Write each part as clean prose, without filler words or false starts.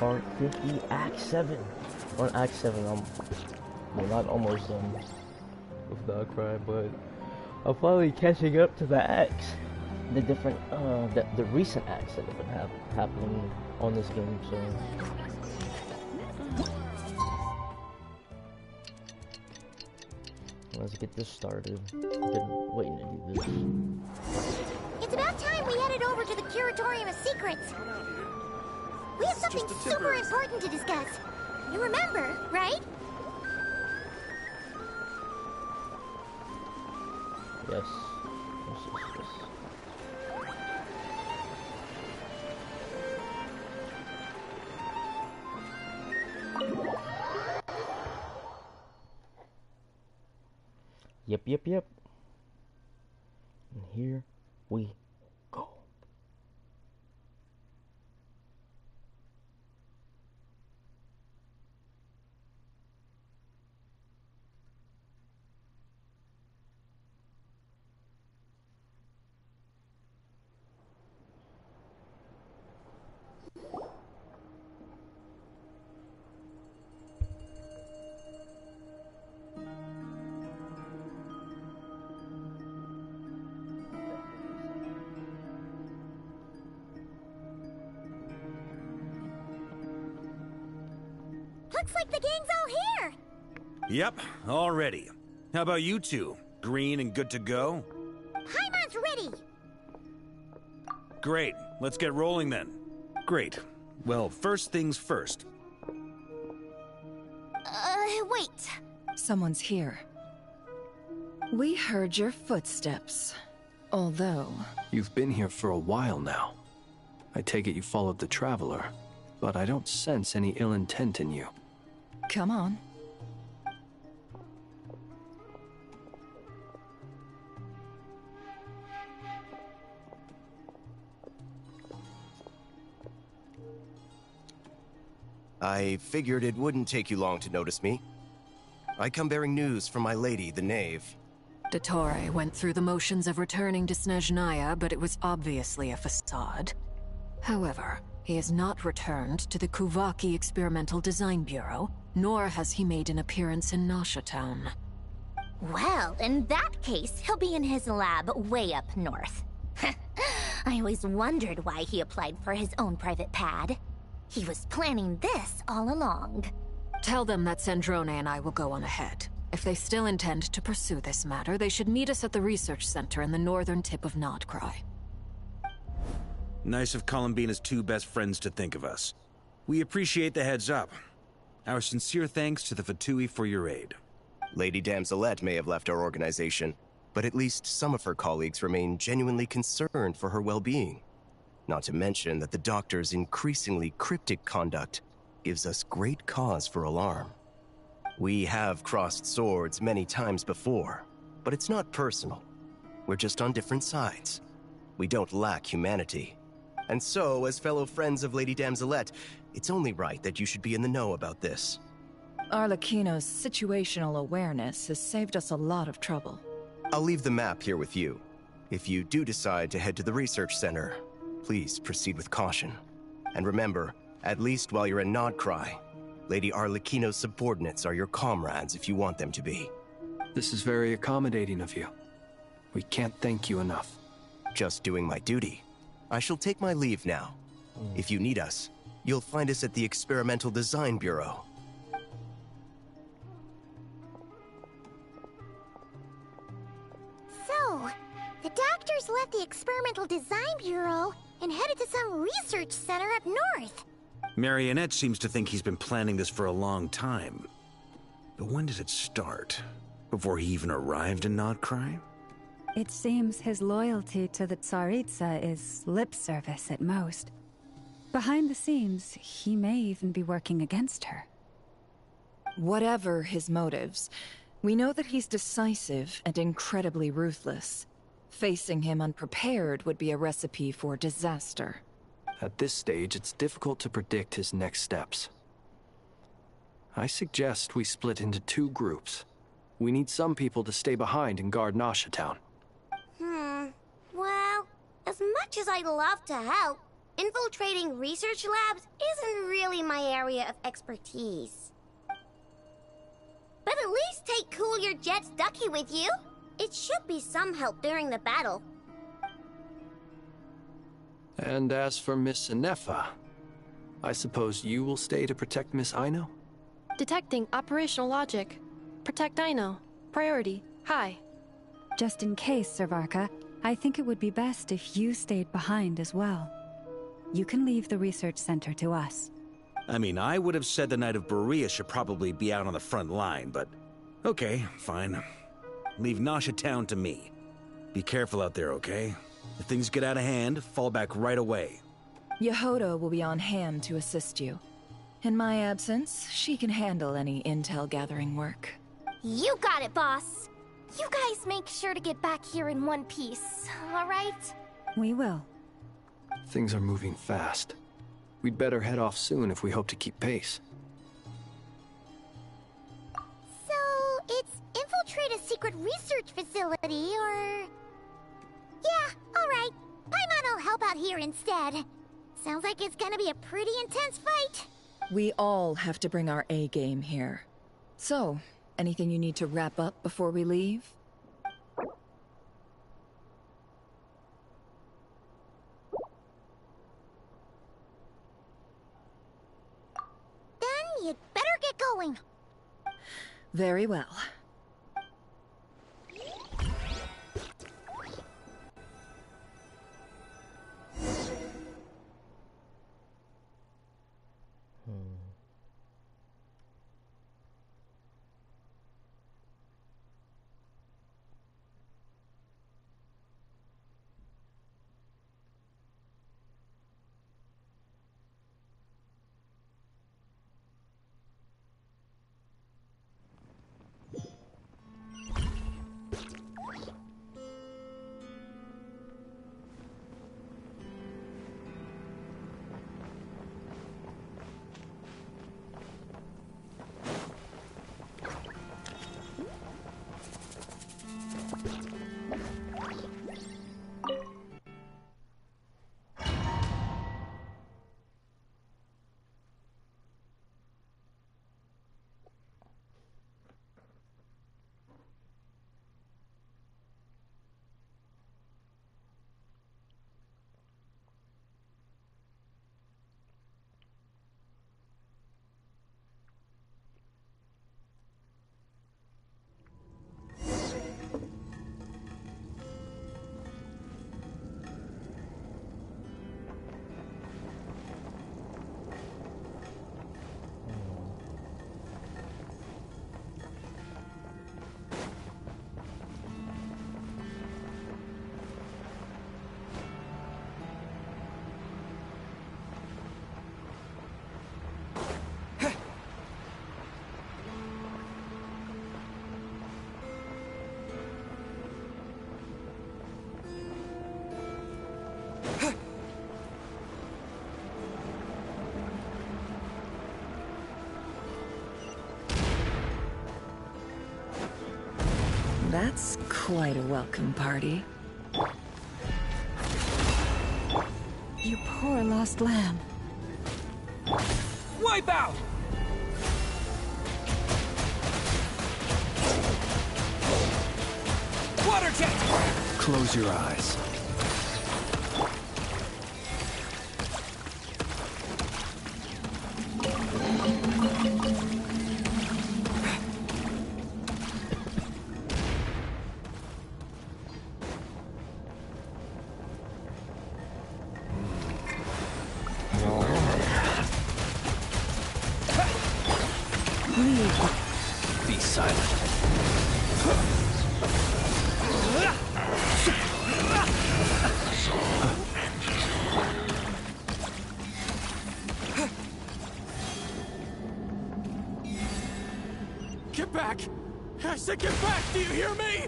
Part 50, Act 7. On Act 7, I'm well, not almost done with Darkrai, but I'm finally catching up to the acts, the different, the recent acts that have been happening on this game. So let's get this started. I've been waiting to do this. It's about time we headed over to the Curatorium of Secrets. We have something super important to discuss. You remember, right? Yes. Yep. And here we go. Looks like the gang's all here! Yep, all ready. How about you two? Green and good to go? Paimon's ready! Great, let's get rolling then. Great. Well, first things first. Wait. Someone's here. We heard your footsteps. Although... You've been here for a while now. I take it you followed the Traveler, but I don't sense any ill intent in you. Come on. I figured it wouldn't take you long to notice me. I come bearing news from my lady, the Knave. Dottore went through the motions of returning to Snezhnaya, but it was obviously a facade. However, he has not returned to the Kuvaki Experimental Design Bureau, nor has he made an appearance in Nasha Town. Well, in that case, he'll be in his lab way up north. I always wondered why he applied for his own private pad. He was planning this all along. Tell them that Sandrone and I will go on ahead. If they still intend to pursue this matter, they should meet us at the research center in the northern tip of Nodcry. Nice of Columbina's two best friends to think of us. We appreciate the heads up. Our sincere thanks to the Fatui for your aid. Lady Damselette may have left our organization, but at least some of her colleagues remain genuinely concerned for her well-being. Not to mention that the Doctor's increasingly cryptic conduct gives us great cause for alarm. We have crossed swords many times before, but it's not personal. We're just on different sides. We don't lack humanity. And so, as fellow friends of Lady Damselette, it's only right that you should be in the know about this. Arlecchino's situational awareness has saved us a lot of trouble. I'll leave the map here with you. If you do decide to head to the research center, please proceed with caution. And remember, at least while you're in Nodcry, Lady Arlecchino's subordinates are your comrades if you want them to be. This is very accommodating of you. We can't thank you enough. Just doing my duty. I shall take my leave now. If you need us, you'll find us at the Experimental Design Bureau. So, the Doctors left the Experimental Design Bureau and headed to some research center up north. Marionette seems to think he's been planning this for a long time. But when did it start? Before he even arrived in Nodcry? It seems his loyalty to the Tsaritsa is lip service at most. Behind the scenes, he may even be working against her. Whatever his motives, we know that he's decisive and incredibly ruthless. Facing him unprepared would be a recipe for disaster. At this stage, it's difficult to predict his next steps. I suggest we split into two groups. We need some people to stay behind and guard Nasha Town. Well, as much as I'd love to help, Infiltrating research labs isn't really my area of expertise. But at least take Cool Your Jet's Ducky with you. It should be some help during the battle. And as for Miss Inefa, I suppose you will stay to protect Miss Aino? Detecting operational logic. Protect Aino. Priority. High. Just in case, Servarka, I think it would be best if you stayed behind as well. You can leave the research center to us. I mean, I would have said the Knight of Berea should probably be out on the front line, but... Okay, fine. Leave Nasha Town to me. Be careful out there, okay? If things get out of hand, fall back right away. Yehoda will be on hand to assist you. In my absence, she can handle any intel gathering work. You got it, boss. You guys make sure to get back here in one piece, all right? We will. Things are moving fast. We'd better head off soon if we hope to keep pace. So, it's infiltrate a secret research facility, or... Yeah, alright. Paimon will help out here instead. Sounds like it's gonna be a pretty intense fight. We all have to bring our A game here. So, anything you need to wrap up before we leave? Then you'd better get going. Very well. That's quite a welcome party. You poor lost lamb. Wipe out! Water jet! Close your eyes. Be silent. Get back! I said get back! Do you hear me?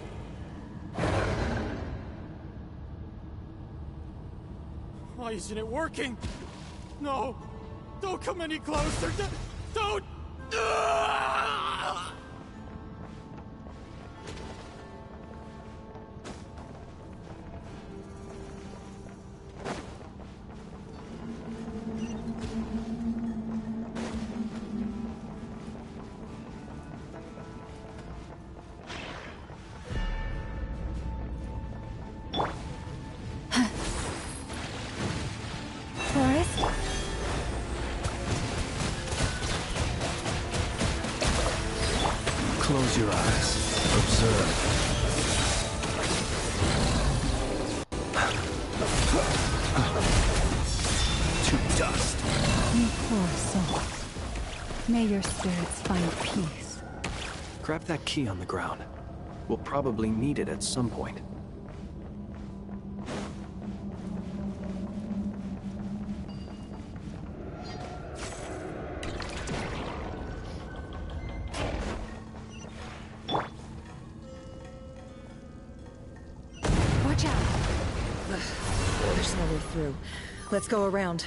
Why isn't it working? No! Don't come any closer! Don't! Close your eyes. Observe. To dust. You poor soul. May your spirits find peace. Grab that key on the ground. We'll probably need it at some point. Watch out! There's no way through. Let's go around.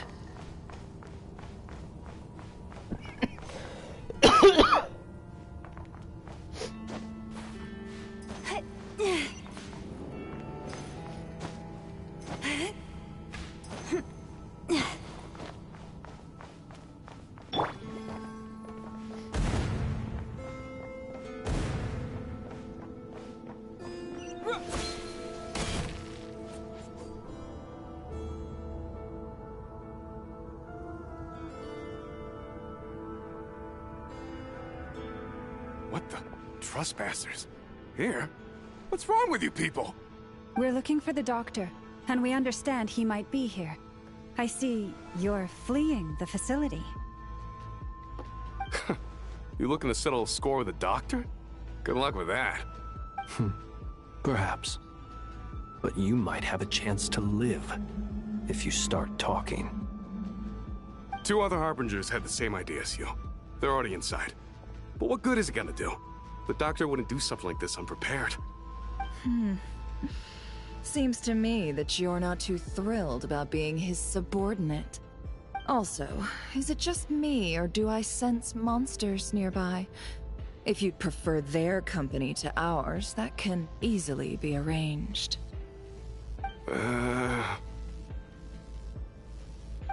What the? Trespassers? Here? What's wrong with you people? We're looking for the doctor, and we understand he might be here. I see you're fleeing the facility. You looking to settle a score with the doctor? Good luck with that. Perhaps. But you might have a chance to live if you start talking. 2 other Harbingers had the same idea as you. They're already inside. But what good is it gonna do? The doctor wouldn't do something like this unprepared. Seems to me that you're not too thrilled about being his subordinate. Also, is it just me, or do I sense monsters nearby? If you'd prefer their company to ours, that can easily be arranged.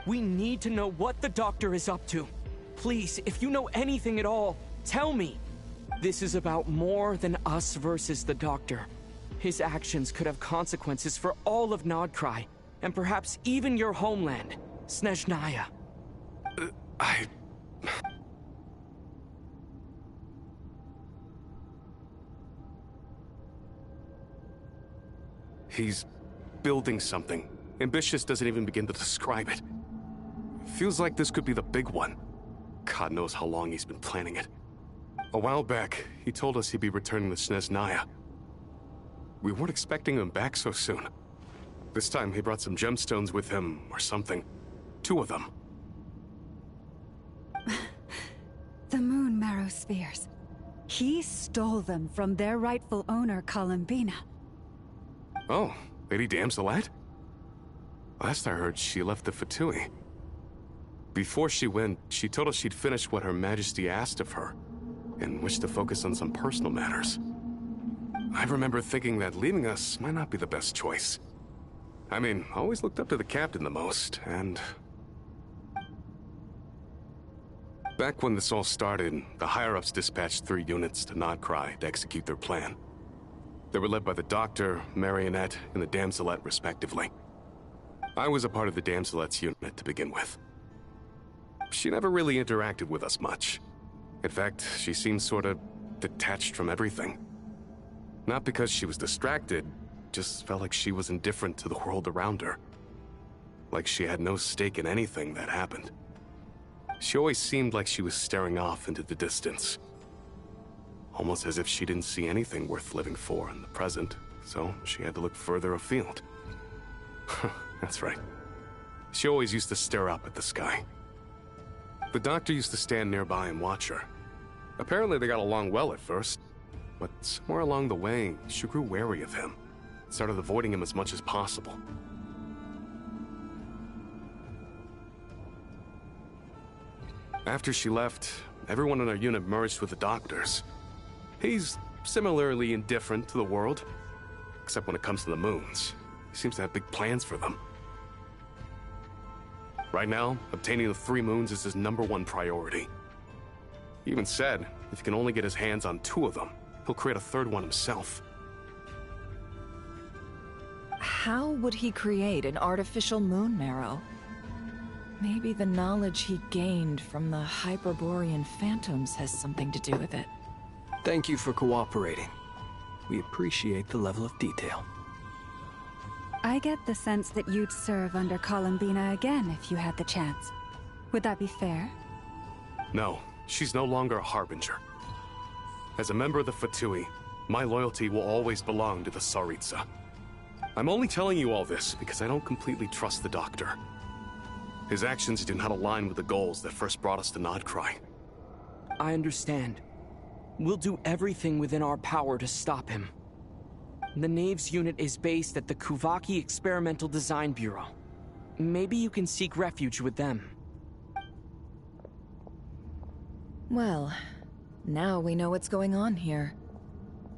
We need to know what the doctor is up to. Please, if you know anything at all, tell me. This is about more than us versus the doctor. His actions could have consequences for all of Nodcry, and perhaps even your homeland, Snezhnaya. He's building something. Ambitious doesn't even begin to describe it. Feels like this could be the big one. God knows how long he's been planning it. A while back, he told us he'd be returning to Snezhnaya. We weren't expecting him back so soon. This time he brought some gemstones with him, or something. 2 of them. The moon marrow spheres. He stole them from their rightful owner, Columbina. Oh, Lady Damselette? Last I heard, she left the Fatui. Before she went, she told us she'd finished what Her Majesty asked of her, and wished to focus on some personal matters. I remember thinking that leaving us might not be the best choice. I mean, I always looked up to the captain the most, and... Back when this all started, the higher-ups dispatched 3 units to Nodcry to execute their plan. They were led by the Doctor, Marionette, and the Damselette, respectively. I was a part of the Damselette's unit to begin with. She never really interacted with us much. In fact, she seemed sort of detached from everything. Not because she was distracted, just felt like she was indifferent to the world around her. Like she had no stake in anything that happened. She always seemed like she was staring off into the distance. Almost as if she didn't see anything worth living for in the present, so she had to look further afield. That's right. She always used to stare up at the sky. The Doctor used to stand nearby and watch her. Apparently they got along well at first, but somewhere along the way, she grew wary of him. Started avoiding him as much as possible. After she left, everyone in our unit merged with the Doctor's. He's similarly indifferent to the world, except when it comes to the moons. He seems to have big plans for them. Right now, obtaining the 3 moons is his #1 priority. He even said, if he can only get his hands on 2 of them, he'll create a 3rd one himself. How would he create an artificial moon marrow? Maybe the knowledge he gained from the Hyperborean phantoms has something to do with it. Thank you for cooperating. We appreciate the level of detail. I get the sense that you'd serve under Columbina again if you had the chance. Would that be fair? No, she's no longer a Harbinger. As a member of the Fatui, my loyalty will always belong to the Tsaritsa. I'm only telling you all this because I don't completely trust the Doctor. His actions do not align with the goals that first brought us to Nodcry. I understand. We'll do everything within our power to stop him. The Knaves unit is based at the Kuvaki Experimental Design Bureau. Maybe you can seek refuge with them. Well, now we know what's going on here.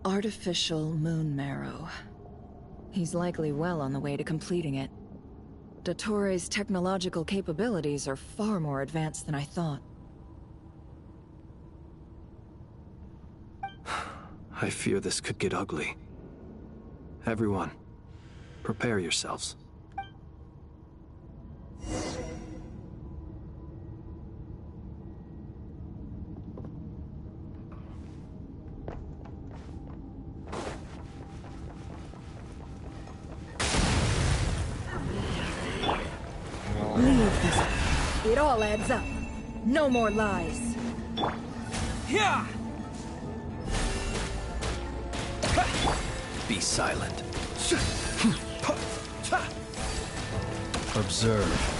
Artificial moon marrow. He's likely well on the way to completing it. Dottore's technological capabilities are far more advanced than I thought. I fear this could get ugly. Everyone, prepare yourselves. Leave this. It all adds up. No more lies. Yeah! Be silent. Observe.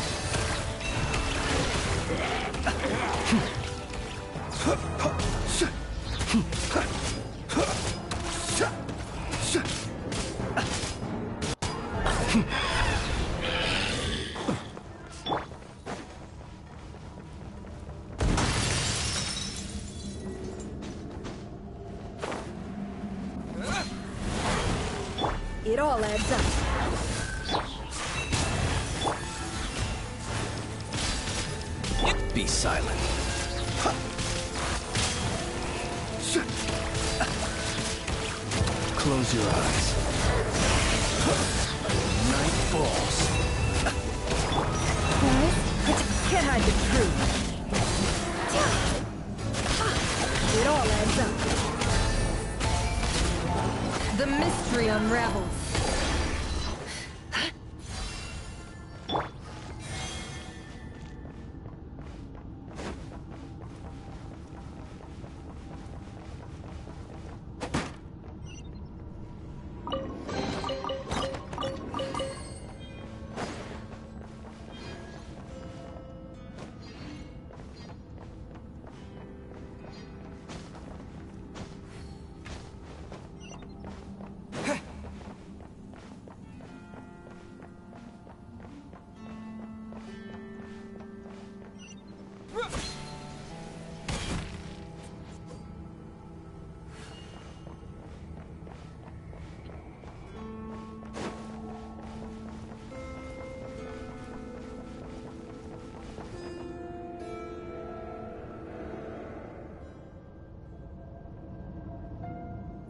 It all adds up. Be silent. Close your eyes. Night falls. Guys, but you can't hide the truth. It all adds up. The mystery unravels.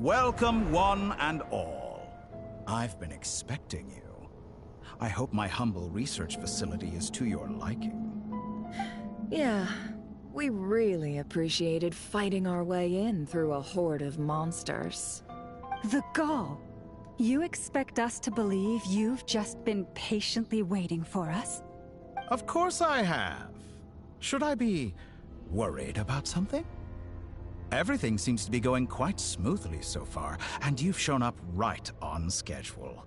Welcome, one and all. I've been expecting you. I hope my humble research facility is to your liking. Yeah, we really appreciated fighting our way in through a horde of monsters. The gall! You expect us to believe you've just been patiently waiting for us? Of course I have. Should I be worried about something? Everything seems to be going quite smoothly so far, and you've shown up right on schedule.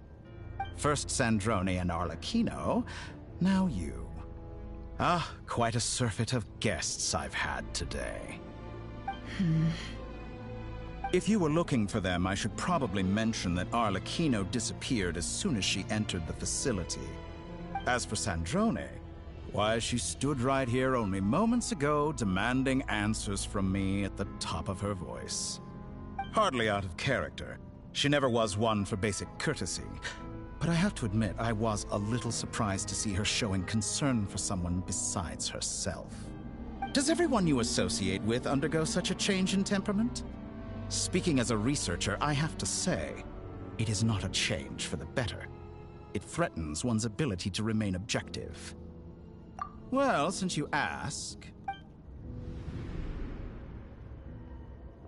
First Sandrone and Arlecchino, now you. Ah, quite a surfeit of guests I've had today. If you were looking for them, I should probably mention that Arlecchino disappeared as soon as she entered the facility. As for Sandrone, why, she stood right here only moments ago, demanding answers from me at the top of her voice. Hardly out of character. She never was one for basic courtesy. But I have to admit, I was a little surprised to see her showing concern for someone besides herself. Does everyone you associate with undergo such a change in temperament? Speaking as a researcher, I have to say, it is not a change for the better. It threatens one's ability to remain objective. Well, since you ask...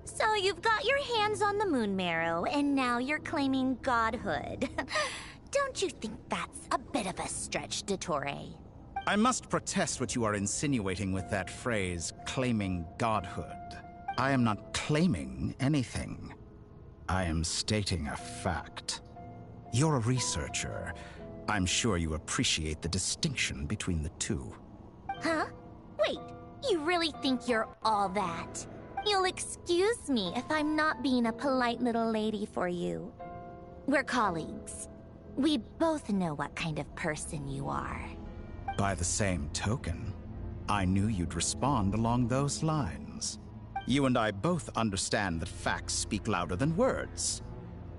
So you've got your hands on the moon marrow, and now you're claiming godhood. Don't you think that's a bit of a stretch, Dottore? I must protest what you are insinuating with that phrase, claiming godhood. I am not claiming anything. I am stating a fact. You're a researcher. I'm sure you appreciate the distinction between the two. Huh? Wait, you really think you're all that? You'll excuse me if I'm not being a polite little lady for you. We're colleagues. We both know what kind of person you are. By the same token, I knew you'd respond along those lines. You and I both understand that facts speak louder than words.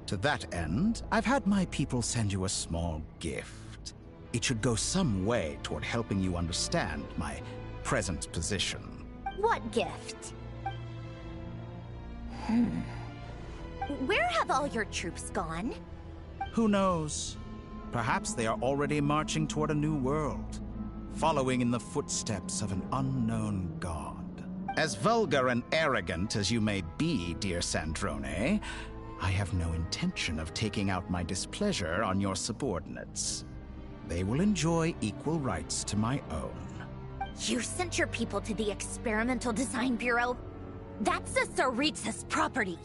To that end, I've had my people send you a small gift. It should go some way toward helping you understand my present position. What gift? Where have all your troops gone? Who knows? Perhaps they are already marching toward a new world, following in the footsteps of an unknown god. As vulgar and arrogant as you may be, dear Sandrone, I have no intention of taking out my displeasure on your subordinates. They will enjoy equal rights to my own. You sent your people to the Experimental Design Bureau? That's the Tsaritsa's property.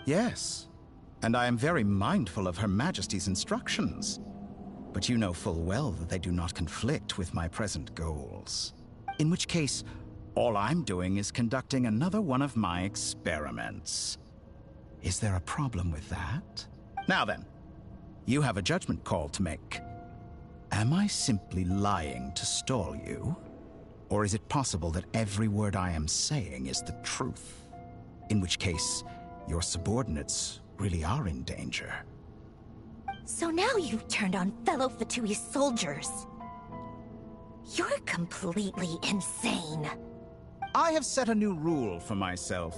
Yes, and I am very mindful of Her Majesty's instructions. But you know full well that they do not conflict with my present goals. In which case, all I'm doing is conducting another one of my experiments. Is there a problem with that? Now then, you have a judgment call to make. Am I simply lying to stall you? Or is it possible that every word I am saying is the truth? In which case, your subordinates really are in danger. So now you've turned on fellow Fatui soldiers. You're completely insane. I have set a new rule for myself.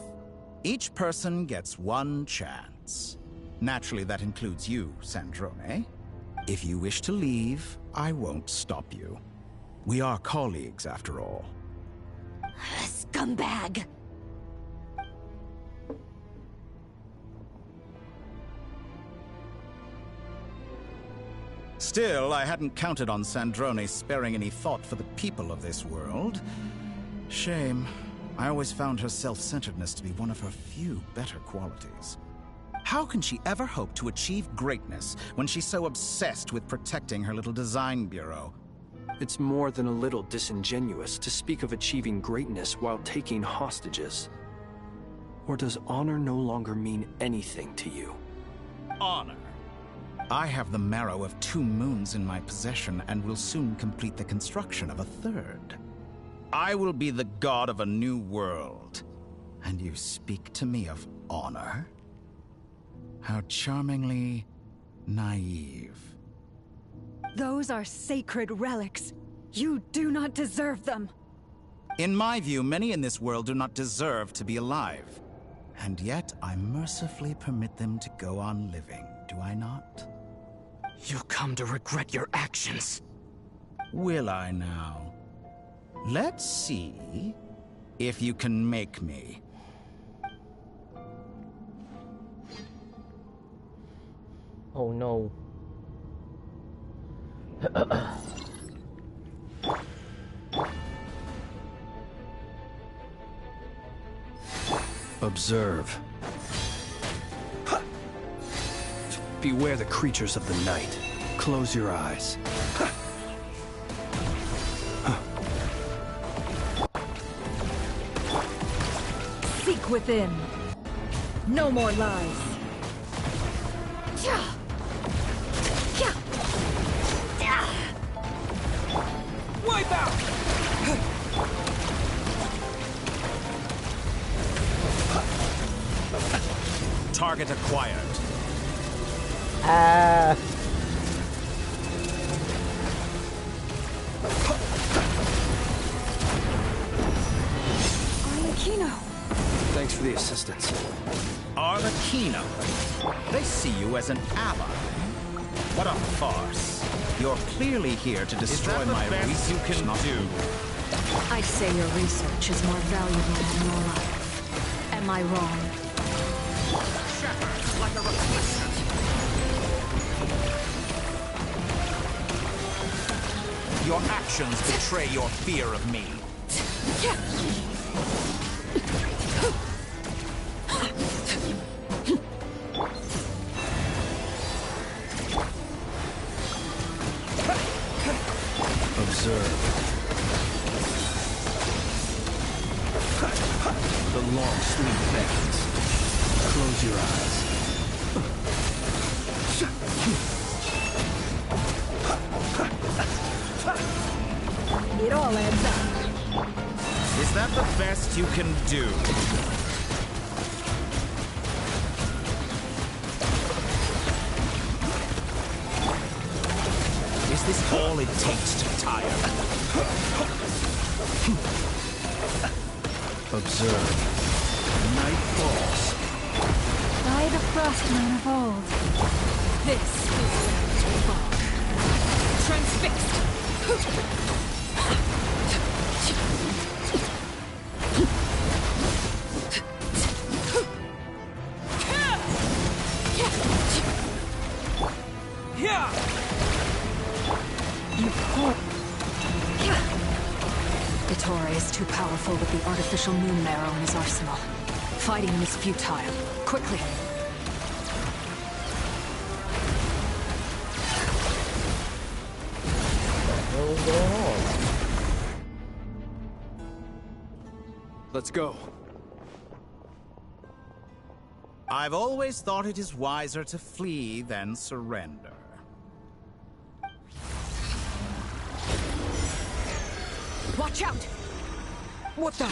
Each person gets one chance. Naturally, that includes you, Sandrone. If you wish to leave, I won't stop you. We are colleagues, after all. Scumbag! Still, I hadn't counted on Sandrone sparing any thought for the people of this world. Shame. I always found her self-centeredness to be one of her few better qualities. How can she ever hope to achieve greatness when she's so obsessed with protecting her little design bureau? It's more than a little disingenuous to speak of achieving greatness while taking hostages. Or does honor no longer mean anything to you? Honor? I have the marrow of 2 moons in my possession and will soon complete the construction of a 3rd. I will be the god of a new world. And you speak to me of honor? How charmingly naive. Those are sacred relics. You do not deserve them. In my view, many in this world do not deserve to be alive. And yet, I mercifully permit them to go on living, do I not? You'll come to regret your actions. Will I now? Let's see if you can make me. Oh no. Observe. Beware the creatures of the night. Close your eyes. Seek within. No more lies. Wipe out! Target acquired. Arlecchino. Thanks for the assistance. Arlecchino. They see you as an ally. What a farce. You're clearly here to destroy my research. You can do. I'd say your research is more valuable than your life. am I wrong? Shatter like a reflection. Your actions betray your fear of me. Observe. The long, sweet veins. Close your eyes. It all adds up. Is that the best you can do? Is this all it takes to tire? Observe. Night falls. By the Frostman of old. This is fog. Transfixed. Ettore is too powerful with the artificial moon marrow in his arsenal. Fighting him is futile. Quickly! What was going on? Let's go. I've always thought it is wiser to flee than surrender. Watch out! What the?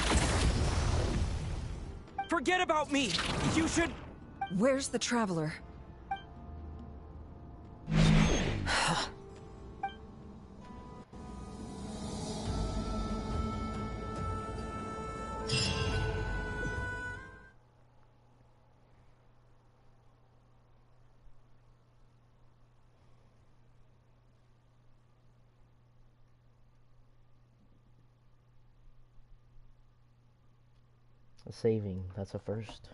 Forget about me! You should... Where's the Traveler? Saving, that's a first.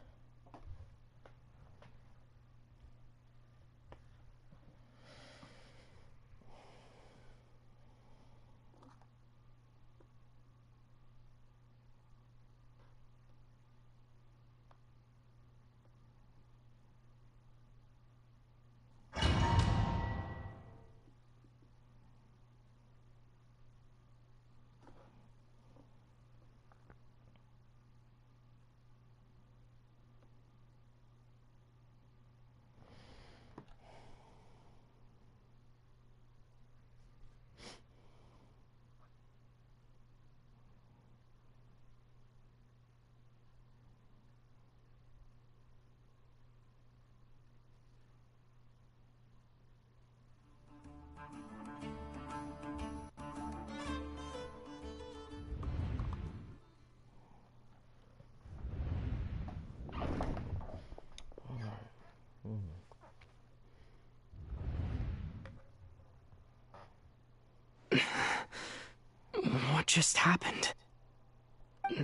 What just happened?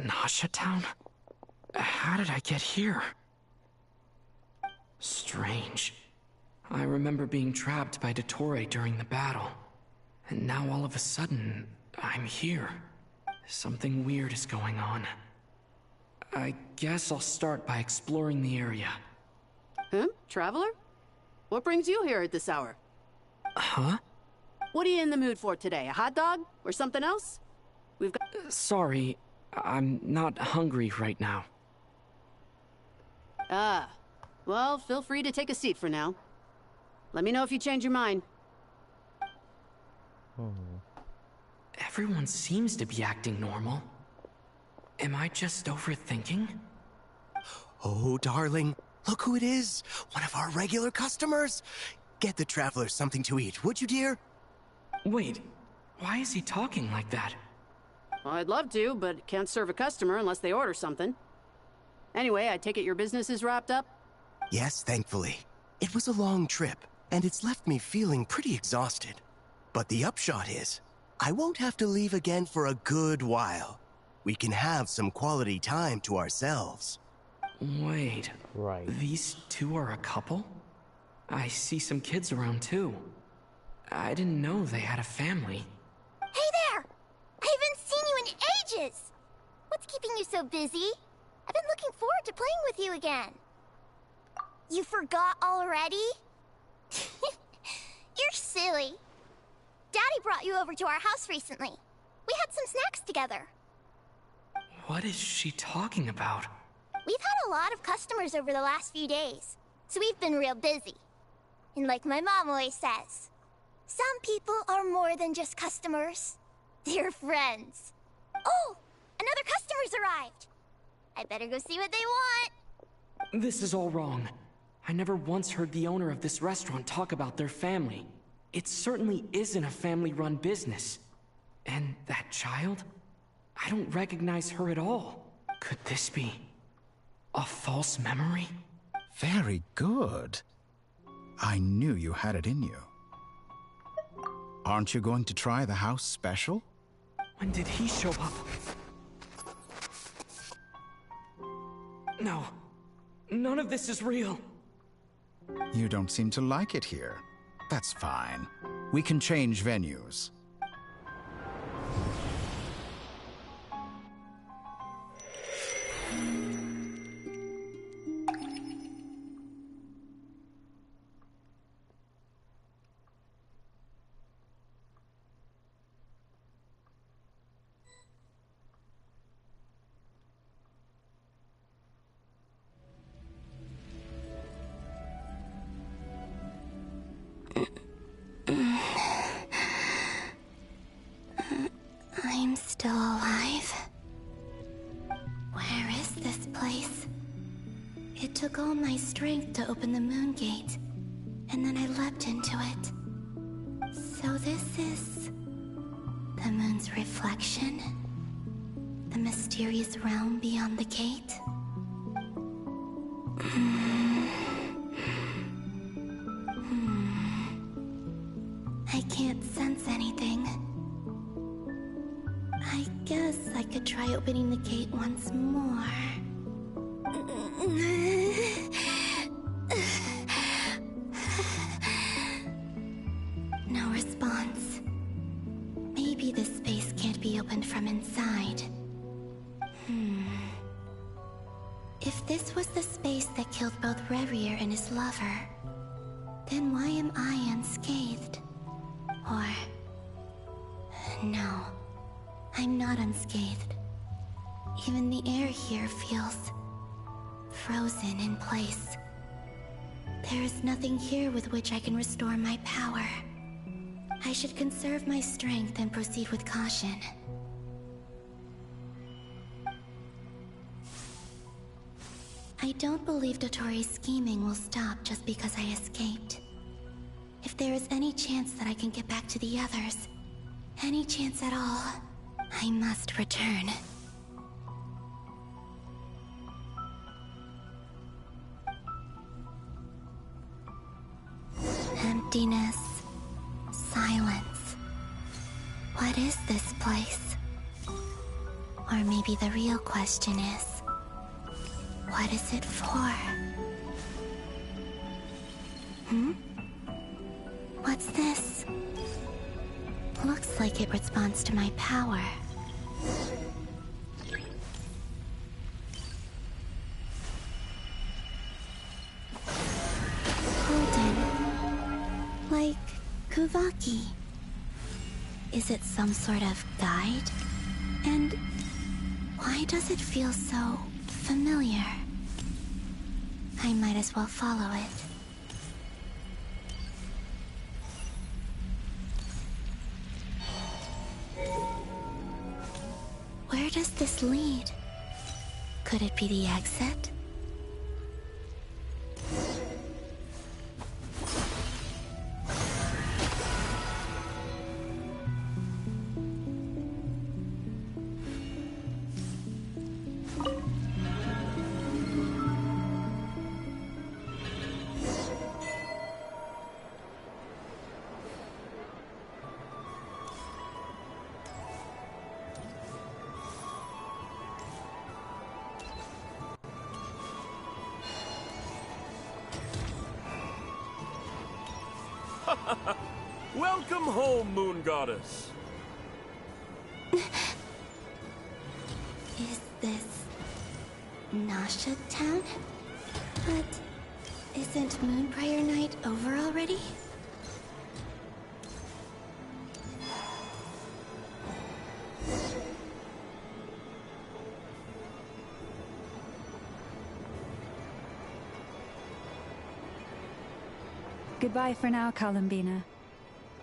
Nasha Town? How did I get here? Strange. I remember being trapped by Dottore during the battle. And now all of a sudden, I'm here. Something weird is going on. I guess I'll start by exploring the area. Huh? Traveler? What brings you here at this hour? Huh? What are you in the mood for today? A hot dog? Or something else? We've got... Sorry, I'm not hungry right now. Ah. Well, feel free to take a seat for now. Let me know if you change your mind. Everyone seems to be acting normal. Am I just overthinking? Oh, darling, look who it is. One of our regular customers. Get the Traveler something to eat, would you, dear? Wait, why is he talking like that? Well, I'd love to, but can't serve a customer unless they order something. Anyway, I take it your business is wrapped up? Yes, thankfully. It was a long trip, and it's left me feeling pretty exhausted. But the upshot is, I won't have to leave again for a good while. We can have some quality time to ourselves. Wait. Right. These two are a couple? I see some kids around too. I didn't know they had a family. Hey there! I haven't seen you in ages! What's keeping you so busy? I've been looking forward to playing with you again. You forgot already? You're silly. Daddy brought you over to our house recently. We had some snacks together. What is she talking about? We've had a lot of customers over the last few days, so we've been real busy. And like my mom always says, some people are more than just customers. They're friends. Oh, another customer's arrived. I better go see what they want. This is all wrong. I never once heard the owner of this restaurant talk about their family. It certainly isn't a family-run business. And that child? I don't recognize her at all. Could this be a false memory? Very good. I knew you had it in you. Aren't you going to try the house special? When did he show up? No. None of this is real. You don't seem to like it here. That's fine. We can change venues. I'm still alive. Where is this place? It took all my strength to open the moon gate, and then I leapt into it. So this is the moon's reflection? The mysterious realm beyond the gate? I can't sense anything. I guess I could try opening the gate once more. No response. Maybe this space can't be opened from inside. If this was the space that killed both Revier and his lover, then why am I unscathed? Or... no. I'm not unscathed. Even the air here feels frozen in place. There is nothing here with which I can restore my power. I should conserve my strength and proceed with caution. I don't believe Dotori's scheming will stop just because I escaped. If there is any chance that I can get back to the others, any chance at all, I must return. Emptiness. Silence. What is this place? Or maybe the real question is, what is it for? What's this? Looks like it responds to my power. Golden. Like Kuvaki. Is it some sort of guide? And why does it feel so familiar? I might as well follow it. Where does this lead? Could it be the exit? Welcome home, Moon Goddess. Is this Nasha Town? But isn't Moonbriar Night over already? Goodbye for now, Columbina.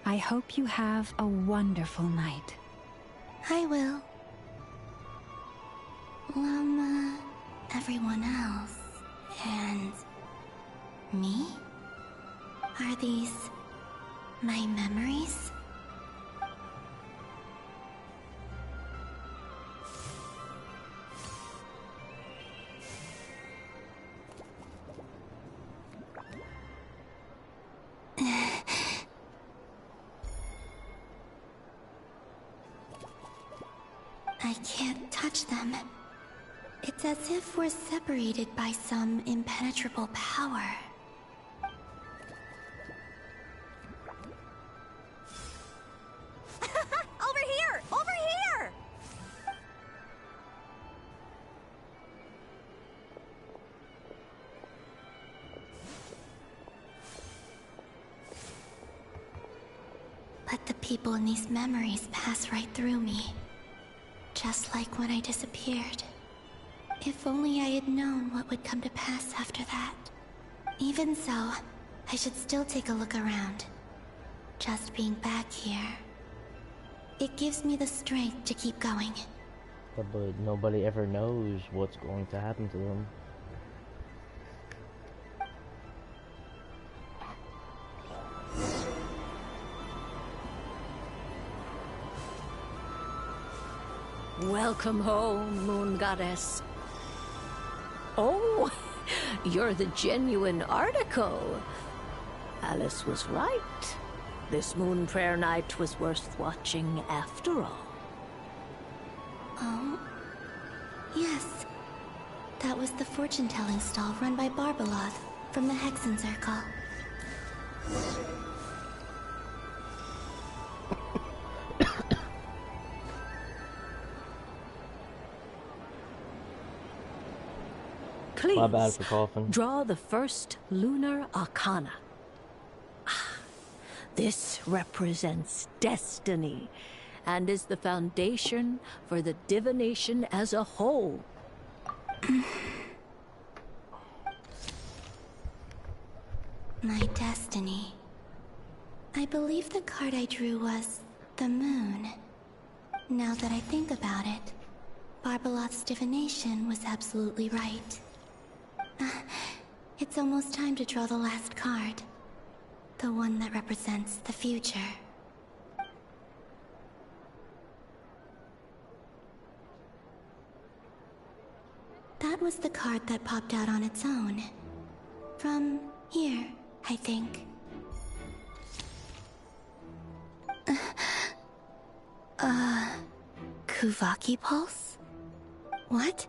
I hope you have a wonderful night. I will. Everyone else, and me? Are these my memories? I can't touch them. It's as if we're separated by some impenetrable power. Over here! Over here! But the people in these memories pass right through me. Just like when I disappeared. If only I had known what would come to pass after that. Even so, I should still take a look around. Just being back here. It gives me the strength to keep going. But nobody ever knows what's going to happen to them. Welcome home, Moon Goddess. Oh, you're the genuine article. Alice was right. This Moon Prayer Night was worth watching after all. Oh? Yes. That was the fortune-telling stall run by Barbeloth from the Hexen Circle. Please, my bad for coughing. Draw the first lunar arcana. This represents destiny and is the foundation for the divination as a whole. My destiny. I believe the card I drew was the moon. Now that I think about it, Barbeloth's divination was absolutely right. It's almost time to draw the last card. The one that represents the future. That was the card that popped out on its own. From here, I think. Kuvaki Pulse? What?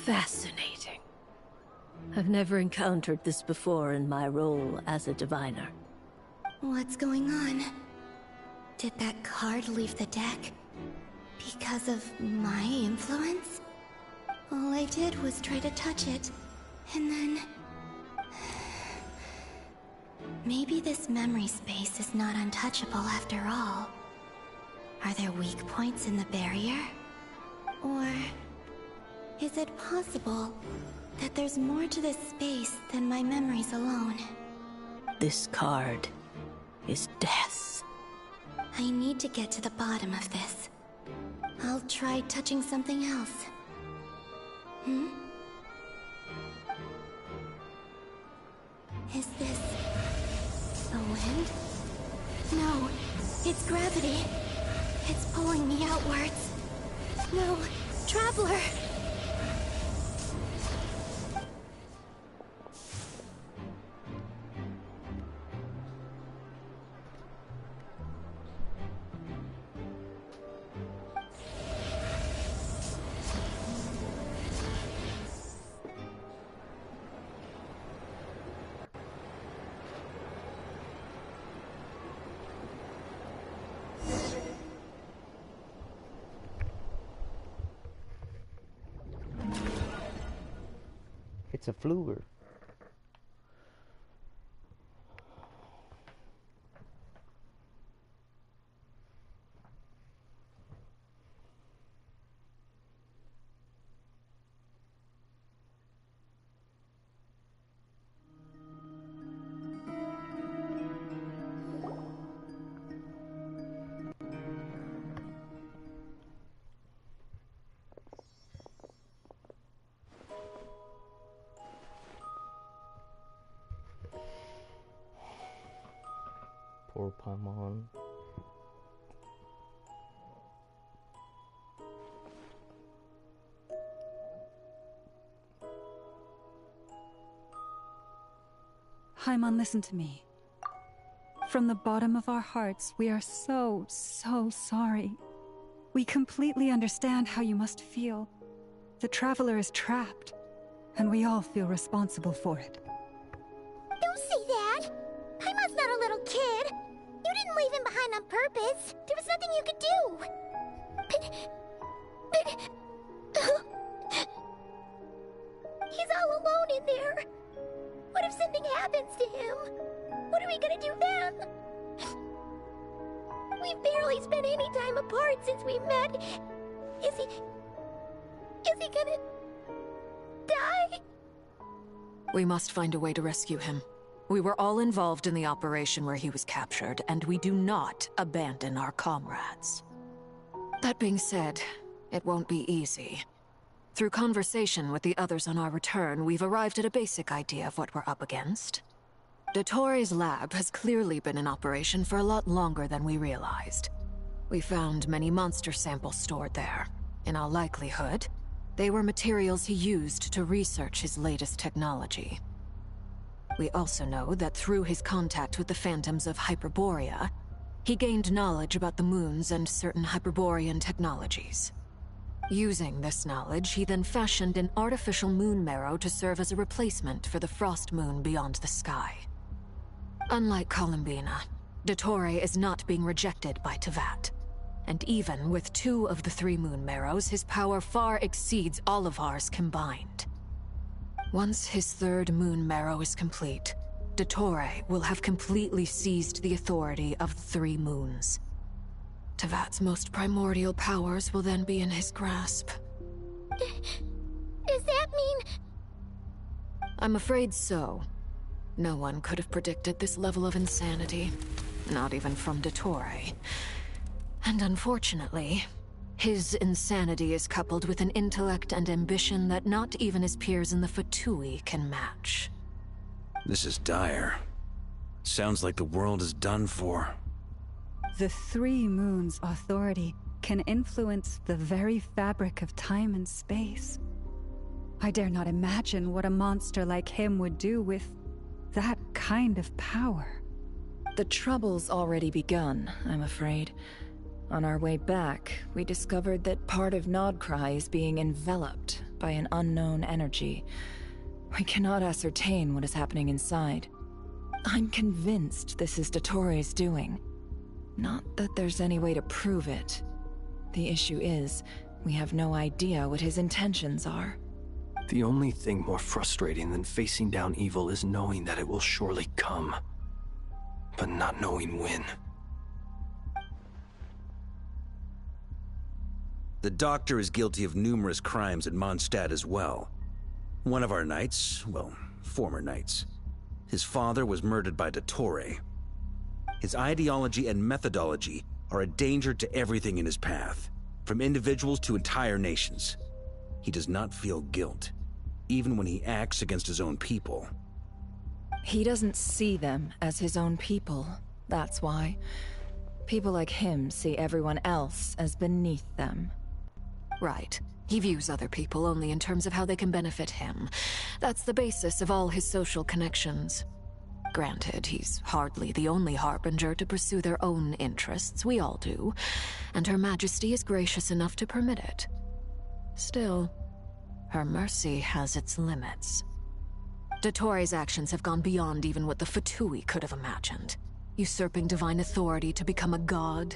Fascinating. I've never encountered this before in my role as a diviner. What's going on? Did that card leave the deck? Because of my influence? All I did was try to touch it, and then... Maybe this memory space is not untouchable after all. Are there weak points in the barrier? Or... is it possible that there's more to this space than my memories alone? This card is death. I need to get to the bottom of this. I'll try touching something else. Is this... the wind? No, it's gravity. It's pulling me outwards. No, Traveler! It's a fluger. Poor Paimon. Paimon, listen to me. From the bottom of our hearts, we are so sorry. We completely understand how you must feel. The Traveler is trapped, and we all feel responsible for it. Don't say that! Paimon's not a little kid! You didn't leave him behind on purpose! There was nothing you could do! He's all alone in there! What if something happens to him? What are we gonna do then? We've barely spent any time apart since we met. Is he gonna die? We must find a way to rescue him. We were all involved in the operation where he was captured, and we do not abandon our comrades. That being said, it won't be easy. Through conversation with the others on our return, we've arrived at a basic idea of what we're up against. Dottoro's lab has clearly been in operation for a lot longer than we realized. We found many monster samples stored there. In all likelihood, they were materials he used to research his latest technology. We also know that through his contact with the phantoms of Hyperborea, he gained knowledge about the moons and certain Hyperborean technologies. Using this knowledge, he then fashioned an artificial moon marrow to serve as a replacement for the frost moon beyond the sky. Unlike Columbina, Dottore is not being rejected by Teyvat. And even with 2 of the 3 moon marrows, his power far exceeds all of ours combined. Once his 3rd moon marrow is complete, Dottore will have completely seized the authority of the 3 moons. Teyvat's most primordial powers will then be in his grasp. Does that mean... I'm afraid so. No one could have predicted this level of insanity. Not even from Dottore. And unfortunately, his insanity is coupled with an intellect and ambition that not even his peers in the Fatui can match. This is dire. Sounds like the world is done for. The 3 moons' authority can influence the very fabric of time and space. I dare not imagine what a monster like him would do with that kind of power. The trouble's already begun, I'm afraid. On our way back, we discovered that part of Nodcry is being enveloped by an unknown energy. We cannot ascertain what is happening inside. I'm convinced this is Dottore's doing. Not that there's any way to prove it. The issue is, we have no idea what his intentions are. The only thing more frustrating than facing down evil is knowing that it will surely come, but not knowing when. The Doctor is guilty of numerous crimes at Mondstadt as well. One of our knights, well, former knights, his father was murdered by Dottore. His ideology and methodology are a danger to everything in his path, from individuals to entire nations. He does not feel guilt, even when he acts against his own people. He doesn't see them as his own people, that's why. People like him see everyone else as beneath them. Right. He views other people only in terms of how they can benefit him. That's the basis of all his social connections. Granted, he's hardly the only harbinger to pursue their own interests. We all do. And Her Majesty is gracious enough to permit it. Still, her mercy has its limits. Dottore's actions have gone beyond even what the Fatui could have imagined. Usurping divine authority to become a god.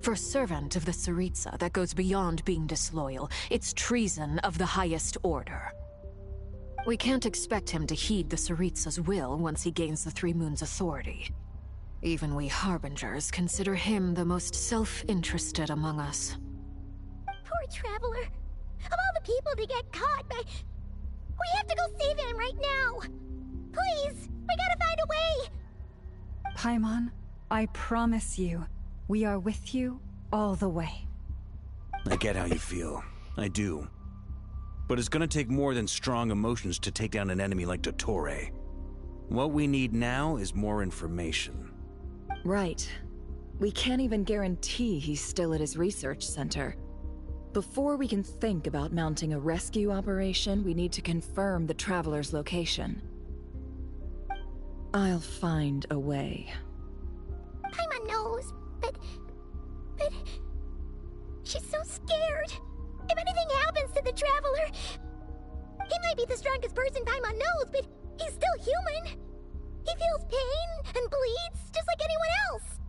For a servant of the Tsaritsa, that goes beyond being disloyal. It's treason of the highest order. We can't expect him to heed the Tsaritsa's will once he gains the Three Moons' authority. Even we Harbingers consider him the most self-interested among us. Poor Traveler. Of all the people to get caught by... We have to go save him right now! Please! We gotta find a way! Paimon, I promise you, we are with you all the way. I get how you feel. I do. But it's gonna take more than strong emotions to take down an enemy like Dottore. What we need now is more information. Right. We can't even guarantee he's still at his research center. Before we can think about mounting a rescue operation, we need to confirm the Traveler's location. I'll find a way. Paimon knows, but... She's so scared. If anything happens to the Traveler... He might be the strongest person Paimon knows, but he's still human. He feels pain and bleeds just like anyone else.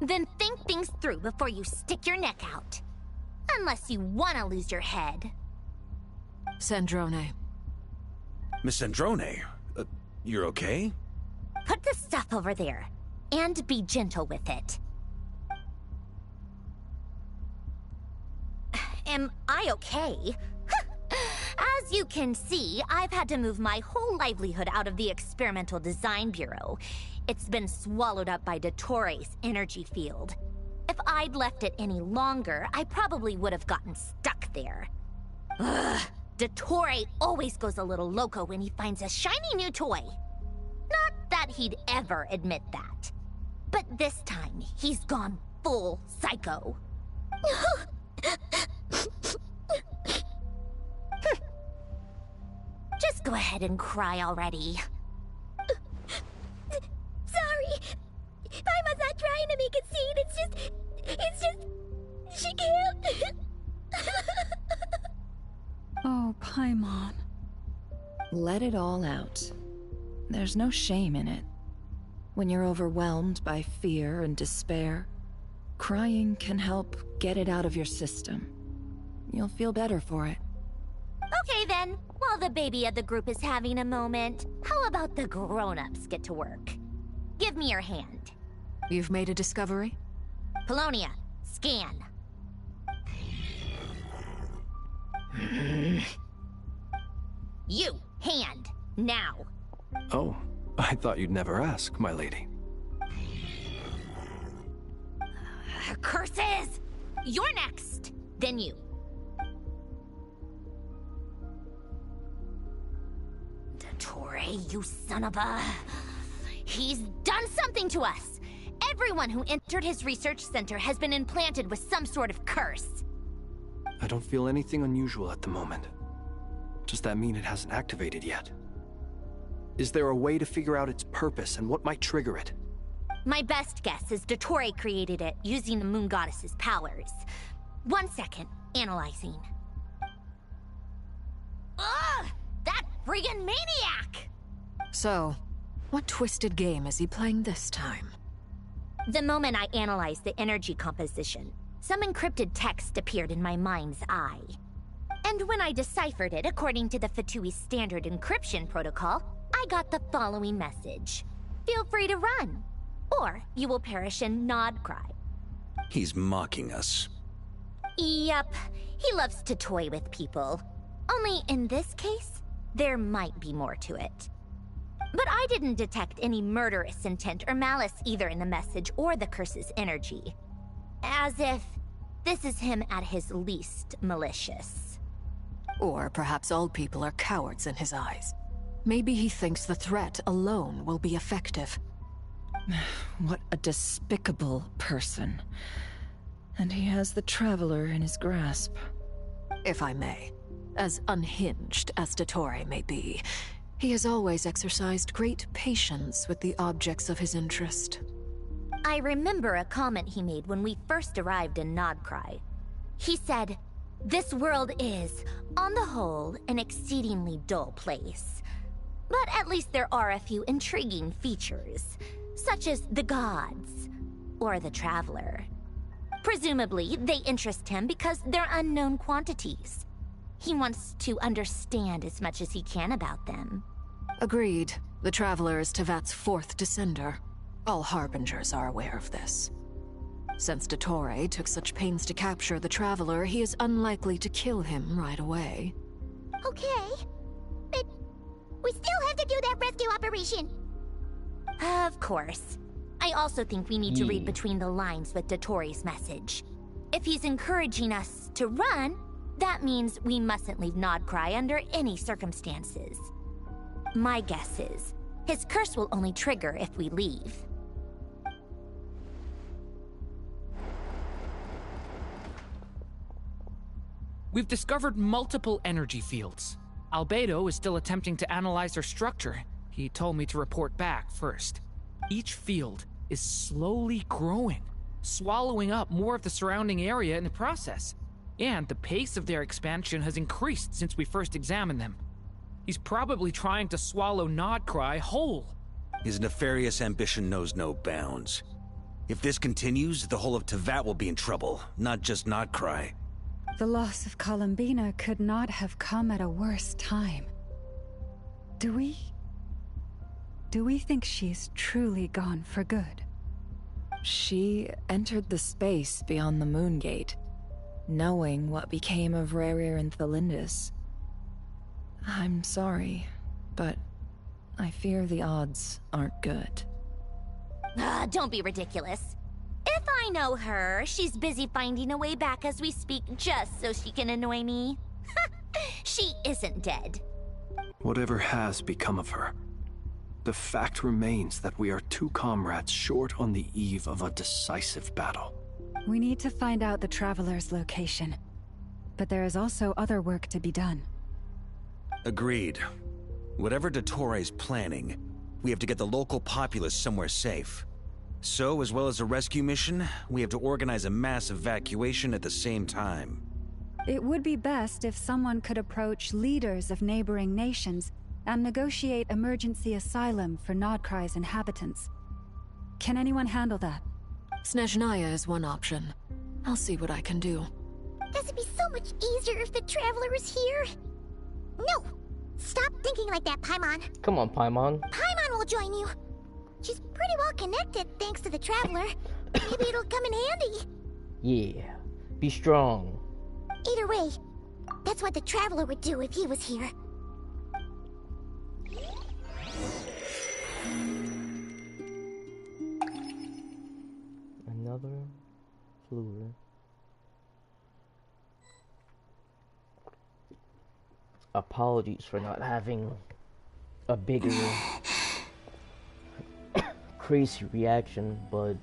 Then think things through before you stick your neck out. Unless you want to lose your head. Sandrone. Miss Sandrone, you're okay? Put the stuff over there, and be gentle with it. Am I okay? As you can see, I've had to move my whole livelihood out of the Experimental Design Bureau. It's been swallowed up by Dottore's energy field. If I'd left it any longer, I probably would have gotten stuck there. Ugh, Dottore always goes a little loco when he finds a shiny new toy. Not that he'd ever admit that. But this time, he's gone full psycho. Just go ahead and cry already. Sorry. Paimon's not trying to make it seem. It's just... She can't. Oh, Paimon. Let it all out. There's no shame in it. When you're overwhelmed by fear and despair, crying can help get it out of your system. You'll feel better for it. Okay then, while the baby of the group is having a moment, how about the grown-ups get to work? Give me your hand. You've made a discovery? Polonia, scan. You, hand, now. Oh, I thought you'd never ask, my lady. Curses! You're next, then you. Dottore, you son of a... He's done something to us! Everyone who entered his research center has been implanted with some sort of curse. I don't feel anything unusual at the moment. Does that mean it hasn't activated yet? Is there a way to figure out its purpose and what might trigger it? My best guess is Dottore created it using the Moon Goddess's powers. 1 second, analyzing. Ugh! That friggin' maniac! So, what twisted game is he playing this time? The moment I analyzed the energy composition, some encrypted text appeared in my mind's eye. And when I deciphered it according to the Fatui standard encryption protocol, I got the following message. Feel free to run, or you will perish in nod cry. He's mocking us. Yep, he loves to toy with people. Only in this case, there might be more to it. But I didn't detect any murderous intent or malice either in the message or the curse's energy. As if this is him at his least malicious. Or perhaps all people are cowards in his eyes. Maybe he thinks the threat alone will be effective. What a despicable person. And he has the Traveler in his grasp. If I may, as unhinged as Dottore may be, he has always exercised great patience with the objects of his interest. I remember a comment he made when we first arrived in Nodcry. He said, "This world is, on the whole, an exceedingly dull place. But at least there are a few intriguing features, such as the gods, or the Traveler. Presumably, they interest him because they're unknown quantities. He wants to understand as much as he can about them. Agreed. The Traveler is Tevat's fourth descender. All Harbingers are aware of this. Since Dottore took such pains to capture the Traveler, he is unlikely to kill him right away. Okay. But we still have to do that rescue operation. Of course. I also think we need to read between the lines with Dottore's message. If he's encouraging us to run, that means we mustn't leave Nodcry under any circumstances. My guess is, his curse will only trigger if we leave. We've discovered multiple energy fields. Albedo is still attempting to analyze their structure. He told me to report back first. Each field is slowly growing, swallowing up more of the surrounding area in the process. And the pace of their expansion has increased since we first examined them. He's probably trying to swallow Nodcry whole. His nefarious ambition knows no bounds. If this continues, the whole of Tevat will be in trouble, not just Nodcry. The loss of Columbina could not have come at a worse time. Do we think she's truly gone for good? She entered the space beyond the Moon Gate, knowing what became of Rerir and Thelindis. I'm sorry, but I fear the odds aren't good. Don't be ridiculous. If I know her, she's busy finding a way back as we speak just so she can annoy me. She isn't dead. Whatever has become of her, the fact remains that we are two comrades short on the eve of a decisive battle. We need to find out the Traveler's location. But there is also other work to be done. Agreed. Whatever Dottore's planning, we have to get the local populace somewhere safe. So, as well as a rescue mission, we have to organize a mass evacuation at the same time. It would be best if someone could approach leaders of neighboring nations and negotiate emergency asylum for Nodcry's inhabitants. Can anyone handle that? Snezhnaya is one option. I'll see what I can do. This would be so much easier if the Traveler is here. No! Stop thinking like that, Paimon. Come on, Paimon. Paimon will join you. She's pretty well connected thanks to the Traveler. Maybe it'll come in handy. Yeah. Be strong. Either way, that's what the Traveler would do if he was here. Another fluid. Apologies for not having a bigger crazy reaction, but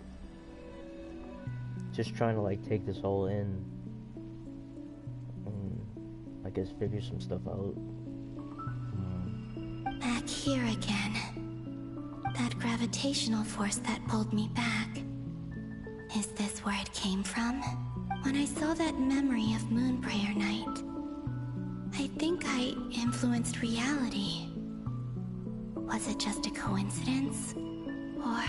just trying to like take this all in and I guess figure some stuff out. Back here again. That gravitational force that pulled me back. Is this where it came from? When I saw that memory of Moonprayer Night, I think I influenced reality. Was it just a coincidence? Or,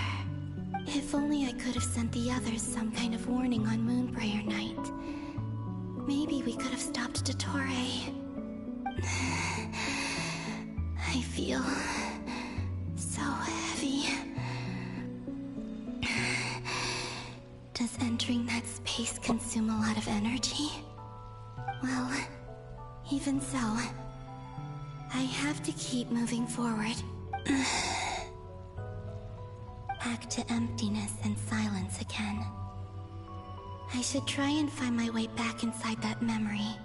if only I could have sent the others some kind of warning on Moonprayer Night. Maybe we could have stopped Dottore. I feel so heavy. Does entering that space consume a lot of energy? Well, even so, I have to keep moving forward. Back to emptiness and silence again. I should try and find my way back inside that memory.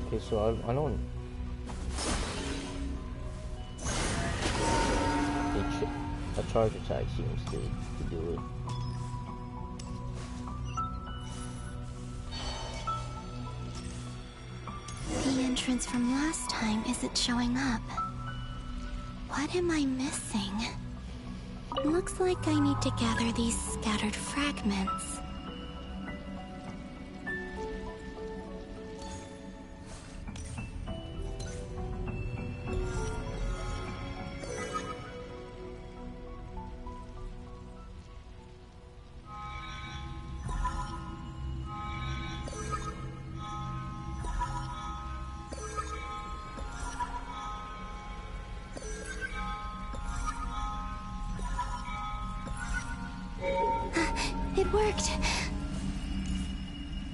Okay, so I don't... A charge attack seems to do it. The entrance from last time isn't showing up. What am I missing? Looks like I need to gather these scattered fragments. It worked.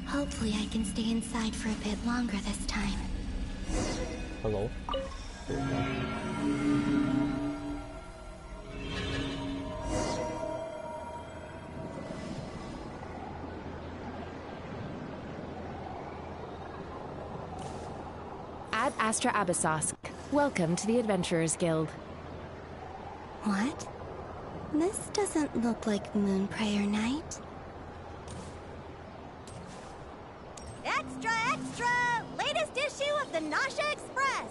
Hopefully I can stay inside for a bit longer this time. Hello? Ad Astra Abyssos. Welcome to the Adventurers Guild. What? This doesn't look like Moonprayer Night. Extra, extra! Latest issue of the Nasha Express!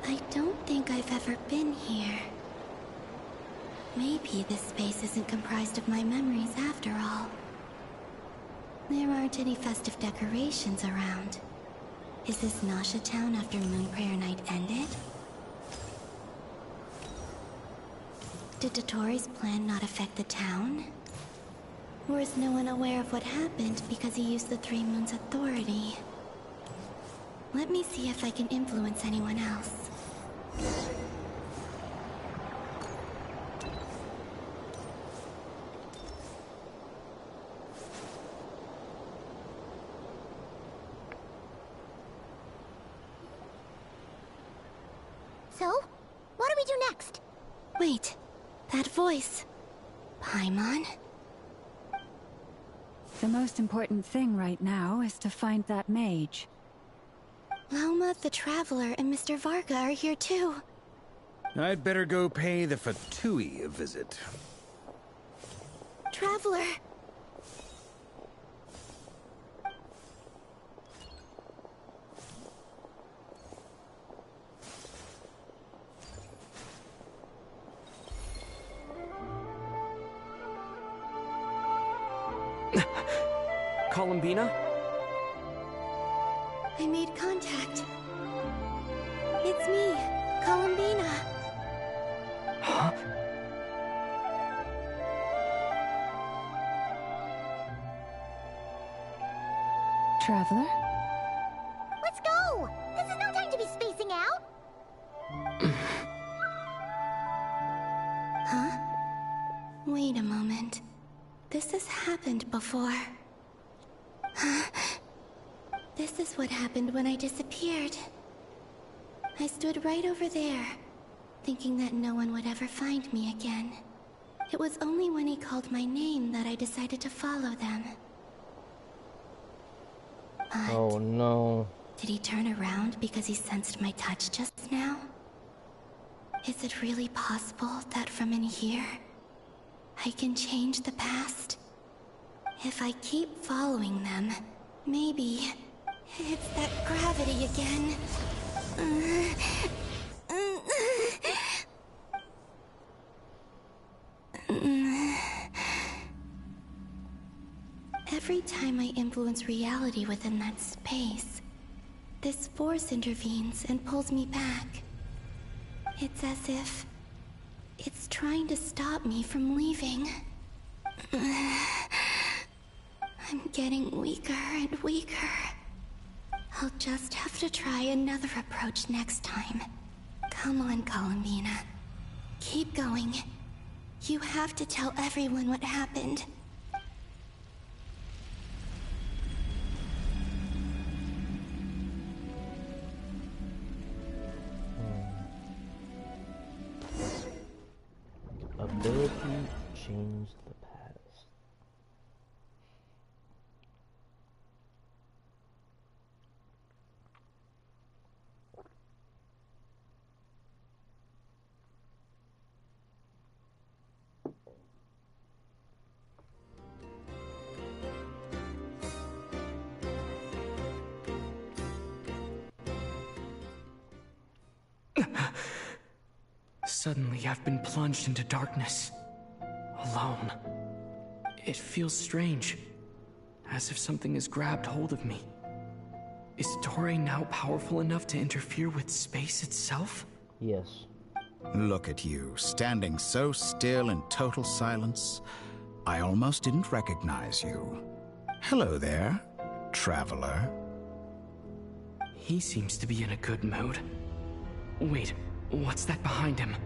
I don't think I've ever been here. Maybe this space isn't comprised of my memories after all. There aren't any festive decorations around. Is this Nasha Town after Moonprayer Night ended? Did Dotori's plan not affect the town? Or is no one aware of what happened because he used the Three Moons' authority? Let me see if I can influence anyone else. So, what do we do next? Wait, that voice. Paimon? The most important thing right now is to find that mage. Lauma, the Traveler, and Mr. Varga are here too. I'd better go pay the Fatui a visit. Traveler! Columbina? I made contact. It's me, Columbina. Huh? Traveler? Let's go! This is no time to be spacing out! Huh? Wait a moment. This has happened before. This is what happened when I disappeared. I stood right over there, thinking that no one would ever find me again. It was only when he called my name that I decided to follow them. But Oh no. did he turn around because he sensed my touch just now? Is it really possible that from in here, I can change the past? If I keep following them, maybe it's that gravity again. Every time I influence reality within that space, this force intervenes and pulls me back. It's as if it's trying to stop me from leaving. I'm getting weaker and weaker. I'll just have to try another approach next time. Come on, Columbina. Keep going. You have to tell everyone what happened. Ability change the past. Suddenly, I've been plunged into darkness. Alone. It feels strange. As if something has grabbed hold of me. Is Dore now powerful enough to interfere with space itself? Yes. Look at you, standing so still in total silence. I almost didn't recognize you. Hello there, traveler. He seems to be in a good mood. Wait, what's that behind him?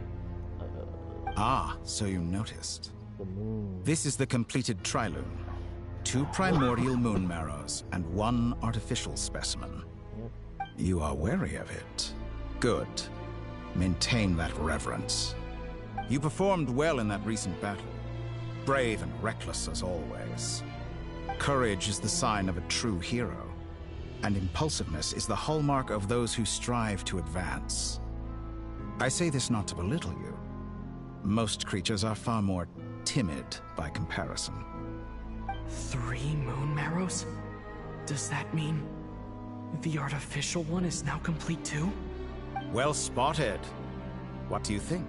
Ah, so you noticed. The moon. This is the completed trilune. 2 primordial moon marrows and 1 artificial specimen. Yep. You are wary of it. Good. Maintain that reverence. You performed well in that recent battle. Brave and reckless as always. Courage is the sign of a true hero, and impulsiveness is the hallmark of those who strive to advance. I say this not to belittle you. Most creatures are far more timid by comparison. 3 moon marrows? Does that mean the artificial one is now complete too? Well spotted. What do you think?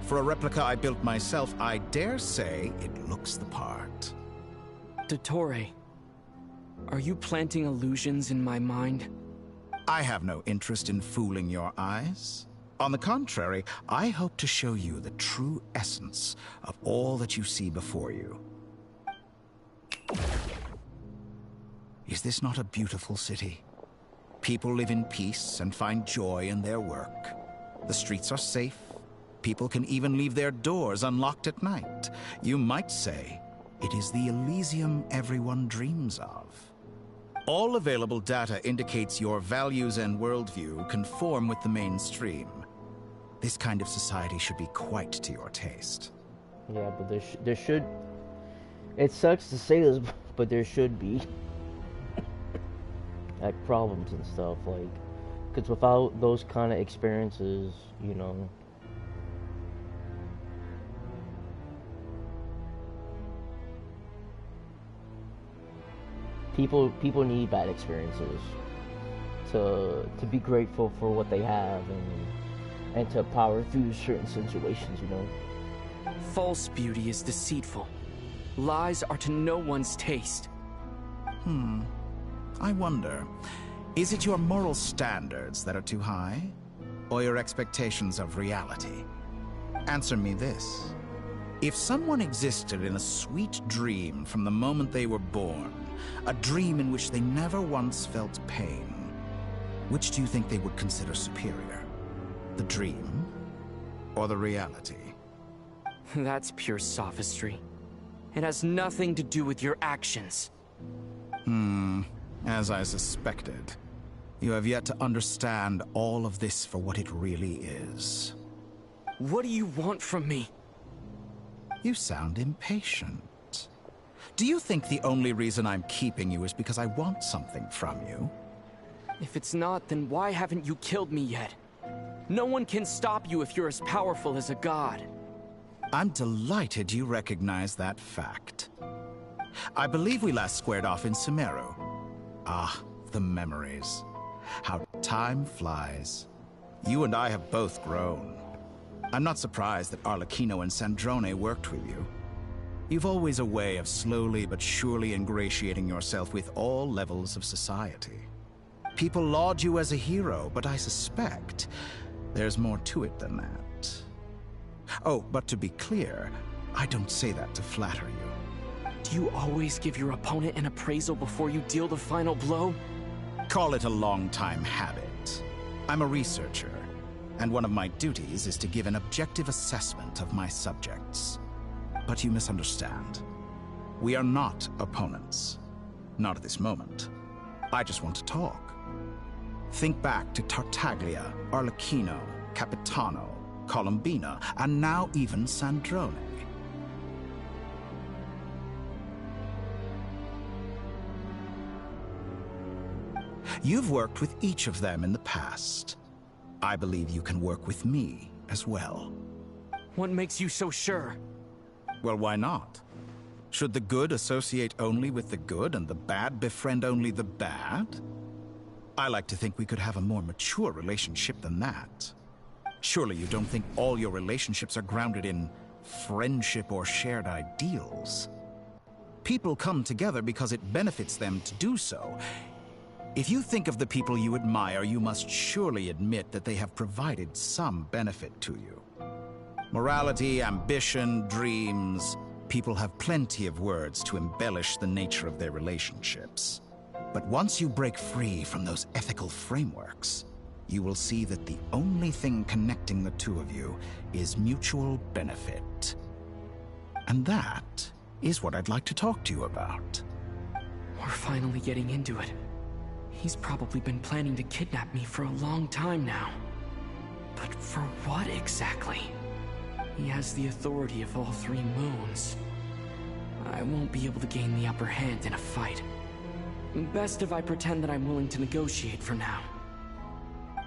For a replica I built myself, I dare say it looks the part. Dottore, are you planting illusions in my mind? I have no interest in fooling your eyes. On the contrary, I hope to show you the true essence of all that you see before you. Is this not a beautiful city? People live in peace and find joy in their work. The streets are safe. People can even leave their doors unlocked at night. You might say it is the Elysium everyone dreams of. All available data indicates your values and worldview conform with the mainstream. This kind of society should be quite to your taste. Yeah, but there should... It sucks to say this, but there should be like problems and stuff, like, because without those kind of experiences, you know, people need bad experiences to be grateful for what they have and to power through certain situations, you know. False beauty is deceitful. Lies are to no one's taste. I wonder, is it your moral standards that are too high? Or your expectations of reality? Answer me this. If someone existed in a sweet dream from the moment they were born, a dream in which they never once felt pain, which do you think they would consider superior? The dream or the reality? That's pure sophistry. It has nothing to do with your actions. As I suspected. You have yet to understand all of this for what it really is. What do you want from me? You sound impatient. Do you think the only reason I'm keeping you is because I want something from you? If it's not, then why haven't you killed me yet? No one can stop you if you're as powerful as a god. I'm delighted you recognize that fact. I believe we last squared off in Sumeru. Ah, the memories. How time flies. You and I have both grown. I'm not surprised that Arlecchino and Sandrone worked with you. You've always a way of slowly but surely ingratiating yourself with all levels of society. People laud you as a hero, but I suspect there's more to it than that. Oh, but to be clear, I don't say that to flatter you. Do you always give your opponent an appraisal before you deal the final blow? Call it a long-time habit. I'm a researcher, and one of my duties is to give an objective assessment of my subjects. But you misunderstand. We are not opponents. Not at this moment. I just want to talk. Think back to Tartaglia, Arlecchino, Capitano, Colombina, and now even Sandrone. You've worked with each of them in the past. I believe you can work with me as well. What makes you so sure? Well, why not? Should the good associate only with the good and the bad befriend only the bad? I like to think we could have a more mature relationship than that. Surely you don't think all your relationships are grounded in friendship or shared ideals? People come together because it benefits them to do so. If you think of the people you admire, you must surely admit that they have provided some benefit to you. Morality, ambition, dreams. People have plenty of words to embellish the nature of their relationships. But once you break free from those ethical frameworks, you will see that the only thing connecting the two of you is mutual benefit. And that is what I'd like to talk to you about. We're finally getting into it. He's probably been planning to kidnap me for a long time now. But for what exactly? He has the authority of all three moons. I won't be able to gain the upper hand in a fight. Best if I pretend that I'm willing to negotiate for now.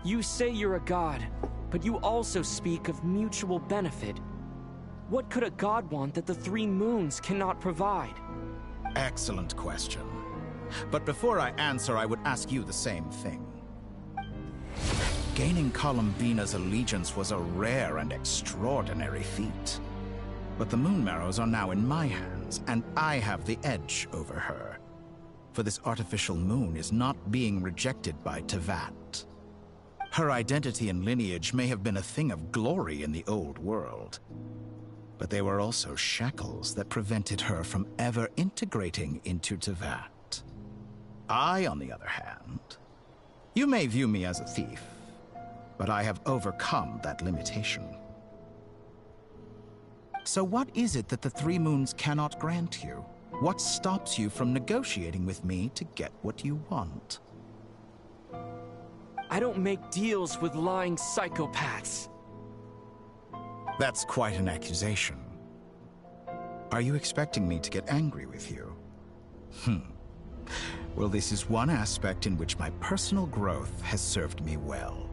You say you're a god, but you also speak of mutual benefit. What could a god want that the three moons cannot provide? Excellent question. But before I answer, I would ask you the same thing. Gaining Columbina's allegiance was a rare and extraordinary feat. But the Moon Marrows are now in my hands, and I have the edge over her. For this artificial moon is not being rejected by Tevat. Her identity and lineage may have been a thing of glory in the old world, but they were also shackles that prevented her from ever integrating into Tevat. I, on the other hand, you may view me as a thief, but I have overcome that limitation. So what is it that the Three Moons cannot grant you? What stops you from negotiating with me to get what you want? I don't make deals with lying psychopaths. That's quite an accusation. Are you expecting me to get angry with you? Well, this is one aspect in which my personal growth has served me well.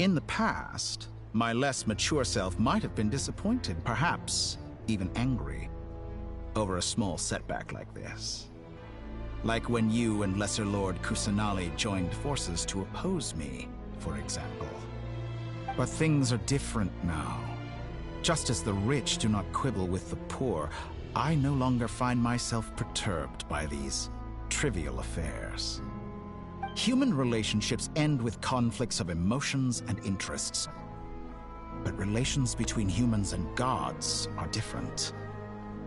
In the past, my less mature self might have been disappointed, perhaps even angry, over a small setback like this. Like when you and Lesser Lord Kusanali joined forces to oppose me, for example. But things are different now. Just as the rich do not quibble with the poor, I no longer find myself perturbed by these trivial affairs. Human relationships end with conflicts of emotions and interests. But relations between humans and gods are different.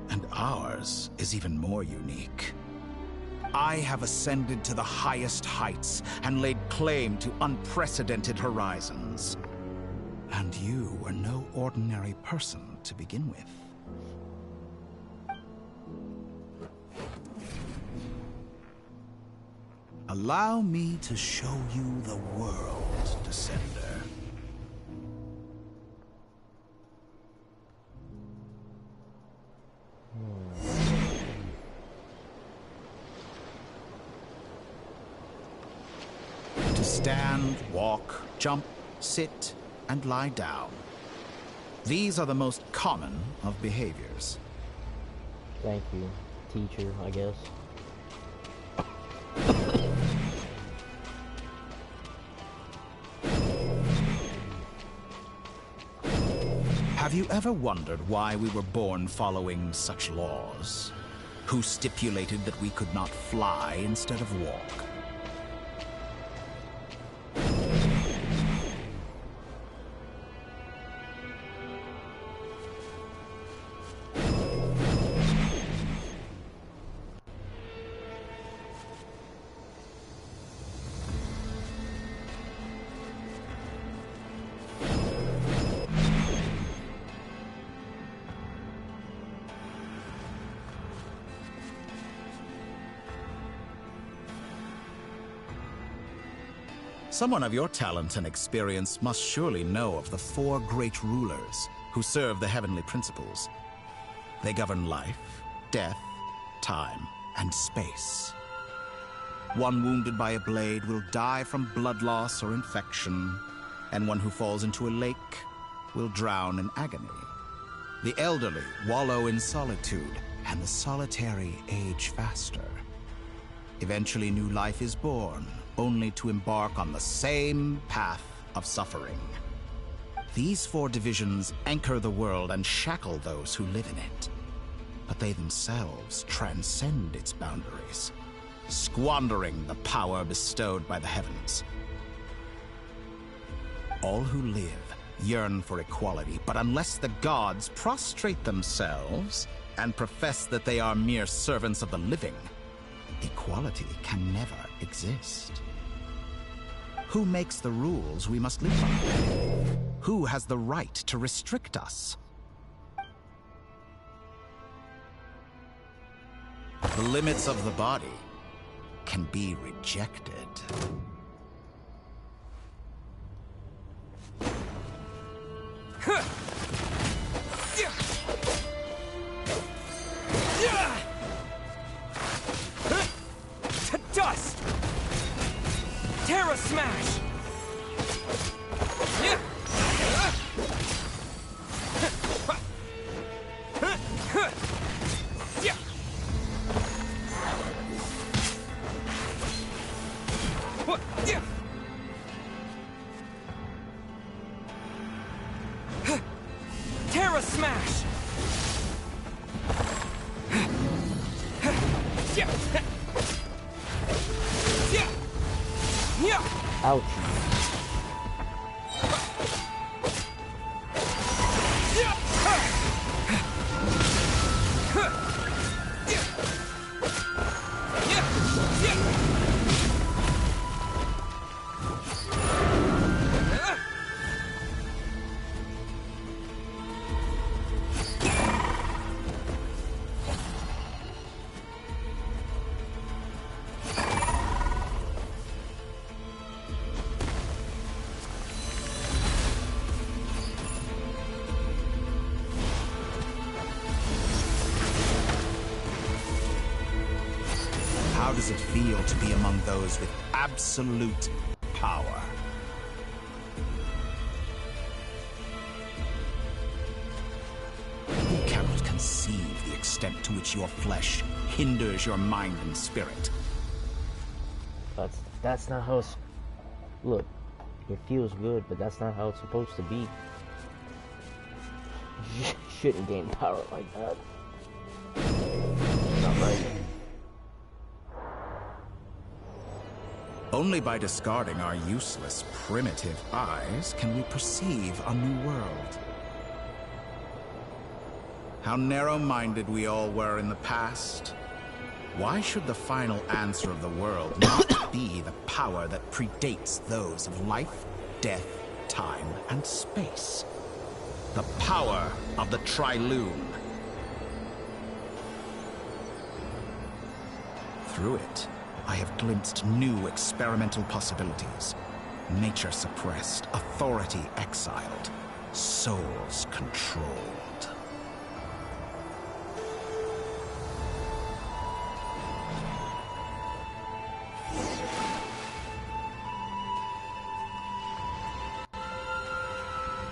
And ours is even more unique. I have ascended to the highest heights and laid claim to unprecedented horizons. And you were no ordinary person to begin with. Allow me to show you the world, Descender. To stand, walk, jump, sit, and lie down. These are the most common of behaviors. Thank you, teacher, I guess. Have you ever wondered why we were born following such laws? Who stipulated that we could not fly instead of walk? Someone of your talent and experience must surely know of the four great rulers who serve the heavenly principles. They govern life, death, time, and space. One wounded by a blade will die from blood loss or infection, and one who falls into a lake will drown in agony. The elderly wallow in solitude, and the solitary age faster. Eventually, new life is born, only to embark on the same path of suffering. These four divisions anchor the world and shackle those who live in it. But they themselves transcend its boundaries, squandering the power bestowed by the heavens. All who live yearn for equality, but unless the gods prostrate themselves and profess that they are mere servants of the living, equality can never exist. Who makes the rules we must live by? Who has the right to restrict us? The limits of the body can be rejected. To dust! Terra Smash! Terra Smash! Ouch. How does it feel to be among those with absolute power? You cannot conceive the extent to which your flesh hinders your mind and spirit. That's not how it's... Look, it feels good, but that's not how it's supposed to be. You shouldn't gain power like that. Not right. Only by discarding our useless, primitive eyes can we perceive a new world. How narrow-minded we all were in the past. Why should the final answer of the world not be the power that predates those of life, death, time, and space? The power of the Triloon. Through it, I have glimpsed new experimental possibilities. Nature suppressed, authority exiled, souls controlled.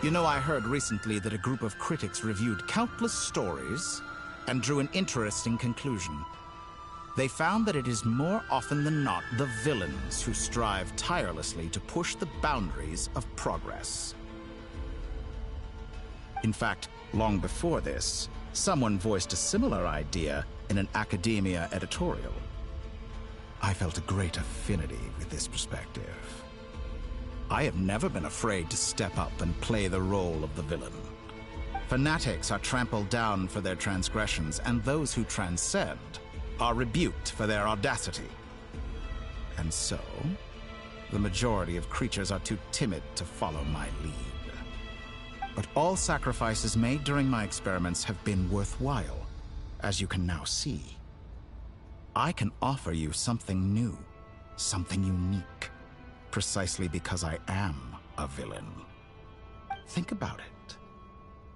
You know, I heard recently that a group of critics reviewed countless stories and drew an interesting conclusion. They found that it is more often than not the villains who strive tirelessly to push the boundaries of progress. In fact, long before this, someone voiced a similar idea in an academia editorial. I felt a great affinity with this perspective. I have never been afraid to step up and play the role of the villain. Fanatics are trampled down for their transgressions, and those who transcend are rebuked for their audacity. And so, the majority of creatures are too timid to follow my lead. But all sacrifices made during my experiments have been worthwhile, as you can now see. I can offer you something new, something unique, precisely because I am a villain. Think about it.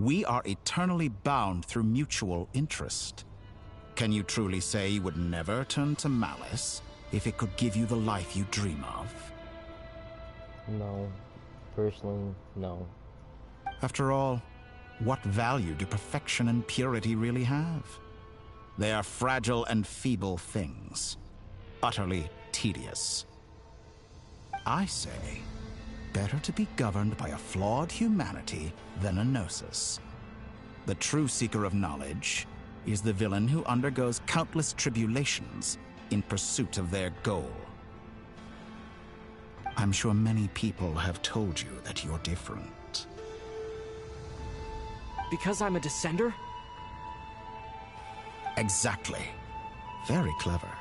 We are eternally bound through mutual interest. Can you truly say you would never turn to malice if it could give you the life you dream of? No. Personally, no. After all, what value do perfection and purity really have? They are fragile and feeble things, utterly tedious. I say, better to be governed by a flawed humanity than a gnosis. The true seeker of knowledge is the villain who undergoes countless tribulations in pursuit of their goal. I'm sure many people have told you that you're different. Because I'm a descender? Exactly. Very clever.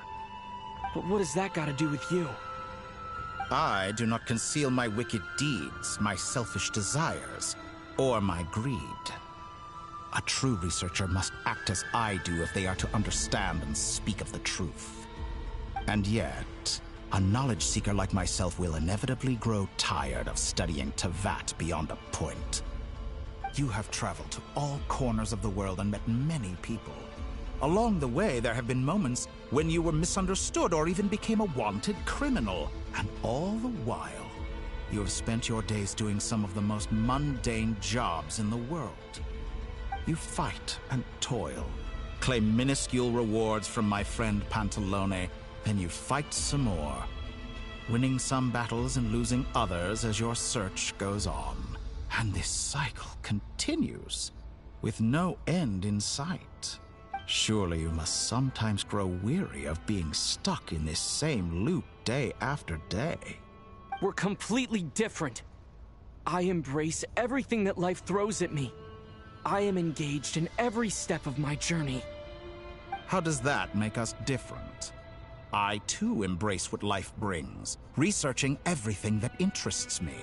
But what has that got to do with you? I do not conceal my wicked deeds, my selfish desires, or my greed. A true researcher must act as I do if they are to understand and speak of the truth. And yet, a knowledge seeker like myself will inevitably grow tired of studying Tevat beyond a point. You have traveled to all corners of the world and met many people. Along the way, there have been moments when you were misunderstood or even became a wanted criminal. And all the while, you have spent your days doing some of the most mundane jobs in the world. You fight and toil, claim minuscule rewards from my friend Pantalone, then you fight some more, winning some battles and losing others as your search goes on. And this cycle continues, with no end in sight. Surely you must sometimes grow weary of being stuck in this same loop day after day. We're completely different. I embrace everything that life throws at me. I am engaged in every step of my journey. How does that make us different? I too embrace what life brings, researching everything that interests me.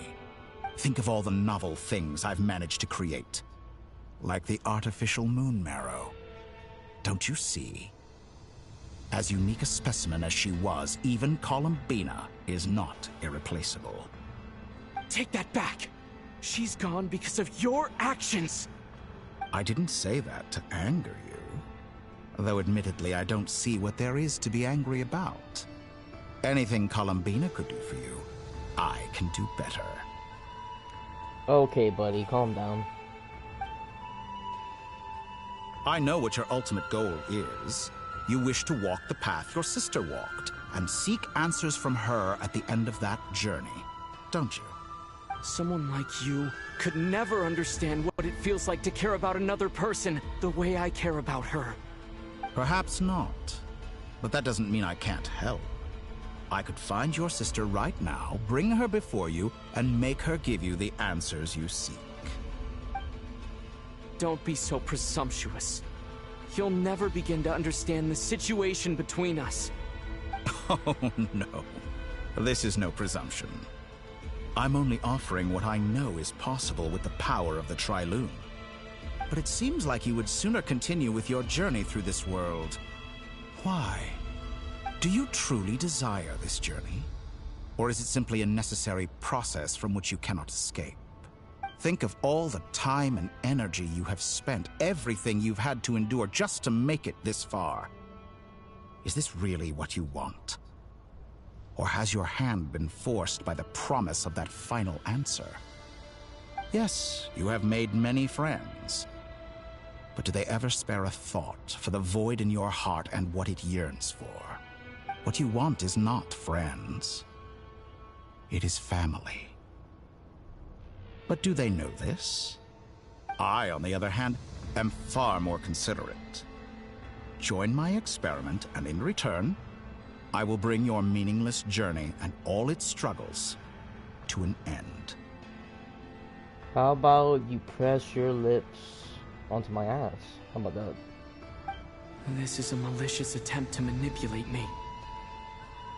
Think of all the novel things I've managed to create. Like the artificial moon marrow. Don't you see? As unique a specimen as she was, even Columbina is not irreplaceable. Take that back! She's gone because of your actions! I didn't say that to anger you. Though admittedly, I don't see what there is to be angry about. Anything Columbina could do for you, I can do better. Okay, buddy, calm down. I know what your ultimate goal is. You wish to walk the path your sister walked, and seek answers from her at the end of that journey, don't you? Someone like you could never understand what it feels like to care about another person the way I care about her. Perhaps not. But that doesn't mean I can't help. I could find your sister right now, bring her before you, and make her give you the answers you seek. Don't be so presumptuous. You'll never begin to understand the situation between us. Oh, no. This is no presumption. I'm only offering what I know is possible with the power of the Trilune. But it seems like you would sooner continue with your journey through this world. Why? Do you truly desire this journey? Or is it simply a necessary process from which you cannot escape? Think of all the time and energy you have spent, everything you've had to endure just to make it this far. Is this really what you want? Or has your hand been forced by the promise of that final answer? Yes, you have made many friends. But do they ever spare a thought for the void in your heart and what it yearns for? What you want is not friends. It is family. But do they know this? I, on the other hand, am far more considerate. Join my experiment, and in return, I will bring your meaningless journey and all its struggles to an end. How about you press your lips onto my ass? How about that? This is a malicious attempt to manipulate me.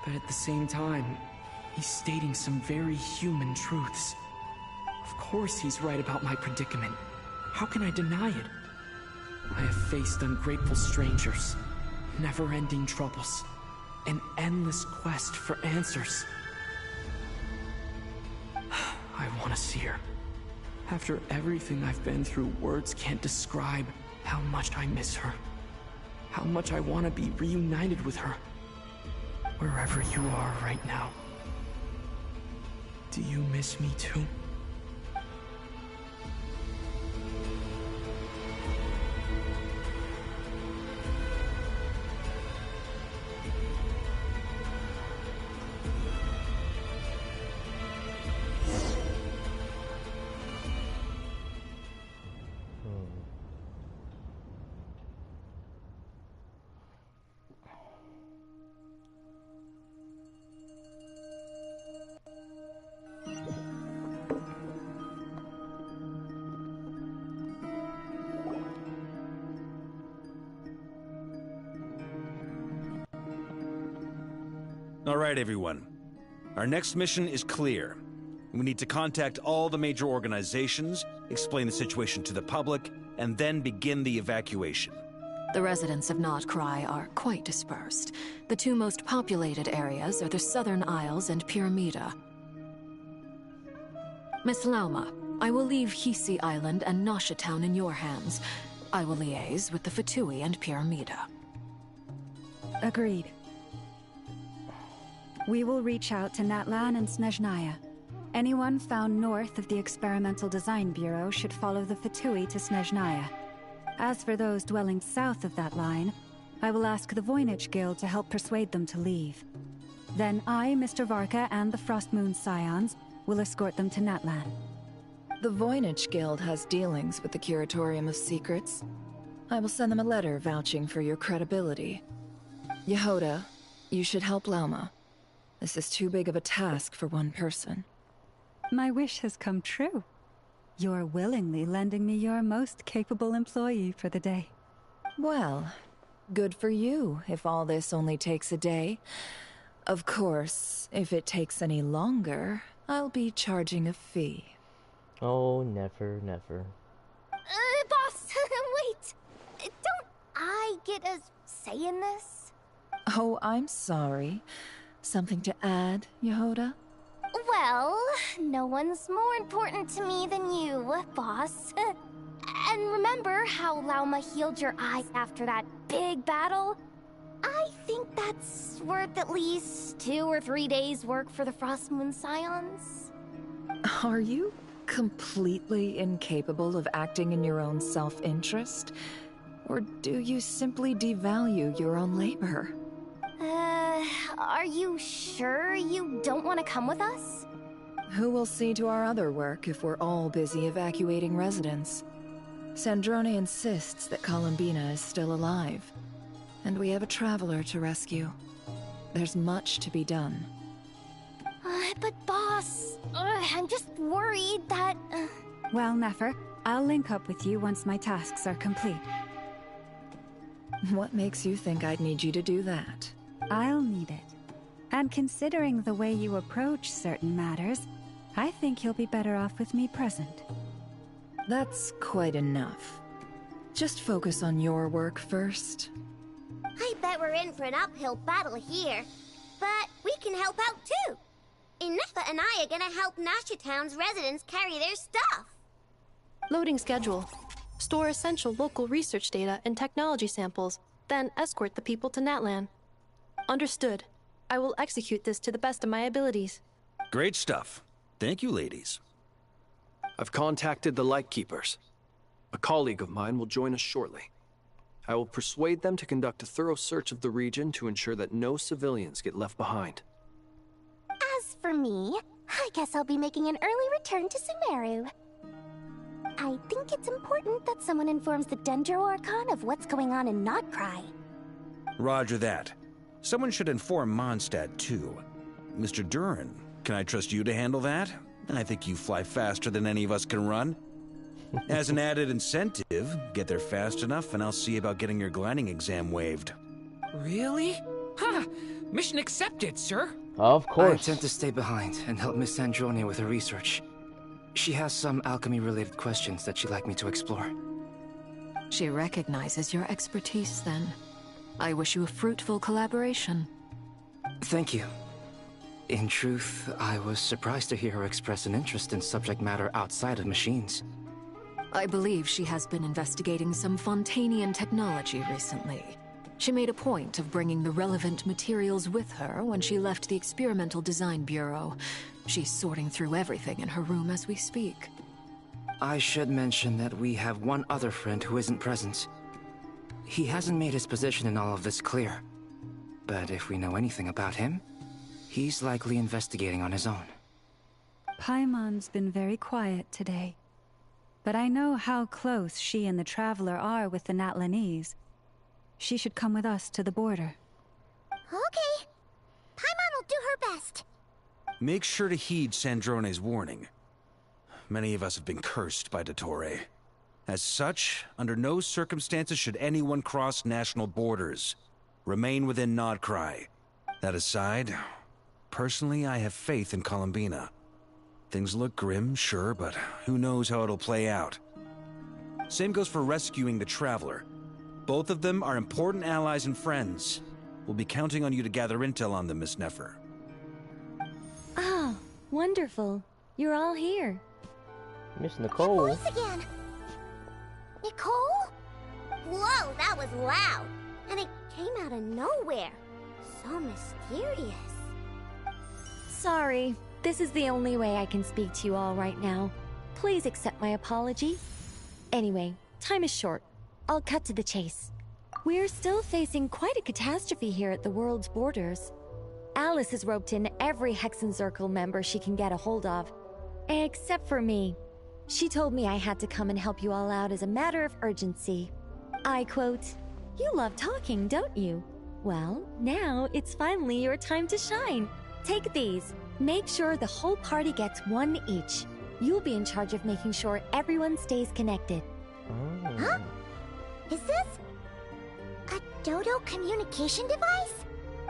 But at the same time, he's stating some very human truths. Of course he's right about my predicament. How can I deny it? I have faced ungrateful strangers, never-ending troubles, an endless quest for answers. I want to see her. After everything I've been through, words can't describe how much I miss her. How much I want to be reunited with her. Wherever you are right now. Do you miss me too? All right, everyone. Our next mission is clear. We need to contact all the major organizations, explain the situation to the public, and then begin the evacuation. The residents of Notcry are quite dispersed. The two most populated areas are the Southern Isles and Pyramida. Miss Lauma, I will leave Hisi Island and Nasha Town in your hands. I will liaise with the Fatui and Pyramida. Agreed. We will reach out to Natlan and Snezhnaya. Anyone found north of the Experimental Design Bureau should follow the Fatui to Snezhnaya. As for those dwelling south of that line, I will ask the Voynich Guild to help persuade them to leave. Then I, Mr. Varka, and the Frostmoon Scions will escort them to Natlan. The Voynich Guild has dealings with the Curatorium of Secrets. I will send them a letter vouching for your credibility. Yehoda, you should help Lauma. This is too big of a task for one person. My wish has come true. You're willingly lending me your most capable employee for the day. Well, good for you if all this only takes a day. Of course, if it takes any longer, I'll be charging a fee. Oh, never, never. Boss, wait! Don't I get a say in this? Oh, I'm sorry. Something to add, Yehoda? Well, no one's more important to me than you, boss. And remember how Lauma healed your eyes after that big battle? I think that's worth at least 2 or 3 days' work for the Frostmoon Scions. Are you completely incapable of acting in your own self-interest? Or do you simply devalue your own labor? Are you sure you don't want to come with us? Who will see to our other work if we're all busy evacuating residents? Sandrone insists that Columbina is still alive, and we have a traveler to rescue. There's much to be done. But boss, I'm just worried that... Well, Nefer, I'll link up with you once my tasks are complete. What makes you think I'd need you to do that? I'll need it. And considering the way you approach certain matters, I think you'll be better off with me present. That's quite enough. Just focus on your work first. I bet we're in for an uphill battle here. But we can help out too. Inefa and I are gonna help Nasha Town's residents carry their stuff. Loading schedule. Store essential local research data and technology samples, then escort the people to Natlan. Understood. I will execute this to the best of my abilities. Great stuff. Thank you, ladies. I've contacted the Lightkeepers. A colleague of mine will join us shortly. I will persuade them to conduct a thorough search of the region to ensure that no civilians get left behind. As for me, I guess I'll be making an early return to Sumeru. I think it's important that someone informs the Dendro Archon of what's going on in Notcry. Roger that. Someone should inform Mondstadt, too. Mr. Duran, can I trust you to handle that? I think you fly faster than any of us can run. As an added incentive, get there fast enough and I'll see about getting your gliding exam waived. Really? Ha! Mission accepted, sir. Of course. I intend to stay behind and help Miss Sandrone with her research. She has some alchemy-related questions that she'd like me to explore. She recognizes your expertise, then. I wish you a fruitful collaboration. Thank you. In truth, I was surprised to hear her express an interest in subject matter outside of machines. I believe she has been investigating some Fontanian technology recently. She made a point of bringing the relevant materials with her when she left the Experimental Design Bureau. She's sorting through everything in her room as we speak. I should mention that we have one other friend who isn't present. He hasn't made his position in all of this clear. But if we know anything about him, he's likely investigating on his own. Paimon's been very quiet today. But I know how close she and the Traveler are with the Natlanese. She should come with us to the border. Okay. Paimon will do her best. Make sure to heed Sandrone's warning. Many of us have been cursed by Dottore. As such, under no circumstances should anyone cross national borders. Remain within Notcry. That aside, personally I have faith in Columbina. Things look grim, sure, but who knows how it'll play out. Same goes for rescuing the Traveler. Both of them are important allies and friends. We'll be counting on you to gather intel on them, Miss Nefer. Oh, wonderful. You're all here. Miss Nicole. Voice again. Nicole? Whoa, that was loud. And it came out of nowhere. So mysterious. Sorry, this is the only way I can speak to you all right now. Please accept my apology. Anyway, time is short. I'll cut to the chase. We're still facing quite a catastrophe here at the world's borders. Alice has roped in every Hexenzirkel member she can get a hold of. Except for me. She told me I had to come and help you all out as a matter of urgency. I quote, "You love talking, don't you? Well, now it's finally your time to shine. Take these. Make sure the whole party gets one each. You'll be in charge of making sure everyone stays connected." Huh? Is this a Dodo communication device?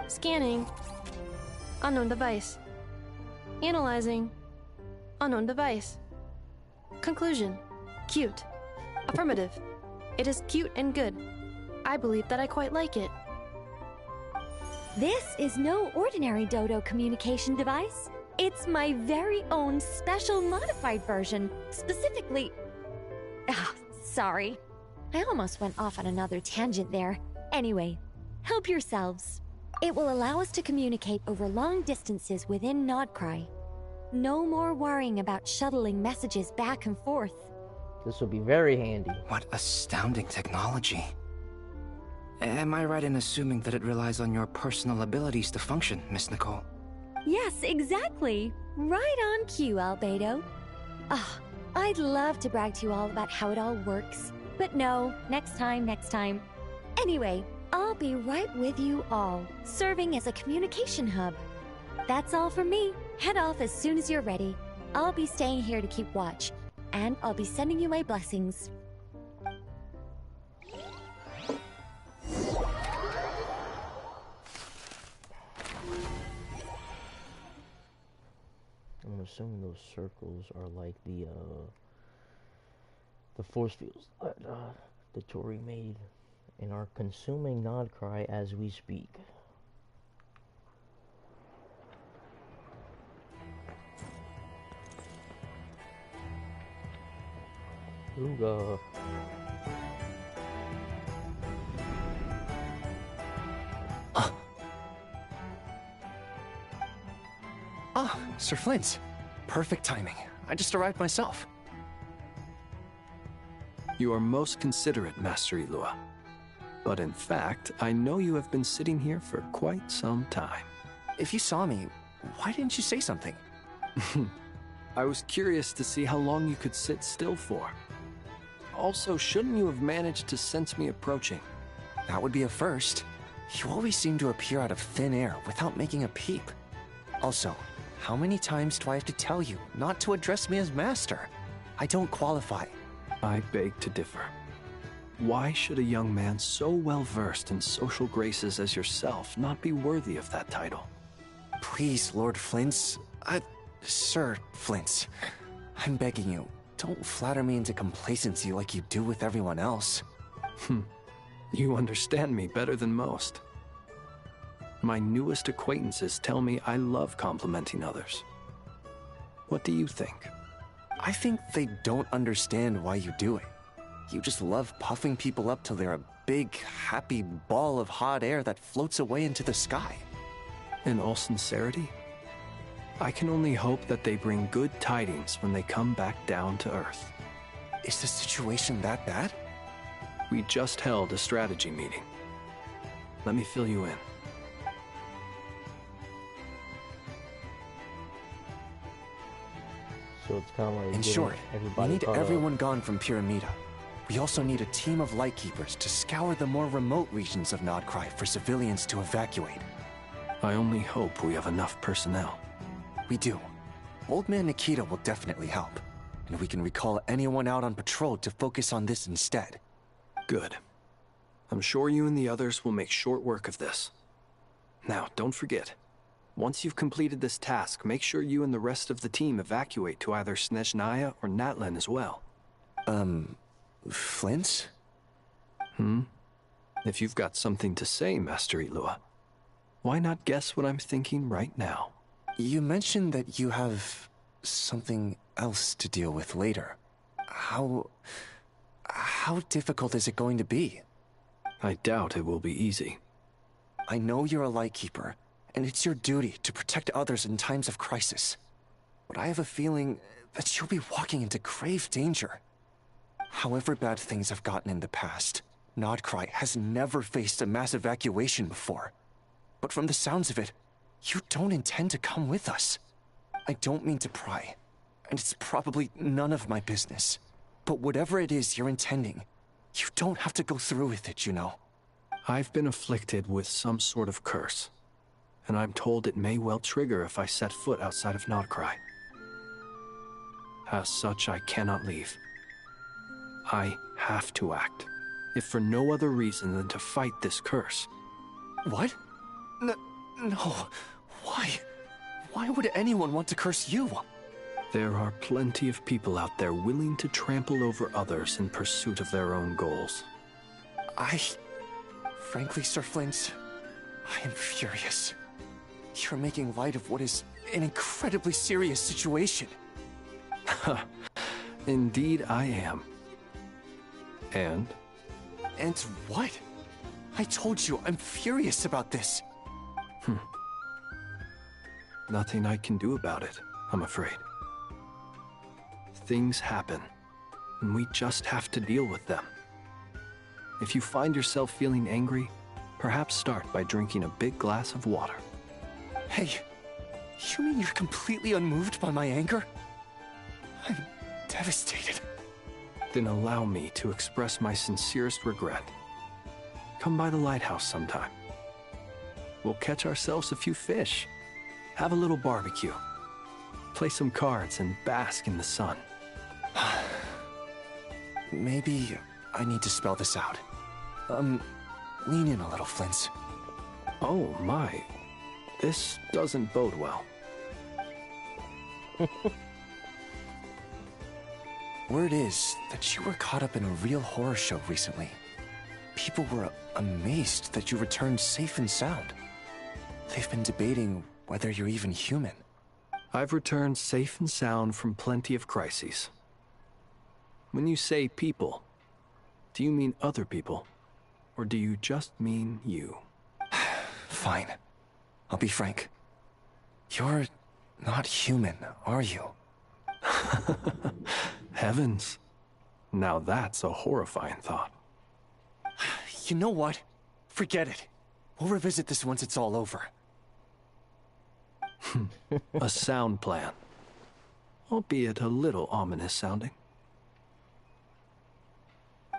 Scanning. Unknown device. Analyzing. Unknown device. Conclusion. Cute. Affirmative. It is cute and good. I believe that I quite like it. This is no ordinary Dodo communication device. It's my very own special modified version, specifically... sorry. I almost went off on another tangent there. Anyway, help yourselves. It will allow us to communicate over long distances within Nodcry. No more worrying about shuttling messages back and forth. This will be very handy. What astounding technology. Am I right in assuming that it relies on your personal abilities to function, Miss Nicole? Yes, exactly. Right on cue, Albedo. I'd love to brag to you all about how it all works. But no, next time. Anyway, I'll be right with you all, serving as a communication hub. That's all from me. Head off as soon as you're ready. I'll be staying here to keep watch, and I'll be sending you my blessings. I'm assuming those circles are like the force fields that Tori made and are consuming Nodcry as we speak. Ooga. Sir Flint. Perfect timing. I just arrived myself. You are most considerate, Master Ilua. But in fact, I know you have been sitting here for quite some time. If you saw me, why didn't you say something? I was curious to see how long you could sit still for. Also, shouldn't you have managed to sense me approaching? That would be a first. You always seem to appear out of thin air without making a peep. Also, how many times do I have to tell you not to address me as master? I don't qualify. I beg to differ. Why should a young man so well versed in social graces as yourself not be worthy of that title? Please, Lord Flint's... Sir Flint's. I'm begging you, don't flatter me into complacency like you do with everyone else. You understand me better than most. My newest acquaintances tell me I love complimenting others. What do you think? I think they don't understand why you do it. You just love puffing people up till they're a big, happy ball of hot air that floats away into the sky. In all sincerity, I can only hope that they bring good tidings when they come back down to Earth. Is the situation that bad? We just held a strategy meeting. Let me fill you in. So it's kind of like in short, we need everyone gone from Pyramida. We also need a team of Lightkeepers to scour the more remote regions of Nodcry for civilians to evacuate. I only hope we have enough personnel. We do. Old Man Nikita will definitely help, and we can recall anyone out on patrol to focus on this instead. Good. I'm sure you and the others will make short work of this. Now, don't forget, once you've completed this task, make sure you and the rest of the team evacuate to either Snezhnaya or Natlan as well. Flint? If you've got something to say, Master Ilua, why not guess what I'm thinking right now? You mentioned that you have something else to deal with later. How difficult is it going to be? I doubt it will be easy. I know you're a Lightkeeper, and it's your duty to protect others in times of crisis. But I have a feeling that you'll be walking into grave danger. However bad things have gotten in the past, Nodcry has never faced a mass evacuation before. But from the sounds of it, you don't intend to come with us. I don't mean to pry, and it's probably none of my business. But whatever it is you're intending, you don't have to go through with it, you know. I've been afflicted with some sort of curse, and I'm told it may well trigger if I set foot outside of Nodcry. As such, I cannot leave. I have to act, if for no other reason than to fight this curse. What? No. Why? Why would anyone want to curse you? There are plenty of people out there willing to trample over others in pursuit of their own goals. Frankly, Sir Flint, I am furious. You're making light of what is an incredibly serious situation. Indeed I am. And? And what? I told you, I'm furious about this. Nothing I can do about it, I'm afraid. Things happen, and we just have to deal with them. If you find yourself feeling angry, perhaps start by drinking a big glass of water. Hey, you mean you're completely unmoved by my anger? I'm devastated. Then allow me to express my sincerest regret. Come by the lighthouse sometime. We'll catch ourselves a few fish, have a little barbecue, play some cards, and bask in the sun. Maybe I need to spell this out. Lean in a little, Flint. Oh my, this doesn't bode well. Word is that you were caught up in a real horror show recently. People were amazed that you returned safe and sound. They've been debating whether you're even human. I've returned safe and sound from plenty of crises. When you say people, do you mean other people? Or do you just mean you? Fine. I'll be frank. You're not human, are you? Heavens. Now that's a horrifying thought. You know what? Forget it. We'll revisit this once it's all over. A sound plan. Albeit a little ominous sounding.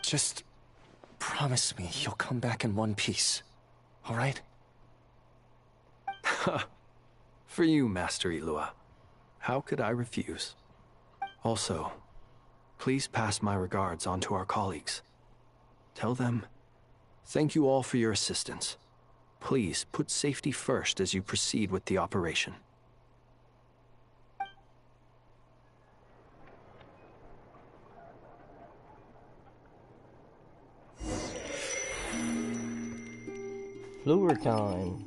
Just promise me you'll come back in one piece, all right? For you, Master Ilua. How could I refuse? Also, please pass my regards on to our colleagues. Tell them, thank you all for your assistance. Please put safety first as you proceed with the operation. Lure time.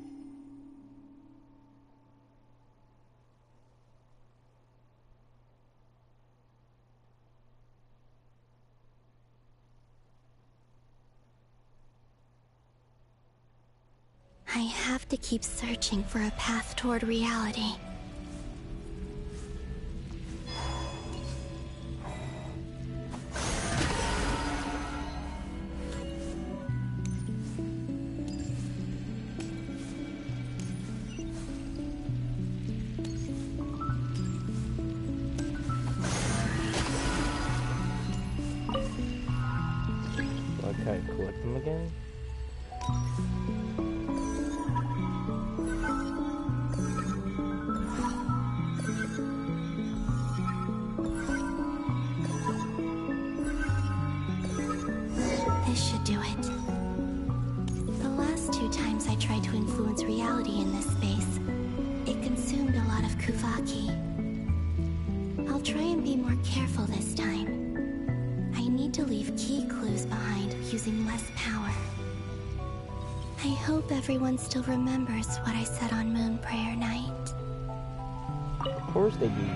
I have to keep searching for a path toward reality. Okay, collect them again. This should do it. The last 2 times I tried to influence reality in this space, it consumed a lot of Kuvaki. I'll try and be more careful this time. I need to leave key clues behind using less power. I hope everyone still remembers what I said on Moon Prayer Night. Of course they do.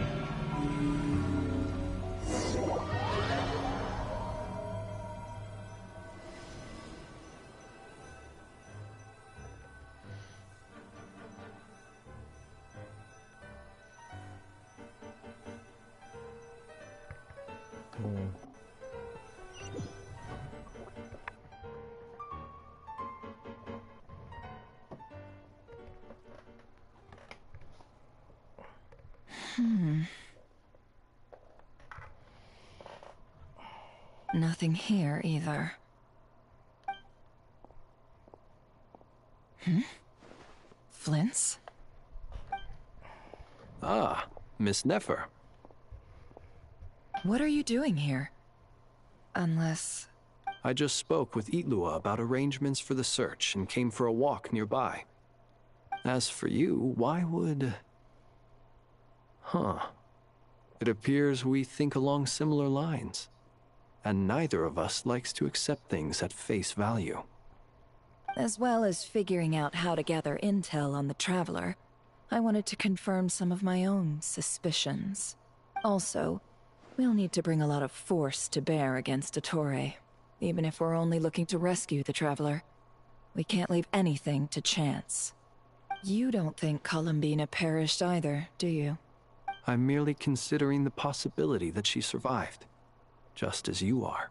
Nothing here either. Flints? Ah, Miss Nefer. What are you doing here? Unless... I just spoke with Itlua about arrangements for the search and came for a walk nearby. As for you, why would... It appears we think along similar lines. And neither of us likes to accept things at face value. As well as figuring out how to gather intel on the Traveler, I wanted to confirm some of my own suspicions. Also, we'll need to bring a lot of force to bear against Ettore, even if we're only looking to rescue the Traveler. We can't leave anything to chance. You don't think Columbina perished either, do you? I'm merely considering the possibility that she survived. Just as you are.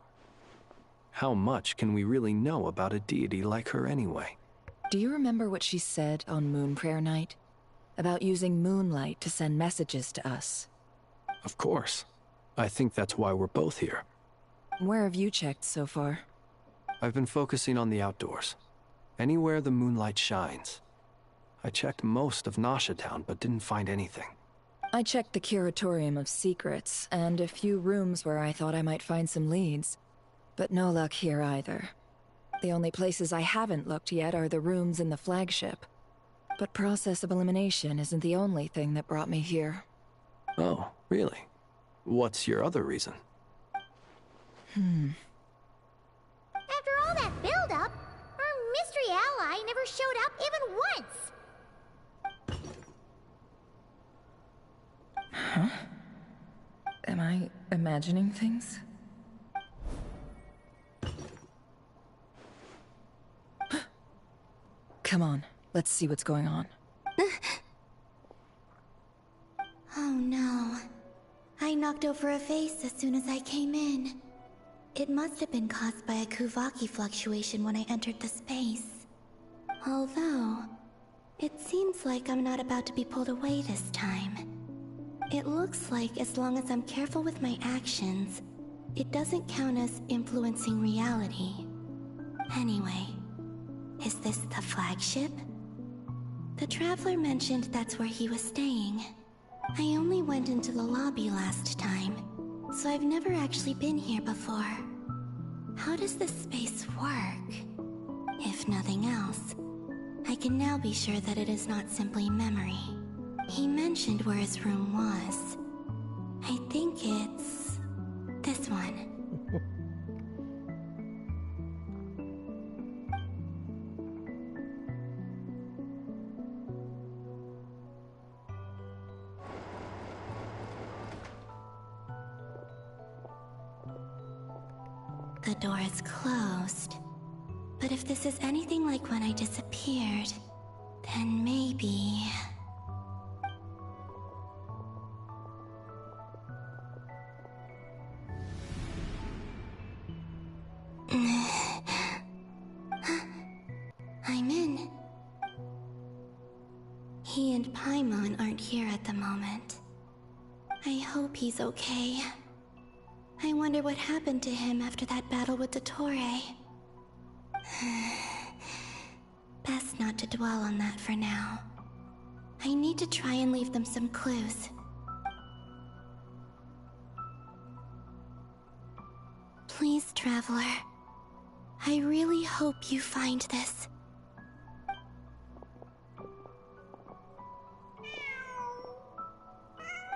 How much can we really know about a deity like her anyway? Do you remember what she said on Moon Prayer Night? About using moonlight to send messages to us? Of course. I think that's why we're both here. Where have you checked so far? I've been focusing on the outdoors. Anywhere the moonlight shines. I checked most of Nasha Town, but didn't find anything. I checked the Curatorium of Secrets, and a few rooms where I thought I might find some leads. But no luck here either. The only places I haven't looked yet are the rooms in the flagship. But process of elimination isn't the only thing that brought me here. Oh, really? What's your other reason? After all that build-up, our mystery ally never showed up even once! Huh? Am I imagining things? Come on, let's see what's going on. Oh no. I knocked over a vase as soon as I came in. It must have been caused by a Kuvaki fluctuation when I entered the space. Although, it seems like I'm not about to be pulled away this time. It looks like as long as I'm careful with my actions, it doesn't count as influencing reality. Anyway, is this the flagship? The Traveler mentioned that's where he was staying. I only went into the lobby last time, so I've never actually been here before. How does this space work? If nothing else, I can now be sure that it is not simply memory. He mentioned where his room was. I think it's... this one. The door is closed. But if this is anything like when I disappeared, then maybe... I'm in. He and Paimon aren't here at the moment. I hope he's okay. I wonder what happened to him after that battle with Ettore. Best not to dwell on that for now. I need to try and leave them some clues. Please, Traveler. I really hope you find this.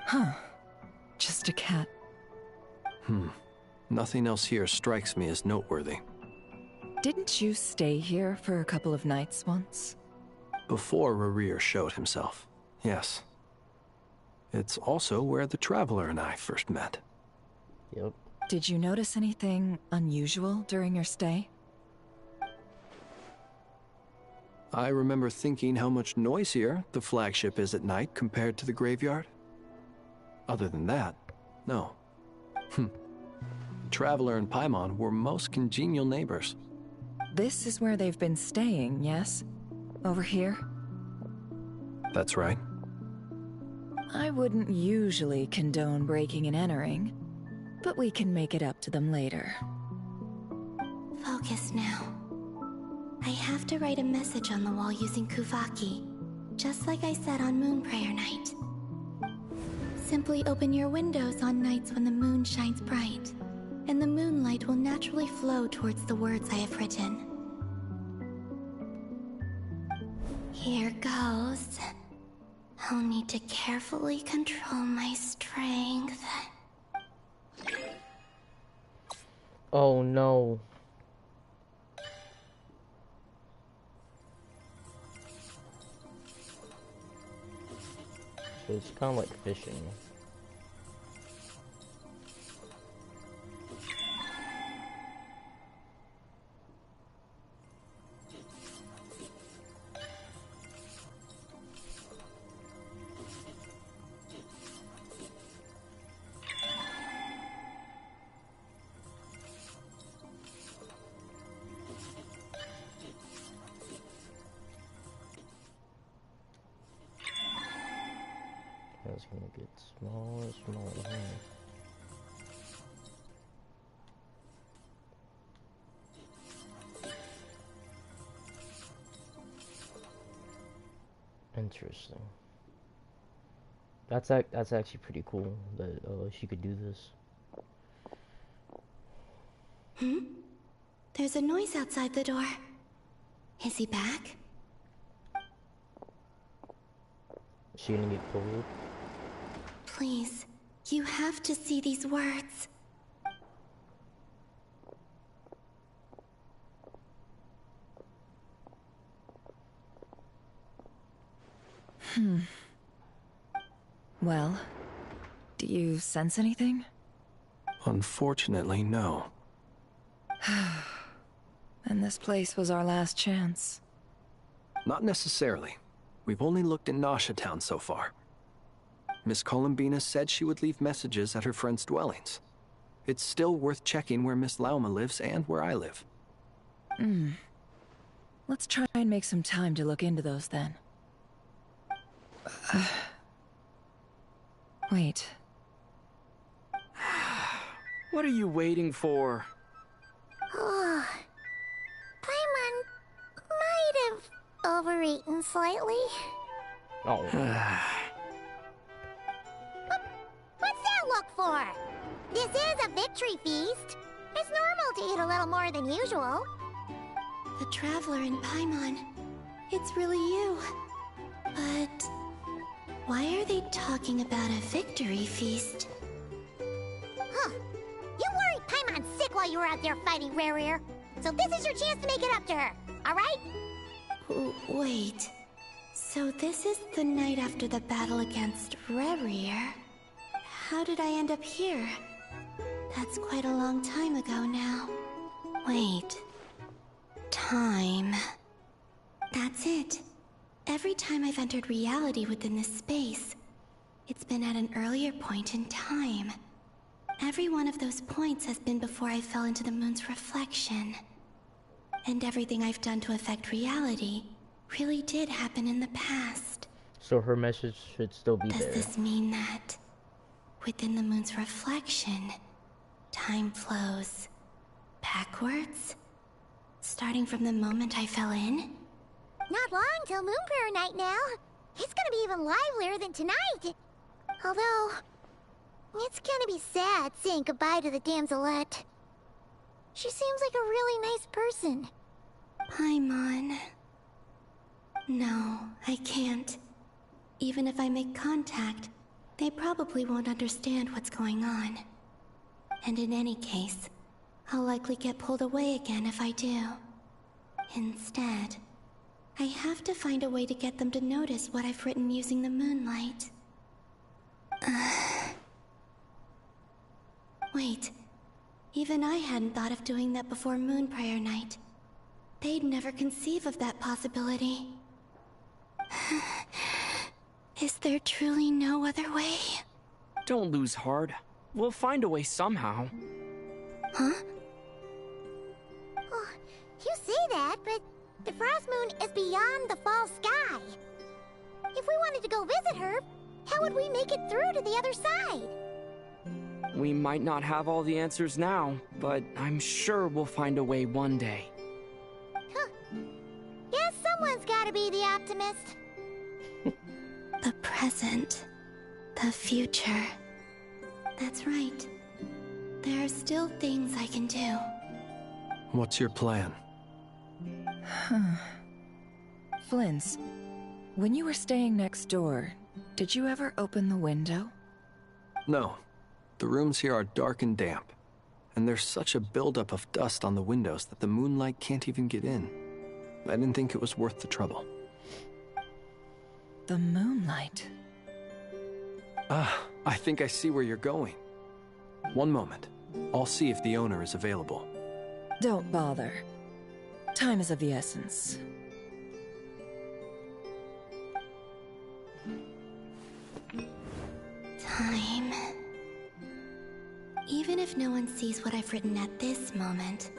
Huh. Just a cat. Nothing else here strikes me as noteworthy. Didn't you stay here for a couple of nights once? Before Rerir showed himself, yes. It's also where the Traveler and I first met. Yep. Did you notice anything unusual during your stay? I remember thinking how much noisier the flagship is at night compared to the graveyard. Other than that, no. The Traveler and Paimon were most congenial neighbors. This is where they've been staying, yes? Over here? That's right. I wouldn't usually condone breaking and entering, but we can make it up to them later. Focus now. I have to write a message on the wall using Kuvaki, just like I said on Moonprayer Night. Simply open your windows on nights when the moon shines bright, and the moonlight will naturally flow towards the words I have written. Here goes. I'll need to carefully control my strength. Oh no. So it's kind of like fishing. It's gonna get smaller and smaller. Interesting. That's actually pretty cool that she could do this. There's a noise outside the door. Is he back? Is she gonna get pulled? Please, you have to see these words. Well, do you sense anything? Unfortunately, no. And this place was our last chance. Not necessarily. We've only looked in Nasha Town so far. Miss Columbina said she would leave messages at her friends' dwellings. It's still worth checking where Miss Lauma lives and where I live. Let's try and make some time to look into those then. Wait. What are you waiting for? Oh, Paimon might have overeaten slightly. Oh. What's that look for? This is a victory feast. It's normal to eat a little more than usual. The Traveler and Paimon. It's really you. But why are they talking about a victory feast? Huh. You worried Paimon sick while you were out there fighting Rerir. So this is your chance to make it up to her, alright? Wait. So this is the night after the battle against Rerir. How did I end up here? That's quite a long time ago now. Wait. Time. That's it. Every time I've entered reality within this space, it's been at an earlier point in time. Every one of those points has been before I fell into the moon's reflection. And everything I've done to affect reality really did happen in the past. So her message should still be there. Does this mean that within the moon's reflection, time flows backwards? Starting from the moment I fell in? Not long till Moonprayer Night now. It's gonna be even livelier than tonight. Although, it's gonna be sad saying goodbye to the damselette. She seems like a really nice person. Paimon. No, I can't. Even if I make contact, they probably won't understand what's going on. And in any case, I'll likely get pulled away again if I do. Instead, I have to find a way to get them to notice what I've written using the moonlight. Wait, even I hadn't thought of doing that before Moonprayer Night. They'd never conceive of that possibility. Is there truly no other way? Don't lose heart. We'll find a way somehow. Huh? Oh, you say that, but the Frost Moon is beyond the fall sky. If we wanted to go visit her, how would we make it through to the other side? We might not have all the answers now, but I'm sure we'll find a way one day. Huh. Guess someone's gotta be the optimist. The present. The future. That's right. There are still things I can do. What's your plan? Flins, when you were staying next door, did you ever open the window? No. The rooms here are dark and damp, and there's such a buildup of dust on the windows that the moonlight can't even get in. I didn't think it was worth the trouble. The moonlight? Ah, I think I see where you're going. One moment. I'll see if the owner is available. Don't bother. Time is of the essence. Time. Even if no one sees what I've written at this moment,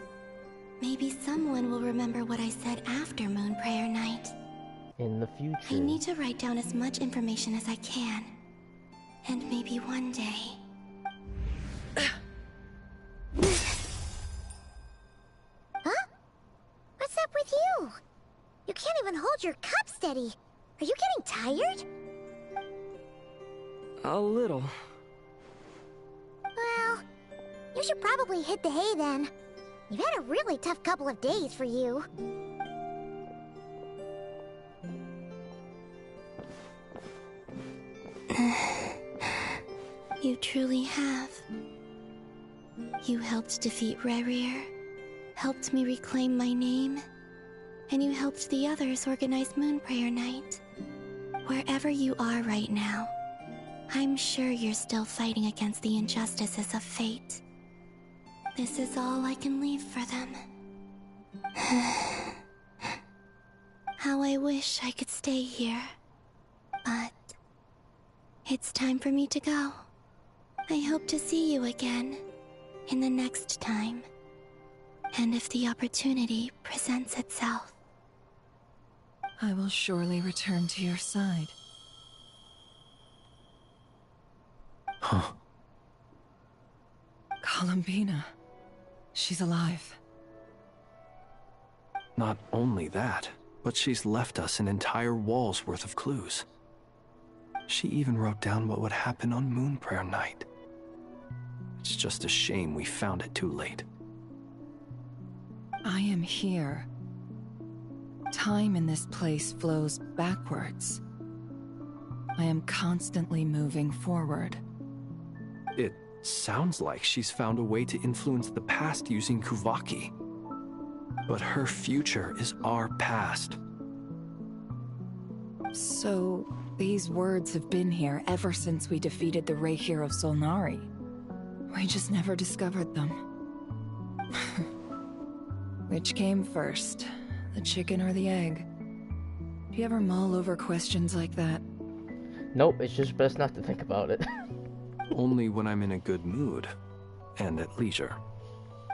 maybe someone will remember what I said after Moonprayer Night. In the future. I need to write down as much information as I can. And maybe one day... Huh? What's up with you? You can't even hold your cup steady. Are you getting tired? A little. Well, you should probably hit the hay then. You've had a really tough couple of days for you. You truly have. You helped defeat Rerir, helped me reclaim my name, and you helped the others organize Moonprayer Night. Wherever you are right now, I'm sure you're still fighting against the injustices of fate. This is all I can leave for them. How I wish I could stay here. But it's time for me to go. I hope to see you again in the next time. And if the opportunity presents itself. I will surely return to your side. Huh. Columbina. She's alive. Not only that, but she's left us an entire wall's worth of clues. She even wrote down what would happen on Moonprayer Night. It's just a shame we found it too late. I am here. Time in this place flows backwards. I am constantly moving forward. It sounds like she's found a way to influence the past using Kuvaki. But her future is our past. So, these words have been here ever since we defeated the Reihir of Solnari. We just never discovered them. Which came first, the chicken or the egg? Do you ever mull over questions like that? Nope, it's just best not to think about it. Only when I'm in a good mood, and at leisure.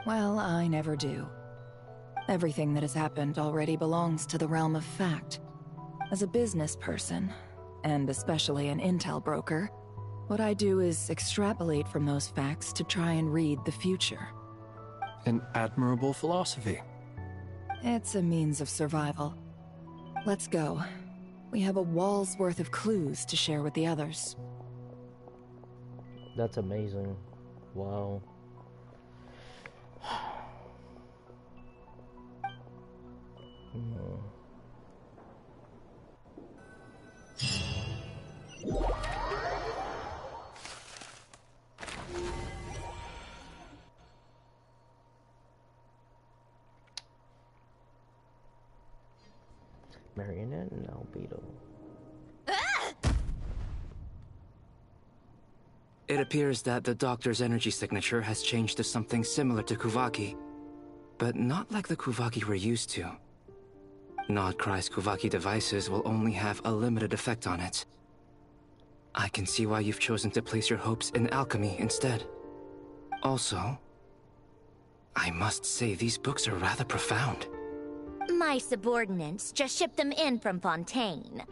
Well, I never do. Everything that has happened already belongs to the realm of fact. As a business person, and especially an intel broker, what I do is extrapolate from those facts to try and read the future. An admirable philosophy. It's a means of survival. Let's go. We have a wall's worth of clues to share with the others. That's amazing. Wow. Marionette and Albedo. It appears that the Doctor's energy signature has changed to something similar to Kuvaki, but not like the Kuvaki we're used to. Nodcry's Kuvaki devices will only have a limited effect on it. I can see why you've chosen to place your hopes in alchemy instead. Also, I must say these books are rather profound. My subordinates just shipped them in from Fontaine.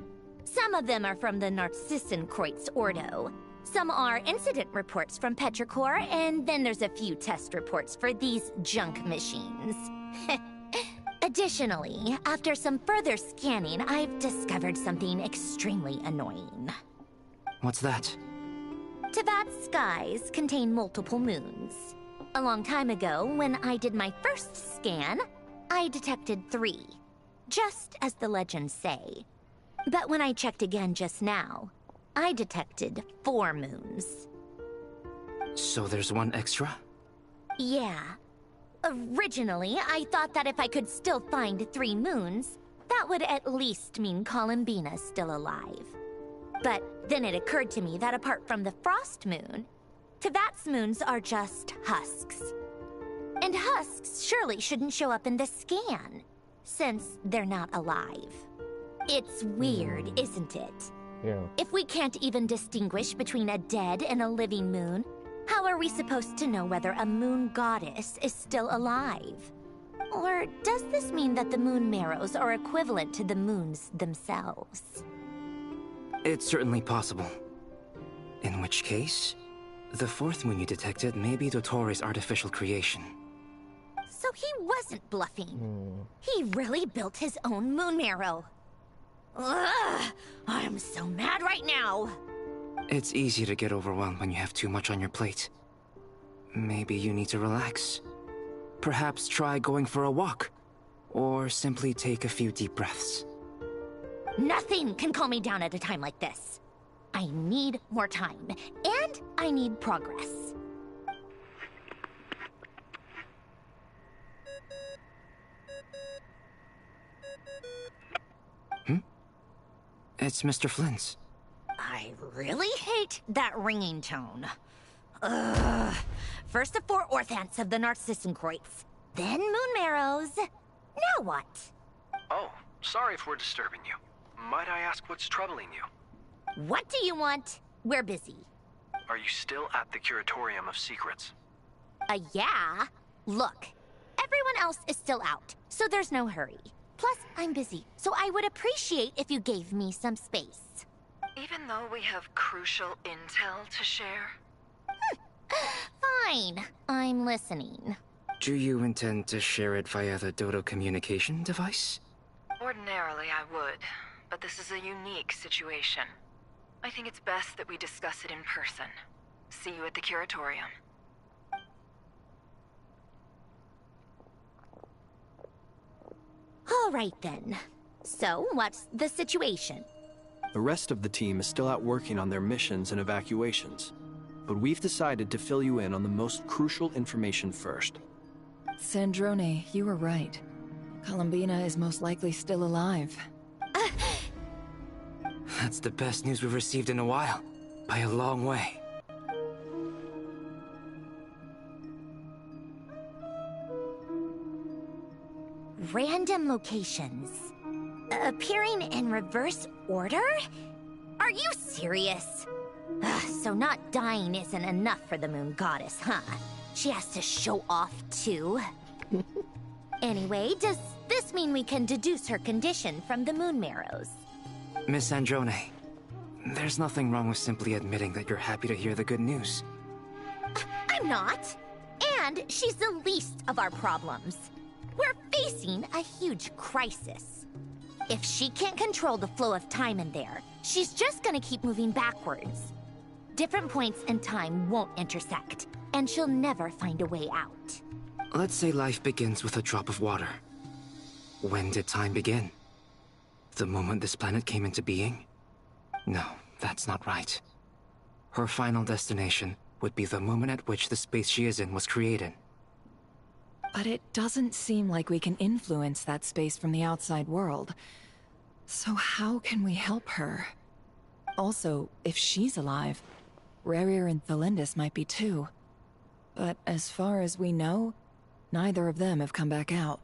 Some of them are from the Narcissenkreuz Ordo. Some are incident reports from Petrichor, and then there's a few test reports for these junk machines. Additionally, after some further scanning, I've discovered something extremely annoying. What's that? Teyvat's skies contain multiple moons. A long time ago, when I did my first scan, I detected 3, just as the legends say. But when I checked again just now, I detected 4 moons. So there's one extra? Yeah. Originally, I thought that if I could still find 3 moons, that would at least mean Columbina's still alive. But then it occurred to me that apart from the Frost Moon, Teyvat's moons are just husks. And husks surely shouldn't show up in the scan, since they're not alive. It's weird, isn't it? Yeah. If we can't even distinguish between a dead and a living moon, how are we supposed to know whether a moon goddess is still alive? Or does this mean that the moon marrows are equivalent to the moons themselves? It's certainly possible. In which case, the 4th moon you detected may be Dottore artificial creation. So he wasn't bluffing. He really built his own moon marrow. Ugh! I'm so mad right now! It's easy to get overwhelmed when you have too much on your plate. Maybe you need to relax. Perhaps try going for a walk. Or simply take a few deep breaths. Nothing can calm me down at a time like this. I need more time, and I need progress. It's Mr. Flynn's. I really hate that ringing tone. Ugh. First the 4 orthants of the Narcissenkreuz, then moon marrows. Now what? Oh, sorry if we're disturbing you. Might I ask what's troubling you? What do you want? We're busy. Are you still at the Curatorium of Secrets? Yeah. Look, everyone else is still out, so there's no hurry. Plus, I'm busy, so I would appreciate if you gave me some space. Even though we have crucial intel to share? Fine. I'm listening. Do you intend to share it via the Dodo communication device? Ordinarily, I would, but this is a unique situation. I think it's best that we discuss it in person. See you at the Curatorium. All right, then. So, what's the situation? The rest of the team is still out working on their missions and evacuations. But we've decided to fill you in on the most crucial information first. Sandrone, you were right. Columbina is most likely still alive. That's the best news we've received in a while. By a long way. Random locations. Appearing in reverse order? Are you serious? So not dying isn't enough for the moon goddess, huh? She has to show off too. Anyway, does this mean we can deduce her condition from the moon marrows? Miss Sandrone, there's nothing wrong with simply admitting that you're happy to hear the good news. I'm not. And she's the least of our problems. We're facing a huge crisis. If she can't control the flow of time in there, she's just gonna keep moving backwards. Different points in time won't intersect, and she'll never find a way out. Let's say life begins with a drop of water. When did time begin? The moment this planet came into being? No, that's not right. Her final destination would be the moment at which the space she is in was created. But it doesn't seem like we can influence that space from the outside world. So how can we help her? Also, if she's alive, Rerir and Thalindis might be too. But as far as we know, neither of them have come back out.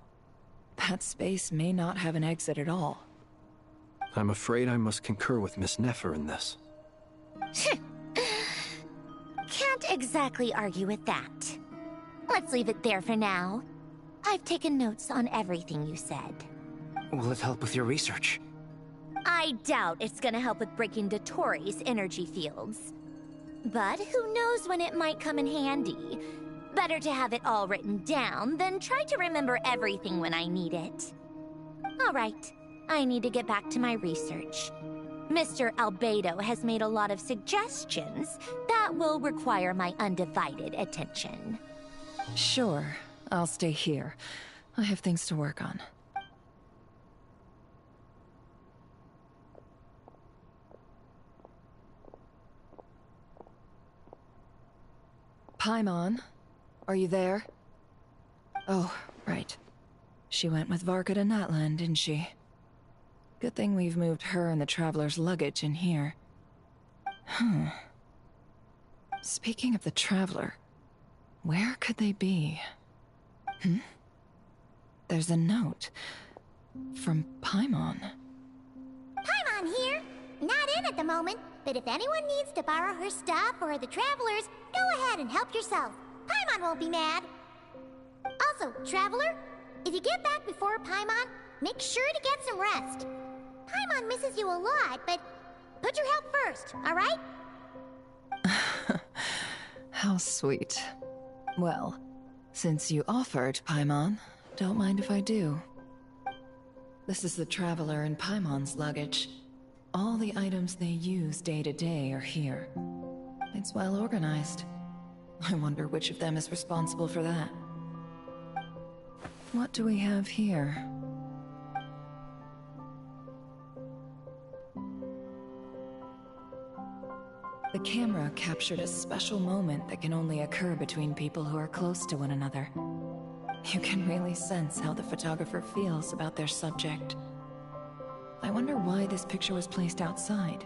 That space may not have an exit at all. I'm afraid I must concur with Miss Nefer in this. Can't exactly argue with that. Let's leave it there for now. I've taken notes on everything you said. Will it help with your research? I doubt it's gonna help with breaking Dotori's energy fields. But who knows when it might come in handy. Better to have it all written down than try to remember everything when I need it. All right, I need to get back to my research. Mr. Albedo has made a lot of suggestions that will require my undivided attention. Sure, I'll stay here. I have things to work on. Paimon, are you there? Oh, right. She went with Varka to Natlan, didn't she? Good thing we've moved her and the Traveler's luggage in here. Speaking of the Traveler, where could they be? There's a note from Paimon. Paimon here. Not in at the moment, but if anyone needs to borrow her stuff or the Travelers, go ahead and help yourself. Paimon won't be mad. Also, Traveler, if you get back before Paimon, make sure to get some rest. Paimon misses you a lot, but put your health first, all right? How sweet. Well, since you offered, Paimon, don't mind if I do. This is the Traveler and Paimon's luggage. All the items they use day to day are here. It's well organized. I wonder which of them is responsible for that. What do we have here? The camera captured a special moment that can only occur between people who are close to one another. You can really sense how the photographer feels about their subject. I wonder why this picture was placed outside.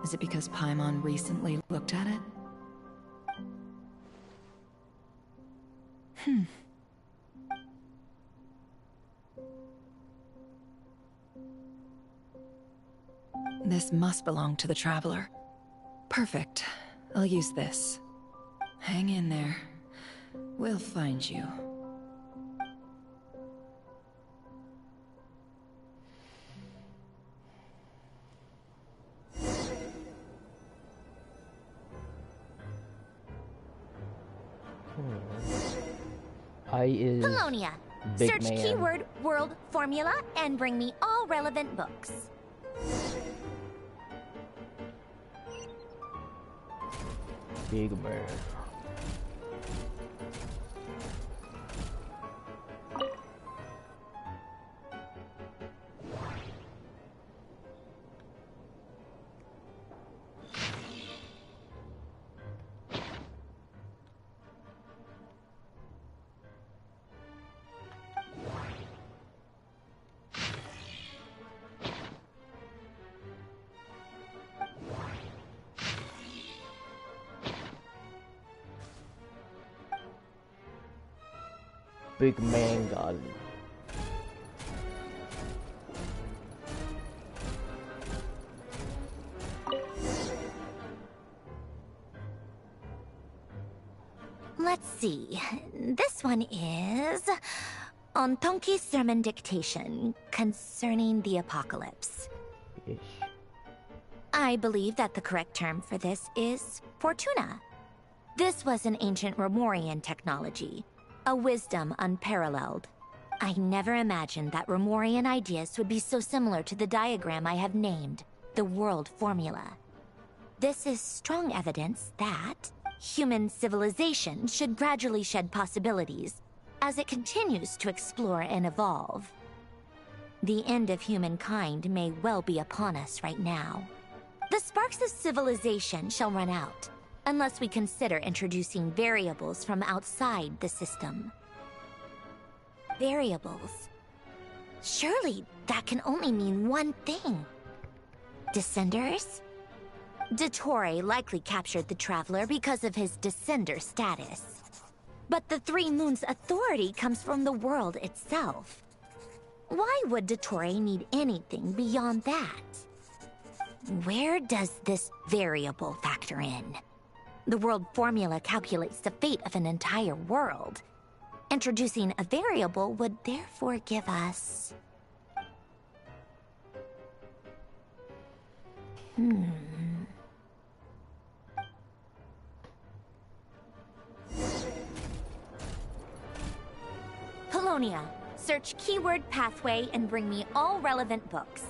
Is it because Paimon recently looked at it? This must belong to the Traveler. Perfect. I'll use this. Hang in there. We'll find you. I is Polonia. big Search man. keyword world formula and bring me all relevant books. Big man. Big man garden. Let's see. This one is on Tonki's sermon dictation concerning the apocalypse. Ish. I believe that the correct term for this is Fortuna. This was an ancient Romorian technology, a wisdom unparalleled. I never imagined that Romorian ideas would be so similar to the diagram I have named, the world formula. This is strong evidence that human civilization should gradually shed possibilities as it continues to explore and evolve. The end of humankind may well be upon us right now. The sparks of civilization shall run out, unless we consider introducing variables from outside the system. Variables. Surely that can only mean one thing. Descenders? Dottore likely captured the Traveler because of his Descender status. But the Three Moons' authority comes from the world itself. Why would Dottore need anything beyond that? Where does this variable factor in? The world formula calculates the fate of an entire world. Introducing a variable would therefore give us... Polonia, search keyword pathway and bring me all relevant books.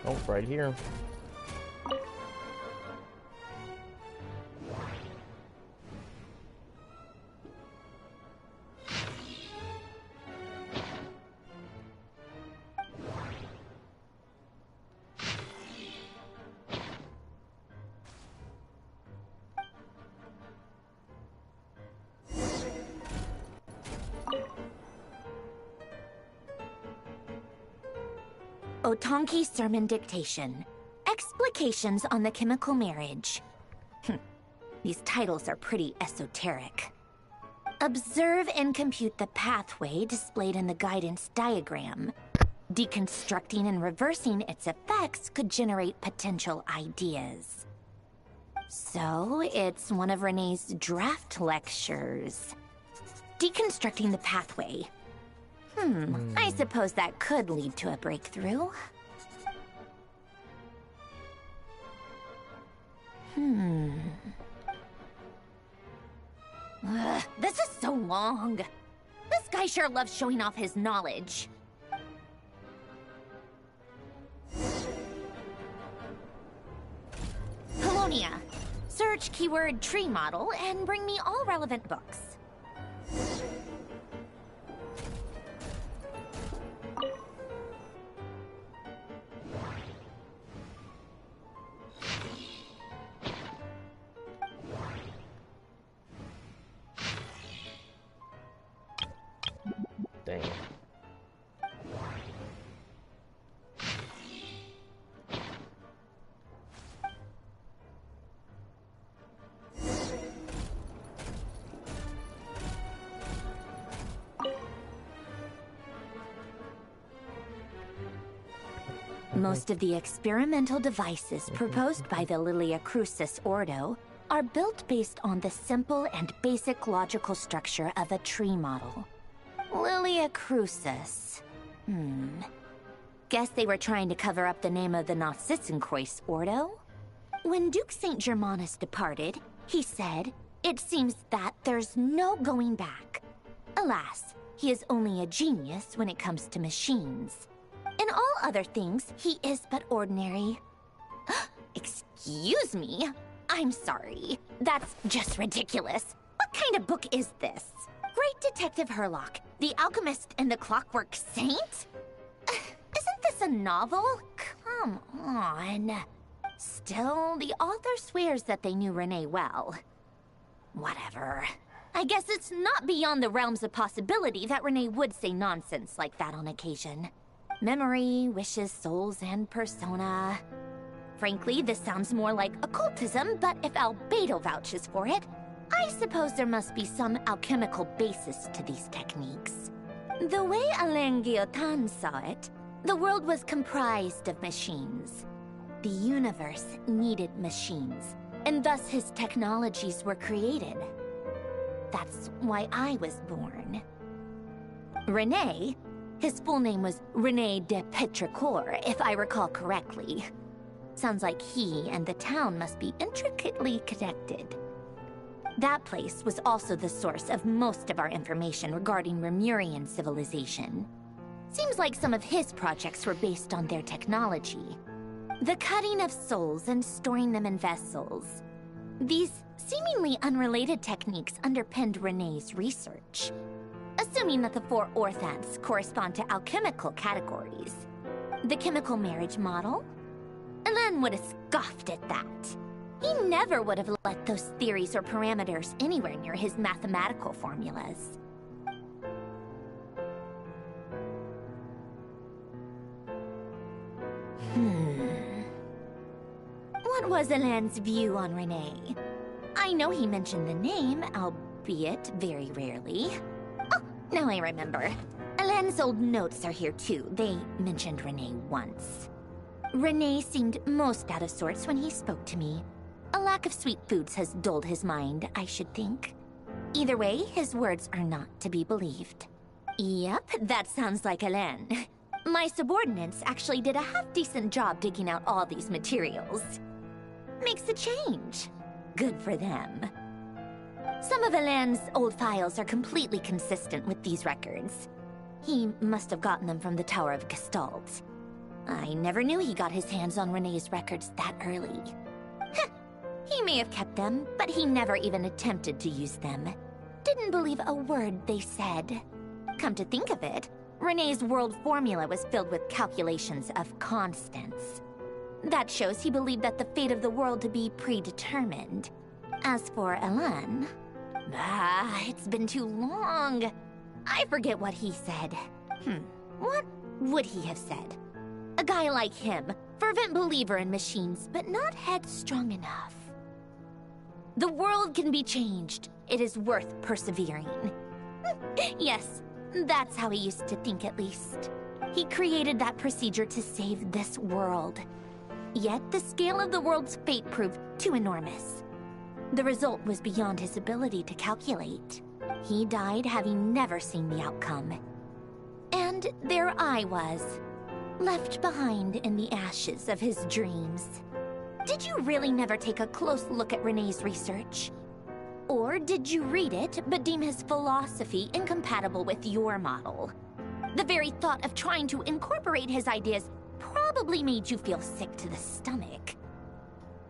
Oh, right here. Otonki Sermon Dictation. Explications on the Chemical Marriage. These titles are pretty esoteric. Observe and compute the pathway displayed in the guidance diagram. Deconstructing and reversing its effects could generate potential ideas. So, it's one of Renee's draft lectures. Deconstructing the pathway. I suppose that could lead to a breakthrough. This is so long. This guy sure loves showing off his knowledge. Polonia, search keyword tree model and bring me all relevant books. Dang. Most of the experimental devices proposed by the Lilia Crucis Ordo are built based on the simple and basic logical structure of a tree model. Lilia Crucis. Guess they were trying to cover up the name of the Narcissenkois Ordo? When Duke St. Germanus departed, he said, "It seems that there's no going back." Alas, he is only a genius when it comes to machines. In all other things, he is but ordinary. Excuse me? I'm sorry. That's just ridiculous. What kind of book is this? Great Detective Herlock, The Alchemist and the Clockwork Saint? Isn't this a novel? Come on. Still, the author swears that they knew Renee well. Whatever. I guess it's not beyond the realms of possibility that Renee would say nonsense like that on occasion. Memory, wishes, souls, and persona. Frankly, this sounds more like occultism, but if Albedo vouches for it, I suppose there must be some alchemical basis to these techniques. The way Alain Guillotin saw it, the world was comprised of machines. The universe needed machines, and thus his technologies were created. That's why I was born. Renee, his full name was René de Petrichor, if I recall correctly. Sounds like he and the town must be intricately connected. That place was also the source of most of our information regarding Remurian civilization. Seems like some of his projects were based on their technology. The cutting of souls and storing them in vessels. These seemingly unrelated techniques underpinned René's research. Assuming that the four orthants correspond to alchemical categories. The chemical marriage model? Alain would have scoffed at that. He never would have let those theories or parameters anywhere near his mathematical formulas. What was Alain's view on Renee? I know he mentioned the name, albeit very rarely. Oh, now I remember. Alain's old notes are here too. They mentioned Renee once. Renee seemed most out of sorts when he spoke to me. A lack of sweet foods has dulled his mind, I should think. Either way, his words are not to be believed. Yep, that sounds like Alain. My subordinates actually did a half-decent job digging out all these materials. Makes a change. Good for them. Some of Alain's old files are completely consistent with these records. He must have gotten them from the Tower of Gestalt. I never knew he got his hands on Renee's records that early. Heh, he may have kept them, but he never even attempted to use them. Didn't believe a word they said. Come to think of it, Renee's world formula was filled with calculations of constants. That shows he believed that the fate of the world to be predetermined. As for Alain... it's been too long. I forget what he said. What would he have said? A guy like him, fervent believer in machines, but not headstrong enough. The world can be changed. It is worth persevering. Yes, that's how he used to think at least. He created that procedure to save this world. Yet the scale of the world's fate proved too enormous. The result was beyond his ability to calculate. He died having never seen the outcome. And there I was, left behind in the ashes of his dreams. Did you really never take a close look at Renee's research? Or did you read it, but deem his philosophy incompatible with your model? The very thought of trying to incorporate his ideas probably made you feel sick to the stomach.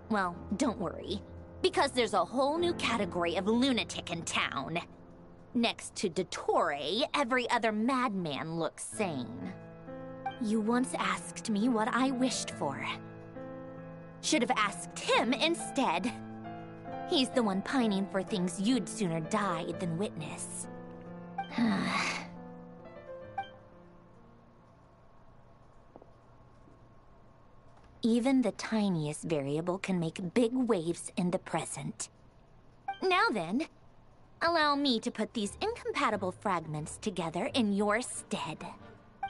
Well, don't worry, because there's a whole new category of lunatic in town. Next to Dottore, every other madman looks sane. You once asked me what I wished for. Should have asked him instead. He's the one pining for things you'd sooner die than witness. Even the tiniest variable can make big waves in the present. Now then, allow me to put these incompatible fragments together in your stead.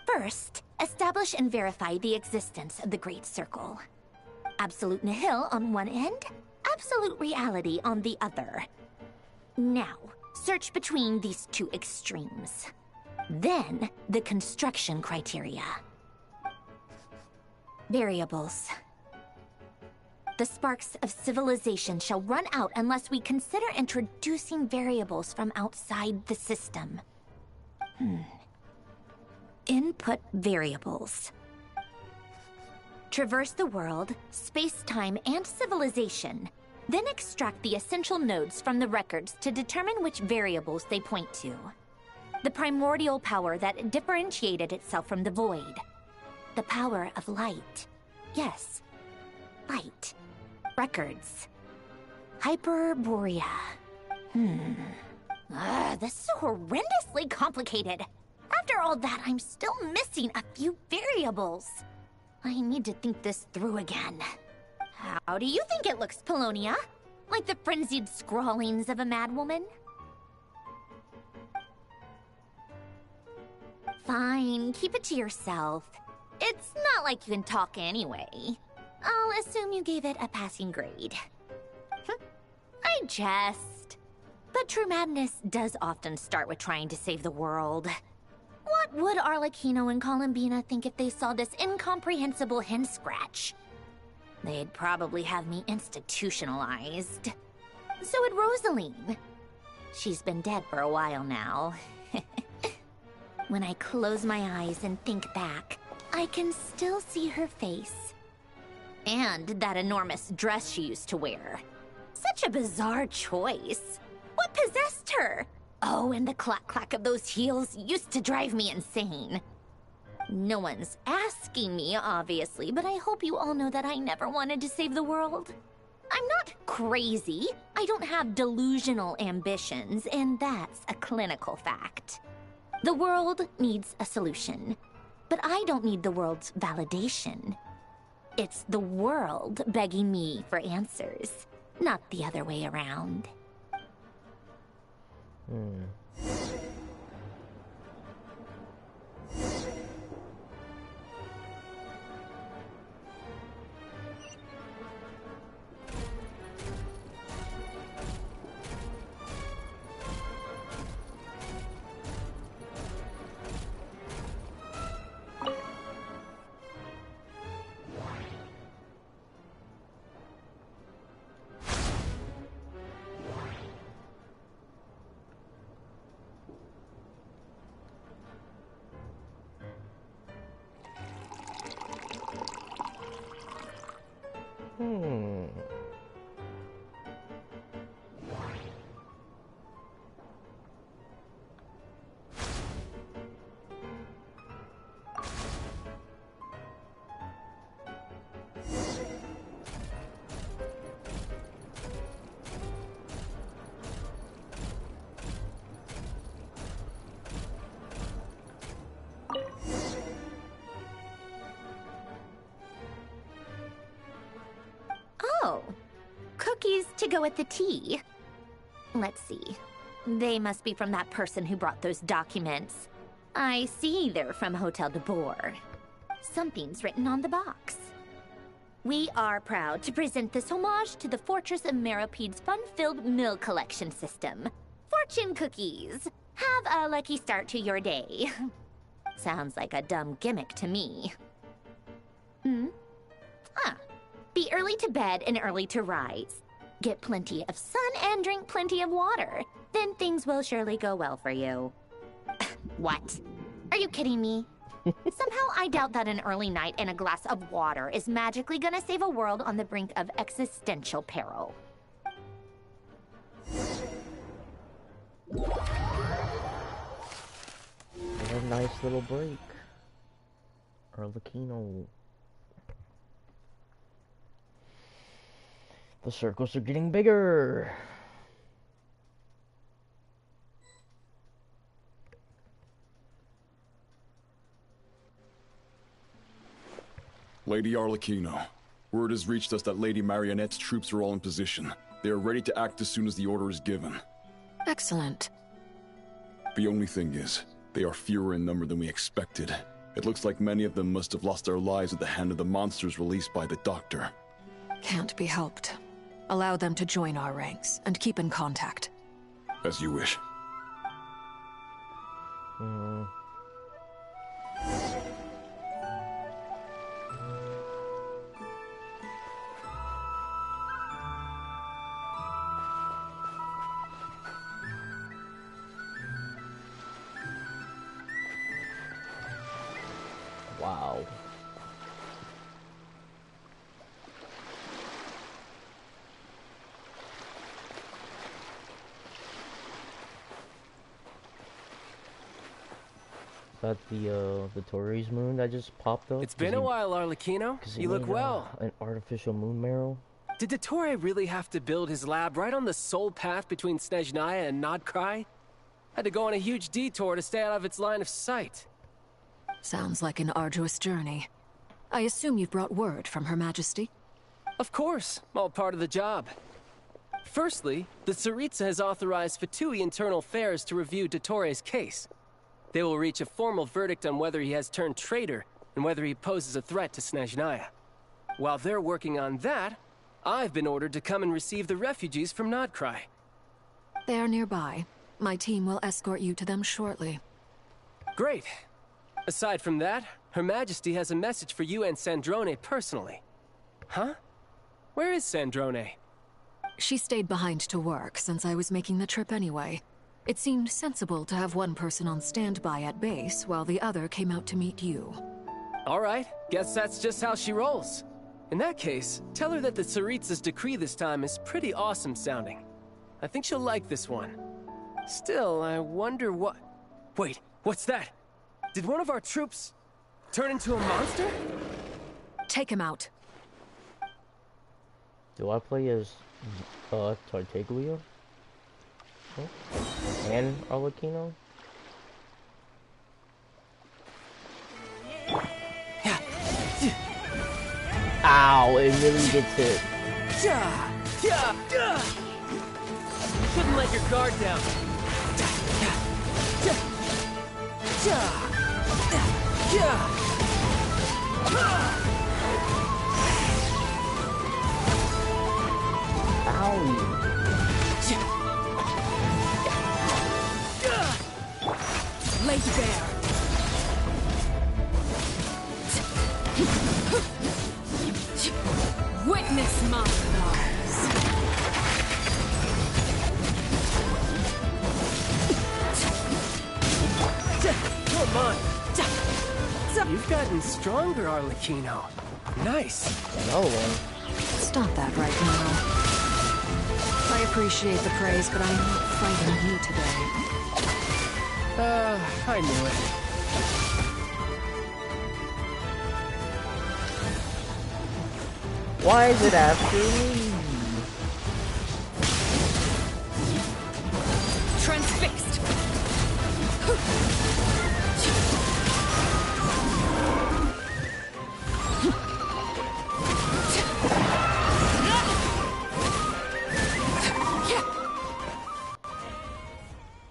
First, establish and verify the existence of the Great Circle. Absolute nihil on one end, absolute reality on the other. Now, search between these two extremes. Then, the construction criteria. Variables. The sparks of civilization shall run out unless we consider introducing variables from outside the system. Input variables. Traverse the world, space-time, and civilization. Then extract the essential nodes from the records to determine which variables they point to. The primordial power that differentiated itself from the void. The power of light. Yes, light. Records. Hyperborea. This is horrendously complicated. After all that, I'm still missing a few variables. I need to think this through again. How do you think it looks, Polonia? Like the frenzied scrawlings of a madwoman? Fine, keep it to yourself. It's not like you can talk anyway. I'll assume you gave it a passing grade. I jest. But true madness does often start with trying to save the world. What would Arlecchino and Columbina think if they saw this incomprehensible hen scratch? They'd probably have me institutionalized. So would Rosaline. She's been dead for a while now. When I close my eyes and think back, I can still see her face. And that enormous dress she used to wear. Such a bizarre choice. What possessed her? Oh, and the clack-clack of those heels used to drive me insane. No one's asking me, obviously, but I hope you all know that I never wanted to save the world. I'm not crazy. I don't have delusional ambitions, and that's a clinical fact. The world needs a solution, but I don't need the world's validation. It's the world begging me for answers, not the other way around. Oh, cookies to go with the tea. Let's see. They must be from that person who brought those documents. I see they're from Hotel de Boer. Something's written on the box. We are proud to present this homage to the Fortress of Meropede's fun-filled mill collection system. Fortune cookies. Have a lucky start to your day. Sounds like a dumb gimmick to me. Be early to bed and early to rise. Get plenty of sun and drink plenty of water. Then things will surely go well for you. What? Are you kidding me? Somehow I doubt that an early night and a glass of water is magically gonna save a world on the brink of existential peril. A nice little break. Arlecchino. The circles are getting bigger. Lady Arlecchino, word has reached us that Lady Marionette's troops are all in position. They are ready to act as soon as the order is given. Excellent. The only thing is, they are fewer in number than we expected. It looks like many of them must have lost their lives at the hand of the monsters released by the Doctor. Can't be helped. Allow them to join our ranks, and keep in contact. As you wish. Wow. Is that the Torres moon that just popped up? It's been a while, Arlecchino. You look well. An artificial moon marrow. Did Dottore really have to build his lab right on the sole path between Snezhnaya and Nodkrai? Had to go on a huge detour to stay out of its line of sight. Sounds like an arduous journey. I assume you've brought word from Her Majesty? Of course, all part of the job. Firstly, the Tsaritsa has authorized Fatui Internal Affairs to review Dottore's case. They will reach a formal verdict on whether he has turned traitor and whether he poses a threat to Snezhnaya. While they're working on that, I've been ordered to come and receive the refugees from Nodkrai. They are nearby. My team will escort you to them shortly. Great. Aside from that, Her Majesty has a message for you and Sandrone personally. Huh? Where is Sandrone? She stayed behind to work since I was making the trip anyway. It seemed sensible to have one person on standby at base while the other came out to meet you. All right, guess that's just how she rolls. In that case, tell her that the Tsaritsa's decree this time is pretty awesome sounding. I think she'll like this one. Still, I wonder what... Wait, what's that? Did one of our troops turn into a monster? Take him out. Do I play as Tartaglia? Oh. And Arlecchino? Ow, it really gets hit. Couldn't let your guard down. Laid bare. Witness my claws. Come on. You've gotten stronger, Arlecchino. Nice. Another one. Stop that right now. I appreciate the praise, but I'm not fighting you today. I knew it. Why is it after me? Transfixed.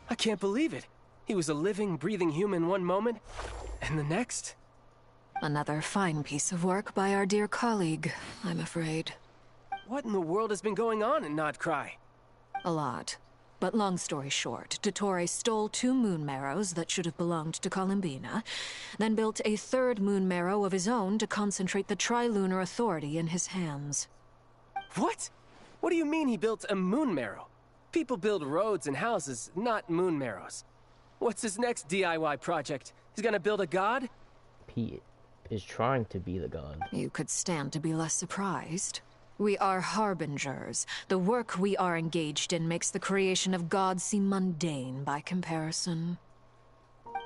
I can't believe it. He was a living, breathing human one moment, and the next? Another fine piece of work by our dear colleague, I'm afraid. What in the world has been going on in Nodcry? A lot. But long story short, Dottore stole 2 moon marrows that should have belonged to Columbina, then built a 3rd moon marrow of his own to concentrate the Trilunar Authority in his hands. What? What do you mean he built a moon marrow? People build roads and houses, not moon marrows. What's his next DIY project? He's gonna build a god? He is trying to be the god. You could stand to be less surprised. We are harbingers. The work we are engaged in makes the creation of gods seem mundane by comparison.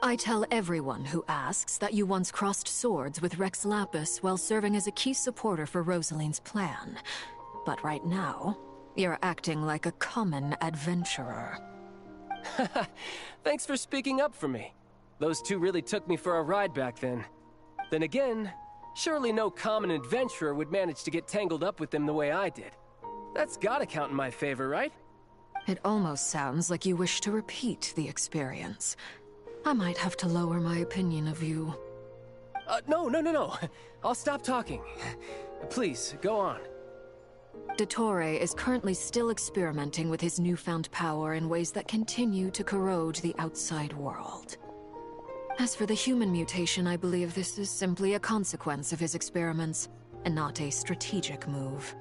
I tell everyone who asks that you once crossed swords with Rex Lapis while serving as a key supporter for Rosaline's plan. But right now, you're acting like a common adventurer. Thanks for speaking up for me. Those 2 really took me for a ride back then. Then again, surely no common adventurer would manage to get tangled up with them the way I did. That's gotta count in my favor, right? It almost sounds like you wish to repeat the experience. I might have to lower my opinion of you. No. I'll stop talking. Please, go on. Dottore is currently still experimenting with his newfound power in ways that continue to corrode the outside world. As for the human mutation, I believe this is simply a consequence of his experiments, and not a strategic move.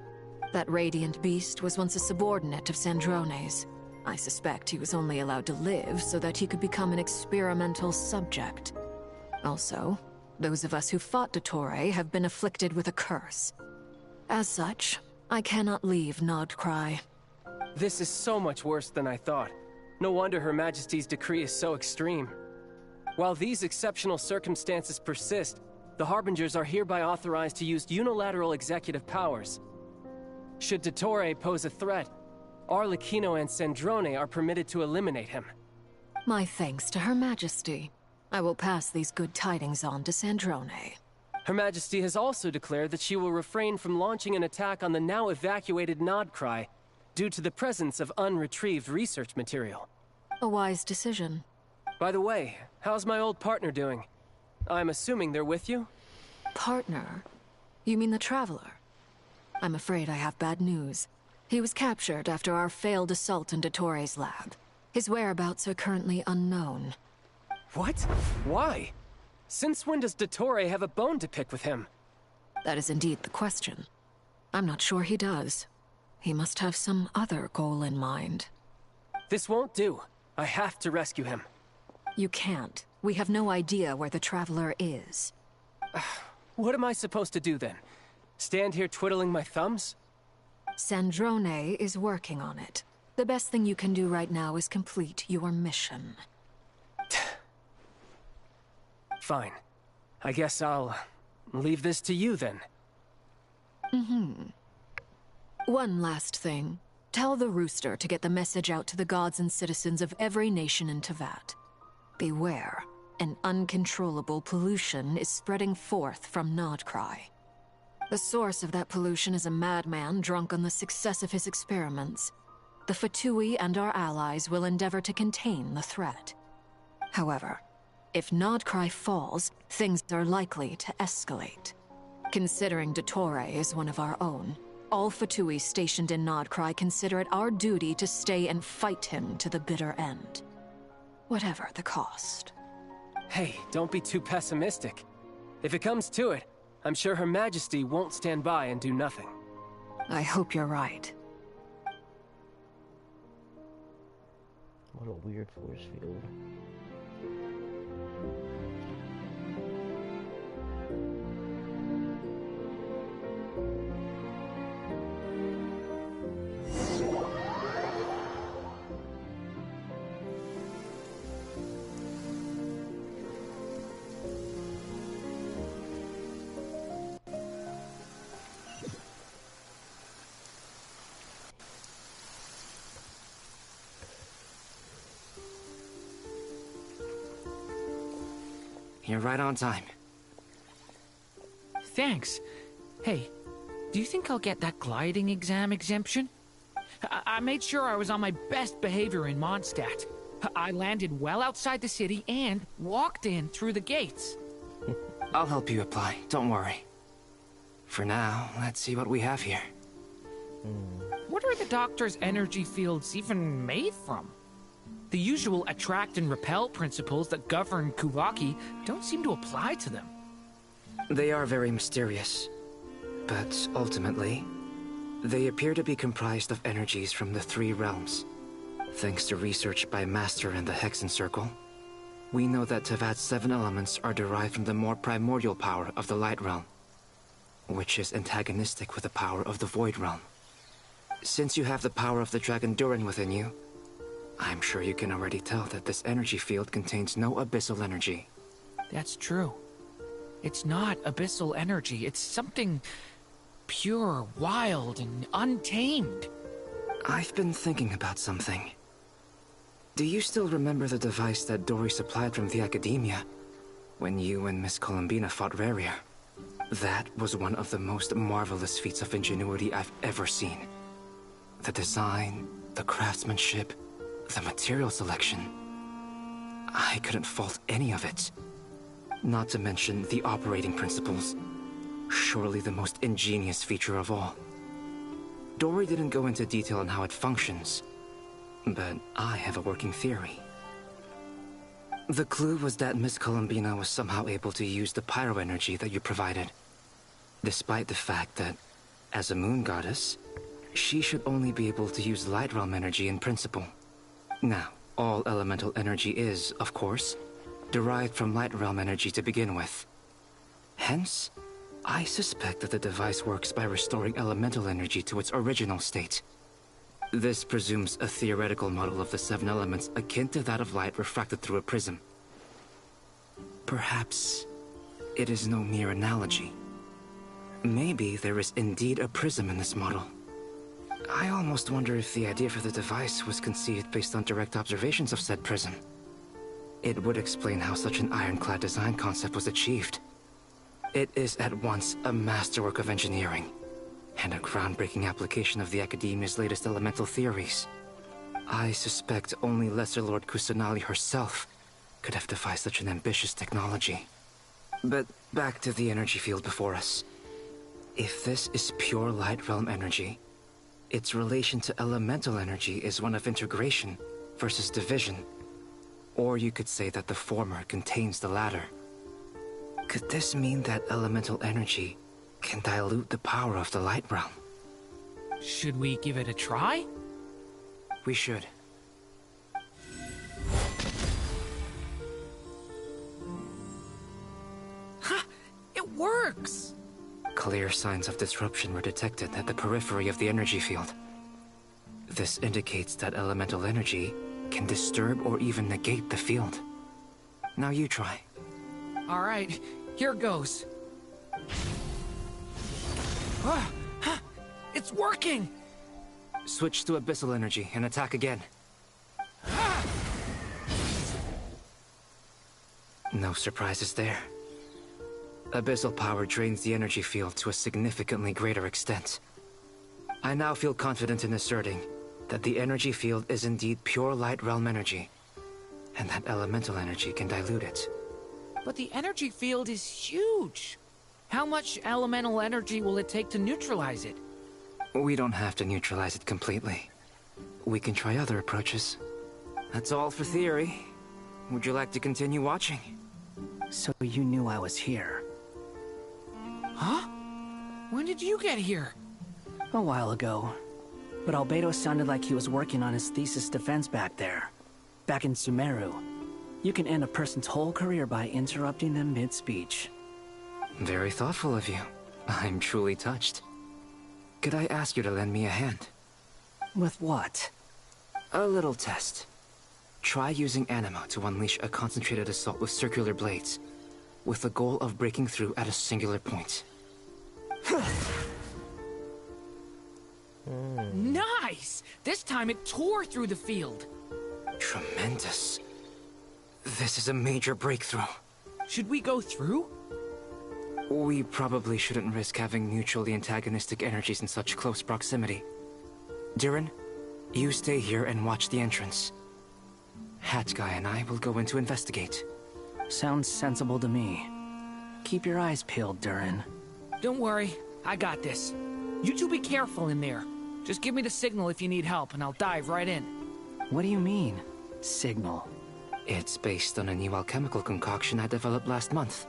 That radiant beast was once a subordinate of Sandrone's. I suspect he was only allowed to live so that he could become an experimental subject. Also, those of us who fought Dottore have been afflicted with a curse. As such, I cannot leave Nodcry. This is so much worse than I thought. No wonder Her Majesty's decree is so extreme. While these exceptional circumstances persist, the Harbingers are hereby authorized to use unilateral executive powers. Should Dottore pose a threat, Arlecchino and Sandrone are permitted to eliminate him. My thanks to Her Majesty. I will pass these good tidings on to Sandrone. Her Majesty has also declared that she will refrain from launching an attack on the now evacuated Nodcry due to the presence of unretrieved research material. A wise decision. By the way, how's my old partner doing? I'm assuming they're with you? Partner? You mean the Traveler? I'm afraid I have bad news. He was captured after our failed assault in Dottore's lab. His whereabouts are currently unknown. What? Why? Since when does Dottore have a bone to pick with him? That is indeed the question. I'm not sure he does. He must have some other goal in mind. This won't do. I have to rescue him. You can't. We have no idea where the Traveler is. What am I supposed to do then? Stand here twiddling my thumbs? Sandrone is working on it. The best thing you can do right now is complete your mission. Fine. I guess I'll leave this to you then. One last thing. Tell the Rooster to get the message out to the gods and citizens of every nation in Teyvat. Beware. An uncontrollable pollution is spreading forth from Nodcry. The source of that pollution is a madman drunk on the success of his experiments. The Fatui and our allies will endeavor to contain the threat. However, if Nodcry falls, things are likely to escalate. Considering Dottore is one of our own, all Fatui stationed in Nodcry consider it our duty to stay and fight him to the bitter end. Whatever the cost. Hey, don't be too pessimistic. If it comes to it, I'm sure Her Majesty won't stand by and do nothing. I hope you're right. What a weird force field. You're right on time. Thanks. Hey, do you think I'll get that gliding exam exemption? I made sure I was on my best behavior in Mondstadt. I landed well outside the city and walked in through the gates. I'll help you apply, don't worry. For now, let's see what we have here. What are the Doctor's energy fields even made from? The usual attract and repel principles that govern Kuvaki don't seem to apply to them. They are very mysterious, but ultimately, they appear to be comprised of energies from the three realms. Thanks to research by Master in the Hexen Circle, we know that Tevat's 7 elements are derived from the more primordial power of the Light Realm, which is antagonistic with the power of the Void Realm. Since you have the power of the Dragon Durin within you, I'm sure you can already tell that this energy field contains no abyssal energy. That's true. It's not abyssal energy. It's something pure, wild, and untamed. I've been thinking about something. Do you still remember the device that Dory supplied from the Academia when you and Miss Columbina fought Raria? That was one of the most marvelous feats of ingenuity I've ever seen. The design, the craftsmanship, the material selection. I couldn't fault any of it. Not to mention the operating principles. Surely the most ingenious feature of all. Dory didn't go into detail on how it functions, but I have a working theory. The clue was that Miss Columbina was somehow able to use the pyro energy that you provided, despite the fact that, as a moon goddess, she should only be able to use Light Realm energy in principle. Now, all elemental energy is, of course, derived from Light Realm energy to begin with. Hence, I suspect that the device works by restoring elemental energy to its original state. This presumes a theoretical model of the 7 elements akin to that of light refracted through a prism. Perhaps it is no mere analogy. Maybe there is indeed a prism in this model. I almost wonder if the idea for the device was conceived based on direct observations of said prism. It would explain how such an ironclad design concept was achieved. It is at once a masterwork of engineering and a groundbreaking application of the Academia's latest elemental theories. I suspect only Lesser Lord Kusanali herself could have devised such an ambitious technology. But back to the energy field before us. If this is pure Light Realm energy, its relation to elemental energy is one of integration versus division. Or you could say that the former contains the latter. Could this mean that elemental energy can dilute the power of the Light Realm? Should we give it a try? We should. Ha! It works! Clear signs of disruption were detected at the periphery of the energy field. This indicates that elemental energy can disturb or even negate the field. Now you try. All right, here goes. It's working! Switch to abyssal energy and attack again. No surprises there. Abyssal power drains the energy field to a significantly greater extent. I now feel confident in asserting that the energy field is indeed pure light realm energy, and that elemental energy can dilute it. But the energy field is huge. How much elemental energy will it take to neutralize it? We don't have to neutralize it completely. We can try other approaches. That's all for theory. Would you like to continue watching? So you knew I was here. Huh? When did you get here? A while ago. But Albedo sounded like he was working on his thesis defense back there. Back in Sumeru. You can end a person's whole career by interrupting them mid-speech. Very thoughtful of you. I'm truly touched. Could I ask you to lend me a hand? With what? A little test. Try using Anima to unleash a concentrated assault with circular blades, with the goal of breaking through at a singular point. Nice! This time it tore through the field. Tremendous. This is a major breakthrough. Should we go through? We probably shouldn't risk having mutually antagonistic energies in such close proximity. Durin, you stay here and watch the entrance. Hat Guy and I will go in to investigate. Sounds sensible to me. Keep your eyes peeled, Durin. Don't worry, I got this. You two be careful in there. Just give me the signal if you need help, and I'll dive right in. What do you mean, signal? It's based on a new alchemical concoction I developed last month.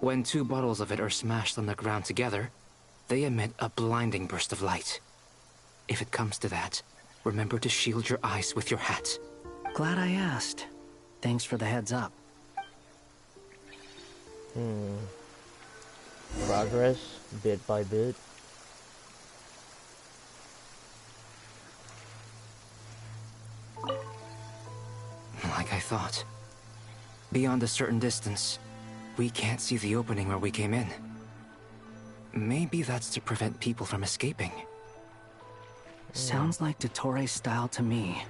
When 2 bottles of it are smashed on the ground together, they emit a blinding burst of light. If it comes to that, remember to shield your eyes with your hat. Glad I asked. Thanks for the heads up. Progress, bit by bit. Like I thought. Beyond a certain distance, we can't see the opening where we came in. Maybe that's to prevent people from escaping. Sounds like Dottore style to me.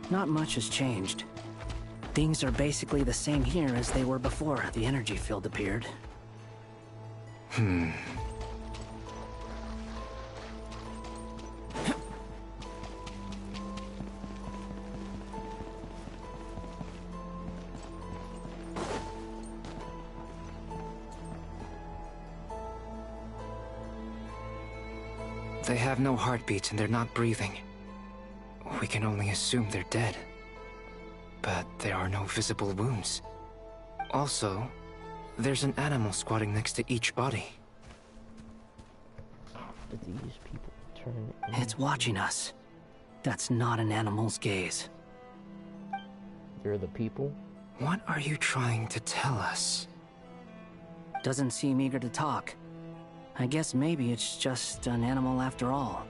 Not much has changed. Things are basically the same here as they were before the energy field appeared. They have no heartbeat and they're not breathing. We can only assume they're dead. But there are no visible wounds. Also, there's an animal squatting next to each body. Did these people turn It's watching us. That's not an animal's gaze. They're the people? What are you trying to tell us? Doesn't seem eager to talk. I guess maybe it's just an animal after all.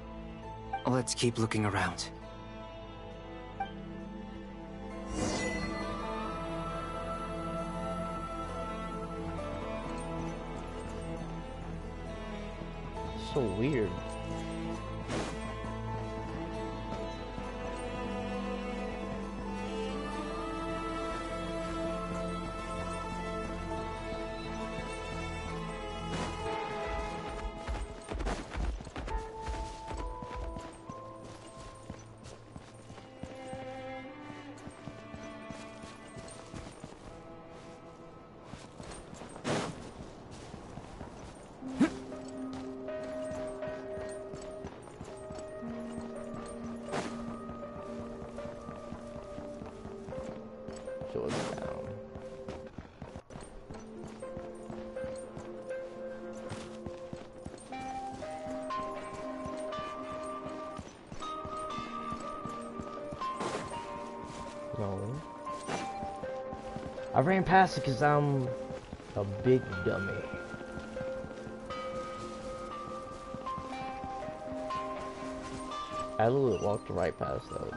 Let's keep looking around. So weird. So it's down. No. I ran past it because I'm a big dummy. I literally walked right past that.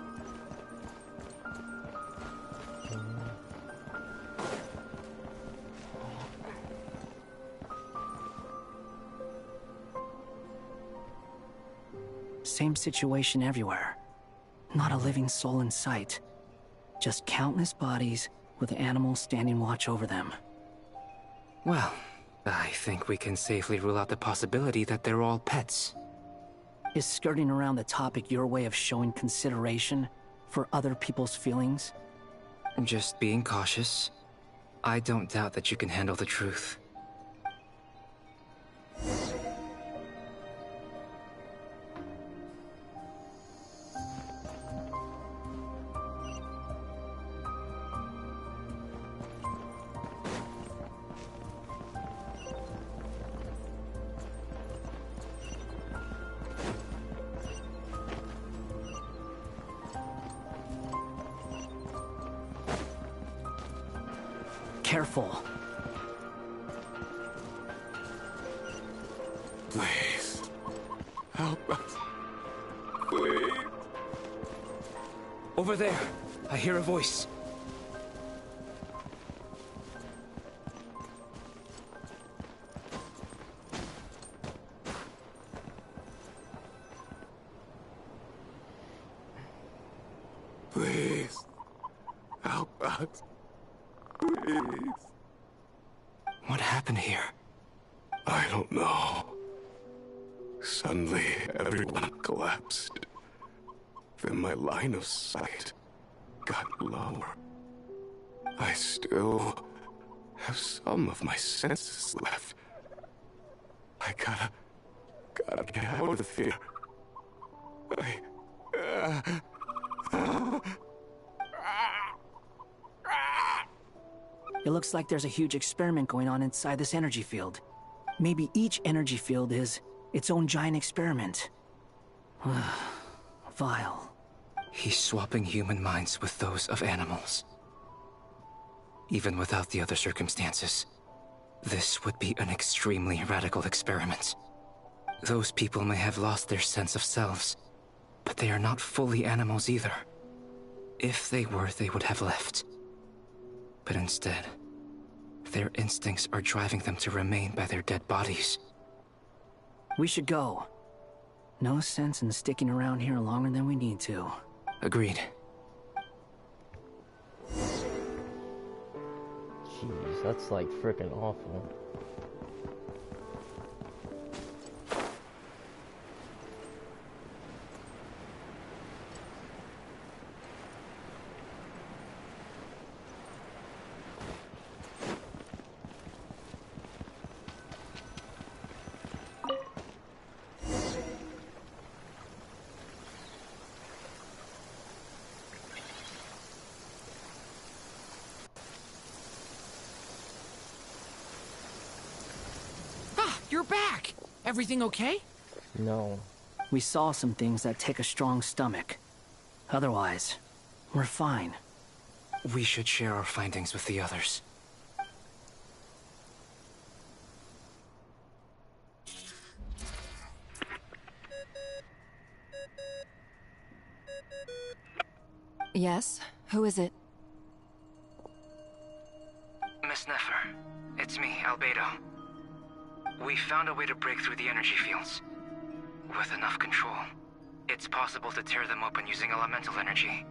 Same situation everywhere. Not a living soul in sight. Just countless bodies with animals standing watch over them. Well, I think we can safely rule out the possibility that they're all pets. Is skirting around the topic your way of showing consideration for other people's feelings? Just being cautious. I don't doubt that you can handle the truth. Careful. Please. Help us. Please. Over there. I hear a voice. Please. Help us. Please. What happened here? I don't know. Suddenly, everyone collapsed. Then my line of sight got lower. I still have some of my senses left. I gotta get out of here. It looks like there's a huge experiment going on inside this energy field. Maybe each energy field is its own giant experiment. Vile. He's swapping human minds with those of animals. Even without the other circumstances, this would be an extremely radical experiment. Those people may have lost their sense of selves, but they are not fully animals either. If they were, they would have left. But instead, their instincts are driving them to remain by their dead bodies. We should go. No sense in sticking around here longer than we need to. Agreed. Jeez, that's like freaking awful. You're back! Everything okay? No. We saw some things that take a strong stomach. Otherwise, we're fine. We should share our findings with the others. Yes? Who is it? Miss Nefer, it's me, Albedo. We found a way to break through the energy fields. With enough control, it's possible to tear them open using elemental energy.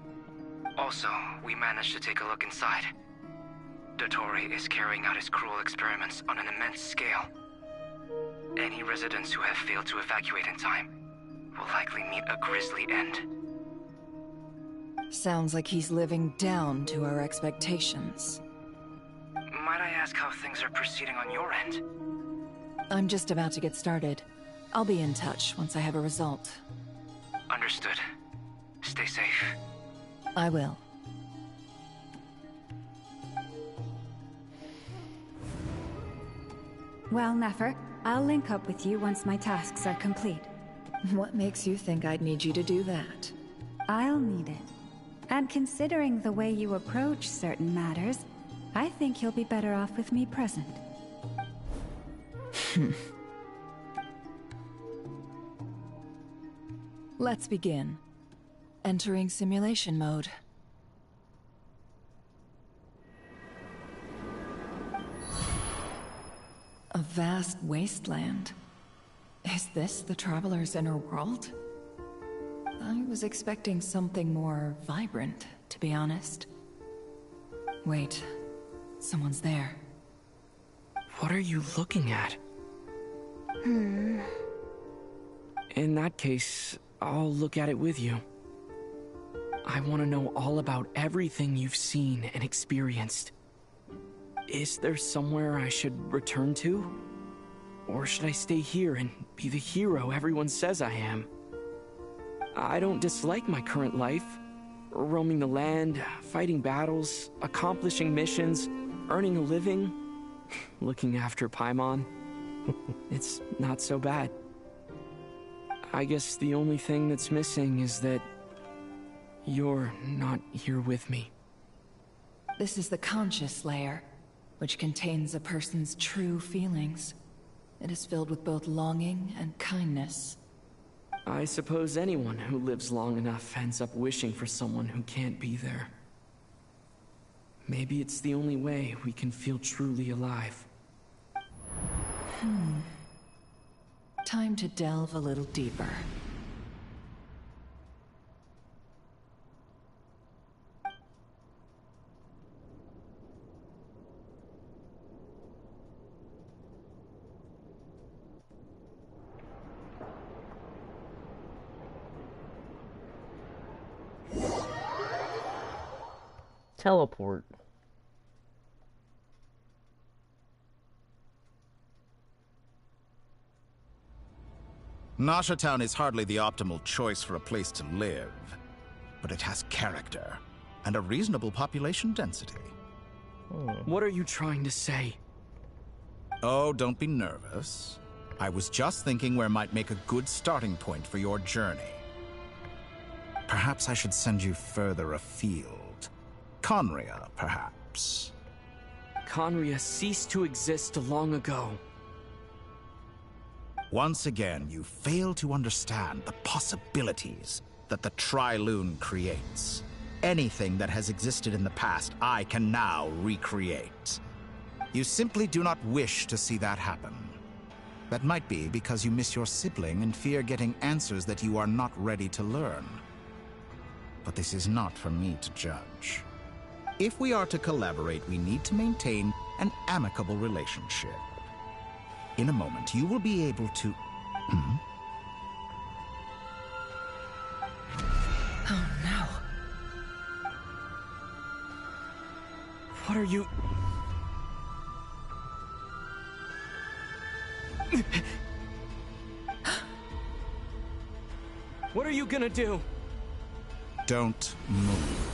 Also, we managed to take a look inside. Dottore is carrying out his cruel experiments on an immense scale. Any residents who have failed to evacuate in time will likely meet a grisly end. Sounds like he's living down to our expectations. Might I ask how things are proceeding on your end? I'm just about to get started. I'll be in touch once I have a result. Understood. Stay safe. I will. Well, Nefer, I'll link up with you once my tasks are complete. What makes you think I'd need you to do that? I'll need it. And considering the way you approach certain matters, I think you'll be better off with me present. Let's begin. Entering simulation mode. A vast wasteland. Is this the Traveler's inner world? I was expecting something more vibrant, to be honest. Wait, someone's there. What are you looking at? In that case, I'll look at it with you. I want to know all about everything you've seen and experienced. Is there somewhere I should return to? Or should I stay here and be the hero everyone says I am? I don't dislike my current life. Roaming the land, fighting battles, accomplishing missions, earning a living, looking after Paimon. It's not so bad. I guess the only thing that's missing is that you're not here with me. This is the conscious layer, which contains a person's true feelings. It is filled with both longing and kindness. I suppose anyone who lives long enough ends up wishing for someone who can't be there. Maybe it's the only way we can feel truly alive. Time to delve a little deeper. Teleport. Nasha Town is hardly the optimal choice for a place to live, but it has character and a reasonable population density. What are you trying to say? Oh, don't be nervous. I was just thinking where might make a good starting point for your journey. Perhaps I should send you further afield. Conria, perhaps. Conria ceased to exist long ago. Once again, you fail to understand the possibilities that the Tri-Lune creates. Anything that has existed in the past, I can now recreate. You simply do not wish to see that happen. That might be because you miss your sibling and fear getting answers that you are not ready to learn. But this is not for me to judge. If we are to collaborate, we need to maintain an amicable relationship. In a moment, you will be able to... Oh no. What are you... What are you gonna do? Don't move.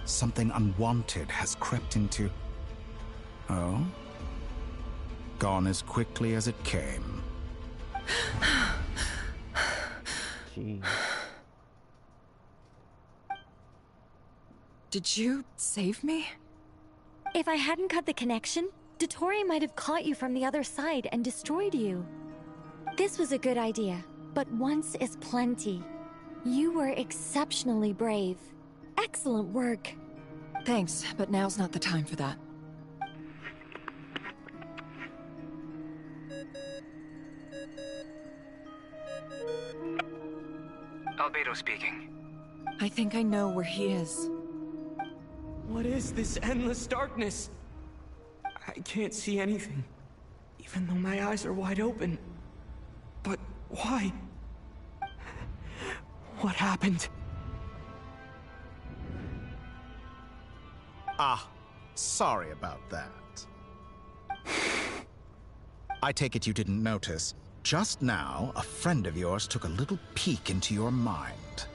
Something unwanted has crept into... Oh? Gone as quickly as it came. Jeez. Did you save me? If I hadn't cut the connection, Dottore might have caught you from the other side and destroyed you. This was a good idea, but once is plenty. You were exceptionally brave. Excellent work. Thanks, but now's not the time for that. Albedo speaking. I think I know where he is. What is this endless darkness? I can't see anything, even though my eyes are wide open. But why? What happened? Ah, sorry about that. I take it you didn't notice. Just now, a friend of yours took a little peek into your mind.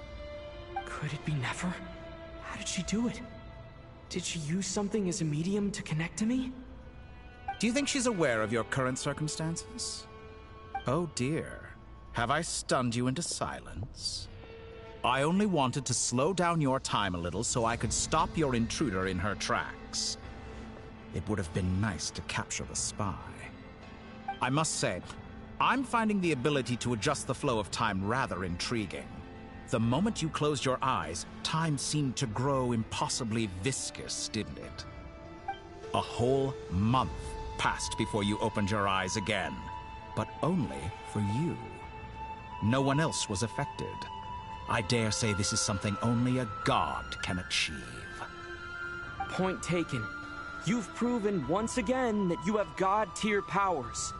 Could it be Nefer? How did she do it? Did she use something as a medium to connect to me? Do you think she's aware of your current circumstances? Oh dear. Have I stunned you into silence? I only wanted to slow down your time a little so I could stop your intruder in her tracks. It would have been nice to capture the spy. I must say, I'm finding the ability to adjust the flow of time rather intriguing. The moment you closed your eyes, time seemed to grow impossibly viscous, didn't it? A whole month passed before you opened your eyes again, but only for you. No one else was affected. I dare say this is something only a god can achieve. Point taken. You've proven once again that you have god-tier powers.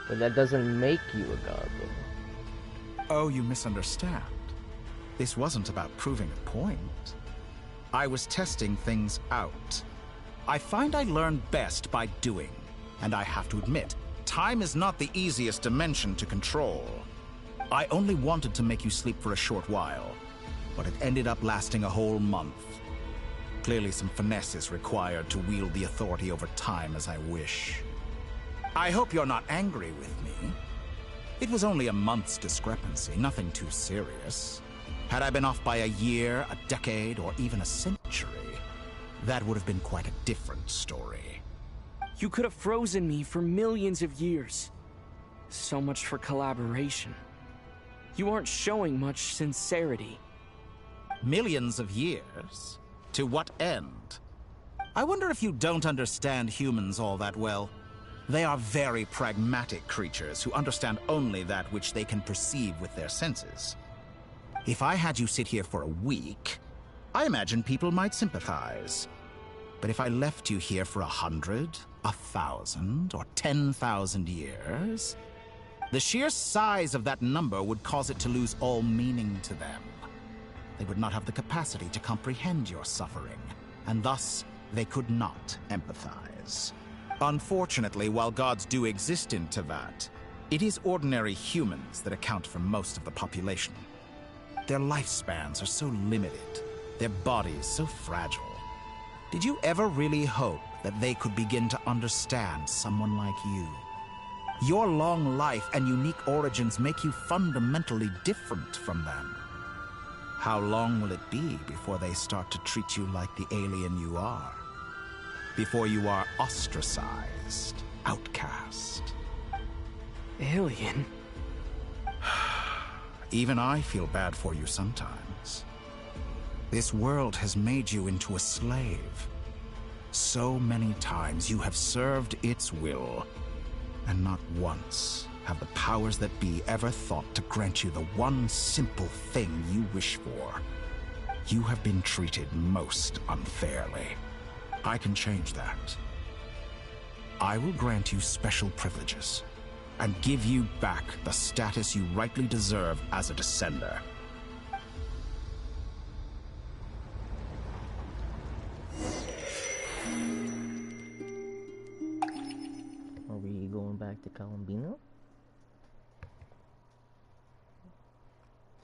But that doesn't make you a god, though. Oh, you misunderstand. This wasn't about proving a point. I was testing things out. I find I learn best by doing. And I have to admit, time is not the easiest dimension to control. I only wanted to make you sleep for a short while, but it ended up lasting a whole month. Clearly some finesse is required to wield the authority over time as I wish. I hope you're not angry with me. It was only a month's discrepancy, nothing too serious. Had I been off by a year, a decade, or even a century, that would have been quite a different story. You could have frozen me for millions of years. So much for collaboration. You aren't showing much sincerity. Millions of years? To what end? I wonder if you don't understand humans all that well. They are very pragmatic creatures who understand only that which they can perceive with their senses. If I had you sit here for a week, I imagine people might sympathize. But if I left you here for 100, 1,000, or 10,000 years, the sheer size of that number would cause it to lose all meaning to them. They would not have the capacity to comprehend your suffering, and thus they could not empathize. Unfortunately, while gods do exist in Teyvat, it is ordinary humans that account for most of the population. Their lifespans are so limited, their bodies so fragile. Did you ever really hope that they could begin to understand someone like you? Your long life and unique origins make you fundamentally different from them. How long will it be before they start to treat you like the alien you are? Before you are ostracized, outcast? Alien? Even I feel bad for you sometimes. This world has made you into a slave. So many times you have served its will, and not once have the powers that be ever thought to grant you the one simple thing you wish for. You have been treated most unfairly. I can change that. I will grant you special privileges, and give you back the status you rightly deserve as a descender. Are we going back to Columbina?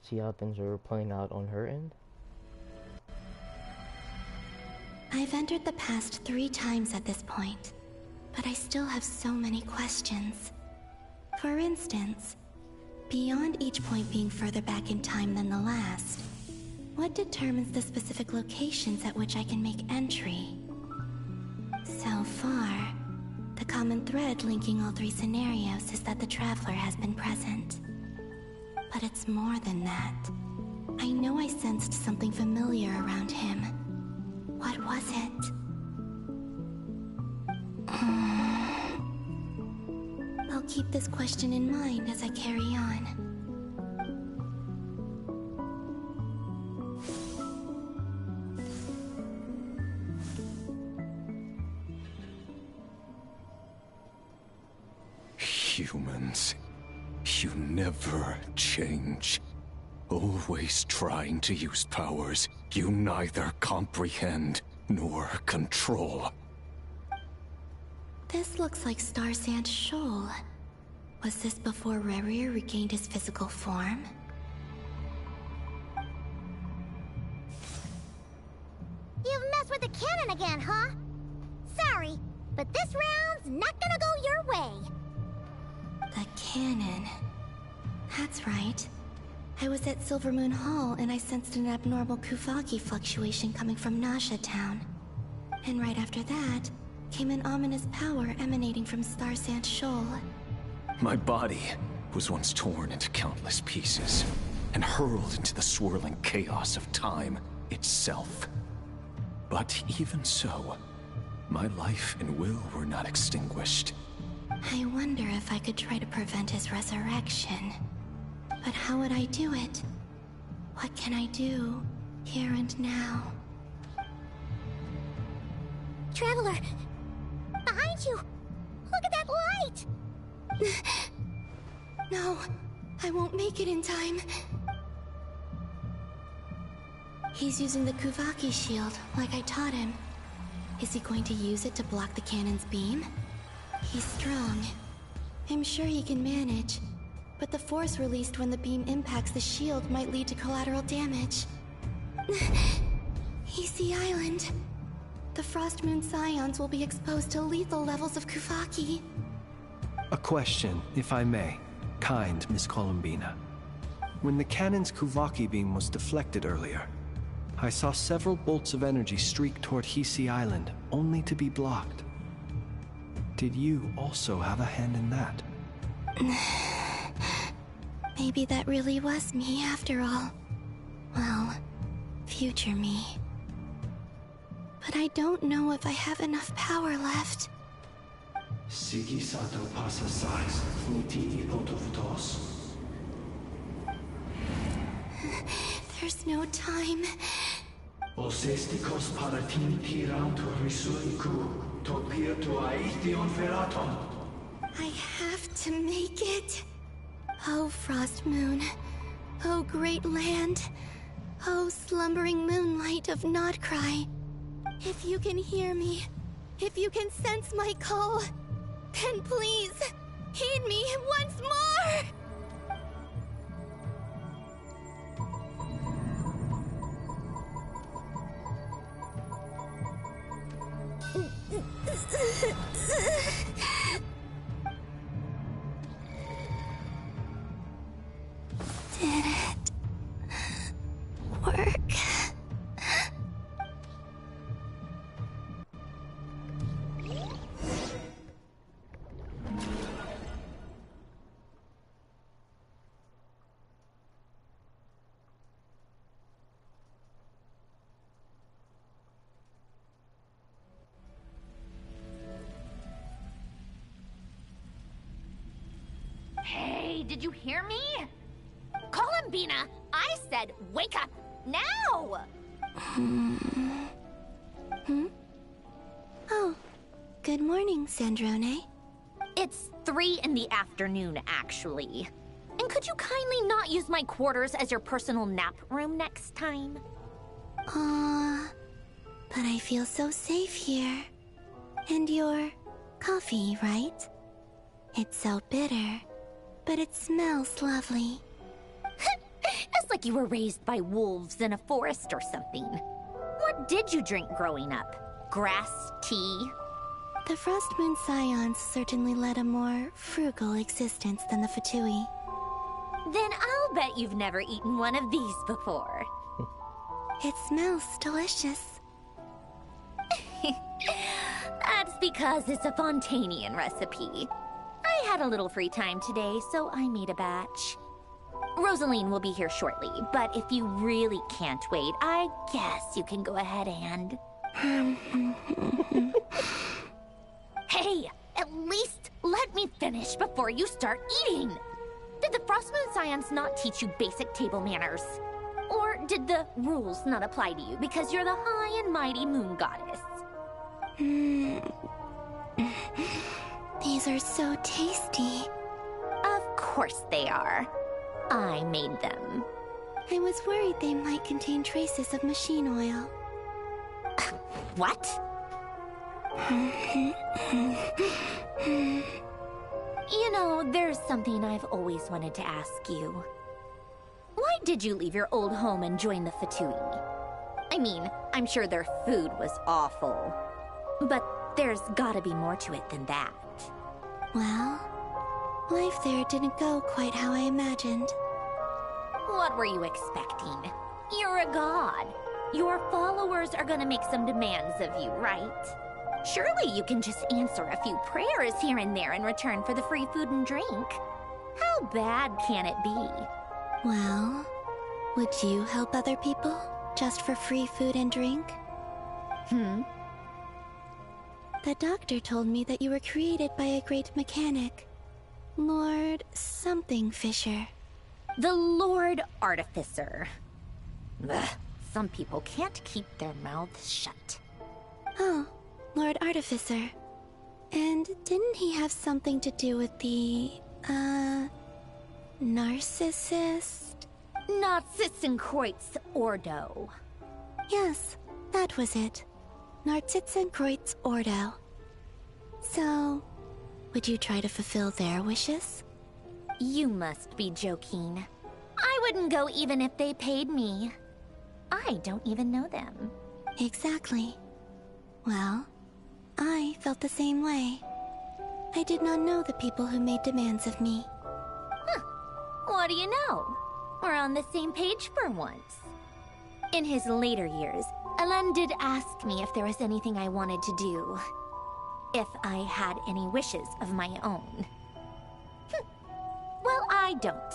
See how things are playing out on her end? I've entered the past 3 times at this point, but I still have so many questions. For instance, beyond each point being further back in time than the last, what determines the specific locations at which I can make entry? So far, the common thread linking all 3 scenarios is that the Traveler has been present. But it's more than that. I know I sensed something familiar around him. What was it? I'll keep this question in mind as I carry on. Humans, you never change. Always trying to use powers you neither comprehend nor control. This looks like Star Sand Shoal. Was this before Rerir regained his physical form? You've messed with the cannon again, huh? Sorry, but this round's not gonna go your way. The cannon. That's right. I was at Silvermoon Hall and I sensed an abnormal Kuvaki fluctuation coming from Nasha Town. And right after that, came an ominous power emanating from Star Sand Shoal. My body was once torn into countless pieces and hurled into the swirling chaos of time itself. But even so, my life and will were not extinguished. I wonder if I could try to prevent his resurrection. But how would I do it? What can I do, here and now? Traveler! Behind you! Look at that light! No, I won't make it in time. He's using the Kuvaki shield, like I taught him. Is he going to use it to block the cannon's beam? He's strong. I'm sure he can manage. But the force released when the beam impacts the shield might lead to collateral damage. Easy Island. The Frost Moon Scions will be exposed to lethal levels of Kuvaki. A question, if I may. Kind Miss Columbina. When the cannon's Kuvaki beam was deflected earlier, I saw several bolts of energy streak toward Hisi Island, only to be blocked. Did you also have a hand in that? Maybe that really was me after all. Well, future me. But I don't know if I have enough power left. Sigi sato pasa sais, niti ipotovtos. There's no time. Osestikos paratin tiram to risuiku, topia to aithion feraton. I have to make it. Oh, Frost Moon. Oh, great land. Oh, slumbering moonlight of Notcry. If you can hear me, if you can sense my call, then please, heed me once more! Did it work? Hey, did you hear me? Columbina, I said wake up now! Oh, good morning, Sandrone. It's 3 in the afternoon, actually. And could you kindly not use my quarters as your personal nap room next time? But I feel so safe here. And your coffee, right? It's so bitter, but it smells lovely. It's like you were raised by wolves in a forest or something. What did you drink growing up? Grass tea? The Frost Moon Scions certainly led a more frugal existence than the Fatui. Then I'll bet you've never eaten one of these before. It smells delicious. That's because it's a Fontanian recipe. I had a little free time today, so I made a batch. Rosaline will be here shortly, but if you really can't wait, I guess you can go ahead and... Hey, at least let me finish before you start eating! Did the Frost Moon Scions not teach you basic table manners? Or did the rules not apply to you because you're the high and mighty moon goddess? These are so tasty. Of course they are. I made them. I was worried they might contain traces of machine oil. What? You know, there's something I've always wanted to ask you. Why did you leave your old home and join the Fatui? I mean, I'm sure their food was awful. But there's gotta be more to it than that. Well, life there didn't go quite how I imagined. What were you expecting? You're a god. Your followers are gonna make some demands of you, right? Surely you can just answer a few prayers here and there in return for the free food and drink. How bad can it be? Well, would you help other people just for free food and drink? The doctor told me that you were created by a great mechanic. Lord something Fisher. The Lord Artificer. Ugh, some people can't keep their mouths shut. Oh, Lord Artificer. And didn't he have something to do with the, narcissist? Narcissenkreuz Ordo. Yes, that was it. Narcissenkreuz Ordo. So, would you try to fulfill their wishes? You must be joking. I wouldn't go even if they paid me. I don't even know them. Exactly. Well, I felt the same way. I did not know the people who made demands of me. Huh. What do you know? We're on the same page for once. In his later years, Alen did ask me if there was anything I wanted to do. If I had any wishes of my own. Well, I don't.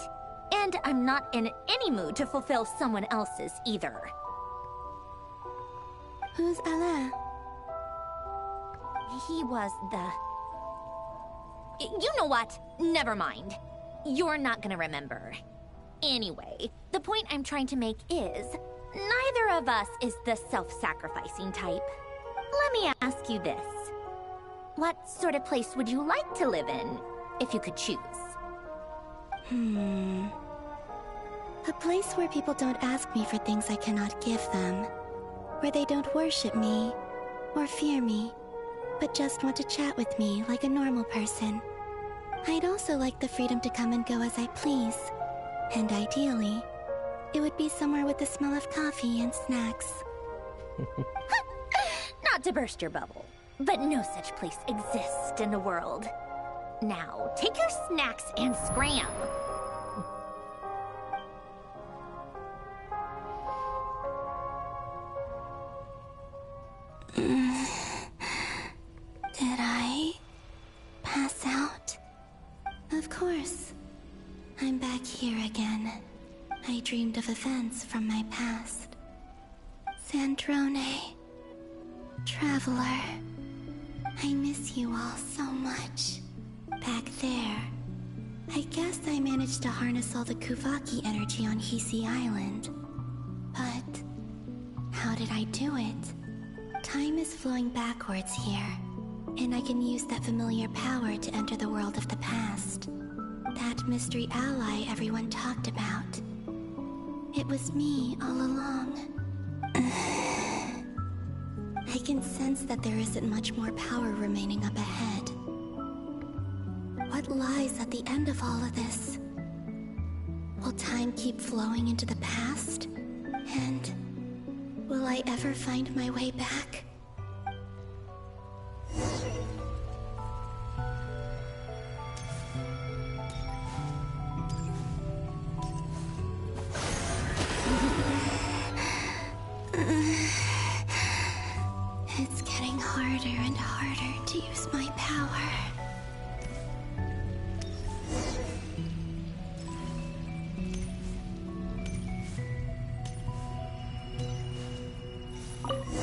And I'm not in any mood to fulfill someone else's either. Who's Alen? He was the... You know what? Never mind. You're not gonna remember. Anyway, the point I'm trying to make is, neither of us is the self-sacrificing type. Let me ask you this. What sort of place would you like to live in, if you could choose? A place where people don't ask me for things I cannot give them. Where they don't worship me, or fear me, but just want to chat with me like a normal person. I'd also like the freedom to come and go as I please. And ideally, it would be somewhere with the smell of coffee and snacks. Not to burst your bubble, but no such place exists in the world. Now, take your snacks and scram. Did I pass out? Of course. I'm back here again. I dreamed of events from my past. Sandrone. Traveler. I miss you all so much. Back there. I guess I managed to harness all the Kuvaki energy on Hisi Island. But how did I do it? Time is flowing backwards here, and I can use that familiar power to enter the world of the past. That mystery ally everyone talked about. It was me all along. I can sense that there isn't much more power remaining up ahead. What lies at the end of all of this? Will time keep flowing into the past? And will I ever find my way back? It's getting harder and harder to use my power.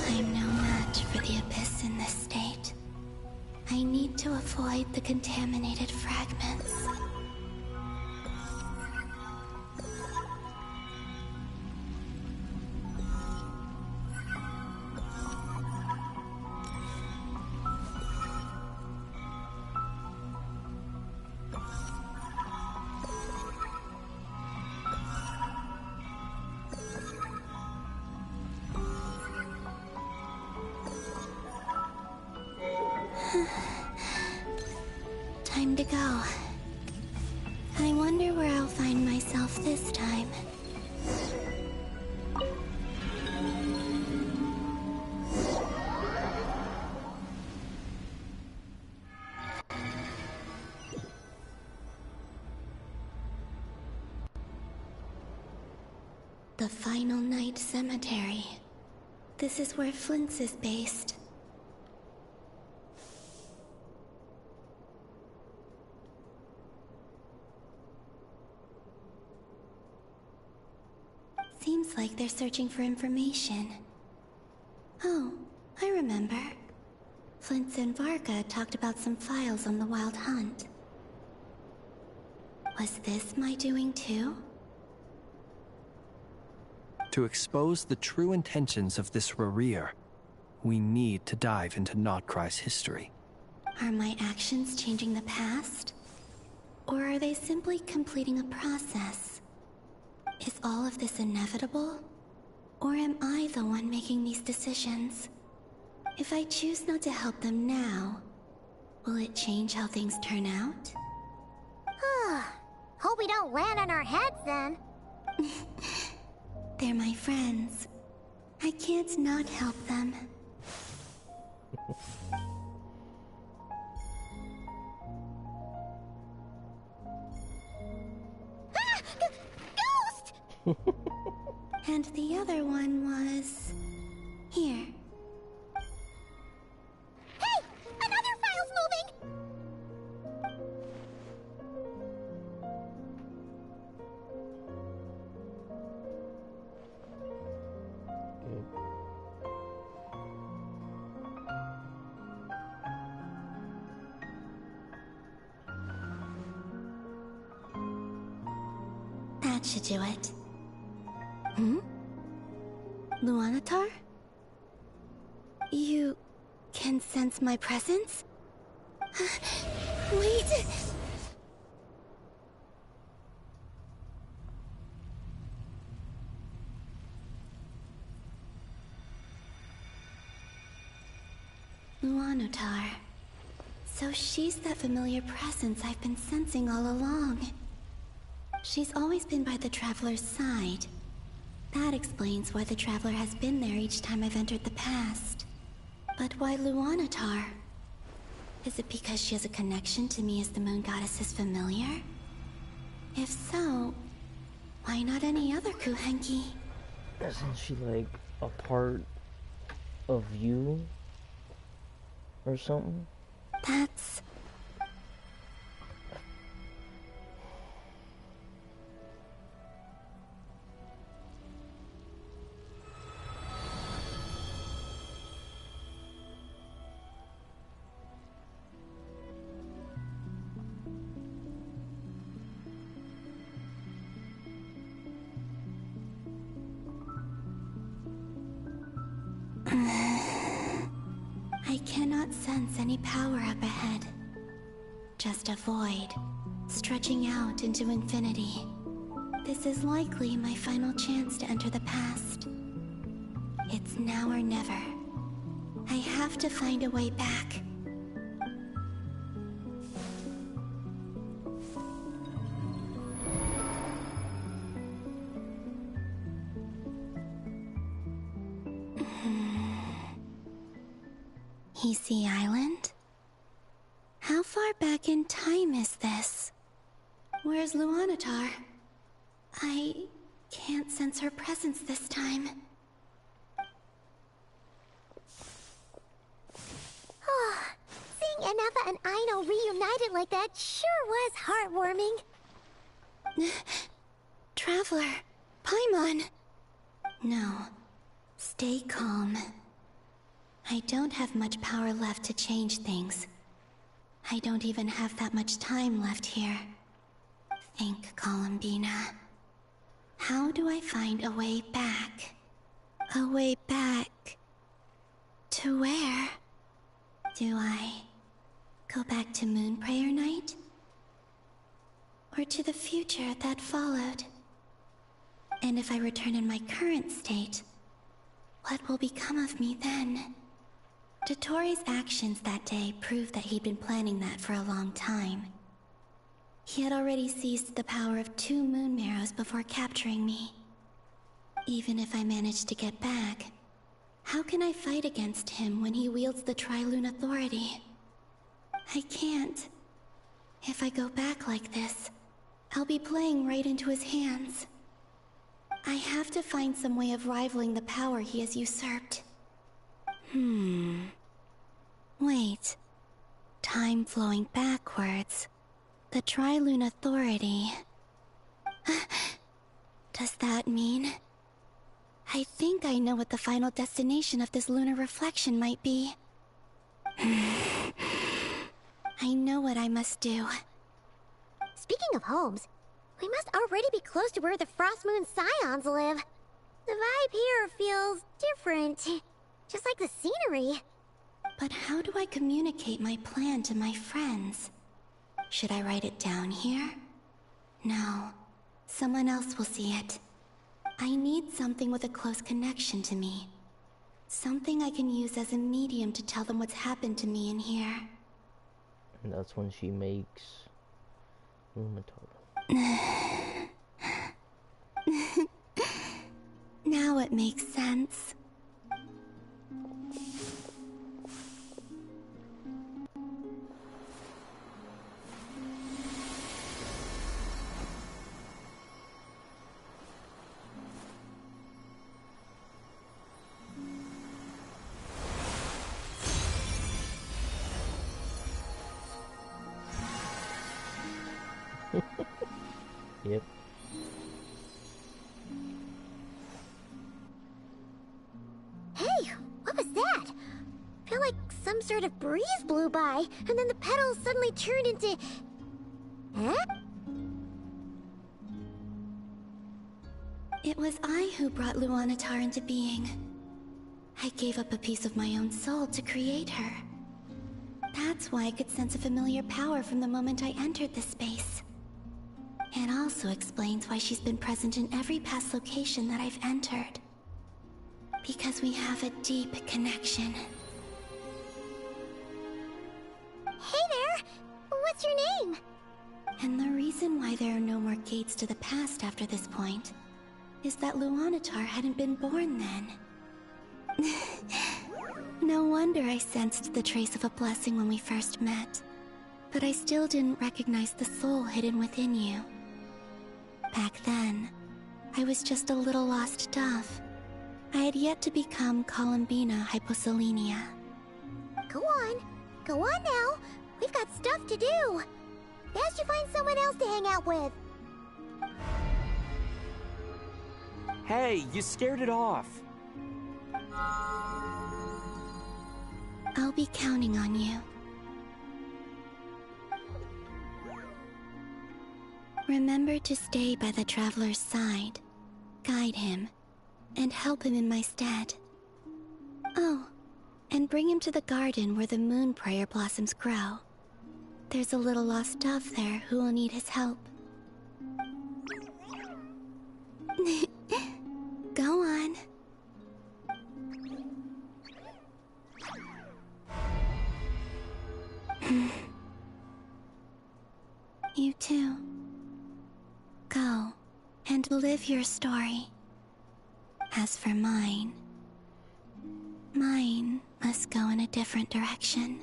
I'm no match for the Abyss in this state. I need to avoid the contaminated fragments. Time to go. I wonder where I'll find myself this time. The Final Night Cemetery. This is where Flint's is based. Seems like they're searching for information. Oh, I remember. Flint's and Varga talked about some files on the Wild Hunt. Was this my doing too? To expose the true intentions of this Rarir, we need to dive into Notcry's history. Are my actions changing the past? Or are they simply completing a process? Is all of this inevitable? Or am I the one making these decisions? If I choose not to help them now, will it change how things turn out? Hope we don't land on our heads then. They're my friends. I can't not help them. Ghost! And the other one was... here. Hey! Another file's moving! That should do it. Luanatar? You can sense my presence? Wait! Luanatar. So she's that familiar presence I've been sensing all along. She's always been by the Traveler's side. That explains why the Traveler has been there each time I've entered the past. But why Luanatar? Is it because she has a connection to me as the Moon Goddess's familiar? If so, why not any other Kuhenki? Isn't she like a part of you? Or something? That's... I cannot sense any power up ahead. Just a void, stretching out into infinity. This is likely my final chance to enter the past. It's now or never. I have to find a way back. Easy Island? How far back in time is this? Where's Luanatar? I can't sense her presence this time. Seeing Enefa and Aino reunited like that sure was heartwarming. Traveler, Paimon. No, stay calm. I don't have much power left to change things. I don't even have that much time left here. Think, Columbina. How do I find a way back? A way back... to where? Do I go back to Moonprayer Night? Or to the future that followed? And if I return in my current state, what will become of me then? Dotori's actions that day proved that he'd been planning that for a long time. He had already seized the power of 2 moon marrows before capturing me. Even if I managed to get back, how can I fight against him when he wields the Tri-Lune Authority? I can't. If I go back like this, I'll be playing right into his hands. I have to find some way of rivaling the power he has usurped. Wait. Time flowing backwards. The Tri-Lune Authority. Does that mean... I think I know what the final destination of this lunar reflection might be. I know what I must do. Speaking of homes, we must already be close to where the Frost Moon Scions live. The vibe here feels different. just like the scenery. But how do I communicate my plan to my friends? Should I write it down here? No. Someone else will see it. I need something with a close connection to me. Something I can use as a medium to tell them what's happened to me in here. And that's when she makes rheumatology. Now it makes sense. Yep. Hey, what was that? I feel like some sort of breeze blew by, and then the petals suddenly turned into... Huh? It was I who brought Luanatar into being. I gave up a piece of my own soul to create her. That's why I could sense a familiar power from the moment I entered this space. It also explains why she's been present in every past location that I've entered. Because we have a deep connection. Hey there! What's your name? And the reason why there are no more gates to the past after this point is that Luanatar hadn't been born then. No wonder I sensed the trace of a blessing when we first met. But I still didn't recognize the soul hidden within you. Back then, I was just a little lost dove. I had yet to become Columbina Hyposelenia. Go on now. We've got stuff to do. Best you find someone else to hang out with. Hey, you scared it off. I'll be counting on you. Remember to stay by the traveler's side, guide him, and help him in my stead. Oh, and bring him to the garden where the moon prayer blossoms grow. There's a little lost dove there who will need his help. Go on. You too. Go and live your story. As for mine must go in a different direction.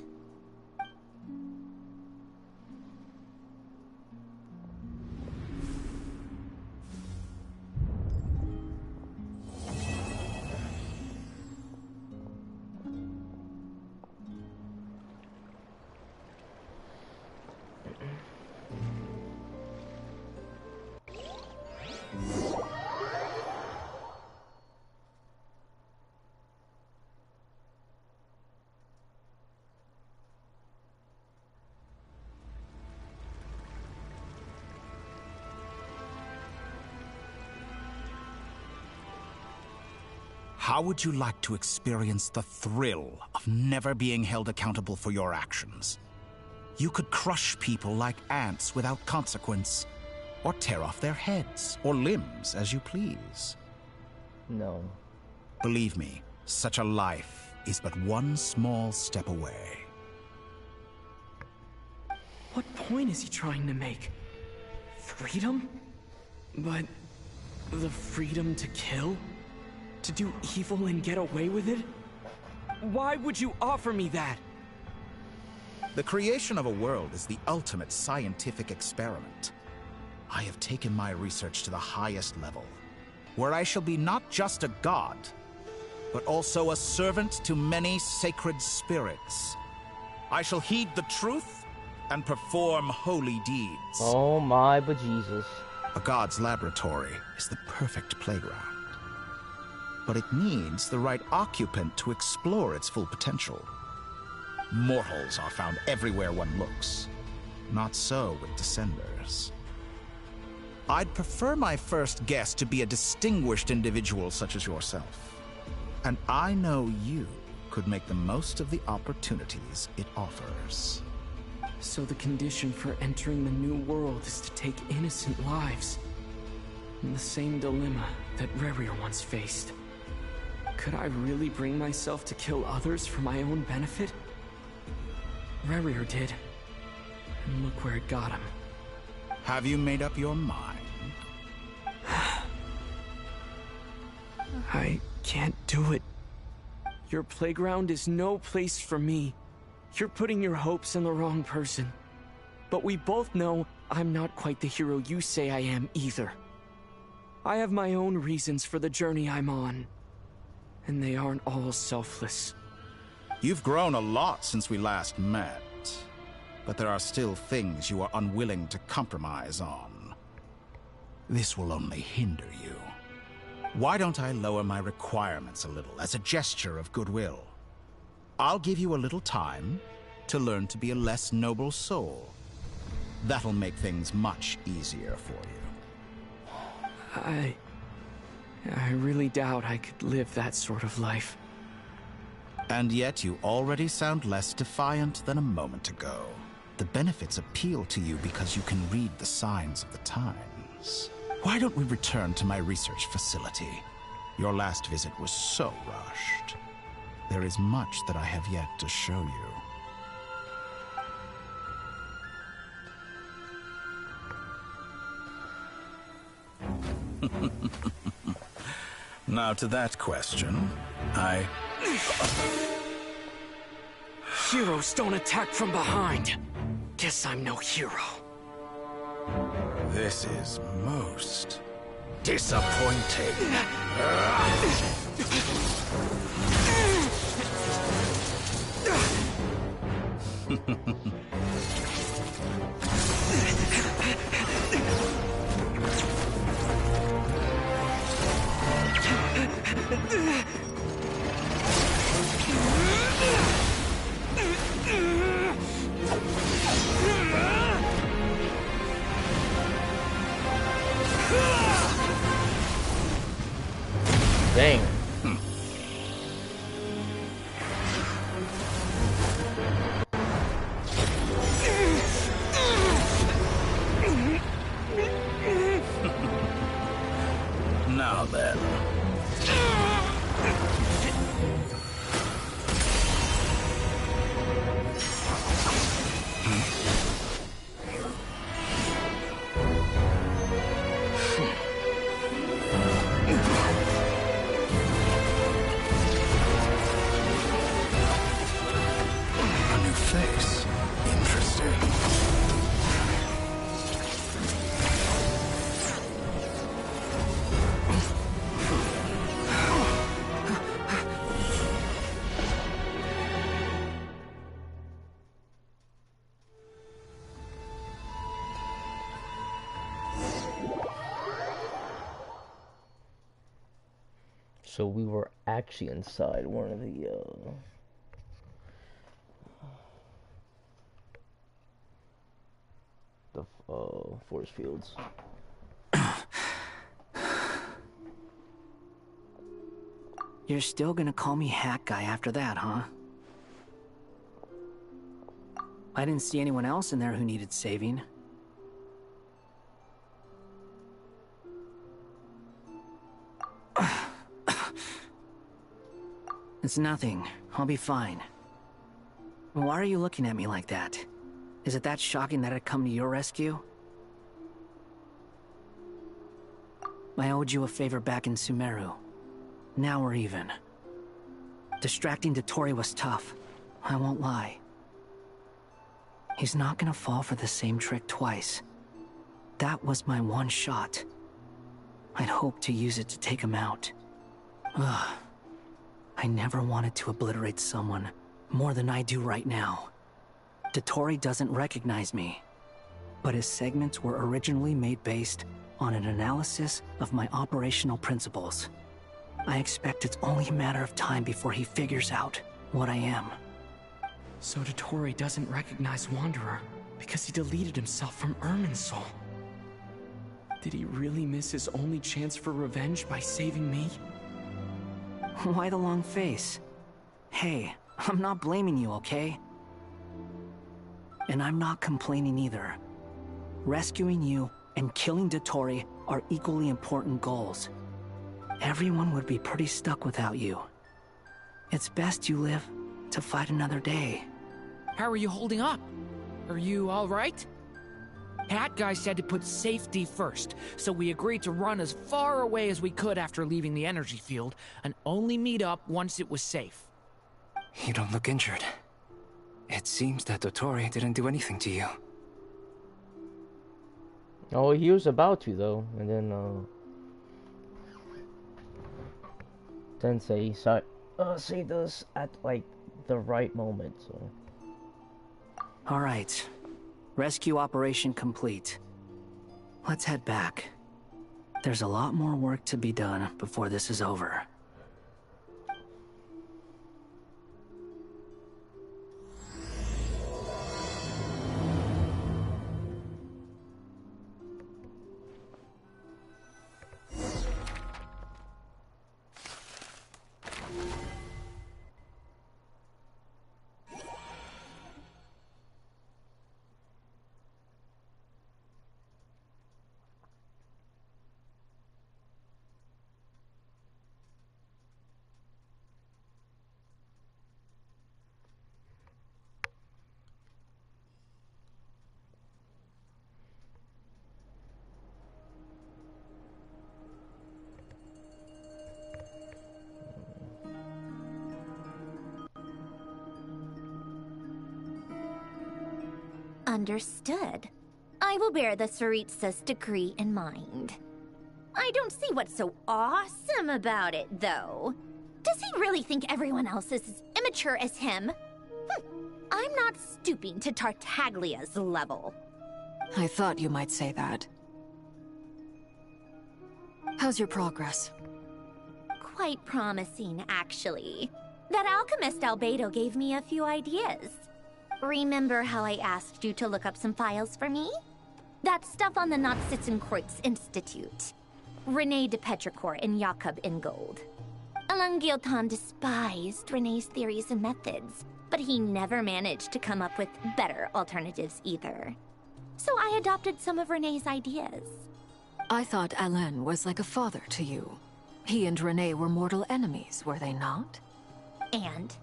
How would you like to experience the thrill of never being held accountable for your actions? You could crush people like ants without consequence, or tear off their heads or limbs as you please. No. Believe me, such a life is but one small step away. What point is he trying to make? Freedom? But the freedom to kill? To do evil and get away with it? Why would you offer me that? The creation of a world is the ultimate scientific experiment. I have taken my research to the highest level, where I shall be not just a god, but also a servant to many sacred spirits. I shall heed the truth and perform holy deeds. Oh my bejesus. A god's laboratory is the perfect playground. But it needs the right occupant to explore its full potential. Mortals are found everywhere one looks. Not so with Descenders. I'd prefer my first guest to be a distinguished individual such as yourself. And I know you could make the most of the opportunities it offers. So the condition for entering the new world is to take innocent lives. In the same dilemma that Rerir once faced. Could I really bring myself to kill others for my own benefit? Rerir did. And look where it got him. Have you made up your mind? I can't do it. Your playground is no place for me. You're putting your hopes in the wrong person. But we both know I'm not quite the hero you say I am either. I have my own reasons for the journey I'm on. And they aren't all selfless. You've grown a lot since we last met. But there are still things you are unwilling to compromise on. This will only hinder you. Why don't I lower my requirements a little as a gesture of goodwill? I'll give you a little time to learn to be a less noble soul. That'll make things much easier for you. I really doubt I could live that sort of life. And yet you already sound less defiant than a moment ago. The benefits appeal to you because you can read the signs of the times. Why don't we return to my research facility? Your last visit was so rushed. There is much that I have yet to show you. Now to that question, Heroes don't attack from behind. Guess I'm no hero. This is most disappointing. Dang. Now then. So we were actually inside one of the force fields. You're still gonna call me Hack Guy after that, huh? I didn't see anyone else in there who needed saving. It's nothing. I'll be fine. Why are you looking at me like that? Is it that shocking that I'd come to your rescue? I owed you a favor back in Sumeru. Now we're even. Distracting Dotori was tough. I won't lie. He's not gonna fall for the same trick twice. That was my one shot. I'd hoped to use it to take him out. Ugh. I never wanted to obliterate someone more than I do right now. Dotori doesn't recognize me, but his segments were originally made based on an analysis of my operational principles. I expect it's only a matter of time before he figures out what I am. So Dotori doesn't recognize Wanderer because he deleted himself from Irminsul. Did he really miss his only chance for revenge by saving me? Why the long face? Hey, I'm not blaming you, okay? And I'm not complaining either. Rescuing you and killing Dottore are equally important goals. Everyone would be pretty stuck without you. It's best you live to fight another day. How are you holding up? Are you alright? Hat Guy said to put safety first, so we agreed to run as far away as we could after leaving the energy field, and only meet up once it was safe. You don't look injured. It seems that Dottore didn't do anything to you. Oh, he was about to though, and then Sensei saved us at like the right moment. So. All right, rescue operation complete. Let's head back. There's a lot more work to be done before this is over. Understood. I will bear the Tsaritsa's decree in mind. I don't see what's so awesome about it, though. Does he really think everyone else is as immature as him? I'm not stooping to Tartaglia's level. I thought you might say that. How's your progress? Quite promising, actually. That alchemist Albedo gave me a few ideas. Remember how I asked you to look up some files for me? That stuff on the Nachtschitzenkreuz Institute. Rene de Petrichor and Jakob Ingold. Alain Guillotin despised Rene's theories and methods, but he never managed to come up with better alternatives either. So I adopted some of Rene's ideas. I thought Alain was like a father to you. He and Rene were mortal enemies, were they not? And?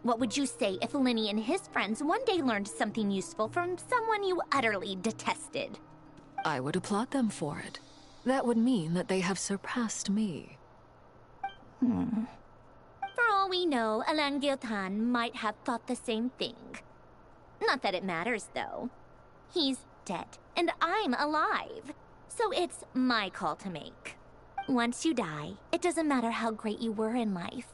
What would you say if Lenny and his friends one day learned something useful from someone you utterly detested? I would applaud them for it. That would mean that they have surpassed me. For all we know, Alain Guillotin might have thought the same thing. Not that it matters, though. He's dead, and I'm alive. So it's my call to make. Once you die, it doesn't matter how great you were in life.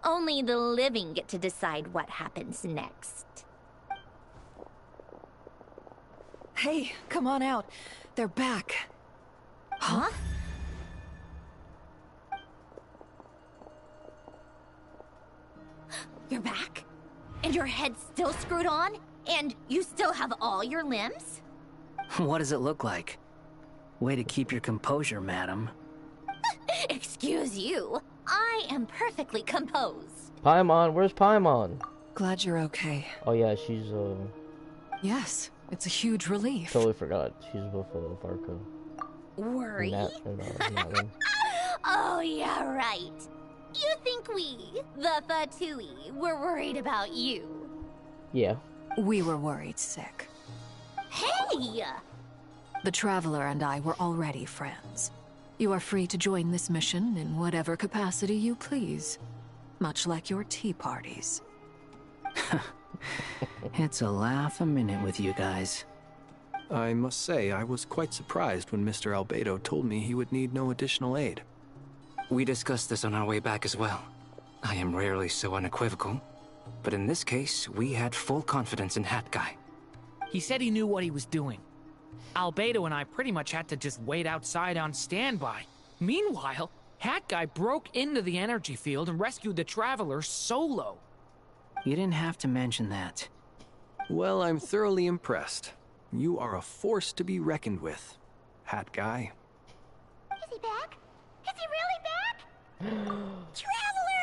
Only the living get to decide what happens next. Hey, come on out. They're back. Huh? You're back? And your head's still screwed on? And you still have all your limbs? What does it look like? Way to keep your composure, madam. Excuse you. I am perfectly composed. Paimon, where's Paimon? Glad you're okay. Oh yeah, she's Yes, it's a huge relief. Totally forgot. She's with Varka. Worry? Oh yeah, right. You think we, the Fatui, were worried about you? Yeah. We were worried sick. Hey! The Traveler and I were already friends. You are free to join this mission in whatever capacity you please. Much like your tea parties. It's a laugh a minute with you guys. I must say, I was quite surprised when Mr. Albedo told me he would need no additional aid. We discussed this on our way back as well. I am rarely so unequivocal, but in this case, we had full confidence in Hat Guy. He said he knew what he was doing. Albedo and I pretty much had to just wait outside on standby. Meanwhile, Hat Guy broke into the energy field and rescued the Traveler solo. You didn't have to mention that. Well, I'm thoroughly impressed. You are a force to be reckoned with, Hat Guy. Is he back? Is he really back? Traveler!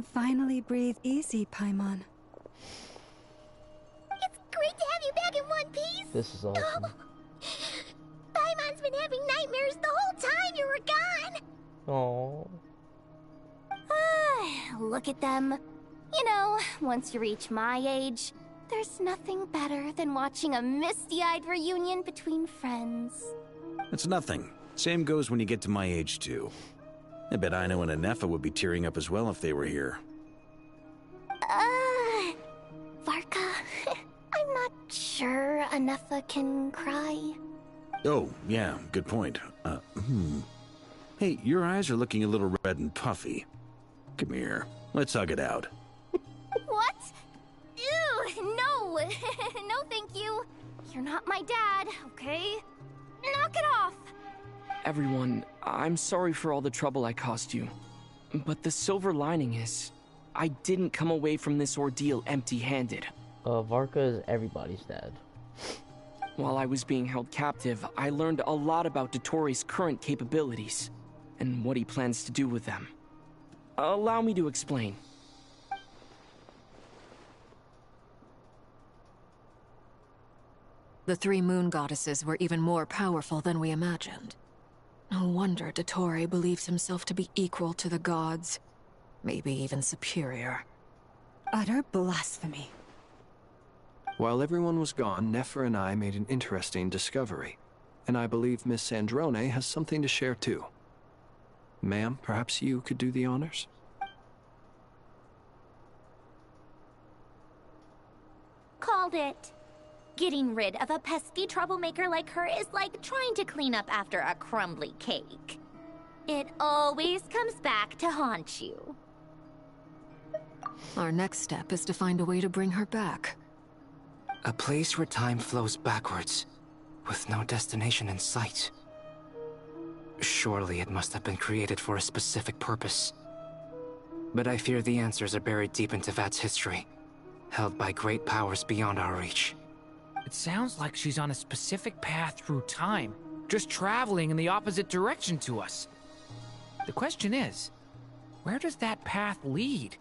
can finally breathe easy, Paimon. It's great to have you back in one piece. This is awesome. Paimon's been having nightmares the whole time you were gone. Aww. Look at them. You know, once you reach my age, there's nothing better than watching a misty-eyed reunion between friends. It's nothing. Same goes when you get to my age, too. I bet Ino and Anefa would be tearing up as well if they were here. Varka, I'm not sure Anefa can cry. Oh, yeah, good point. Hey, your eyes are looking a little red and puffy. Come here, let's hug it out. What? Ew, no. No, thank you. You're not my dad, okay? Knock it off. Everyone, I'm sorry for all the trouble I caused you. But the silver lining is, I didn't come away from this ordeal empty-handed. Varka is everybody's dad. While I was being held captive, I learned a lot about Dottoro's current capabilities, and what he plans to do with them. Allow me to explain. The three moon goddesses were even more powerful than we imagined. No wonder Dottore believes himself to be equal to the gods. Maybe even superior. Utter blasphemy. While everyone was gone, Nefer and I made an interesting discovery. And I believe Miss Sandrone has something to share too. Ma'am, perhaps you could do the honors? Called it. Getting rid of a pesky troublemaker like her is like trying to clean up after a crumbly cake. It always comes back to haunt you. Our next step is to find a way to bring her back. A place where time flows backwards, with no destination in sight. Surely it must have been created for a specific purpose. But I fear the answers are buried deep in Tevat's history, held by great powers beyond our reach. It sounds like she's on a specific path through time, just traveling in the opposite direction to us. The question is, where does that path lead?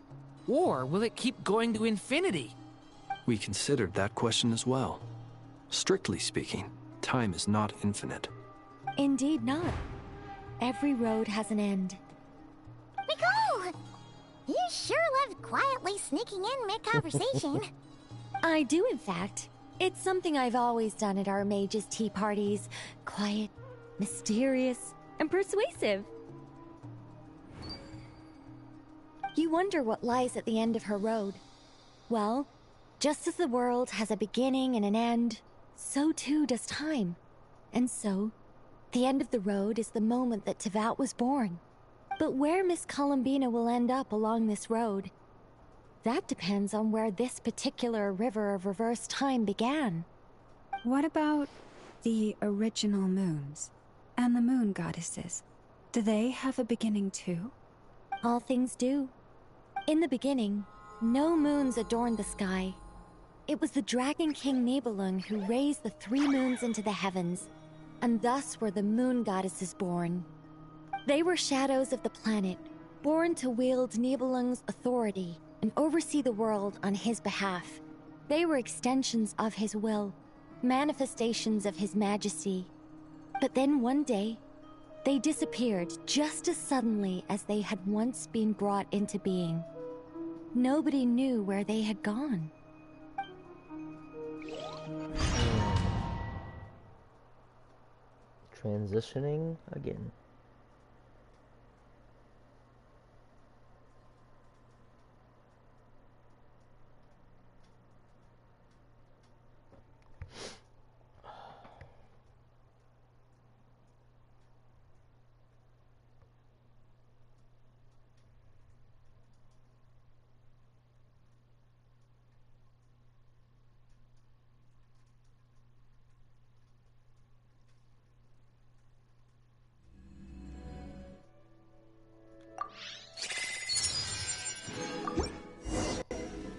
Or will it keep going to infinity? We considered that question as well. Strictly speaking, time is not infinite. Indeed not. Every road has an end. Nicole! You sure love quietly sneaking in mid-conversation. I do, in fact. It's something I've always done at our mages' tea parties. Quiet, mysterious, and persuasive. You wonder what lies at the end of her road. Well, just as the world has a beginning and an end, so too does time. And so, the end of the road is the moment that Tevat was born. But where Miss Columbina will end up along this road, that depends on where this particular river of reverse time began. What about the original moons and the moon goddesses? Do they have a beginning too? All things do. In the beginning, no moons adorned the sky. It was the Dragon King Nibelung who raised the three moons into the heavens, and thus were the moon goddesses born. They were shadows of the planet, born to wield Nibelung's authority and oversee the world on his behalf. They were extensions of his will, manifestations of his majesty. But then one day, they disappeared just as suddenly as they had once been brought into being. Nobody knew where they had gone. Transitioning again.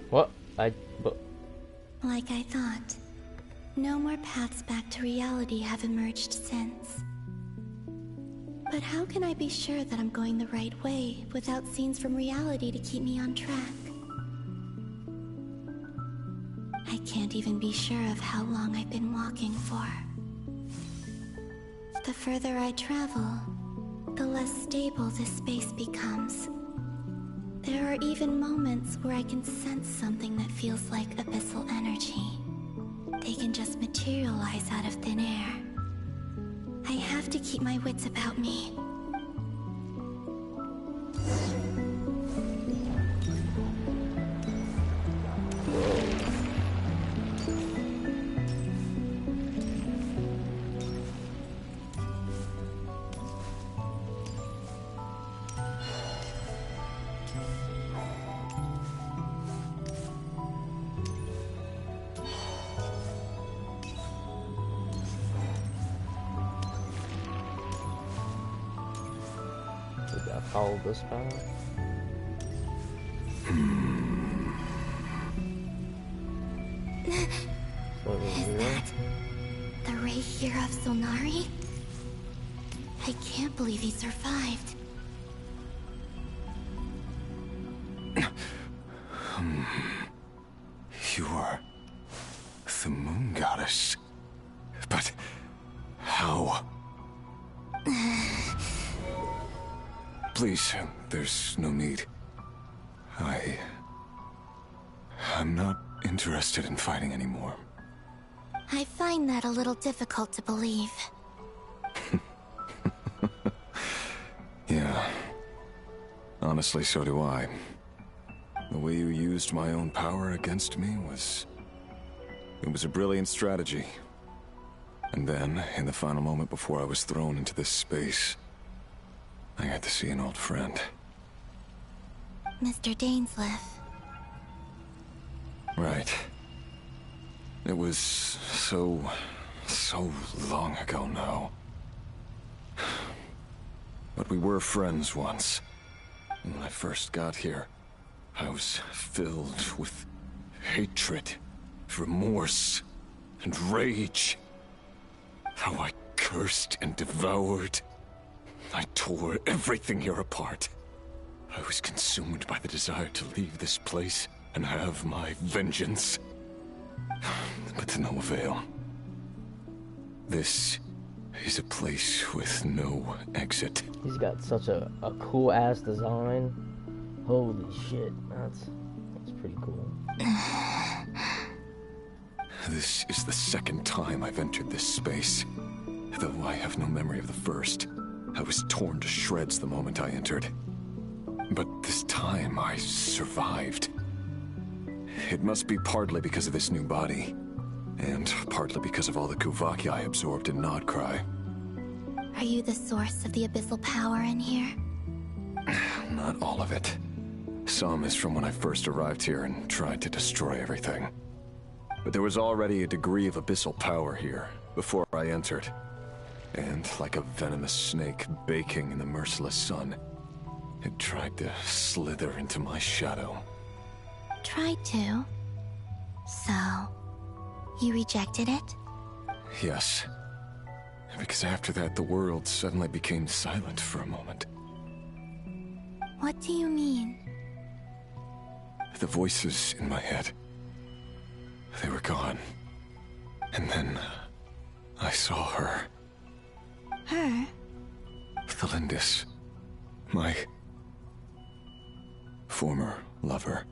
What? Like I thought. No more paths back to reality have emerged since. But how can I be sure that I'm going the right way without scenes from reality to keep me on track? I can't even be sure of how long I've been walking for. The further I travel, the less stable this space becomes. There are even moments where I can sense something that feels like abyssal energy. They can just materialize out of thin air. I have to keep my wits about me. Follow this path. Is that the Ray here of Solnari? I can't believe he survived. You are the moon goddess. But how? Please, there's no need. I'm not interested in fighting anymore. I find that a little difficult to believe. Yeah. Honestly, so do I. The way you used my own power against me was... It was a brilliant strategy. And then, in the final moment before I was thrown into this space, I got to see an old friend. Mr. Dainsleif. Right. It was so long ago now. But we were friends once. And when I first got here, I was filled with hatred, remorse, and rage. How I cursed and devoured. I tore everything here apart. I was consumed by the desire to leave this place and have my vengeance. But to no avail. This is a place with no exit. He's got such a cool ass design. Holy shit, that's pretty cool. This is the second time I've entered this space. Though I have no memory of the first. I was torn to shreds the moment I entered. But this time I survived. It must be partly because of this new body, and partly because of all the Kuvaki I absorbed in Nodcry. Are you the source of the abyssal power in here? Not all of it. Some is from when I first arrived here and tried to destroy everything. But there was already a degree of abyssal power here, before I entered. And like a venomous snake baking in the merciless sun, it tried to slither into my shadow. Tried to? So, you rejected it? Yes. Because after that, the world suddenly became silent for a moment. What do you mean? The voices in my head, they were gone. And then, I saw her. Her? Thelindis. My former lover.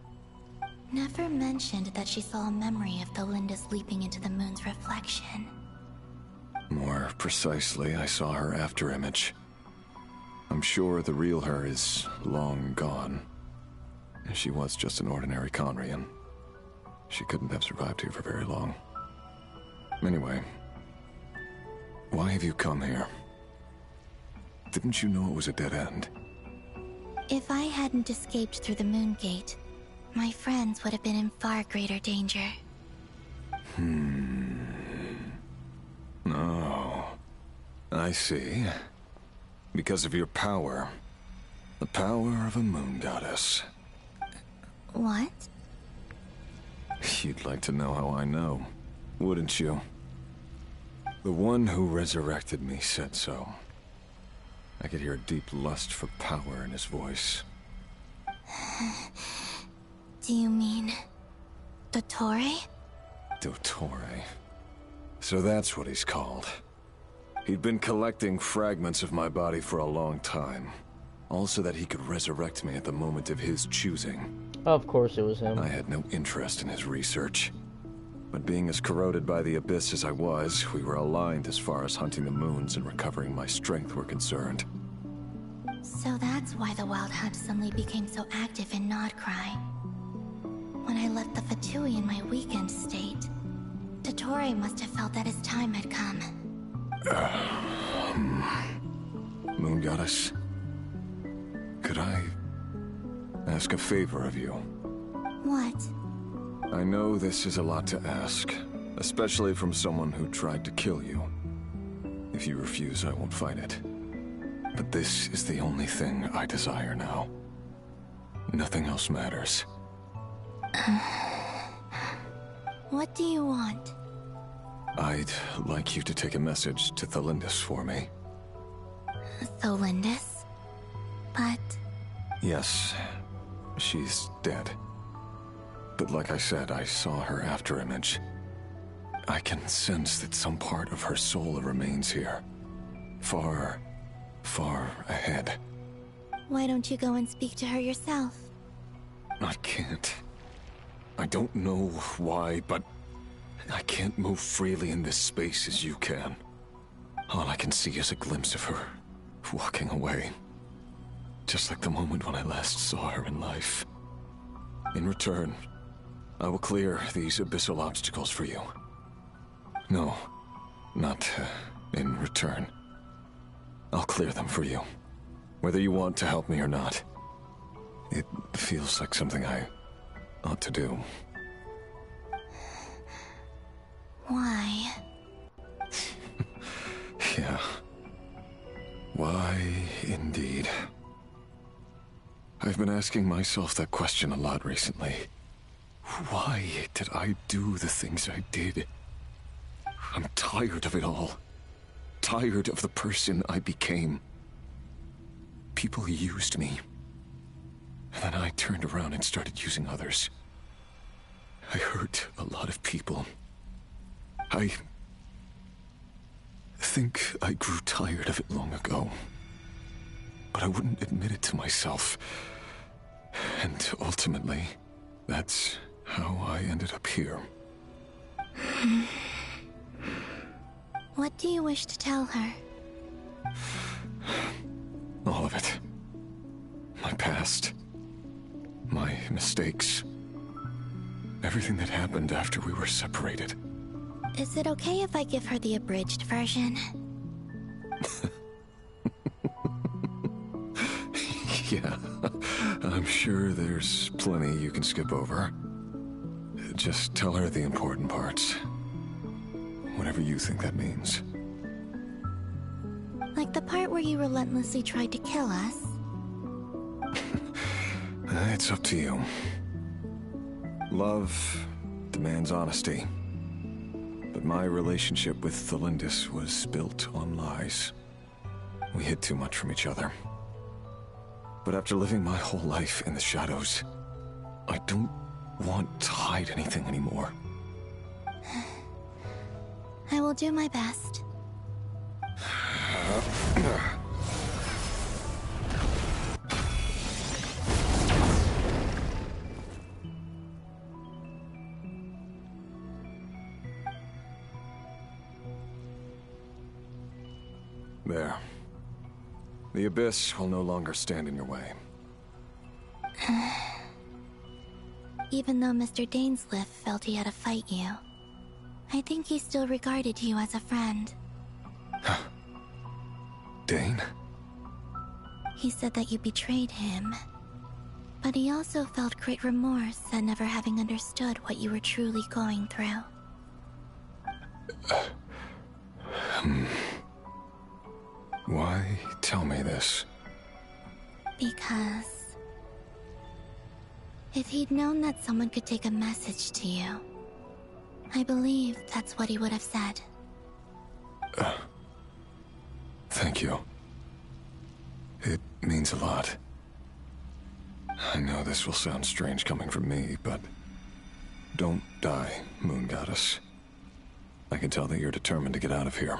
Never mentioned that she saw a memory of Thelindis leaping into the moon's reflection. More precisely, I saw her afterimage. I'm sure the real her is long gone. She was just an ordinary Conrian. She couldn't have survived here for very long. Anyway, why have you come here? Didn't you know it was a dead end? If I hadn't escaped through the moon gate, my friends would have been in far greater danger. Oh, I see. Because of your power. The power of a moon goddess. What? You'd like to know how I know, wouldn't you? The one who resurrected me said so. I could hear a deep lust for power in his voice. Do you mean... Dottore? Dottore. So that's what he's called. He'd been collecting fragments of my body for a long time. All so that he could resurrect me at the moment of his choosing. Of course it was him. I had no interest in his research. But being as corroded by the Abyss as I was, we were aligned as far as hunting the moons and recovering my strength were concerned. So that's why the Wild Hunt suddenly became so active in Nodcry. When I left the Fatui in my weakened state, Dottore must have felt that his time had come. Moon Goddess, could I ask a favor of you? What? I know this is a lot to ask, especially from someone who tried to kill you. If you refuse, I won't fight it. But this is the only thing I desire now. Nothing else matters. What do you want? I'd like you to take a message to Thelindis for me. Thelindis? But... Yes, she's dead. But like I said, I saw her afterimage. I can sense that some part of her soul remains here. Far, far ahead. Why don't you go and speak to her yourself? I can't. I don't know why, but I can't move freely in this space as you can. All I can see is a glimpse of her, walking away. Just like the moment when I last saw her in life. In return, I will clear these abyssal obstacles for you. No, not in return. I'll clear them for you, whether you want to help me or not. It feels like something I ought to do. Why? Yeah. Why, indeed. I've been asking myself that question a lot recently. Why did I do the things I did? I'm tired of it all. Tired of the person I became. People used me. And then I turned around and started using others. I hurt a lot of people. I think I grew tired of it long ago. But I wouldn't admit it to myself. And ultimately, that's how I ended up here. What do you wish to tell her? All of it. My past. My mistakes. Everything that happened after we were separated. Is it okay if I give her the abridged version? Yeah, I'm sure there's plenty you can skip over. Just tell her the important parts. Whatever you think that means. Like the part where you relentlessly tried to kill us? It's up to you. Love demands honesty. But my relationship with Thelindis was built on lies. We hid too much from each other. But after living my whole life in the shadows, I don't want to hide anything anymore. I will do my best. There. The Abyss will no longer stand in your way. Even though Mr. Dainsliff felt he had to fight you, I think he still regarded you as a friend. Dane? He said that you betrayed him, but he also felt great remorse at never having understood what you were truly going through. Why tell me this? Because... if he'd known that someone could take a message to you, I believe that's what he would have said. Thank you. means a lot. I know this will sound strange coming from me, but don't die, Moon Goddess. I can tell that you're determined to get out of here.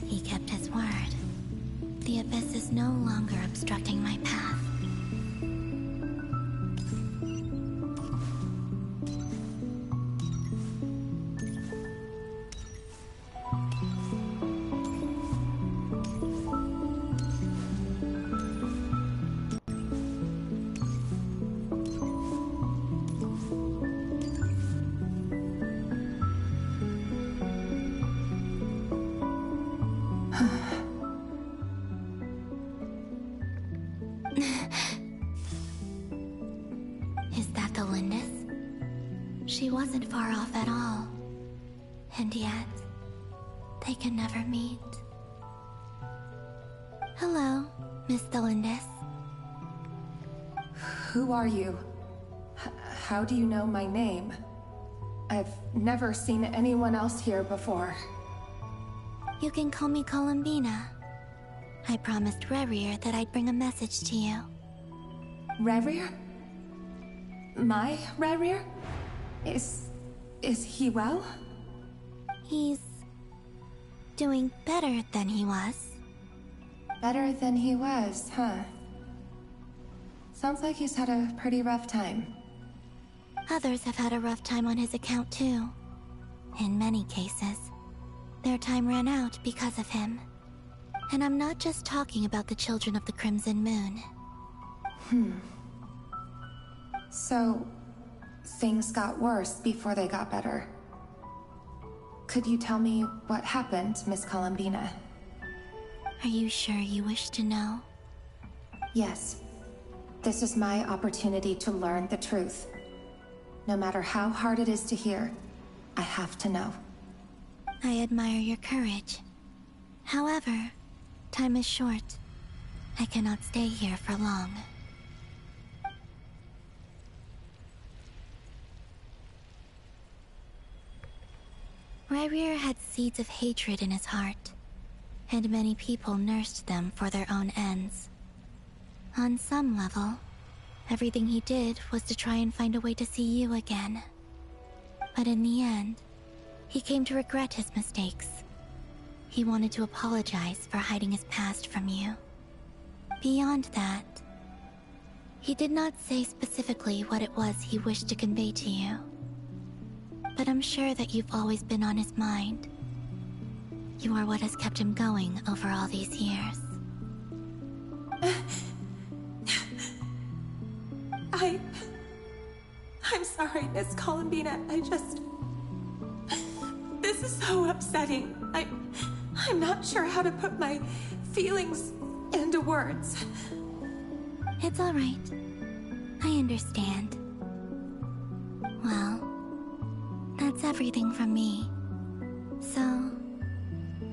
He kept his word. The abyss is no longer obstructing my path. Is that the Lindis? She wasn't far off at all. And yet, they can never meet. Hello, Miss Lindis. Who are you? How do you know my name? I've never seen anyone else here before. You can call me Columbina. I promised Rerir that I'd bring a message to you. Rerir? My Rerir? Is he well? He's doing better than he was. Better than he was, huh? Sounds like he's had a pretty rough time. Others have had a rough time on his account too. In many cases, their time ran out because of him. And I'm not just talking about the children of the Crimson Moon. So, things got worse before they got better. Could you tell me what happened, Miss Columbina? Are you sure you wish to know? Yes. This is my opportunity to learn the truth. No matter how hard it is to hear, I have to know. I admire your courage. However, time is short. I cannot stay here for long. Rerir had seeds of hatred in his heart, and many people nursed them for their own ends. On some level, everything he did was to try and find a way to see you again. But in the end, he came to regret his mistakes. He wanted to apologize for hiding his past from you. Beyond that, he did not say specifically what it was he wished to convey to you. But I'm sure that you've always been on his mind. You are what has kept him going over all these years. I'm sorry, Miss Columbina. This is so upsetting. I'm not sure how to put my feelings into words. It's all right. I understand. Well, that's everything from me. So,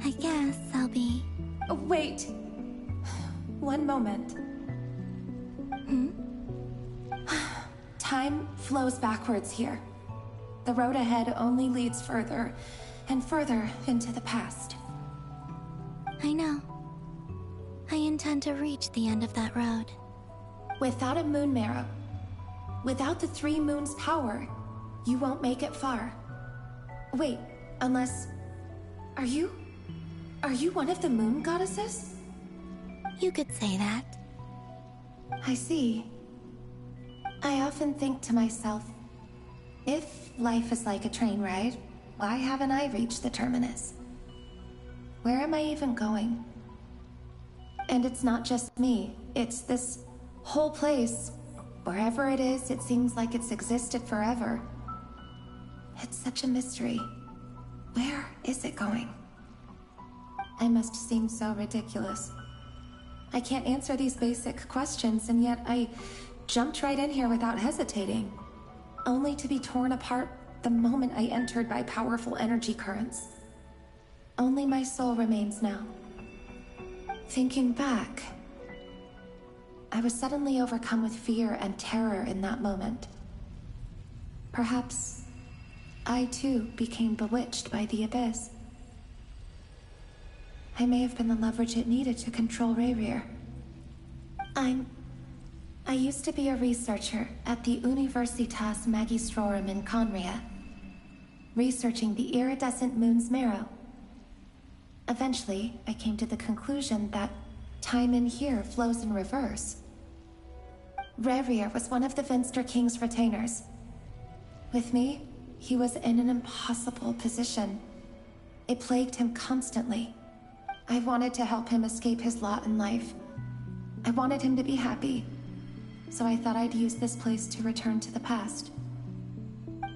I guess I'll be... Wait. One moment. Time flows backwards here. The road ahead only leads further and further into the past. I know. I intend to reach the end of that road. Without a moon marrow, without the 3 moons' power, you won't make it far. Wait, unless... Are you one of the moon goddesses? You could say that. I see. I often think to myself, if life is like a train ride, why haven't I reached the terminus? Where am I even going? And it's not just me, it's this whole place. Wherever it is, it seems like it's existed forever. It's such a mystery. Where is it going? I must seem so ridiculous. I can't answer these basic questions, and yet I jumped right in here without hesitating, only to be torn apart the moment I entered by powerful energy currents. Only my soul remains now. Thinking back, I was suddenly overcome with fear and terror in that moment. Perhaps I too became bewitched by the Abyss. I may have been the leverage it needed to control Rayrir. I used to be a researcher at the Universitas Magistrorum in Conria, researching the iridescent moon's marrow. Eventually, I came to the conclusion that time in here flows in reverse. Rayrir was one of the Finster King's retainers. With me, he was in an impossible position. It plagued him constantly. I wanted to help him escape his lot in life. I wanted him to be happy, so I thought I'd use this place to return to the past.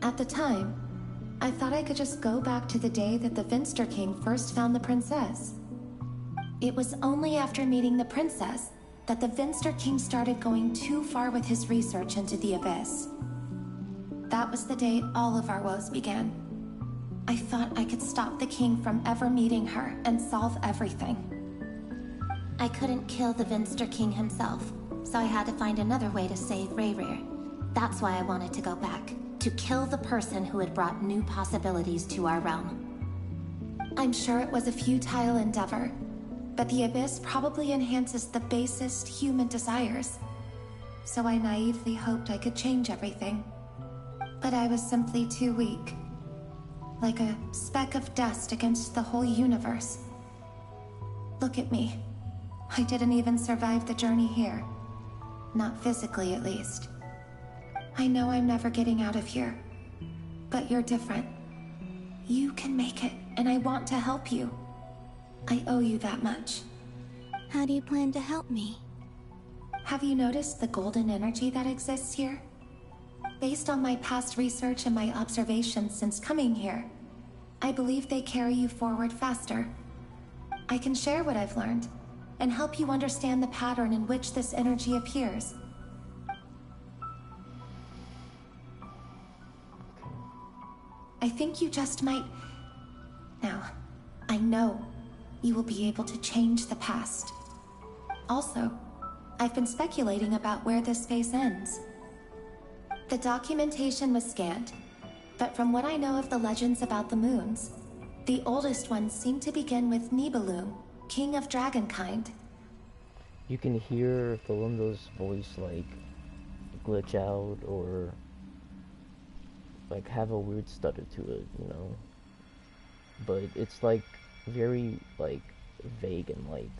At the time, I thought I could just go back to the day that the Finster King first found the princess. It was only after meeting the princess that the Finster King started going too far with his research into the Abyss. That was the day all of our woes began. I thought I could stop the king from ever meeting her and solve everything. I couldn't kill the Finster King himself, so I had to find another way to save Rayrir. That's why I wanted to go back, to kill the person who had brought new possibilities to our realm. I'm sure it was a futile endeavor, but the Abyss probably enhances the basest human desires. So I naively hoped I could change everything. But I was simply too weak. Like a speck of dust against the whole universe. Look at me. I didn't even survive the journey here. Not physically, at least. I know I'm never getting out of here. But you're different. You can make it, and I want to help you. I owe you that much. How do you plan to help me? Have you noticed the golden energy that exists here? Based on my past research and my observations since coming here, I believe they carry you forward faster. I can share what I've learned, and help you understand the pattern in which this energy appears. I think you just might... Now, I know you will be able to change the past. Also, I've been speculating about where this space ends. The documentation was scanned, but from what I know of the legends about the moons, the oldest ones seem to begin with Nibelung, king of dragonkind. You can hear Philindo's voice like glitch out or like have a weird stutter to it, you know. But it's like very like vague and light.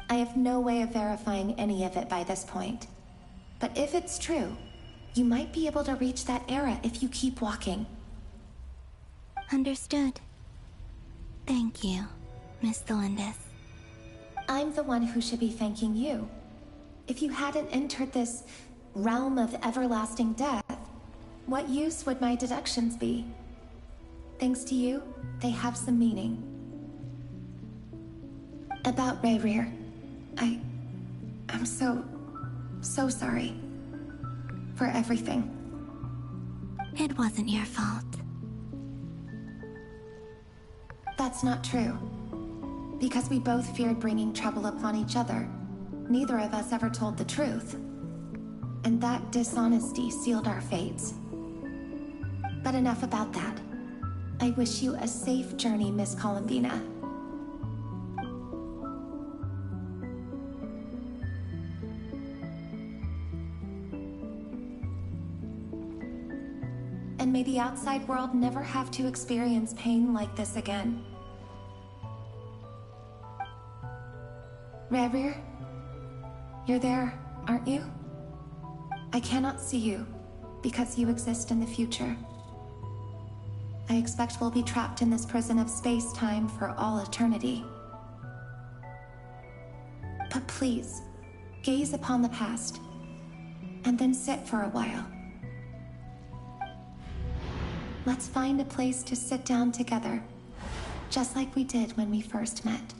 I have no way of verifying any of it by this point. But if it's true, you might be able to reach that era if you keep walking. Understood. Thank you, Miss Thelindis. I'm the one who should be thanking you. If you hadn't entered this realm of everlasting death, what use would my deductions be? Thanks to you, they have some meaning. About Rayrir, I'm so sorry. For everything. It wasn't your fault. That's not true. Because we both feared bringing trouble upon each other, neither of us ever told the truth. And that dishonesty sealed our fates. But enough about that. I wish you a safe journey, Miss Columbina. And may the outside world never have to experience pain like this again. Rayrir, you're there, aren't you? I cannot see you, because you exist in the future. I expect we'll be trapped in this prison of space-time for all eternity. But please, gaze upon the past, and then sit for a while. Let's find a place to sit down together, just like we did when we first met.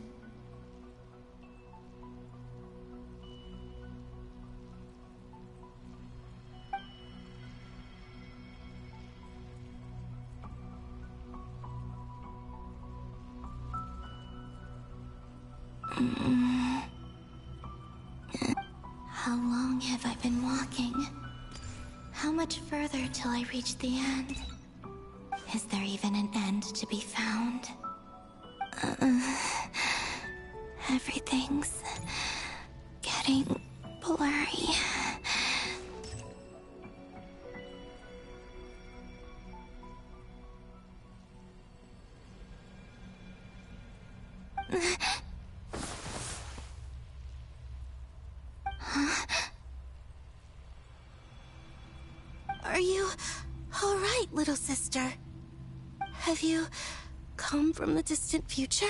How long have I been walking? How much further till I reach the end? Is there even an end to be found? Everything's getting blurry. Are you all right, little sister? Have you come from the distant future?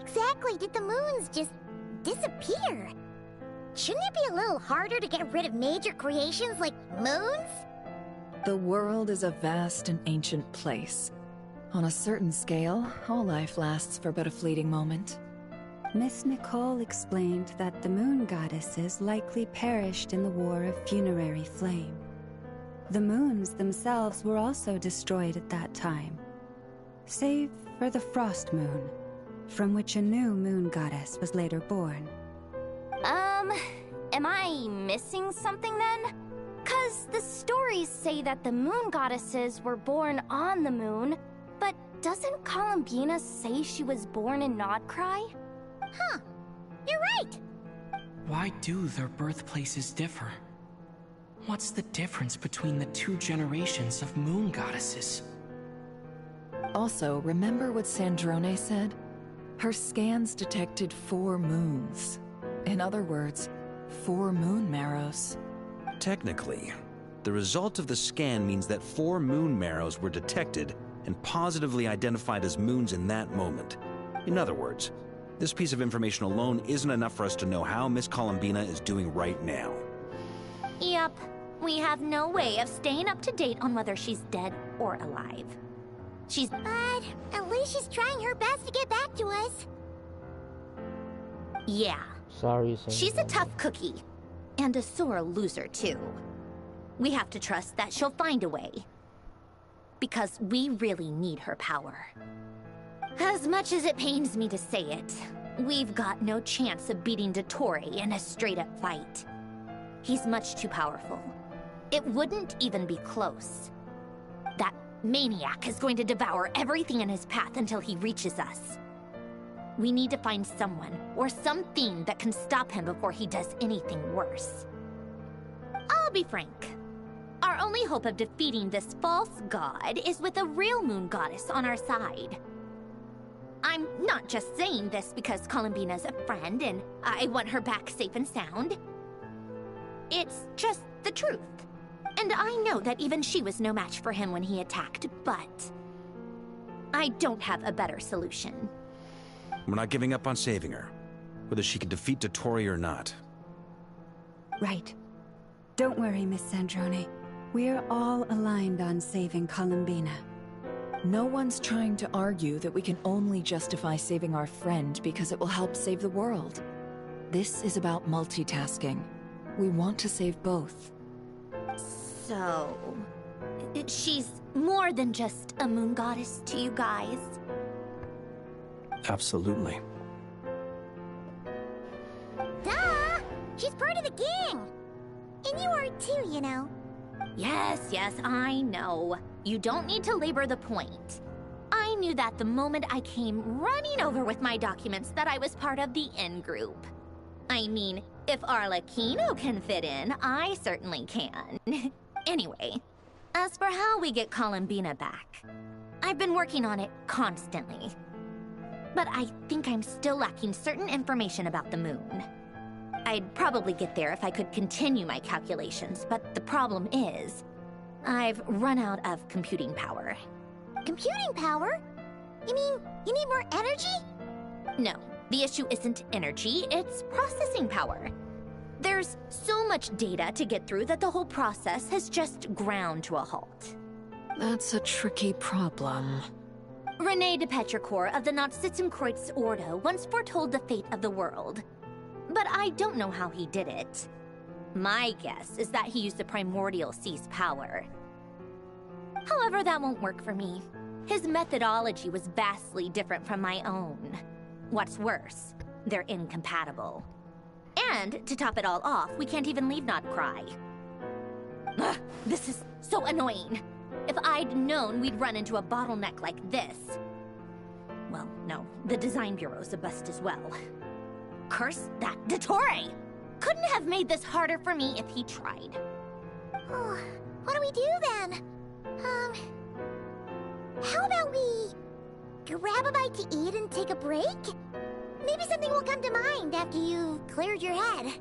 Exactly did the moons just disappear? Shouldn't it be a little harder to get rid of major creations like moons? The world is a vast and ancient place. On a certain scale, all life lasts for but a fleeting moment. Miss Nicole explained that the moon goddesses likely perished in the War of Funerary Flame. The moons themselves were also destroyed at that time, save for the Frost Moon, from which a new moon goddess was later born. Am I missing something then? 'Cause the stories say that the moon goddesses were born on the moon, but doesn't Columbina say she was born in Nodcry? Huh, you're right! Why do their birthplaces differ? What's the difference between the two generations of moon goddesses? Also, remember what Sandrone said? Her scans detected 4 moons. In other words, 4 moon marrows. Technically, the result of the scan means that 4 moon marrows were detected and positively identified as moons in that moment. In other words, this piece of information alone isn't enough for us to know how Miss Columbina is doing right now. Yep, we have no way of staying up to date on whether she's dead or alive. But at least she's trying her best to get back to us. Yeah. Sorry, Sam. She's a tough cookie. And a sore loser, too. We have to trust that she'll find a way. Because we really need her power. As much as it pains me to say it, we've got no chance of beating Dottore in a straight-up fight. He's much too powerful. It wouldn't even be close. That maniac is going to devour everything in his path until he reaches us. We need to find someone, or something that can stop him before he does anything worse. I'll be frank. Our only hope of defeating this false god is with a real moon goddess on our side. I'm not just saying this because Columbina's a friend and I want her back safe and sound. It's just the truth. And I know that even she was no match for him when he attacked, but I don't have a better solution. We're not giving up on saving her, whether she can defeat Dottore or not. Right. Don't worry, Miss Sandrone. We're all aligned on saving Columbina. No one's trying to argue that we can only justify saving our friend because it will help save the world. This is about multitasking. We want to save both. So, she's more than just a moon goddess to you guys? Absolutely. Duh! She's part of the gang! And you are too, you know. Yes, I know. You don't need to labor the point. I knew that the moment I came running over with my documents that I was part of the in-group. I mean, if Arlecchino can fit in, I certainly can. Anyway, as for how we get Columbina back, I've been working on it constantly. But I think I'm still lacking certain information about the moon. I'd probably get there if I could continue my calculations, but the problem is, I've run out of computing power. Computing power? You mean, you need more energy? No, the issue isn't energy, it's processing power. There's so much data to get through that the whole process has just ground to a halt. That's a tricky problem. René de Petrichor of the Nazissenkreuz Ordo once foretold the fate of the world. But I don't know how he did it. My guess is that he used the primordial sea's power. However, that won't work for me. His methodology was vastly different from my own. What's worse, they're incompatible. And, to top it all off, we can't even leave Nodcry. Ugh, this is so annoying. If I'd known we'd run into a bottleneck like this... Well, no, the design bureau's a bust as well. Curse that Dottore! Couldn't have made this harder for me if he tried. Oh, what do we do then? How about we grab a bite to eat and take a break? Maybe something will come to mind after you've cleared your head.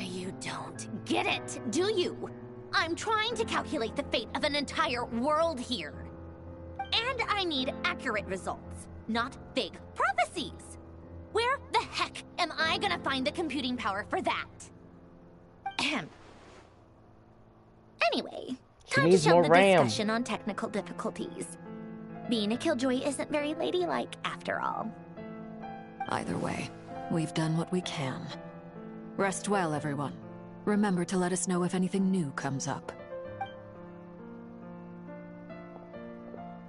You don't get it, do you? I'm trying to calculate the fate of an entire world here. And I need accurate results, not vague prophecies. Where the heck am I gonna find the computing power for that? Ahem. Anyway, time to shove the discussion on technical difficulties. Being a killjoy isn't very ladylike, after all. Either way, we've done what we can. Rest well, everyone. Remember to let us know if anything new comes up.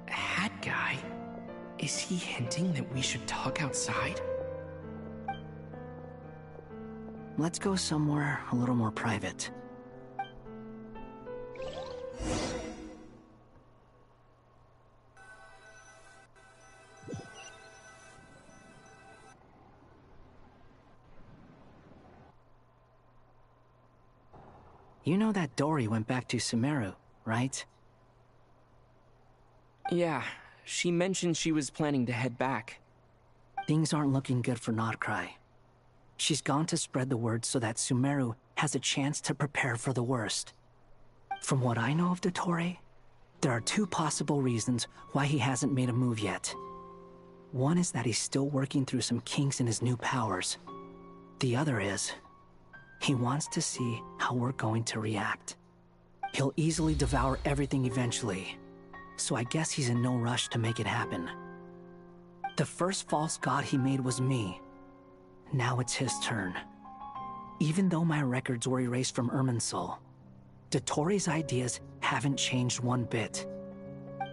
Hat guy? Is he hinting that we should talk outside? Let's go somewhere a little more private. You know that Dory went back to Sumeru, right? Yeah, she mentioned she was planning to head back. Things aren't looking good for Nodcry. She's gone to spread the word so that Sumeru has a chance to prepare for the worst. From what I know of Dottore, there are two possible reasons why he hasn't made a move yet. One is that he's still working through some kinks in his new powers. The other is... he wants to see how we're going to react. He'll easily devour everything eventually, so I guess he's in no rush to make it happen. The first false god he made was me. Now it's his turn. Even though my records were erased from Irminsul, Dottore's ideas haven't changed one bit.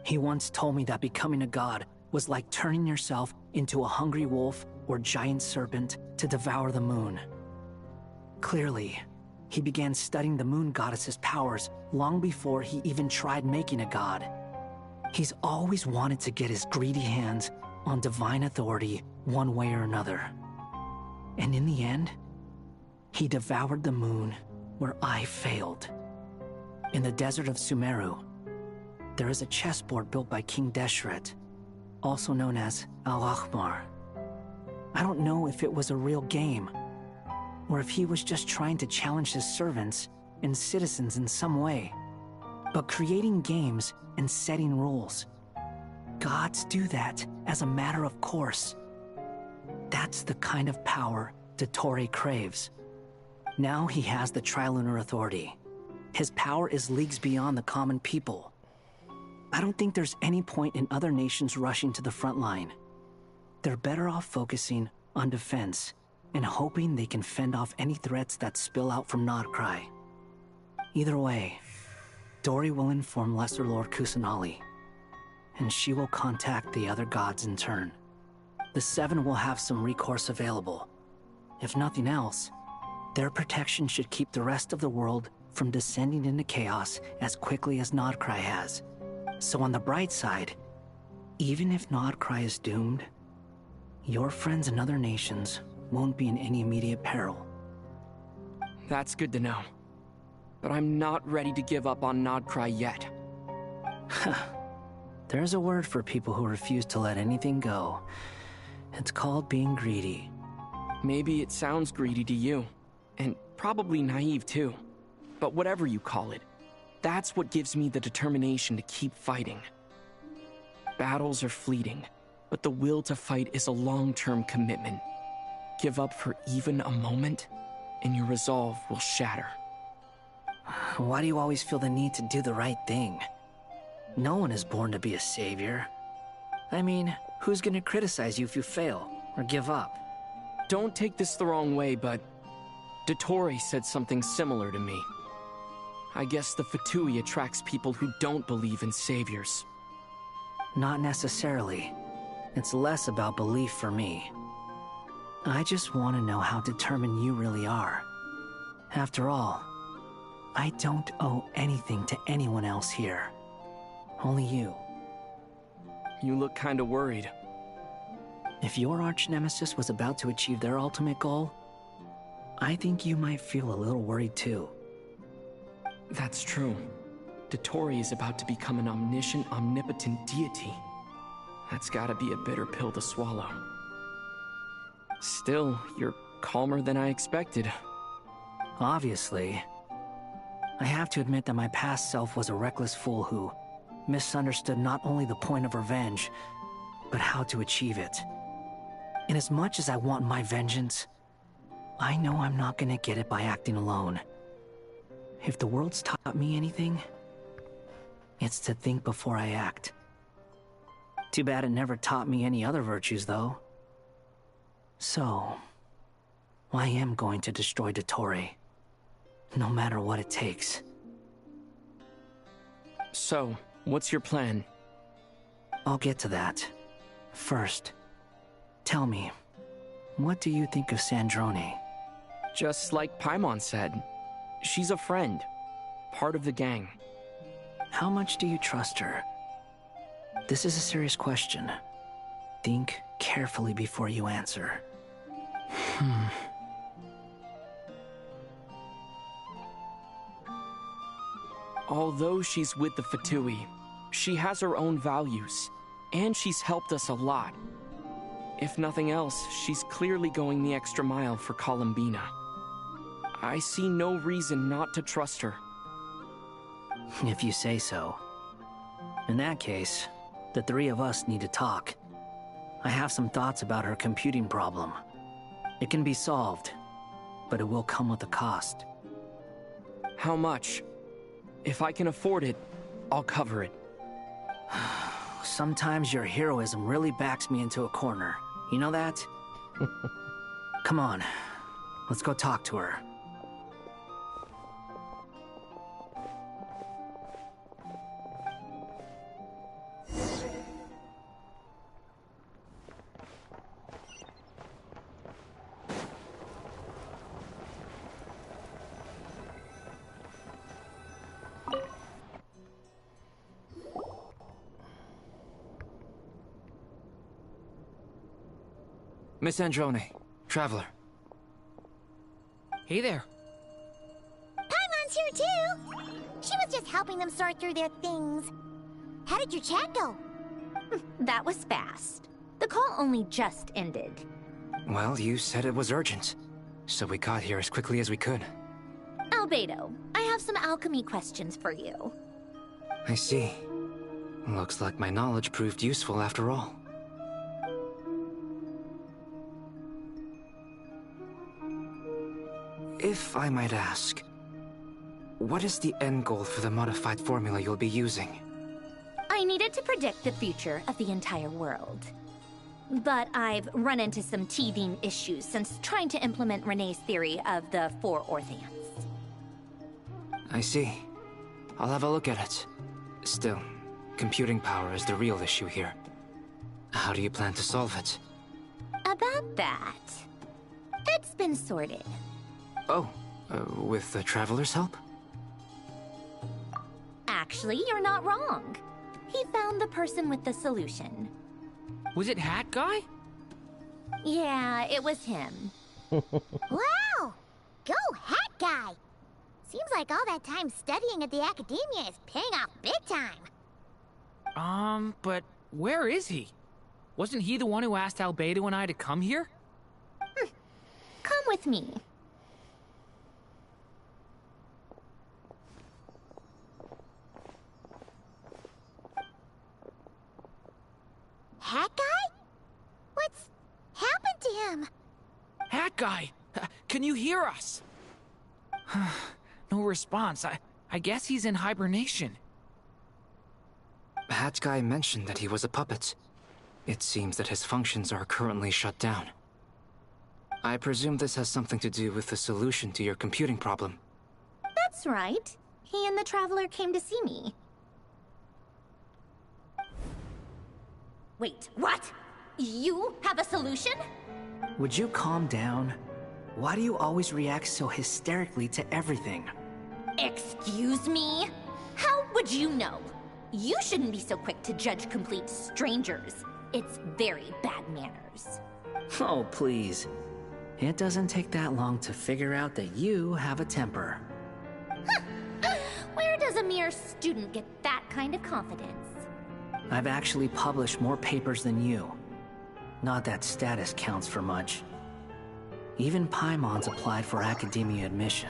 He once told me that becoming a god was like turning yourself into a hungry wolf or giant serpent to devour the moon. Clearly, he began studying the moon goddess's powers long before he even tried making a god. He's always wanted to get his greedy hands on divine authority one way or another. And in the end, he devoured the moon where I failed. In the desert of Sumeru, there is a chessboard built by King Deshret, also known as Al-Ahmar. I don't know if it was a real game, or if he was just trying to challenge his servants and citizens in some way. But creating games and setting rules, gods do that as a matter of course. That's the kind of power Dottore craves. Now he has the Trilunar Authority. His power is leagues beyond the common people. I don't think there's any point in other nations rushing to the front line. They're better off focusing on defense and hoping they can fend off any threats that spill out from Nodcry. Either way, Dory will inform Lesser Lord Kusanali, and she will contact the other gods in turn. The Seven will have some recourse available. If nothing else, their protection should keep the rest of the world from descending into chaos as quickly as Nodcry has. So on the bright side, even if Nodcry is doomed, your friends in other nations won't be in any immediate peril. That's good to know. But I'm not ready to give up on Nodcry yet. There's a word for people who refuse to let anything go. It's called being greedy. Maybe it sounds greedy to you, and probably naive too. But whatever you call it, that's what gives me the determination to keep fighting. Battles are fleeting, but the will to fight is a long-term commitment. Give up for even a moment, and your resolve will shatter. Why do you always feel the need to do the right thing? No one is born to be a savior. I mean, who's gonna criticize you if you fail or give up? Don't take this the wrong way, but Dottore said something similar to me. I guess the Fatui attracts people who don't believe in saviors. Not necessarily. It's less about belief for me. I just want to know how determined you really are. After all, I don't owe anything to anyone else here. Only you. You look kinda worried. If your arch-nemesis was about to achieve their ultimate goal, I think you might feel a little worried too. That's true. Dottore is about to become an omniscient, omnipotent deity. That's gotta be a bitter pill to swallow. Still, you're calmer than I expected. Obviously. I have to admit that my past self was a reckless fool who misunderstood not only the point of revenge, but how to achieve it. And as much as I want my vengeance, I know I'm not gonna get it by acting alone. If the world's taught me anything, it's to think before I act. Too bad it never taught me any other virtues, though. So, I am going to destroy Dottore, no matter what it takes. So, what's your plan? I'll get to that. First, tell me, what do you think of Sandrone? Just like Paimon said, she's a friend, part of the gang. How much do you trust her? This is a serious question. Think carefully before you answer. Although she's with the Fatui, she has her own values, and she's helped us a lot. If nothing else, she's clearly going the extra mile for Columbina. I see no reason not to trust her. If you say so. In that case, the three of us need to talk. I have some thoughts about her computing problem. It can be solved, but it will come with a cost. How much? If I can afford it, I'll cover it. Sometimes your heroism really backs me into a corner. You know that? Come on, let's go talk to her. Miss Androne, Traveler. Hey there. Paimon's here too! She was just helping them sort through their things. How did your chat go? That was fast. The call only just ended. Well, you said it was urgent, so we got here as quickly as we could. Albedo, I have some alchemy questions for you. I see. Looks like my knowledge proved useful after all. If I might ask, what is the end goal for the modified formula you'll be using? I needed to predict the future of the entire world. But I've run into some teething issues since trying to implement Renee's theory of the four Orthants. I see. I'll have a look at it. Still, computing power is the real issue here. How do you plan to solve it? About that, it's been sorted. Oh, with the Traveler's help? Actually, you're not wrong. He found the person with the solution. Was it Hat Guy? Yeah, it was him. Wow! Go Hat Guy! Seems like all that time studying at the Academia is paying off big time. But where is he? Wasn't he the one who asked Albedo and I to come here? Come with me. Hat Guy? What's happened to him? Hat Guy! Can you hear us? No response. I guess he's in hibernation. Hat Guy mentioned that he was a puppet. It seems that his functions are currently shut down. I presume this has something to do with the solution to your computing problem. That's right. He and the Traveler came to see me. Wait, what? You have a solution? Would you calm down? Why do you always react so hysterically to everything? Excuse me? How would you know? You shouldn't be so quick to judge complete strangers. It's very bad manners. Oh, please. It doesn't take that long to figure out that you have a temper. Where does a mere student get that kind of confidence? I've actually published more papers than you. Not that status counts for much. Even Paimon's applied for academia admission.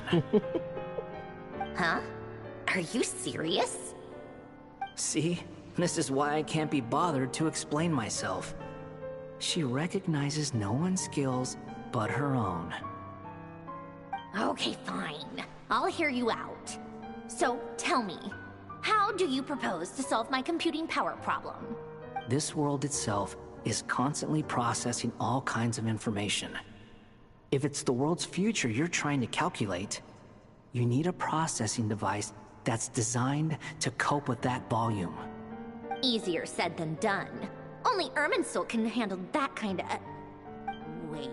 Huh? Are you serious? See? This is why I can't be bothered to explain myself. She recognizes no one's skills but her own. Okay, fine. I'll hear you out. So, tell me, how do you propose to solve my computing power problem? This world itself is constantly processing all kinds of information. If it's the world's future you're trying to calculate, you need a processing device that's designed to cope with that volume. Easier said than done. Only Irminsul can handle that kind of... Wait,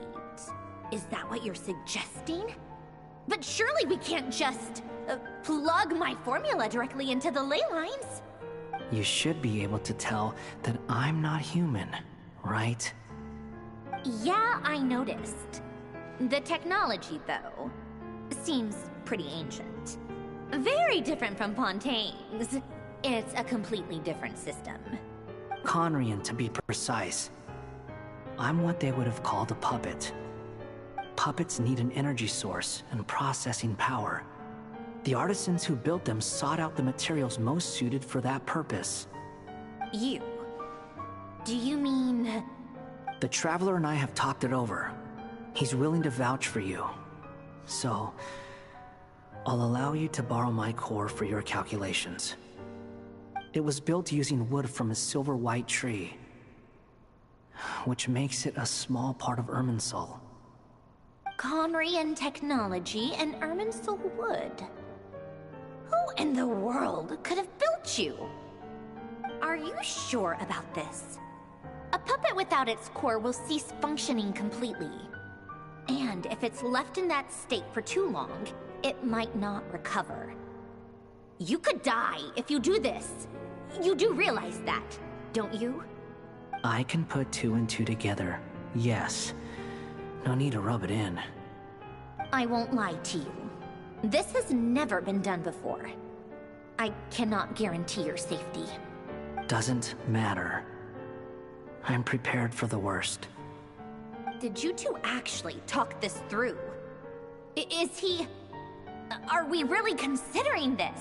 is that what you're suggesting? But surely we can't just plug my formula directly into the ley lines. You should be able to tell that I'm not human, right? Yeah, I noticed. The technology, though, seems pretty ancient. Very different from Pontaine's. It's a completely different system. Conrian, to be precise. I'm what they would have called a puppet. Puppets need an energy source and processing power. The artisans who built them sought out the materials most suited for that purpose. You? Do you mean... The Traveler and I have talked it over. He's willing to vouch for you. So, I'll allow you to borrow my core for your calculations. It was built using wood from a silver-white tree, which makes it a small part of Irminsul. Conrian technology and Irminsul wood. Who in the world could have built you? Are you sure about this? A puppet without its core will cease functioning completely. And if it's left in that state for too long, it might not recover. You could die if you do this. You do realize that, don't you? I can put two and two together, yes. No need to rub it in. I won't lie to you. This has never been done before. I cannot guarantee your safety. Doesn't matter. I'm prepared for the worst. Did you two actually talk this through? Is he... Are we really considering this?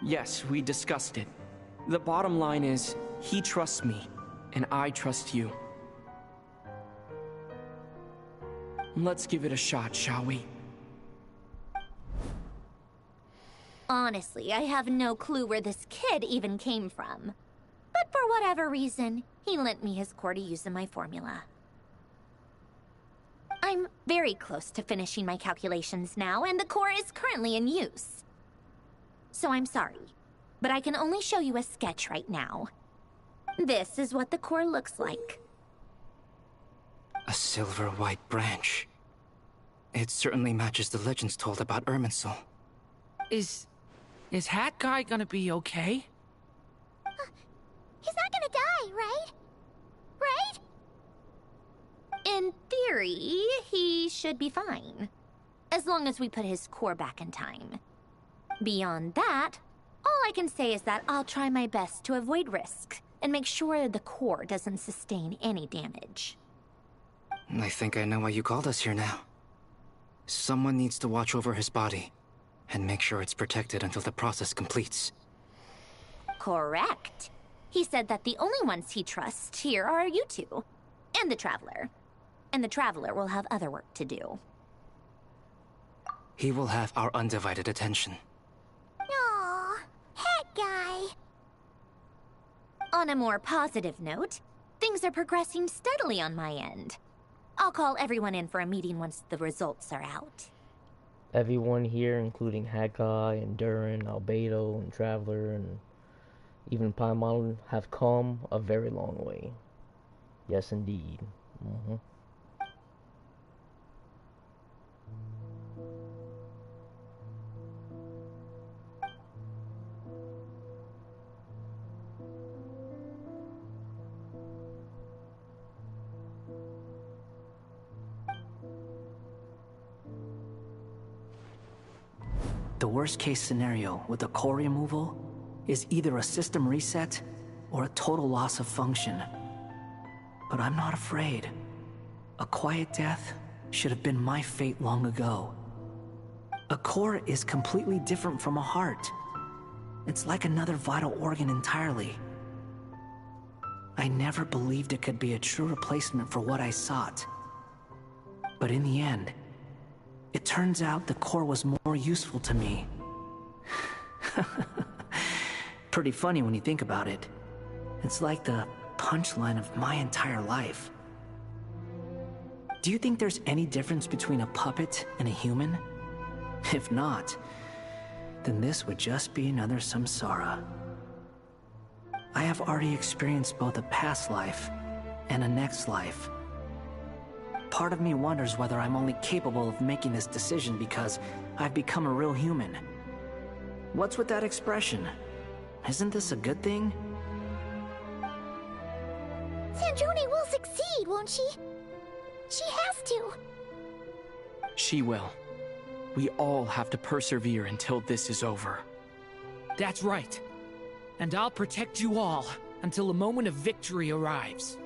Yes, we discussed it. The bottom line is, he trusts me, and I trust you. Let's give it a shot, shall we? Honestly, I have no clue where this kid even came from. But for whatever reason, he lent me his core to use in my formula. I'm very close to finishing my calculations now, and the core is currently in use. So I'm sorry, but I can only show you a sketch right now. This is what the core looks like. A silver-white branch. It certainly matches the legends told about Irminsul. Is Hat Guy gonna be okay? He's not gonna die, right? Right? In theory, he should be fine. As long as we put his core back in time. Beyond that, all I can say is that I'll try my best to avoid risk and make sure the core doesn't sustain any damage. I think I know why you called us here now. Someone needs to watch over his body and make sure it's protected until the process completes. Correct. He said that the only ones he trusts here are you two, and the Traveler. And the Traveler will have other work to do. He will have our undivided attention. Aw, head guy. On a more positive note, things are progressing steadily on my end. I'll call everyone in for a meeting once the results are out. Everyone here, including Haggai and Durin, Albedo and Traveler, and even Paimon, have come a very long way. Yes, indeed. The worst case scenario with the core removal is either a system reset or a total loss of function. But I'm not afraid. A quiet death should have been my fate long ago. A core is completely different from a heart. It's like another vital organ entirely. I never believed it could be a true replacement for what I sought. But in the end, it turns out the core was more useful to me. Pretty funny when you think about it. It's like the punchline of my entire life. Do you think there's any difference between a puppet and a human? If not, then this would just be another samsara. I have already experienced both a past life and a next life. Part of me wonders whether I'm only capable of making this decision because I've become a real human. What's with that expression? Isn't this a good thing? Sandrone will succeed, won't she? She has to. She will. We all have to persevere until this is over. That's right. And I'll protect you all until a moment of victory arrives.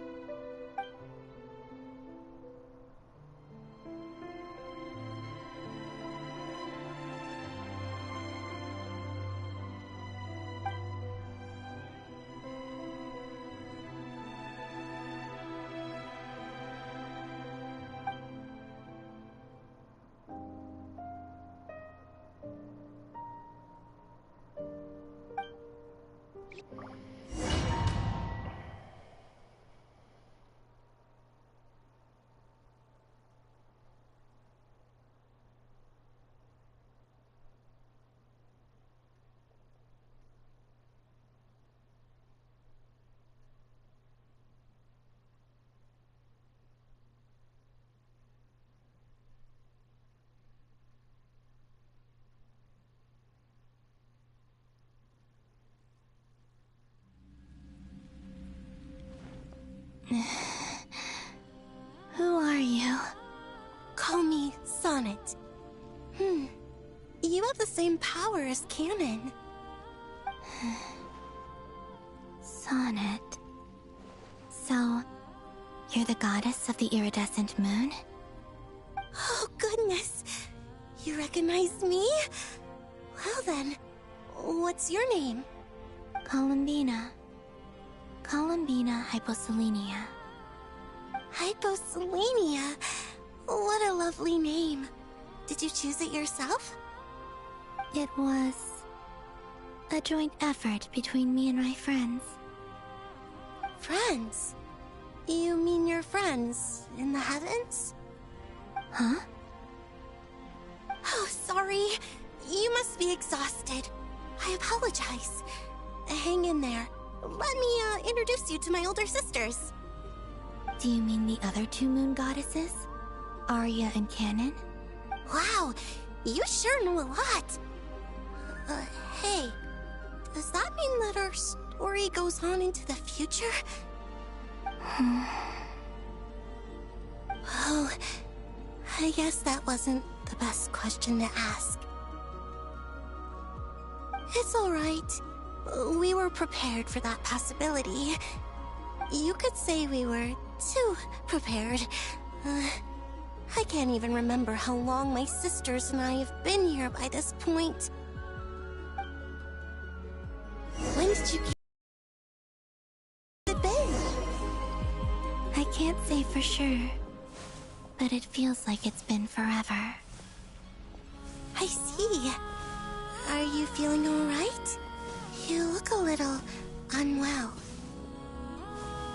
Who are you? Call me Sonnet. You have the same power as Canon. Sonnet. So, you're the goddess of the iridescent moon? Oh, goodness. You recognize me? Well then, what's your name? Columbina. Columbina Hyposelenia. Hyposelenia? What a lovely name. Did you choose it yourself? It was a joint effort between me and my friends. Friends? You mean your friends in the heavens? Huh? Oh, sorry. You must be exhausted. I apologize. Hang in there. Let me introduce you to my older sisters. Do you mean the other two moon goddesses? Arya and Canon? Wow, you sure know a lot. Hey, does that mean that our story goes on into the future? Oh, I guess that wasn't the best question to ask. It's alright. We were prepared for that possibility. You could say we were too prepared. I can't even remember how long my sisters and I have been here by this point. When did you get been? I can't say for sure, but it feels like it's been forever. I see. Are you feeling alright? You look a little unwell.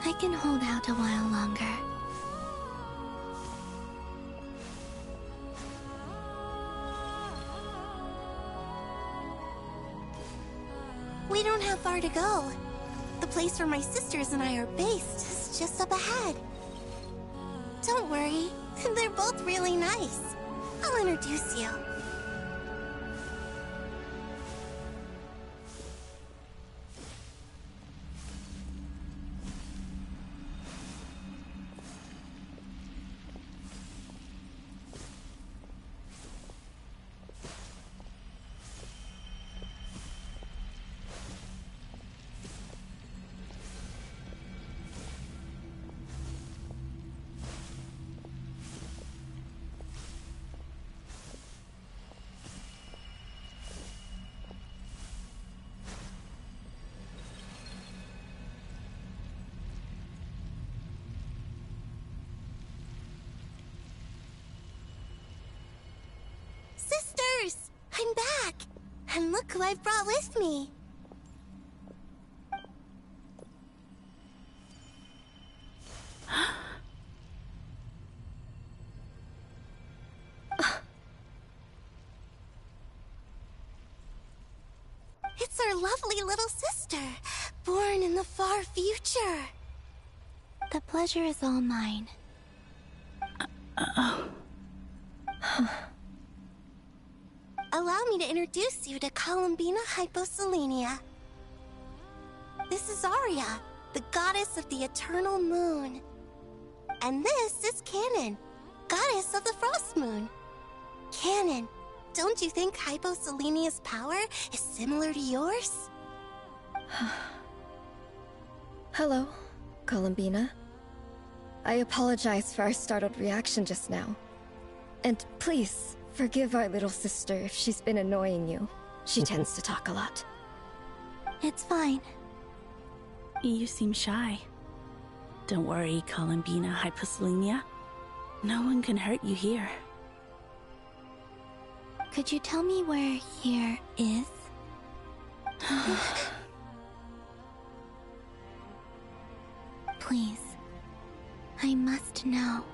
I can hold out a while longer. We don't have far to go. The place where my sisters and I are based is just up ahead. Don't worry, they're both really nice. I'll introduce you. Sisters! I'm back! And look who I've brought with me! It's our lovely little sister, born in the far future. The pleasure is all mine. Allow me to introduce you to Columbina Hyposelenia. This is Arya, the goddess of the eternal moon. And this is Canon, goddess of the frost moon. Canon, don't you think Hyposelenia's power is similar to yours? Hello, Columbina. I apologize for our startled reaction just now. And please, forgive our little sister if she's been annoying you. She tends to talk a lot. It's fine. You seem shy. Don't worry, Columbina Hyposelenia. No one can hurt you here. Could you tell me where here is? Please. I must know.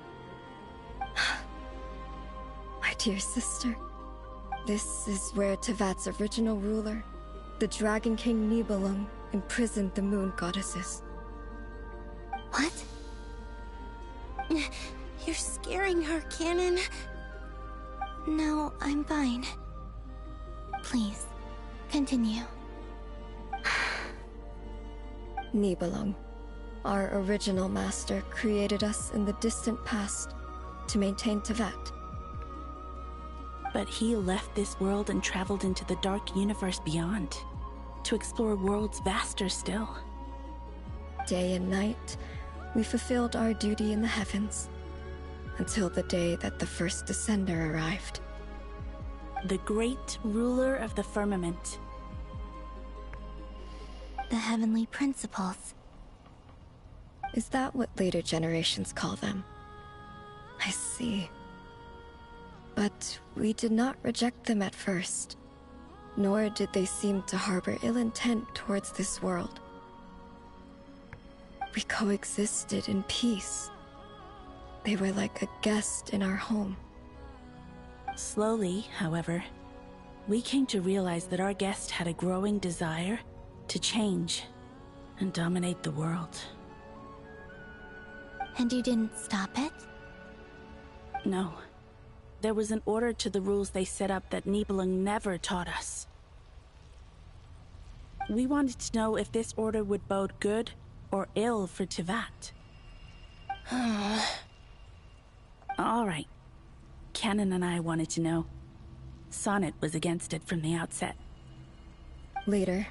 My dear sister, this is where Tevat's original ruler, the Dragon King Nibelung, imprisoned the moon goddesses. What? You're scaring her, Canon. No, I'm fine. Please, continue. Nibelung, our original master, created us in the distant past to maintain Tevat. But he left this world and traveled into the dark universe beyond, to explore worlds vaster still. Day and night, we fulfilled our duty in the heavens, until the day that the first Descender arrived. The great ruler of the firmament. The heavenly principles. Is that what later generations call them? I see. But we did not reject them at first, nor did they seem to harbor ill intent towards this world. We coexisted in peace. They were like a guest in our home. Slowly, however, we came to realize that our guest had a growing desire to change and dominate the world. And you didn't stop it? No. There was an order to the rules they set up that Nibelung never taught us. We wanted to know if this order would bode good or ill for Tevat. All right. Canon and I wanted to know. Sonnet was against it from the outset. Later,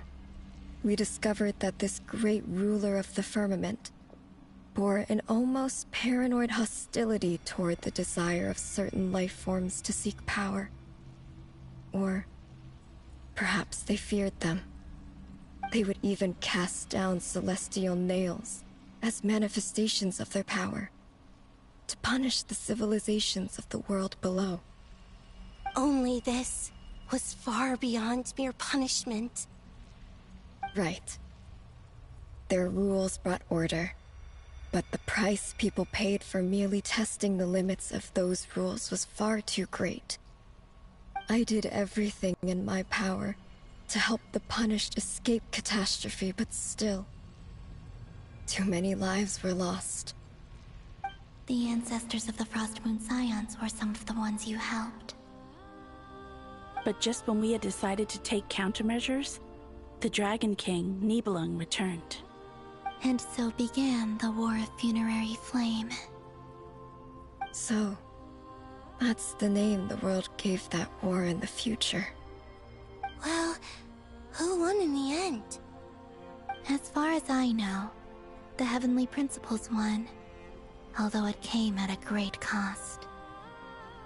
we discovered that this great ruler of the firmament bore an almost paranoid hostility toward the desire of certain life forms to seek power. Or perhaps they feared them. They would even cast down celestial nails as manifestations of their power, to punish the civilizations of the world below. only this was far beyond mere punishment. Right. Their rules brought order, but the price people paid for merely testing the limits of those rules was far too great. I did everything in my power to help the punished escape catastrophe, but still, too many lives were lost. The ancestors of the Frost Moon Scions were some of the ones you helped. But just when we had decided to take countermeasures, the Dragon King, Nibelung, returned. And so began the War of Funerary Flame. So, that's the name the world gave that war in the future. Well, who won in the end? As far as I know, the Heavenly Principles won, although it came at a great cost.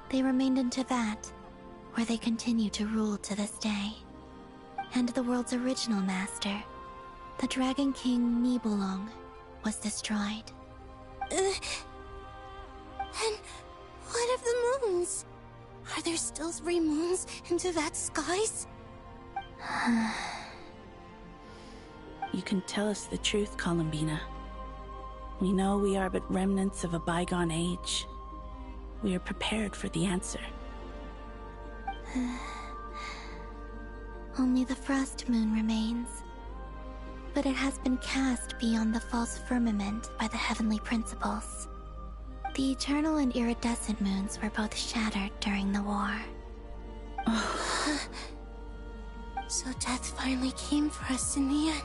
They remained in Teyvat, where they continue to rule to this day. And the world's original master, the Dragon King Nibelung, was destroyed. And what of the moons? Are there still 3 moons in Teyvat's skies? You can tell us the truth, Columbina. We know we are but remnants of a bygone age. We are prepared for the answer. Only the Frost Moon remains. But it has been cast beyond the false firmament by the Heavenly Principles. The eternal and iridescent moons were both shattered during the war. So death finally came for us in the end.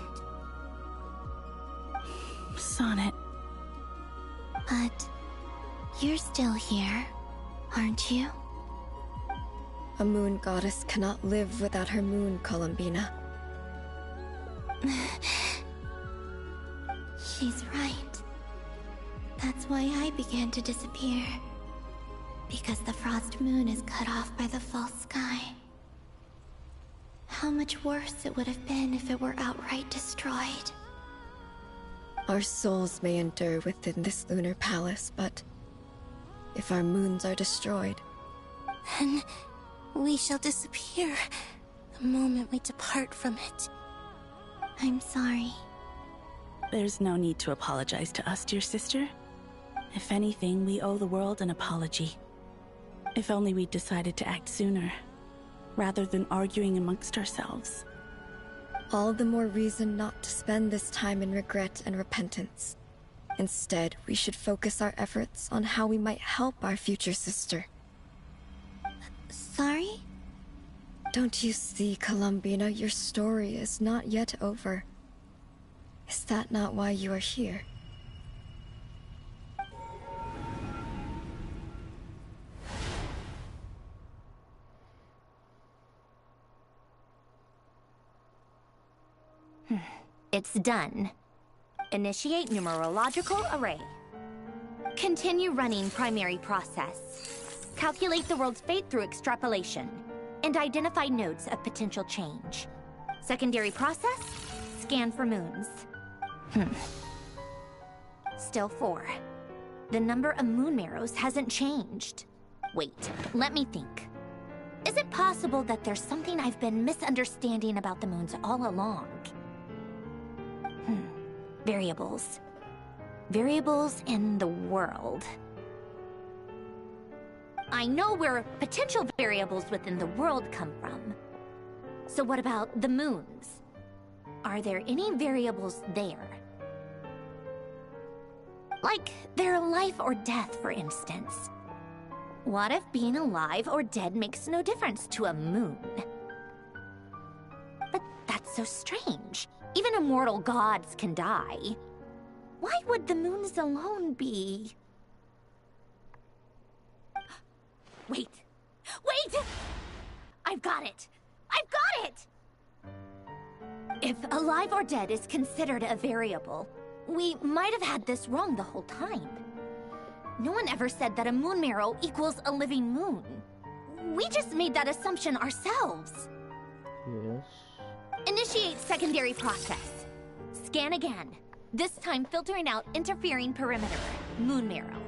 Sonnet. But you're still here, aren't you? A moon goddess cannot live without her moon, Columbina. She's right. That's why I began to disappear. Because the Frost Moon is cut off by the false sky. How much worse it would have been if it were outright destroyed. Our souls may endure within this lunar palace, but if our moons are destroyed, then we shall disappear the moment we depart from it. I'm sorry. There's no need to apologize to us, dear sister. If anything, we owe the world an apology. If only we'd decided to act sooner, rather than arguing amongst ourselves. all the more reason not to spend this time in regret and repentance. Instead, we should focus our efforts on how we might help our future sister. Sorry? Don't you see, Columbina, your story is not yet over. Is that not why you are here? It's done. Initiate numerological array. Continue running primary process. Calculate the world's fate through extrapolation. And identify nodes of potential change. Secondary process, scan for moons. Still 4. The number of moon marrows hasn't changed. Wait, let me think. Is it possible that there's something I've been misunderstanding about the moons all along? Variables. Variables in the world. I know where potential variables within the world come from. So what about the moons? Are there any variables there? Like their life or death, for instance. What if being alive or dead makes no difference to a moon? But that's so strange. Even immortal gods can die. Why would the moons alone be... Wait! Wait! I've got it! I've got it! If alive or dead is considered a variable, we might have had this wrong the whole time. No one ever said that a moon marrow equals a living moon. We just made that assumption ourselves. Yes. Initiate secondary process. Scan again. This time filtering out interfering perimeter, moon marrow.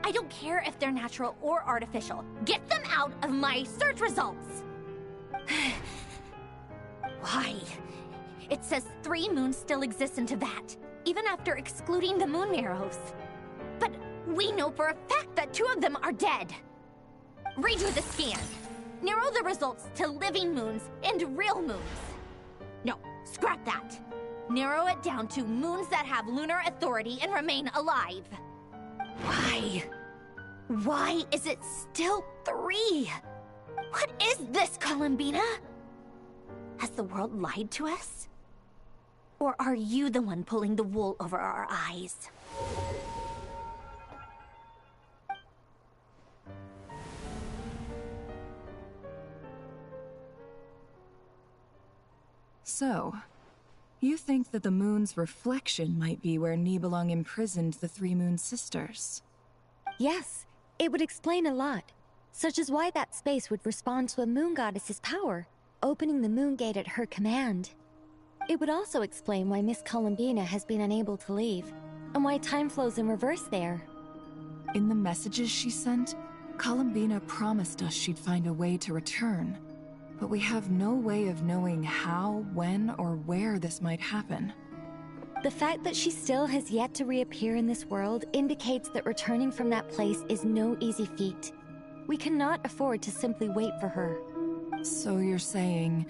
I don't care if they're natural or artificial. Get them out of my search results! Why? It says 3 moons still exist in Teyvat, even after excluding the moon marrows. But we know for a fact that 2 of them are dead. Redo the scan. Narrow the results to living moons and real moons. No, scrap that. Narrow it down to moons that have lunar authority and remain alive. Why? Why is it still 3? What is this, Columbina? Has the world lied to us? Or are you the one pulling the wool over our eyes? So, you think that the moon's reflection might be where Nibelung imprisoned the 3 moon sisters? Yes, it would explain a lot, such as why that space would respond to a moon goddess's power, opening the moon gate at her command. It would also explain why Miss Columbina has been unable to leave, and why time flows in reverse there. In the messages she sent, Columbina promised us she'd find a way to return. But we have no way of knowing how, when, or where this might happen. The fact that she still has yet to reappear in this world indicates that returning from that place is no easy feat. We cannot afford to simply wait for her. So you're saying,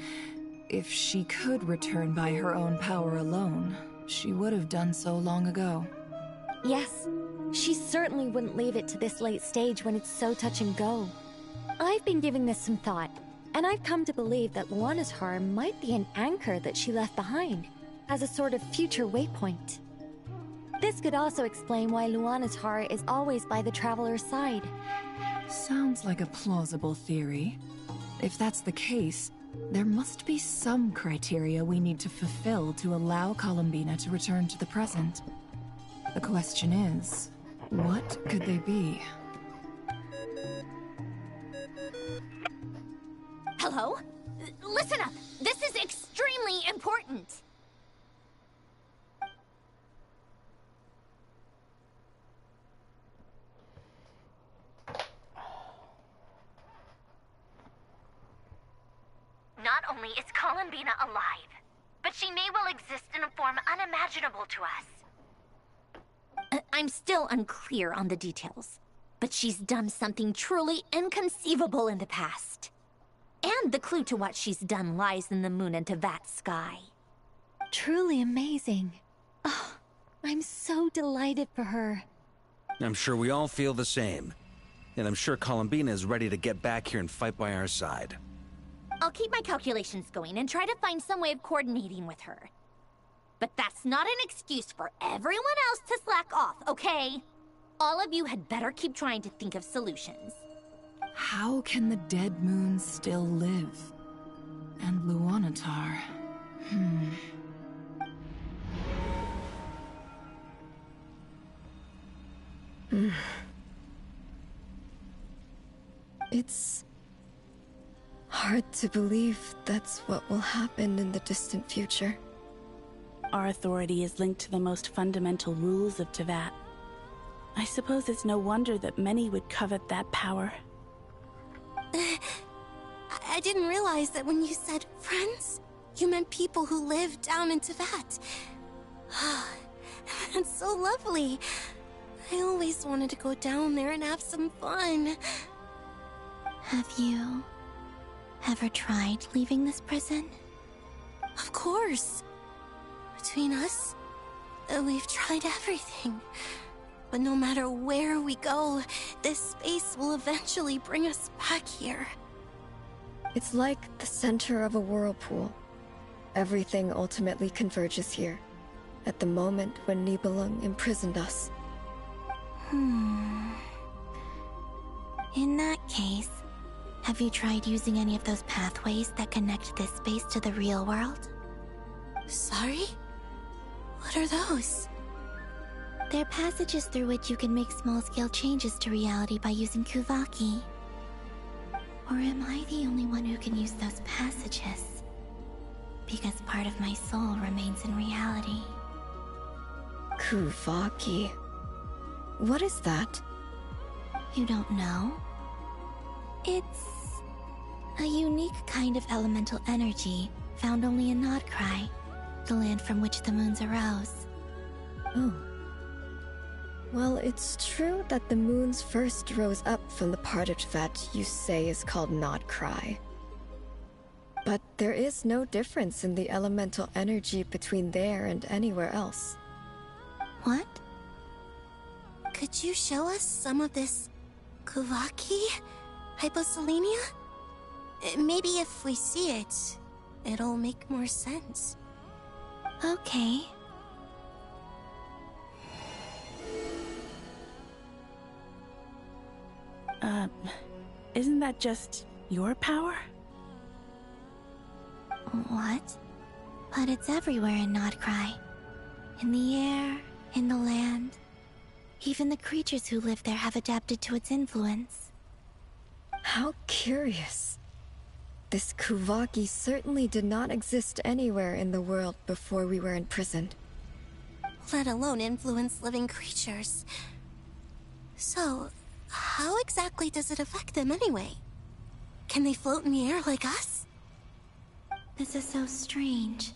if she could return by her own power alone, she would have done so long ago? Yes, she certainly wouldn't leave it to this late stage when it's so touch and go. I've been giving this some thought. And I've come to believe that Luana's Har might be an anchor that she left behind, as a sort of future waypoint. This could also explain why Luana's Har is always by the Traveler's side. Sounds like a plausible theory. If that's the case, there must be some criteria we need to fulfill to allow Columbina to return to the present. The question is, what could they be? Hello? Listen up! This is extremely important! Not only is Columbina alive, but she may well exist in a form unimaginable to us. I'm still unclear on the details, but she's done something truly inconceivable in the past. And the clue to what she's done lies in the moon and Teyvat sky. Truly amazing. Oh, I'm so delighted for her. I'm sure we all feel the same. And I'm sure Columbina is ready to get back here and fight by our side. I'll keep my calculations going and try to find some way of coordinating with her. But that's not an excuse for everyone else to slack off, okay? All of you had better keep trying to think of solutions. How can the dead moon still live? And Luanatar... It's hard to believe that's what will happen in the distant future. Our authority is linked to the most fundamental rules of Teyvat. I suppose it's no wonder that many would covet that power. I didn't realize that when you said friends, you meant people who live down in Teyvat. That's so lovely. I always wanted to go down there and have some fun. Have you ever tried leaving this prison? Of course. Between us, we've tried everything. But no matter where we go, this space will eventually bring us back here. It's like the center of a whirlpool. Everything ultimately converges here, at the moment when Nibelung imprisoned us. In that case, have you tried using any of those pathways that connect this space to the real world? Sorry? What are those? They're passages through which you can make small-scale changes to reality by using Kuvaki. Or am I the only one who can use those passages? Because part of my soul remains in reality. Kuvaki. What is that? You don't know? It's a unique kind of elemental energy found only in Nodcry, the land from which the moons arose. Oh. Well, it's true that the moons first rose up from the part that you say is called Nodcry. But there is no difference in the elemental energy between there and anywhere else. What? Could you show us some of this Kuvaki hyposelenia? Maybe if we see it, it'll make more sense. Okay. Isn't that just your power? What? But it's everywhere in Nodcry. In the air, in the land. Even the creatures who live there have adapted to its influence. How curious. This Kuvaki certainly did not exist anywhere in the world before we were imprisoned. Let alone influence living creatures. So, how exactly does it affect them anyway? Can they float in the air like us? This is so strange.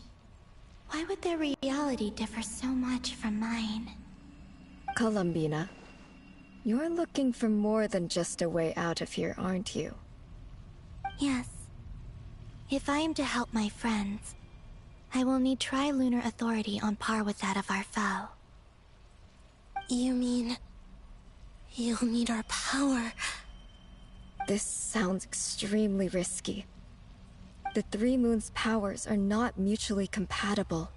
Why would their reality differ so much from mine? Columbina, you're looking for more than just a way out of here, aren't you? Yes. If I am to help my friends, I will need tri-lunar authority on par with that of our foe. You mean... you'll need our power? This sounds extremely risky. The Three Moons' powers are not mutually compatible.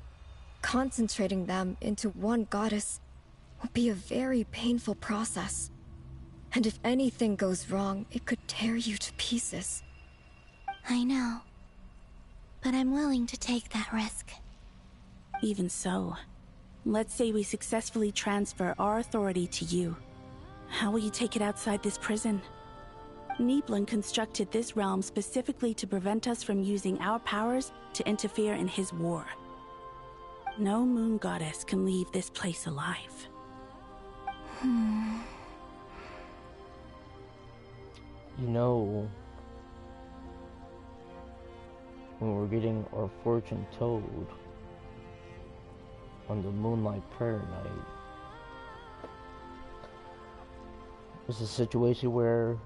Concentrating them into one goddess will be a very painful process. And if anything goes wrong, it could tear you to pieces. I know. But I'm willing to take that risk. Even so, let's say we successfully transfer our authority to you. How will you take it outside this prison? Niblin constructed this realm specifically to prevent us from using our powers to interfere in his war. No moon goddess can leave this place alive. You know, when we're getting our fortune told on the Moonlight Prayer Night, it's a situation where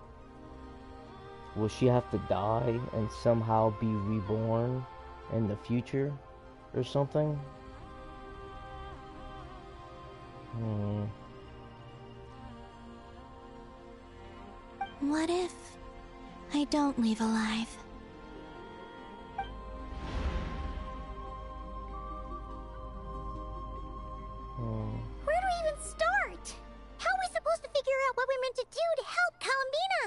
will she have to die and somehow be reborn in the future or something? What if I don't leave alive? Where do we even start? How are we supposed to figure out what we're meant to do to help Columbina?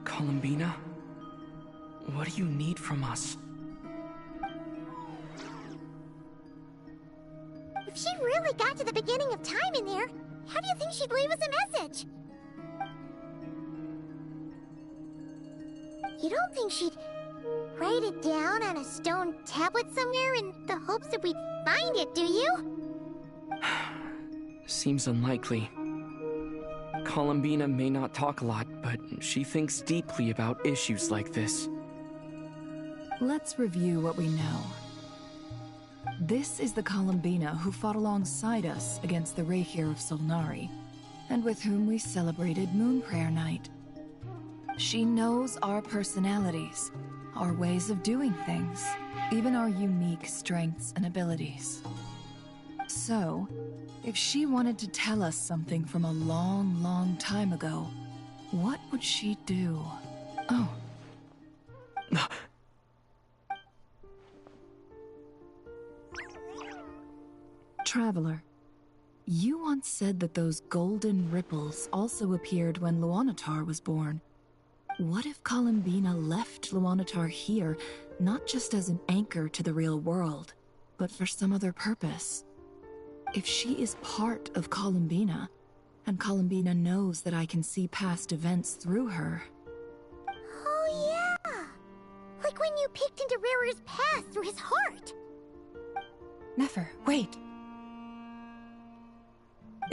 Columbina? What do you need from us? If she really got to the beginning of time in there, how do you think she'd leave us a message? You don't think she'd write it down on a stone tablet somewhere in the hopes that we'd find it, do you? Seems unlikely. Columbina may not talk a lot, but she thinks deeply about issues like this. Let's review what we know. This is the Columbina who fought alongside us against the Raihir of Solnari, and with whom we celebrated Moon Prayer Night. She knows our personalities, our ways of doing things, even our unique strengths and abilities. So, if she wanted to tell us something from a long, long time ago, what would she do? Oh. Traveler, you once said that those golden ripples also appeared when Luanatar was born. What if Columbina left Luanatar here, not just as an anchor to the real world, but for some other purpose? If she is part of Columbina, and Columbina knows that I can see past events through her... Oh yeah! Like when you peeked into Rarer's past through his heart! Never. Wait.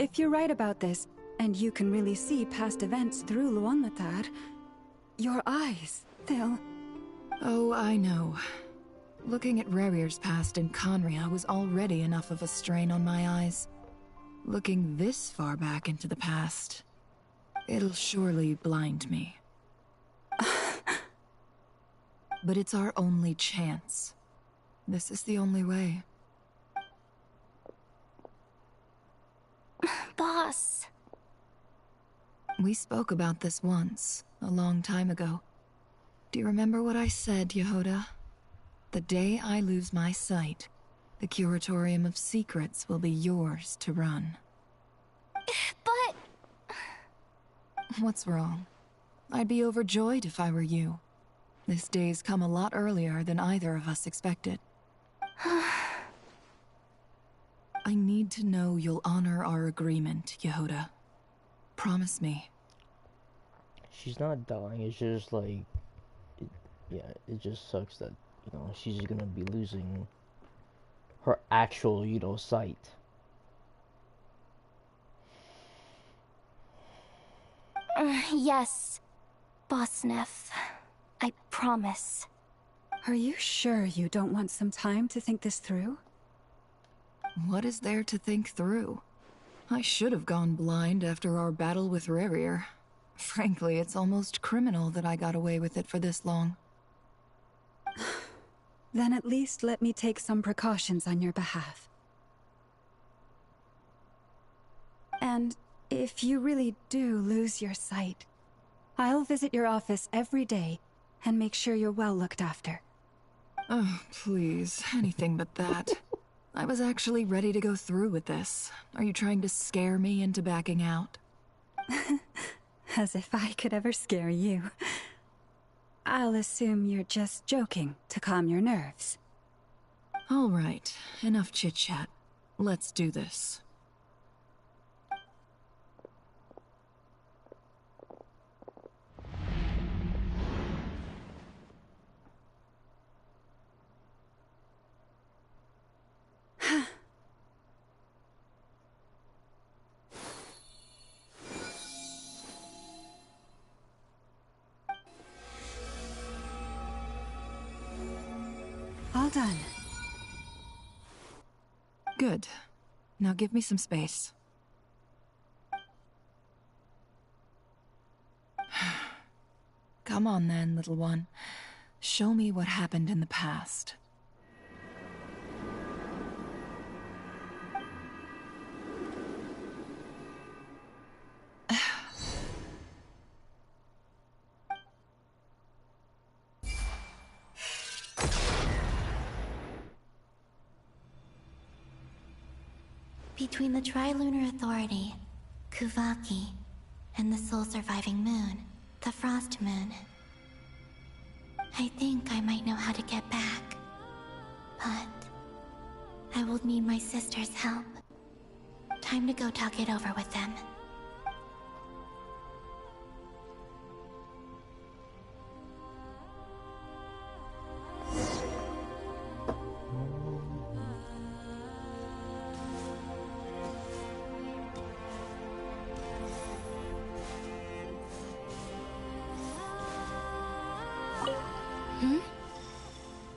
If you're right about this, and you can really see past events through Luanlatar, your eyes, they'll... Oh, I know. Looking at Rerir's past in Conria was already enough of a strain on my eyes. Looking this far back into the past, it'll surely blind me. But it's our only chance. This is the only way. Boss. We spoke about this once, a long time ago. Do you remember what I said, Yehoda? The day I lose my sight, the Curatorium of Secrets will be yours to run. But... What's wrong? I'd be overjoyed if I were you. This day's come a lot earlier than either of us expected. I need to know you'll honor our agreement, Yehoda. Promise me. She's not dying, it's just like... it just sucks that, you know, she's gonna be losing her actual, you know, sight. Yes, Boss Neff. I promise. Are you sure you don't want some time to think this through? What is there to think through? I should have gone blind after our battle with Rerir. Frankly, it's almost criminal that I got away with it for this long. Then at least let me take some precautions on your behalf. And if you really do lose your sight, I'll visit your office every day and make sure you're well looked after. Oh, please, anything but that. I was actually ready to go through with this. Are you trying to scare me into backing out? As if I could ever scare you. I'll assume you're just joking to calm your nerves. All right, enough chit-chat. Let's do this. All done. Good. Now give me some space. Come on then, little one. Show me what happened in the past. Between the Trilunar Authority, Kuvaki, and the soul-surviving moon, the Frost Moon, I think I might know how to get back. But I will need my sister's help. Time to go talk it over with them.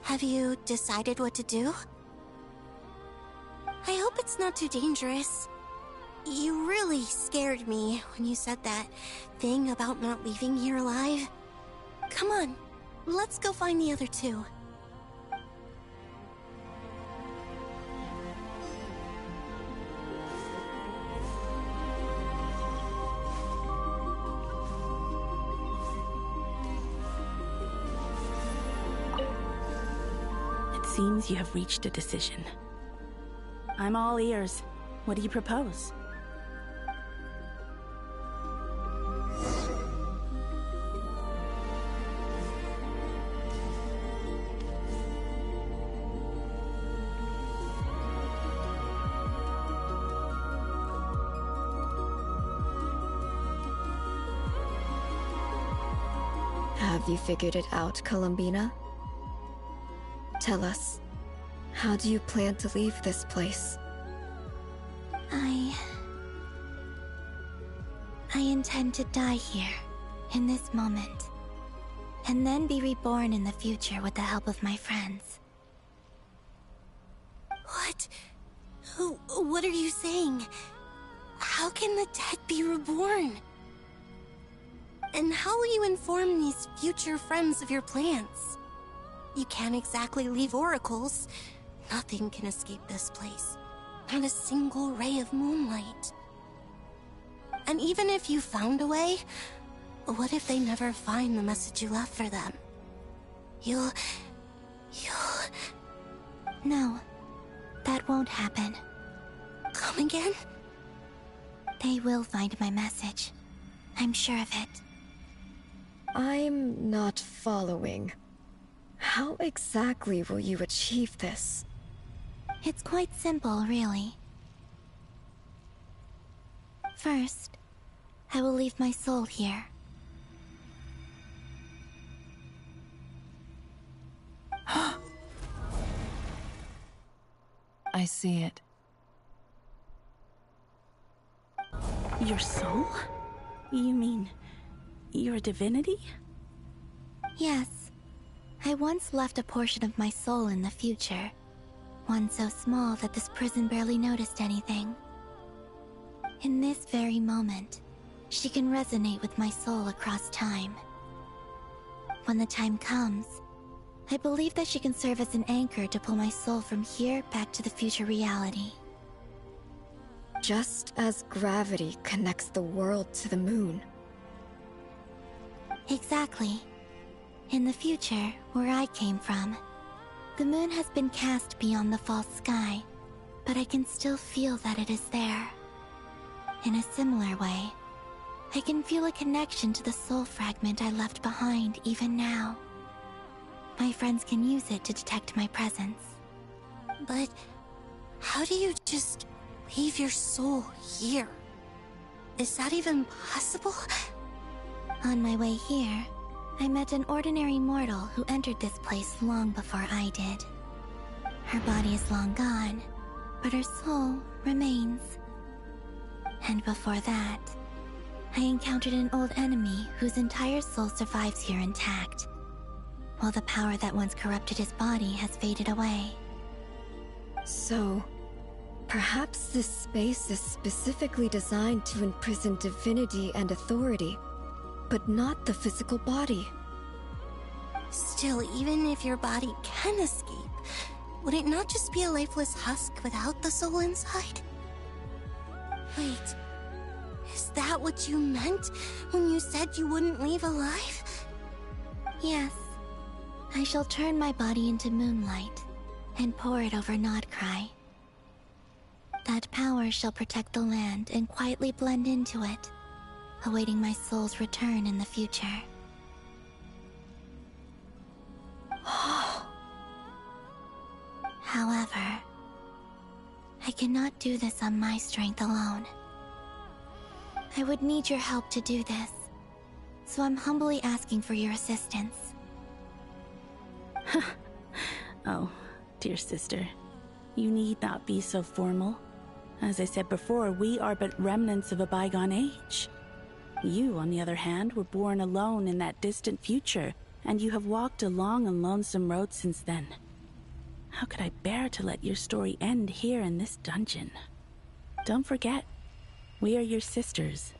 Have you decided what to do? I hope it's not too dangerous. You really scared me when you said that thing about not leaving here alive. Come on, let's go find the other two. Seems you have reached a decision. I'm all ears. What do you propose? Have you figured it out, Columbina? Tell us, How do you plan to leave this place? I intend to die here, in this moment, and then be reborn in the future with the help of my friends. What? What are you saying? How can the dead be reborn? And how will you inform these future friends of your plans? You can't exactly leave oracles. Nothing can escape this place. Not a single ray of moonlight. And even if you found a way, what if they never find the message you left for them? You'll... No, that won't happen. Come again? They will find my message. I'm sure of it. I'm not following. How exactly will you achieve this? It's quite simple, really. First, I will leave my soul here. I see it. Your soul? You mean your divinity? Yes. I once left a portion of my soul in the future. One so small that this prison barely noticed anything. In this very moment, she can resonate with my soul across time. When the time comes, I believe that she can serve as an anchor to pull my soul from here back to the future reality. Just as gravity connects the world to the moon. Exactly. In the future, where I came from, the moon has been cast beyond the false sky, but I can still feel that it is there. In a similar way, I can feel a connection to the soul fragment I left behind even now. My friends can use it to detect my presence. But how do you just leave your soul here? Is that even possible? On my way here, I met an ordinary mortal who entered this place long before I did. Her body is long gone, but her soul remains. And before that, I encountered an old enemy whose entire soul survives here intact, while the power that once corrupted his body has faded away. So, perhaps this space is specifically designed to imprison divinity and authority, but not the physical body. Still, even if your body can escape, would it not just be a lifeless husk without the soul inside? Wait, is that what you meant when you said you wouldn't leave alive? Yes. I shall turn my body into moonlight and pour it over Nodcry. That power shall protect the land and quietly blend into it, awaiting my soul's return in the future. However, I cannot do this on my strength alone. I would need your help to do this, so I'm humbly asking for your assistance. Oh, dear sister, you need not be so formal. As I said before, we are but remnants of a bygone age. You, on the other hand, were born alone in that distant future, and you have walked a long and lonesome road since then. How could I bear to let your story end here in this dungeon? Don't forget, we are your sisters,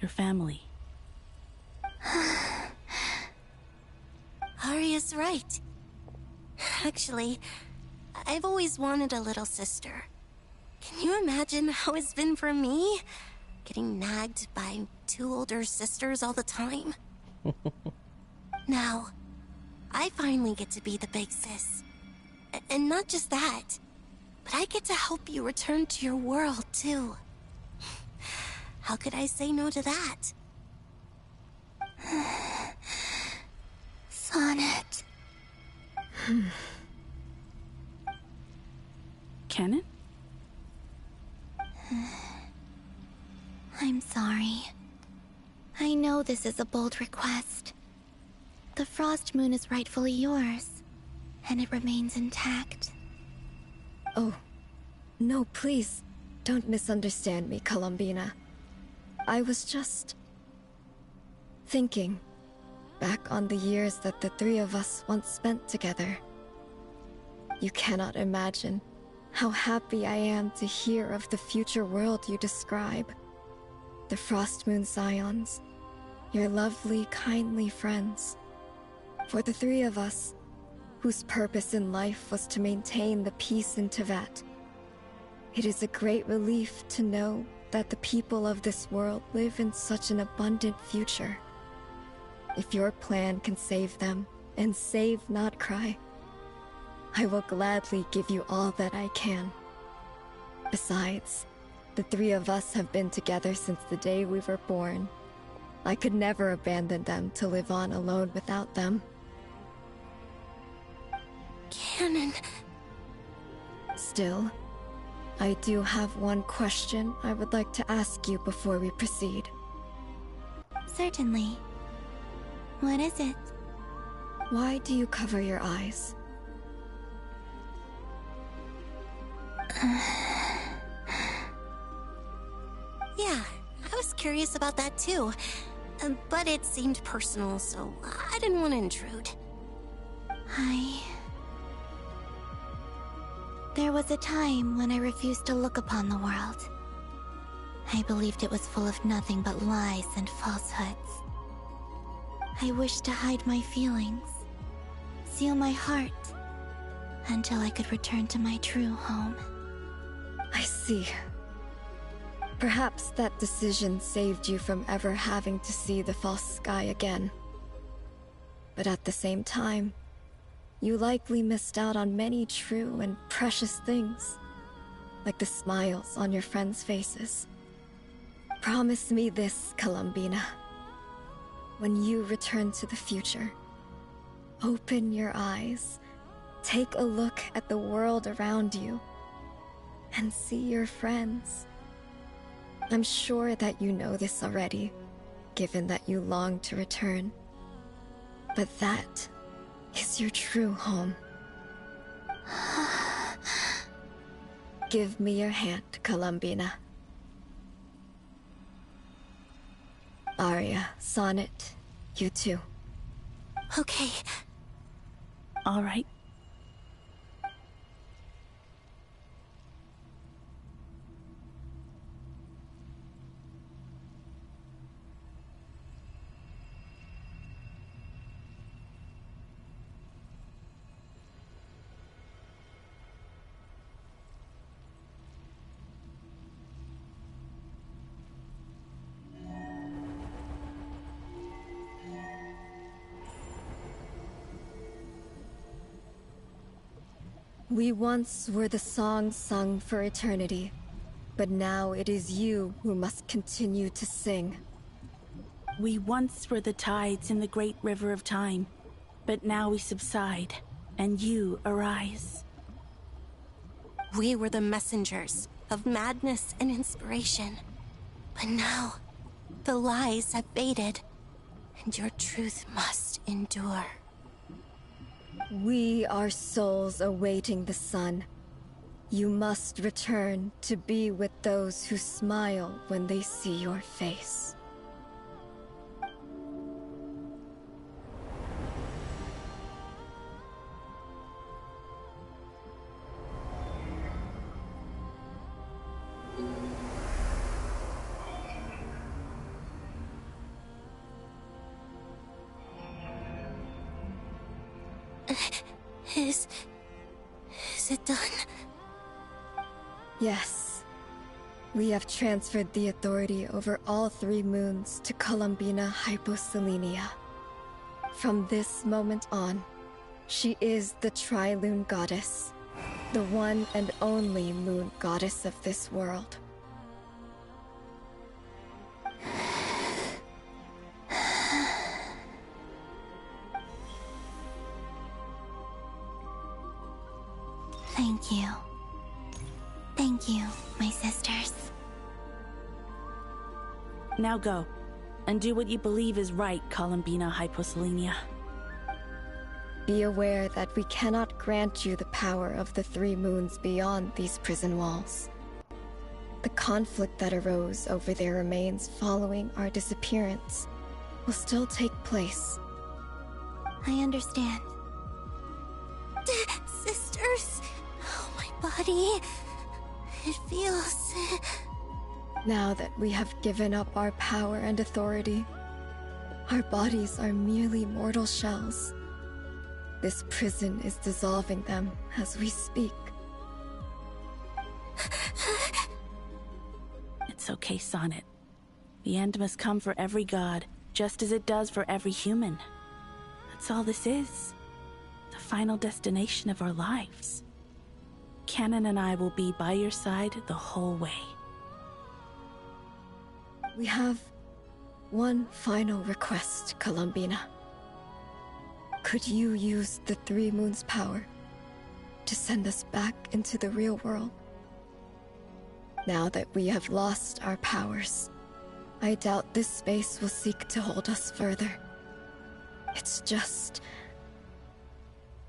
your family. Arya's right. Actually, I've always wanted a little sister. Can you imagine how it's been for me? Getting nagged by two older sisters all the time. Now, I finally get to be the big sis. And not just that, but I get to help you return to your world, too. How could I say no to that? Sonnet. Kennen? I'm sorry. I know this is a bold request. The Frost Moon is rightfully yours, and it remains intact. Oh, no, please, don't misunderstand me, Columbina. I was just thinking back on the years that the three of us once spent together. You cannot imagine how happy I am to hear of the future world you describe. The Frostmoon Scions, your lovely, kindly friends. For the three of us, whose purpose in life was to maintain the peace in Teyvat, it is a great relief to know that the people of this world live in such an abundant future. If your plan can save them, and save not cry, I will gladly give you all that I can. Besides, the three of us have been together since the day we were born. I could never abandon them to live on alone without them. Canon. Still, I do have one question I would like to ask you before we proceed. Certainly. What is it? Why do you cover your eyes? Yeah, I was curious about that too. But it seemed personal, so I didn't want to intrude. There was a time when I refused to look upon the world. I believed it was full of nothing but lies and falsehoods. I wished to hide my feelings, seal my heart, until I could return to my true home. I see. Perhaps that decision saved you from ever having to see the false sky again. But at the same time, you likely missed out on many true and precious things, like the smiles on your friends' faces. Promise me this, Columbina. When you return to the future, open your eyes, take a look at the world around you, and see your friends. I'm sure that you know this already, given that you long to return. But that is your true home. Give me your hand, Columbina. Aria, Sonnet, you too. Okay. All right. We once were the songs sung for eternity, but now it is you who must continue to sing. We once were the tides in the great river of time, but now we subside, and you arise. We were the messengers of madness and inspiration. But now, the lies have faded, and your truth must endure. We are souls awaiting the sun. You must return to be with those who smile when they see your face. Is it done? Yes. We have transferred the authority over all 3 moons to Columbina Hyposelenia. From this moment on, she is the Tri-Lune Goddess, the one and only moon goddess of this world. Thank you. Thank you, my sisters. Now go, and do what you believe is right, Columbina Hyposelenia. Be aware that we cannot grant you the power of the three moons beyond these prison walls. The conflict that arose over their remains following our disappearance will still take place. I understand. Sisters! Oh, my body. It feels... Now that we have given up our power and authority, our bodies are merely mortal shells. This prison is dissolving them as we speak. It's okay, Sonnet. The end must come for every god, just as it does for every human. That's all this is. The final destination of our lives. Canon and I will be by your side the whole way. We have one final request, Columbina. Could you use the Three Moons' power to send us back into the real world? Now that we have lost our powers, I doubt this space will seek to hold us further. It's just...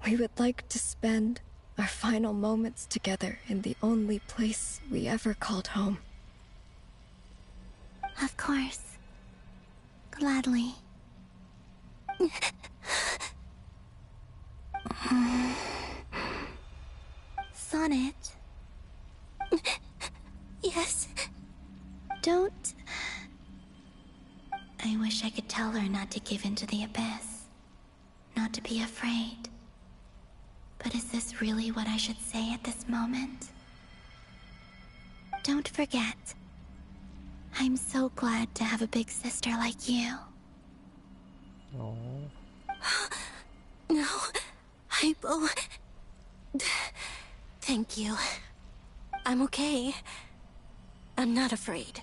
we would like to spend our final moments together in the only place we ever called home. Of course. Gladly. Sonnet? Yes? Don't... I wish I could tell her not to give in to the abyss. Not to be afraid. But is this really what I should say at this moment? Don't forget. I'm so glad to have a big sister like you. Oh. No, Hypo. Thank you. I'm okay. I'm not afraid.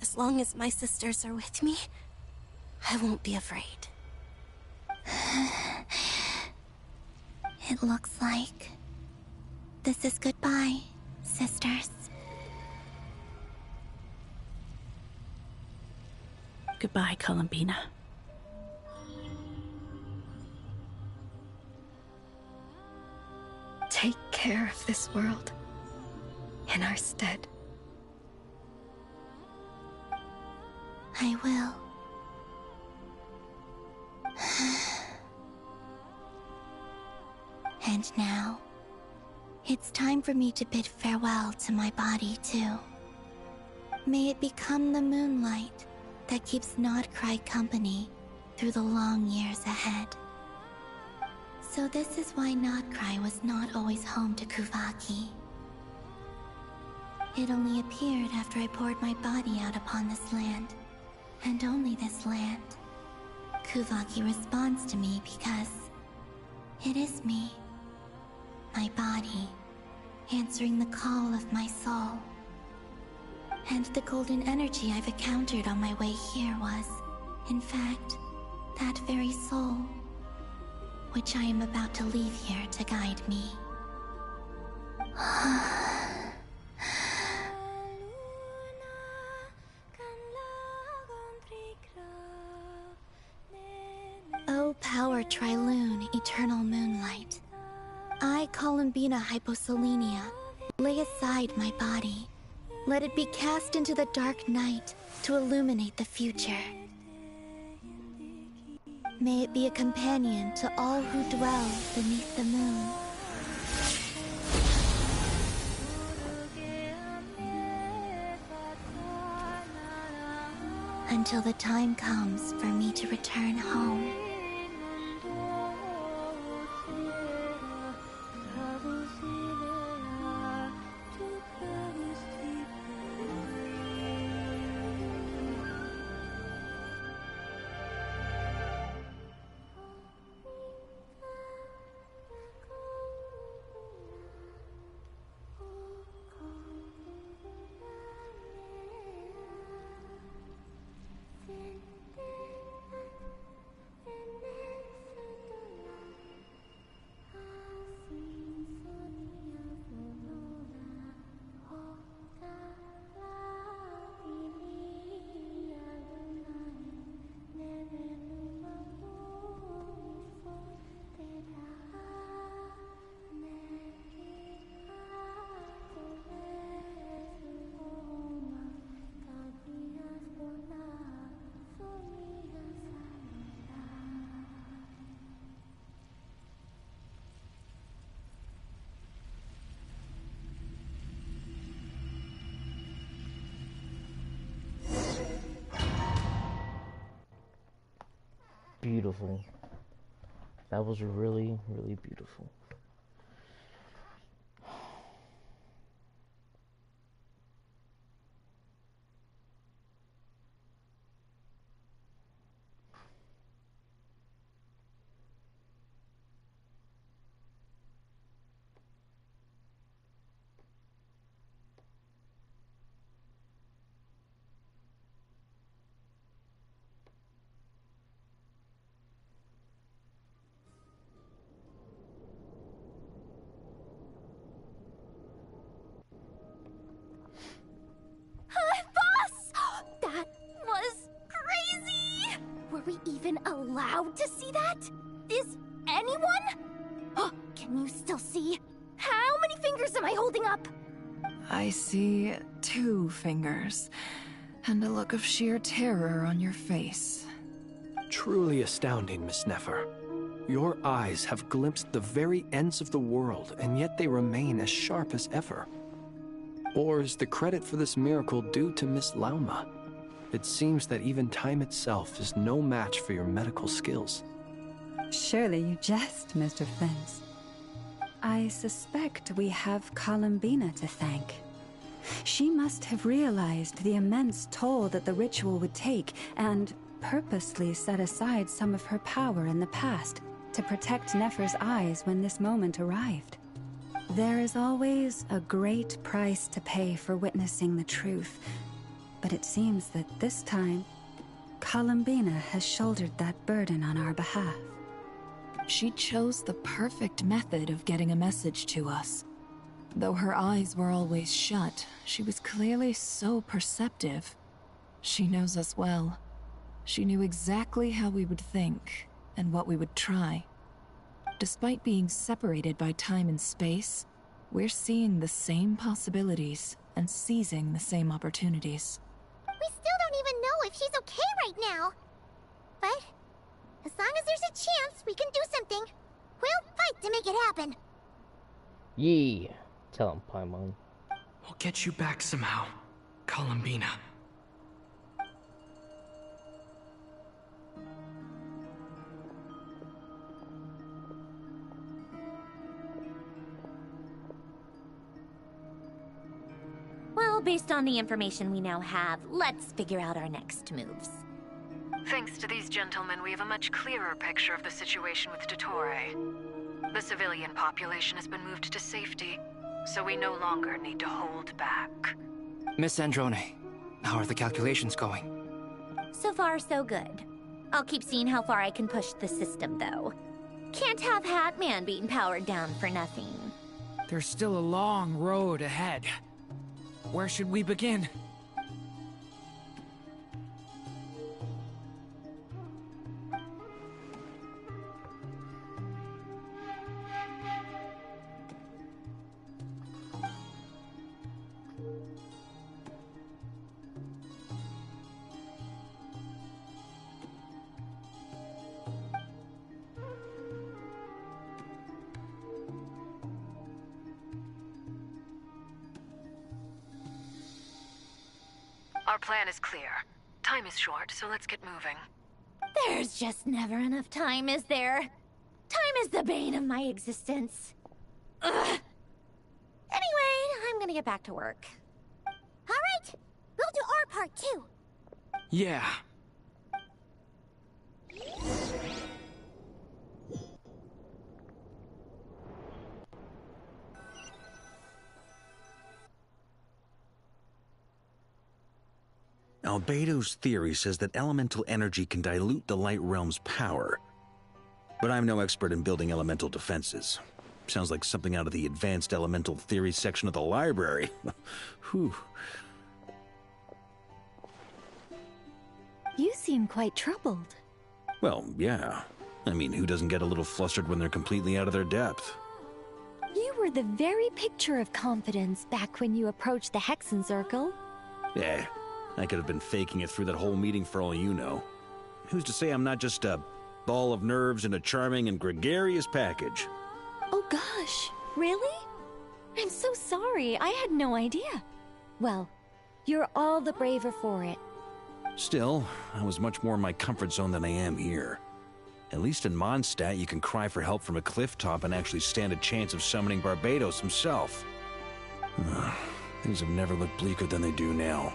As long as my sisters are with me, I won't be afraid. It looks like this is goodbye, sisters. Goodbye, Columbina. Take care of this world in our stead. I will. And now, it's time for me to bid farewell to my body, too. May it become the moonlight that keeps Nodcry company through the long years ahead. So this is why Nodcry was not always home to Kuvaki. It only appeared after I poured my body out upon this land, and only this land. Kuvaki responds to me because it is me, my body, answering the call of my soul. And the golden energy I've encountered on my way here was, in fact, that very soul, which I am about to leave here to guide me. O power Trilune, eternal moonlight. I, Columbina Hyposelenia, lay aside my body. Let it be cast into the dark night to illuminate the future. May it be a companion to all who dwell beneath the moon. Until the time comes for me to return home. beautiful. That was really, really beautiful. Boss! That was crazy! Were we even allowed to see that? Is anyone? Can you still see? How many fingers am I holding up? I see 2 fingers, and a look of sheer terror on your face. Truly astounding, Miss Nefer. Your eyes have glimpsed the very ends of the world, and yet they remain as sharp as ever. Or is the credit for this miracle due to Miss Lauma? It seems that even time itself is no match for your medical skills. Surely you jest, Mr. Fence. I suspect we have Columbina to thank. She must have realized the immense toll that the ritual would take and purposely set aside some of her power in the past to protect Nefer's eyes when this moment arrived. There is always a great price to pay for witnessing the truth, but it seems that this time, Columbina has shouldered that burden on our behalf. She chose the perfect method of getting a message to us. Though her eyes were always shut, she was clearly so perceptive. She knows us well. She knew exactly how we would think and what we would try. Despite being separated by time and space, we're seeing the same possibilities and seizing the same opportunities. We still don't even know if she's okay right now. But as long as there's a chance we can do something, we'll fight to make it happen. Yeah, tell him, Paimon. We'll get you back somehow, Columbina. Well, based on the information we now have, let's figure out our next moves. Thanks to these gentlemen, we have a much clearer picture of the situation with Dottore. The civilian population has been moved to safety, so we no longer need to hold back. Miss Androne, how are the calculations going? So far, so good. I'll keep seeing how far I can push the system, though. Can't have Hatman being powered down for nothing. There's still a long road ahead. Where should we begin? Our plan is clear. Time is short, so let's get moving. There's just never enough time, is there? Time is the bane of my existence. Ugh. Anyway, I'm gonna get back to work. All right, we'll do our part too. Yeah. Albedo's theory says that elemental energy can dilute the Light Realm's power. But I'm no expert in building elemental defenses. Sounds like something out of the Advanced Elemental Theory section of the library. Whew. You seem quite troubled. Well, yeah. I mean, who doesn't get a little flustered when they're completely out of their depth? You were the very picture of confidence back when you approached the Hexen Circle. Yeah, I could have been faking it through that whole meeting for all you know. Who's to say I'm not just a ball of nerves in a charming and gregarious package? Oh gosh, really? I'm so sorry, I had no idea. Well, you're all the braver for it. Still, I was much more in my comfort zone than I am here. At least in Mondstadt, you can cry for help from a cliff top and actually stand a chance of summoning Barbados himself. Things have never looked bleaker than they do now.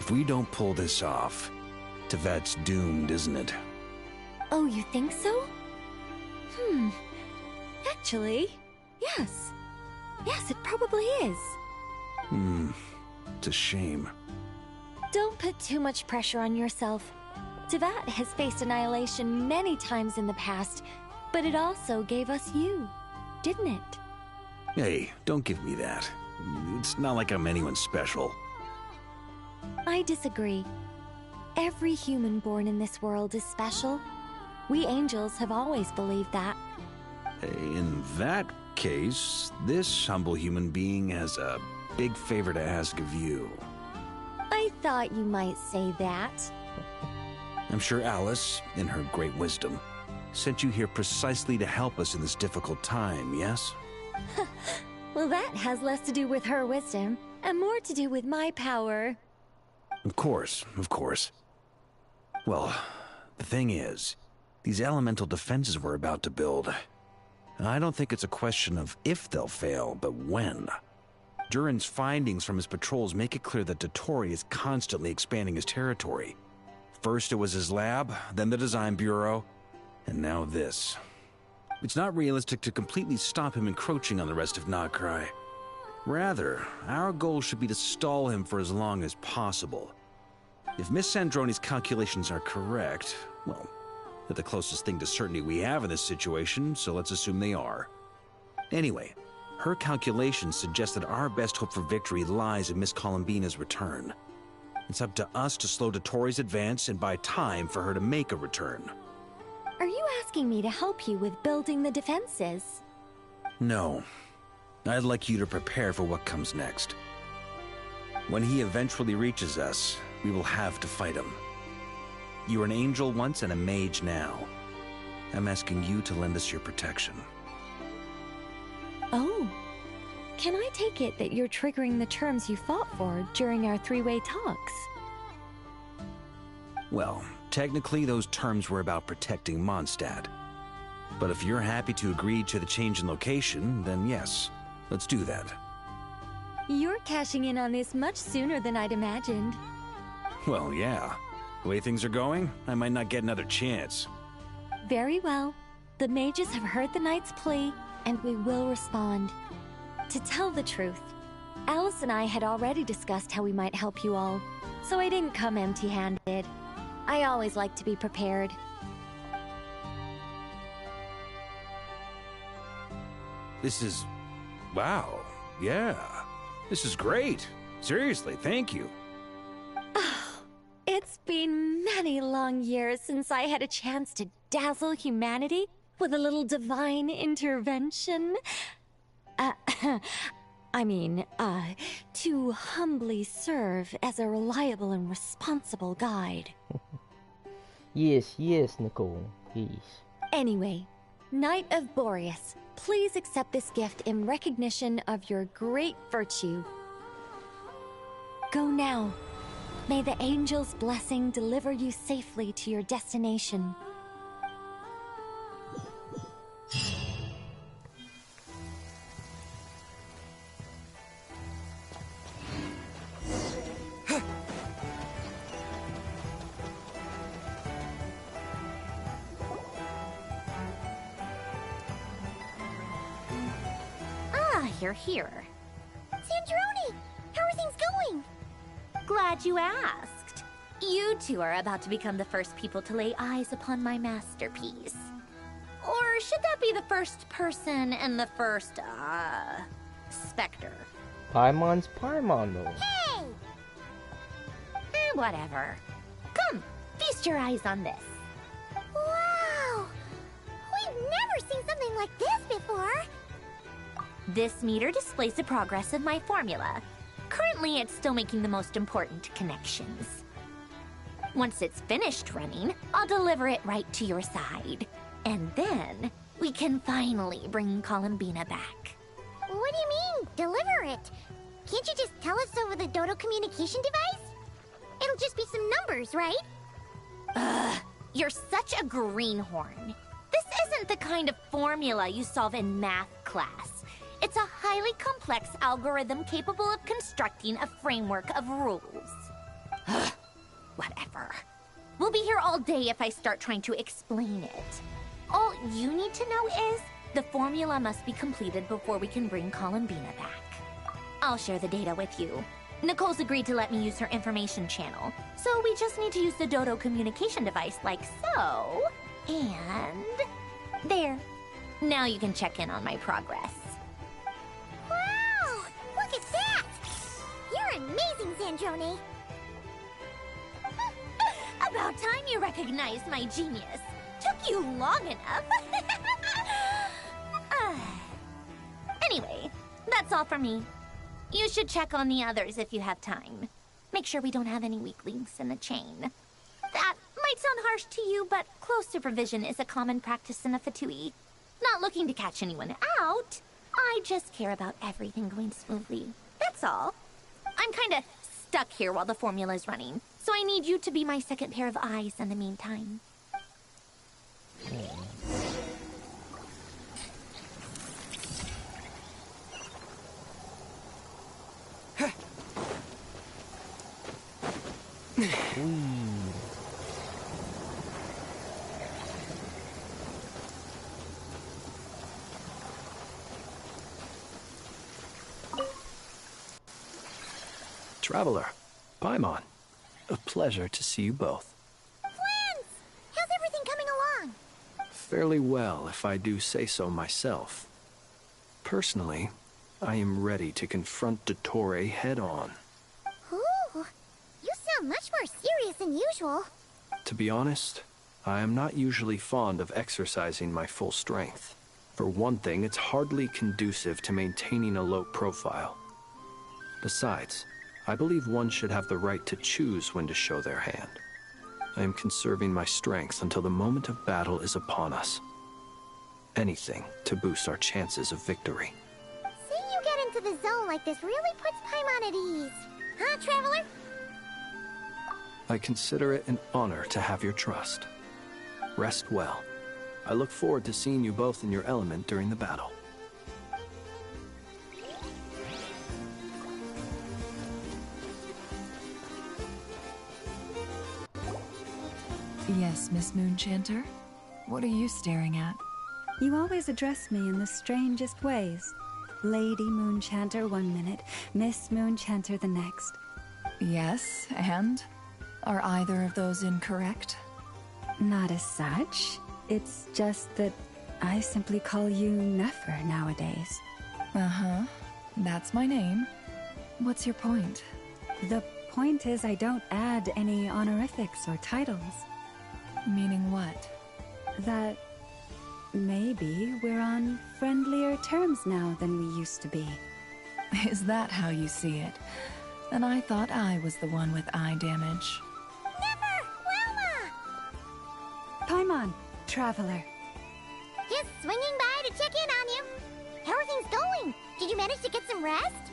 If we don't pull this off, Tevat's doomed, isn't it? Oh, you think so? Actually, yes. Yes, it probably is. It's a shame. Don't put too much pressure on yourself. Tevat has faced annihilation many times in the past, but it also gave us you, didn't it? Hey, don't give me that. It's not like I'm anyone special. I disagree. Every human born in this world is special. We angels have always believed that. In that case, this humble human being has a big favor to ask of you. I thought you might say that. I'm sure Alice, in her great wisdom, sent you here precisely to help us in this difficult time, yes? Well, that has less to do with her wisdom, and more to do with my power. Of course, of course. Well, the thing is, these elemental defenses we're about to build, I don't think it's a question of if they'll fail, but when. Durin's findings from his patrols make it clear that Dottori is constantly expanding his territory. First it was his lab, then the design bureau, and now this. It's not realistic to completely stop him encroaching on the rest of Nokrai. Rather, our goal should be to stall him for as long as possible. If Miss Sandroni's calculations are correct, well, they're the closest thing to certainty we have in this situation, so let's assume they are. Anyway, her calculations suggest that our best hope for victory lies in Miss Columbina's return. It's up to us to slow Dottori's advance and buy time for her to make a return. Are you asking me to help you with building the defenses? No. I'd like you to prepare for what comes next. When he eventually reaches us, we will have to fight him. You were an angel once and a mage now. I'm asking you to lend us your protection. Oh. Can I take it that you're triggering the terms you fought for during our three-way talks? Well, technically those terms were about protecting Mondstadt. But if you're happy to agree to the change in location, then yes, let's do that. You're cashing in on this much sooner than I'd imagined. Well, yeah. The way things are going, I might not get another chance. Very well. The mages have heard the knight's plea, and we will respond. To tell the truth, Alice and I had already discussed how we might help you all, so I didn't come empty-handed. I always like to be prepared. This is... wow. Yeah. This is great. Seriously, thank you. It's been many long years since I had a chance to dazzle humanity with a little divine intervention. To humbly serve as a reliable and responsible guide. Yes, Nicole, yes. Anyway, Knight of Boreas, please accept this gift in recognition of your great virtue. Go now. May the angel's blessing deliver you safely to your destination. You're here. Sandroni! How are things going? Glad you asked. You two are about to become the first people to lay eyes upon my masterpiece. Or should that be the first person and the first, specter? Paimon's Paimon, though. Hey! Whatever. Come, feast your eyes on this. Wow! We've never seen something like this before! This meter displays the progress of my formula. Currently, it's still making the most important connections. Once it's finished running, I'll deliver it right to your side. And then, we can finally bring Columbina back. What do you mean, deliver it? Can't you just tell us over the Dodo communication device? It'll just be some numbers, right? You're such a greenhorn. This isn't the kind of formula you solve in math class. It's a highly complex algorithm capable of constructing a framework of rules. Ugh, whatever. We'll be here all day if I start trying to explain it. All you need to know is the formula must be completed before we can bring Columbina back. I'll share the data with you. Nicole's agreed to let me use her information channel, so we just need to use the Dodo communication device like so. And there. Now you can check in on my progress. Wow! Look at that! You're amazing, Zandrone. About time you recognized my genius. Took you long enough. Anyway, that's all for me. You should check on the others if you have time. Make sure we don't have any weak links in the chain. That might sound harsh to you, but close supervision is a common practice in a Fatui. Not looking to catch anyone out. I just care about everything going smoothly. That's all. I'm kinda stuck here while the formula's running, so I need you to be my second pair of eyes in the meantime. Traveler, Paimon, a pleasure to see you both. Twins! How's everything coming along? Fairly well, if I do say so myself. Personally, I am ready to confront Dottore head-on. Ooh, you sound much more serious than usual. To be honest, I am not usually fond of exercising my full strength. For one thing, it's hardly conducive to maintaining a low profile. Besides, I believe one should have the right to choose when to show their hand. I am conserving my strength until the moment of battle is upon us. Anything to boost our chances of victory. Seeing you get into the zone like this really puts Paimon at ease. Huh, Traveler? I consider it an honor to have your trust. Rest well. I look forward to seeing you both in your element during the battle. Yes, Miss Moonchanter? What are you staring at? You always address me in the strangest ways. Lady Moonchanter 1 minute, Miss Moonchanter the next. Yes, and? Are either of those incorrect? Not as such. It's just that I simply call you Nefer nowadays. Uh-huh. That's my name. What's your point? The point is I don't add any honorifics or titles. Meaning what? That maybe we're on friendlier terms now than we used to be. Is that how you see it? And I thought I was the one with eye damage. Never! Wilma! Paimon, Traveler. Just swinging by to check in on you. How are things going? Did you manage to get some rest?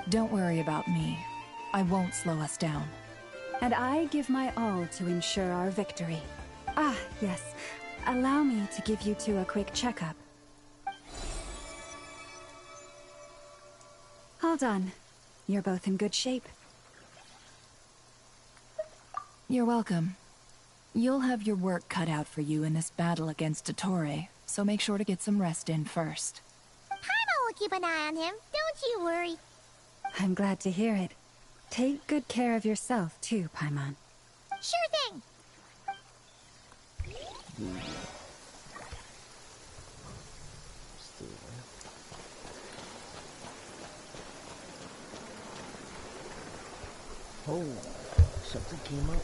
Don't worry about me. I won't slow us down. And I give my all to ensure our victory. Ah, yes. Allow me to give you two a quick checkup. All done. You're both in good shape. You're welcome. You'll have your work cut out for you in this battle against Dottore, so make sure to get some rest in first. Paimon will keep an eye on him. Don't you worry. I'm glad to hear it. Take good care of yourself, too, Paimon. Sure thing. Oh, something came up.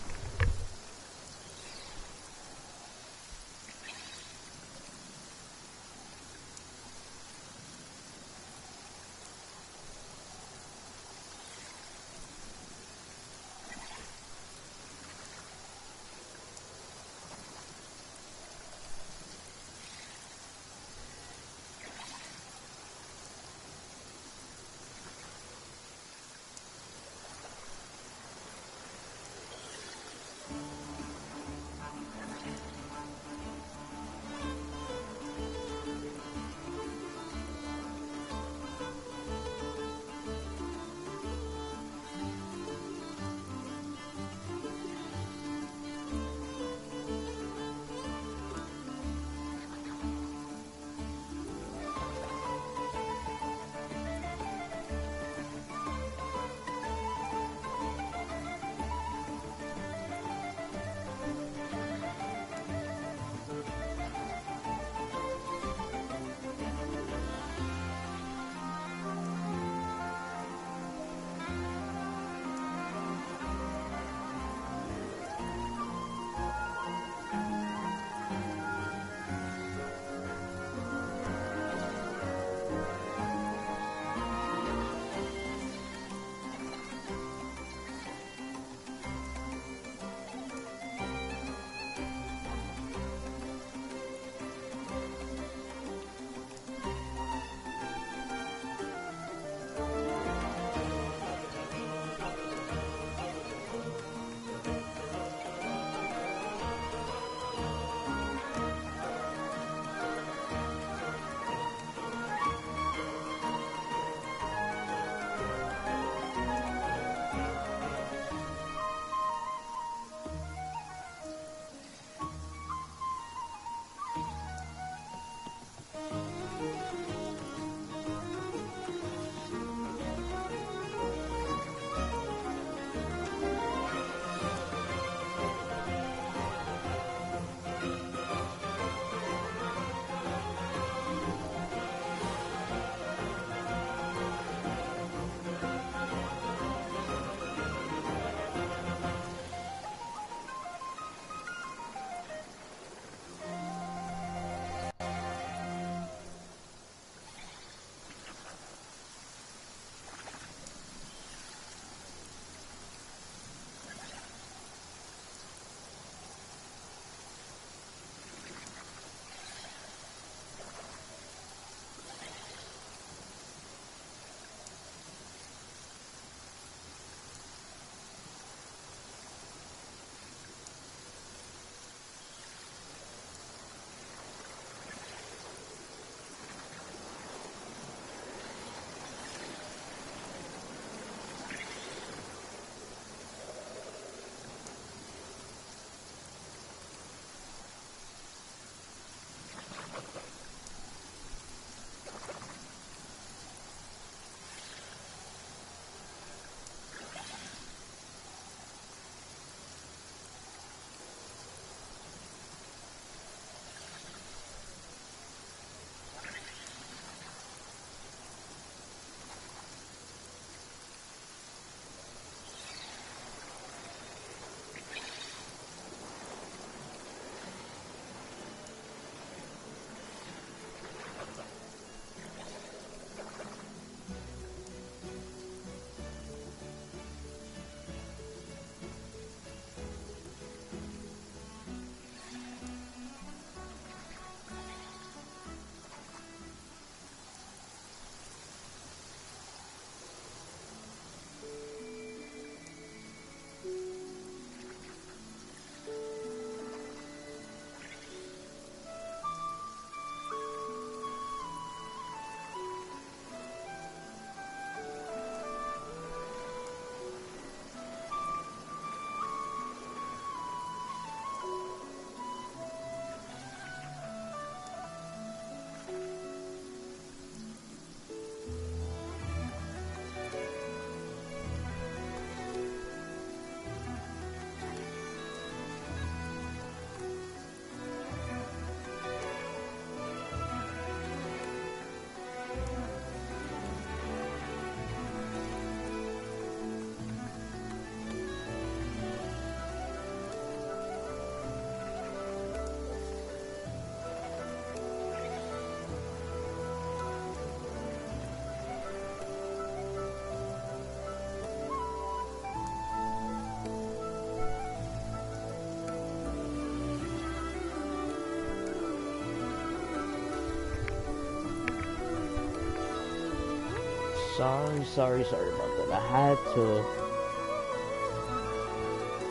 sorry about that. I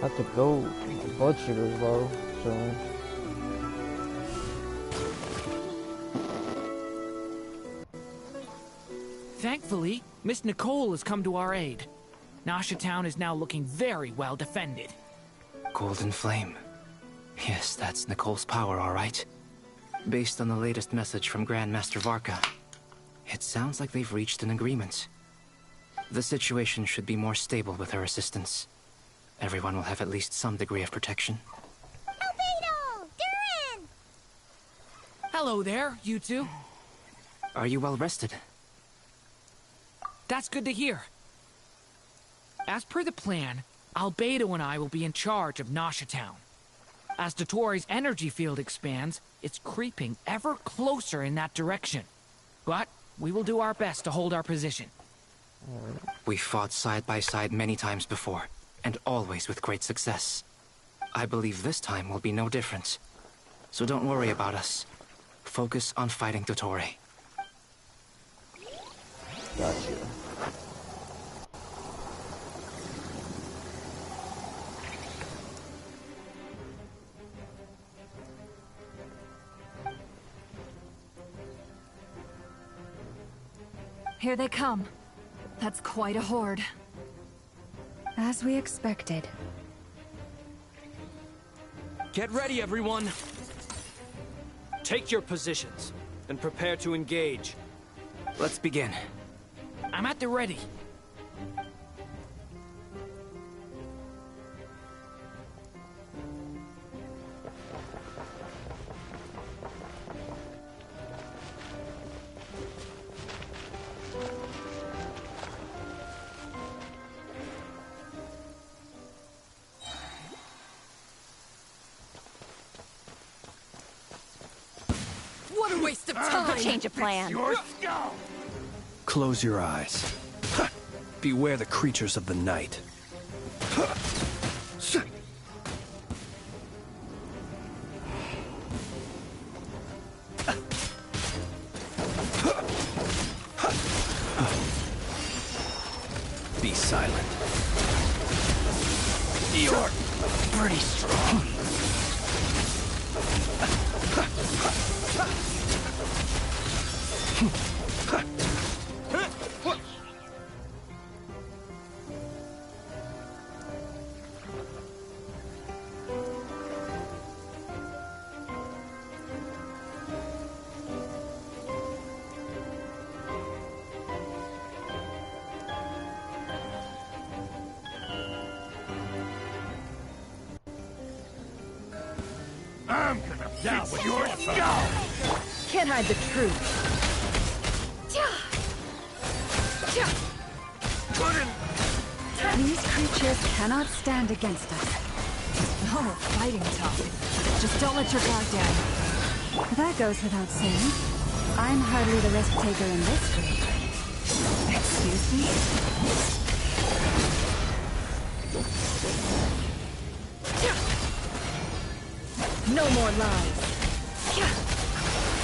had to go. My blood sugar's low, so. Thankfully, Miss Nicole has come to our aid. Nasha Town is now looking very well defended. Golden Flame. Yes, that's Nicole's power, all right. Based on the latest message from Grandmaster Varka, it sounds like they've reached an agreement. The situation should be more stable with her assistance. Everyone will have at least some degree of protection. Albedo! Durin! Hello there, you two. Are you well rested? That's good to hear. As per the plan, Albedo and I will be in charge of Nasha Town. As Dotori's energy field expands, it's creeping ever closer in that direction. But we will do our best to hold our position. We fought side by side many times before, and always with great success. I believe this time will be no different. So don't worry about us. Focus on fighting Dotori. Gotcha. Here they come. That's quite a horde. As we expected. Get ready, everyone! Take your positions, and prepare to engage. Let's begin. I'm at the ready. What a waste of time! Change of plan. Close your eyes. Beware the creatures of the night. Be silent. You're pretty strong. I'm gonna fix your skull! Can't hide the truth. These creatures cannot stand against us. Oh, fighting tough. Just don't let your guard down. That goes without saying. I'm hardly the risk taker in this group. Excuse me? No more lies.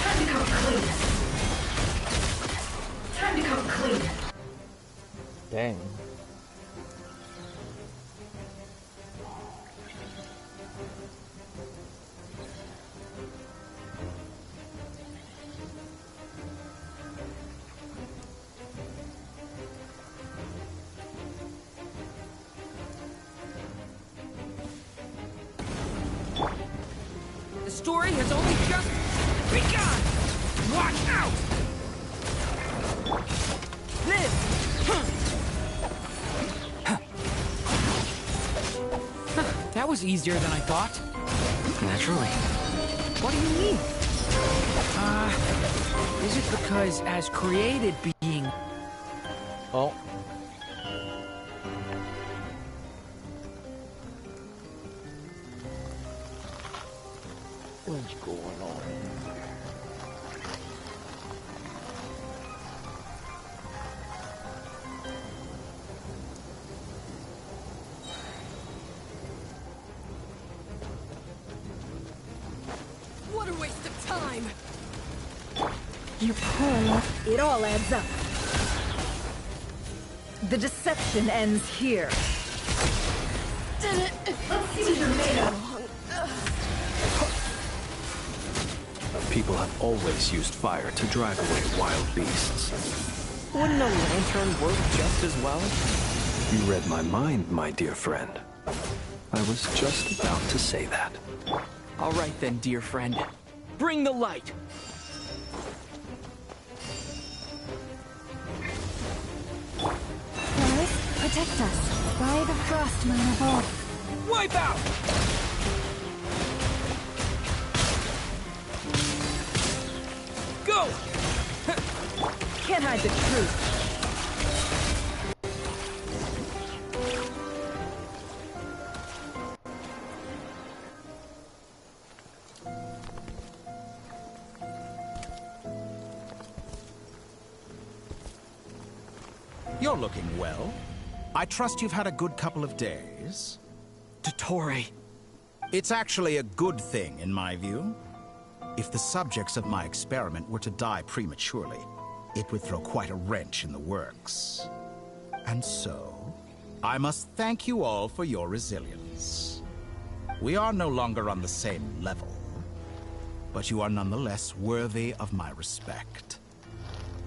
Time to come clean. Time to come clean. Dang. The story has only just begun! Watch out! Live! That was easier than I thought. Naturally. What do you mean? Is it because as created being... Oh. What's going on here? What a waste of time! You poor luck. It all adds up. The deception ends here. Let's see what you're made of. People have always used fire to drive away wild beasts. Wouldn't a lantern work just as well? You read my mind, my dear friend. I was just about to say that. All right then, dear friend. Bring the light! Lois, protect us. By the frost moon above. Wipe out! Go! Can't hide the truth. You're looking well. I trust you've had a good couple of days. Dottore. It's actually a good thing, in my view. If the subjects of my experiment were to die prematurely, it would throw quite a wrench in the works. And so, I must thank you all for your resilience. We are no longer on the same level, but you are nonetheless worthy of my respect.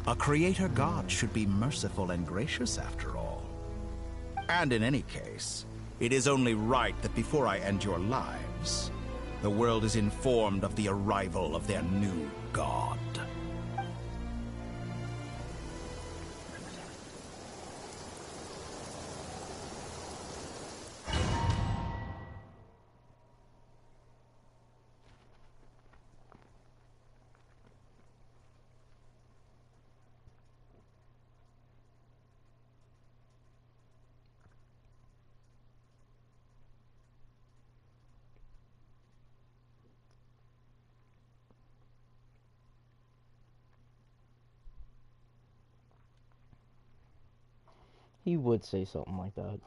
A creator god should be merciful and gracious after all. And in any case, it is only right that before I end your lives, the world is informed of the arrival of their new god. He would say something like that.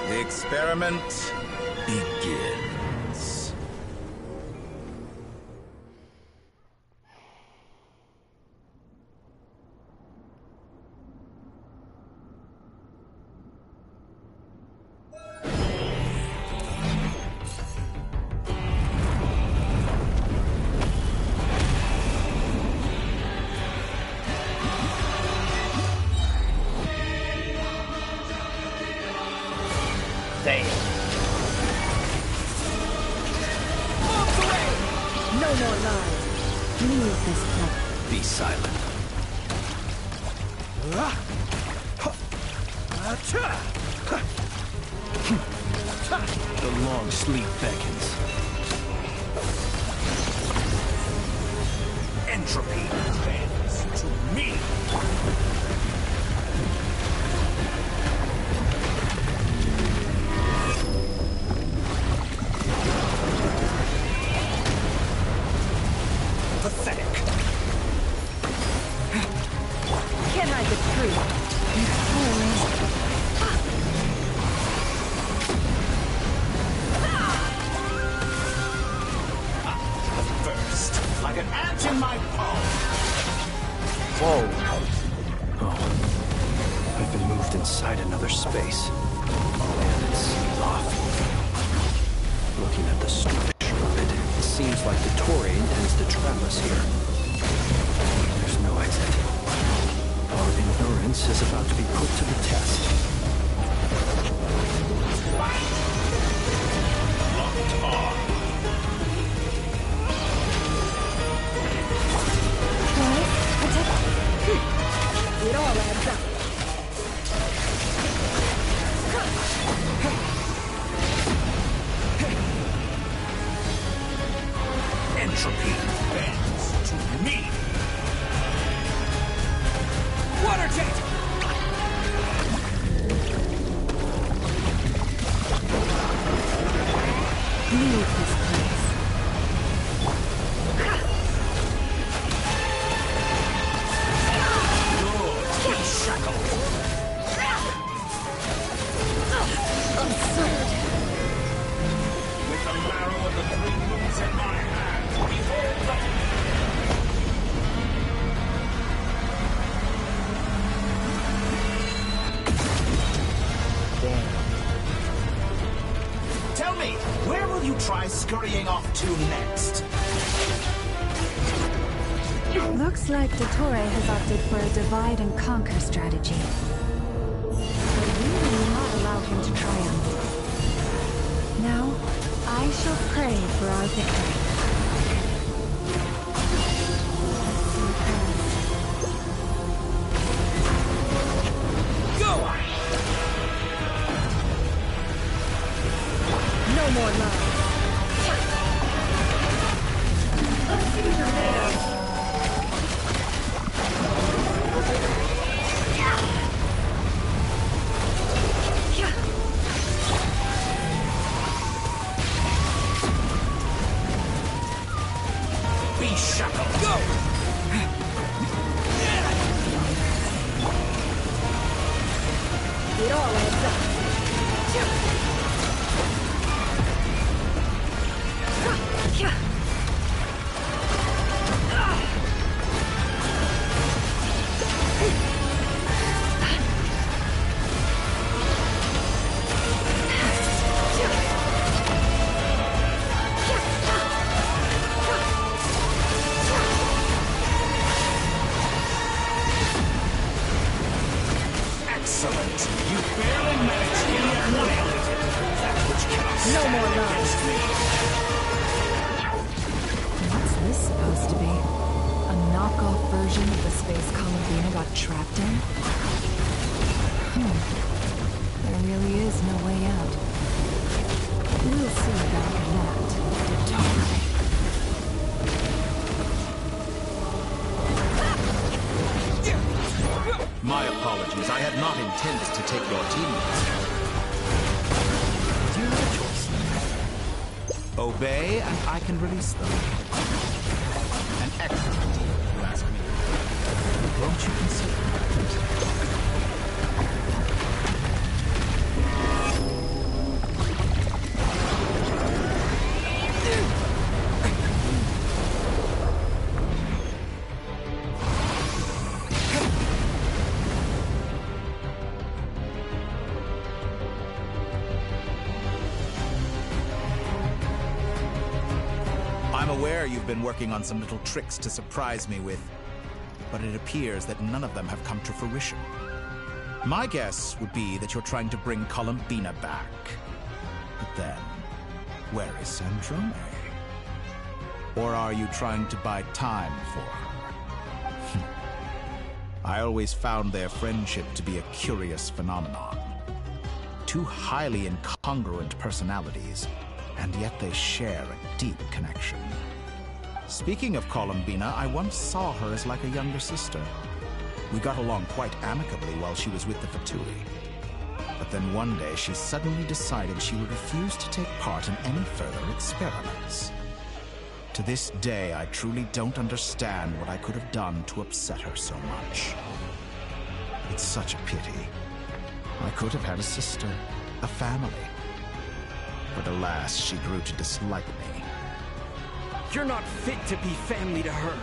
The experiment begins. No more lies. Leave this place. Be silent. The long sleep beckons. Entropy bends to me. Pathetic. Can't hide the truth. You fool. Burst like an ant in my palm. Whoa. Oh. I've been moved inside another space. And it's sealed off. Looking at the structure of it, it's Seems like Dottore intends to trap us here. There's no exit. Our endurance is about to be put to the test. Locked on. It all adds up. Entropy bends to me. Water jet! Leave this place. Be shackled. With the marrow of the three moons in my hand, behold the... Tell me, where will you try scurrying off to next? Looks like Dottore has opted for a divide and conquer strategy. But we will not allow him to triumph. Now, I shall pray for our victory. Go! No more love. Be shackled. Go! It all adds up. Excellent. You barely managed to get annihilated. That which cannot stand more love. against me. What's this supposed to be? A knockoff version of the space Columbina got trapped in? There really is no way out. We'll see about that, Dottore. My apologies, I had not intended to take your teammates. But you have a choice. Obey, and I can release them. An excellent deal, if you ask me. Won't you consider it? I'm aware you've been working on some little tricks to surprise me with, but it appears that none of them have come to fruition. My guess would be that you're trying to bring Columbina back. But then, where is Sandrone? Or are you trying to buy time for her? I always found their friendship to be a curious phenomenon. Two highly incongruent personalities, and yet they share a deep connection. Speaking of Columbina, I once saw her as like a younger sister. We got along quite amicably while she was with the Fatui. But then one day she suddenly decided she would refuse to take part in any further experiments. To this day, I truly don't understand what I could have done to upset her so much. It's such a pity. I could have had a sister, a family. But alas, she grew to dislike me. You're not fit to be family to her.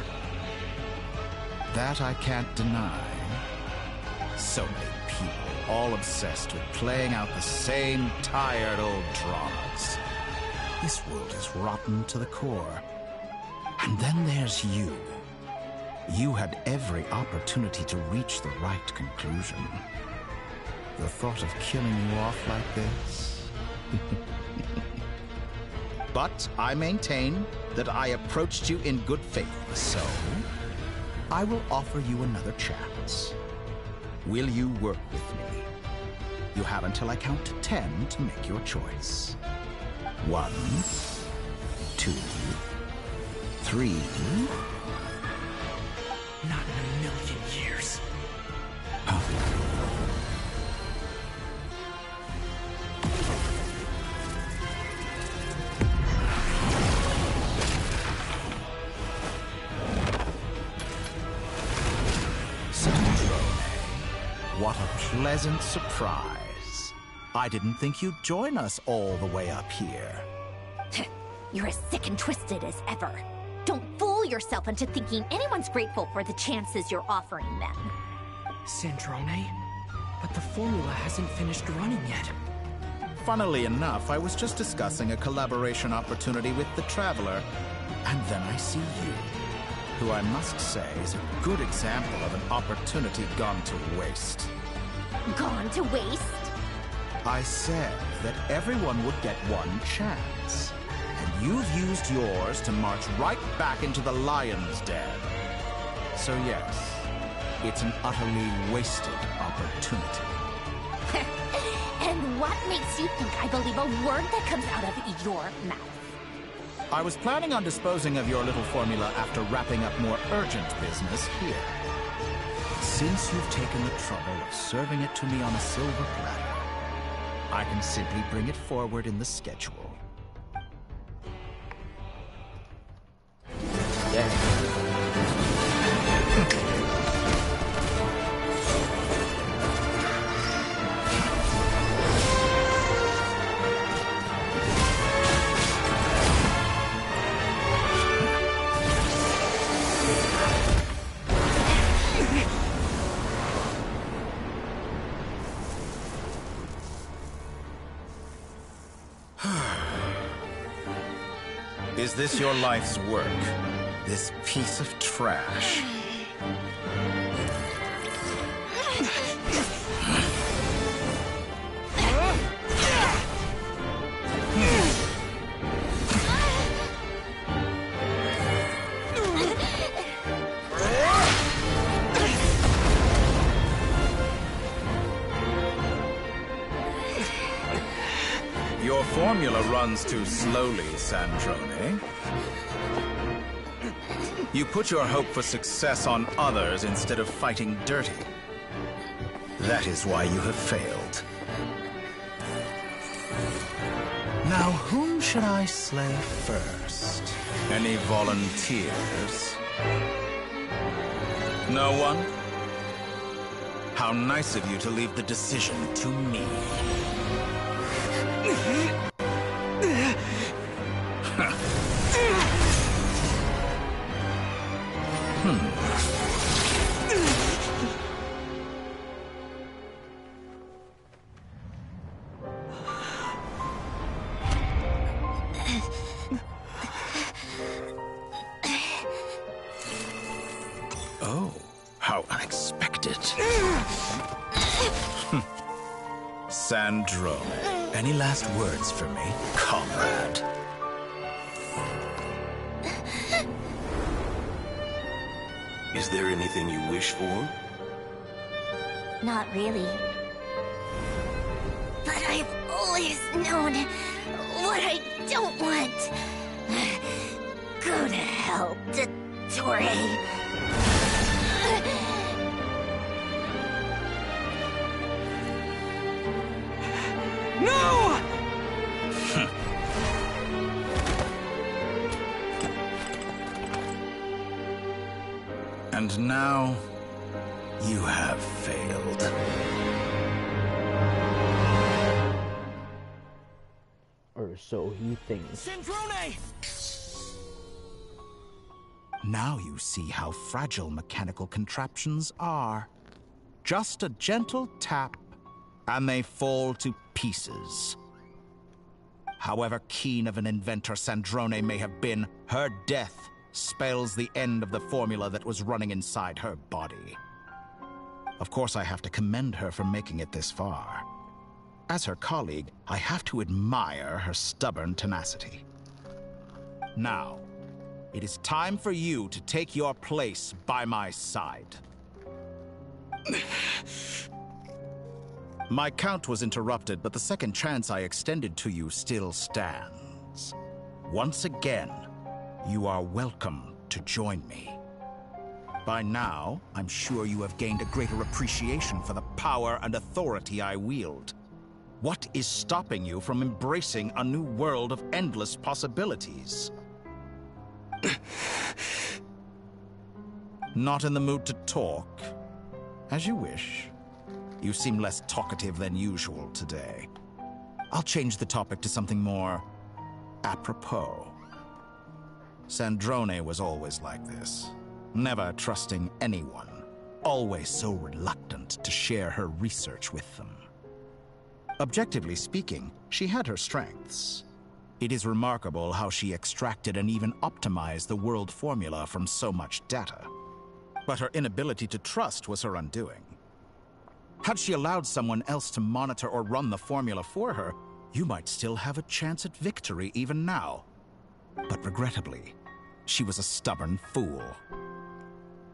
That I can't deny. So many people, all obsessed with playing out the same tired old dramas. This world is rotten to the core. And then there's you. You had every opportunity to reach the right conclusion. The thought of killing you off like this? But I maintain that I approached you in good faith, so I will offer you another chance. Will you work with me? You have until I count to 10 to make your choice. 1, 2, 3. Not in a million years. What a pleasant surprise. I didn't think you'd join us all the way up here. You're as sick and twisted as ever. Don't fool yourself into thinking anyone's grateful for the chances you're offering them. Sandrone? But the formula hasn't finished running yet. Funnily enough, I was just discussing a collaboration opportunity with the Traveler, and then I see you, who I must say is a good example of an opportunity gone to waste. Gone to waste? I said that everyone would get one chance, and you've used yours to march right back into the lion's den. So yes, it's an utterly wasted opportunity. And what makes you think I believe a word that comes out of your mouth? I was planning on disposing of your little formula after wrapping up more urgent business here. Since you've taken the trouble of serving it to me on a silver platter, I can simply bring it forward in the schedule. Is this your life's work? This piece of trash? Your formula runs too slowly, Sandrone. You put your hope for success on others instead of fighting dirty. That is why you have failed. Now, whom should I slay first? Any volunteers? No one? How nice of you to leave the decision to me. Oh, how unexpected. Sandrone, any last words for me, comrade? Is there anything you wish for? Not really. But I've always known what I don't want. Go to hell, Dottore. No! And now, you have failed. Or so he thinks. Sandrone! Now you see how fragile mechanical contraptions are. Just a gentle tap, and they fall to pieces. However keen of an inventor Sandrone may have been, her death spells the end of the formula that was running inside her body. Of course, I have to commend her for making it this far. As her colleague, I have to admire her stubborn tenacity. Now, it is time for you to take your place by my side. My count was interrupted, but the second chance I extended to you still stands. Once again, you are welcome to join me. By now, I'm sure you have gained a greater appreciation for the power and authority I wield. What is stopping you from embracing a new world of endless possibilities? Not in the mood to talk? As you wish. You seem less talkative than usual today. I'll change the topic to something more apropos. Sandrone was always like this, never trusting anyone, always so reluctant to share her research with them. Objectively speaking, she had her strengths. It is remarkable how she extracted and even optimized the world formula from so much data. But her inability to trust was her undoing. Had she allowed someone else to monitor or run the formula for her, you might still have a chance at victory even now. But regrettably, she was a stubborn fool.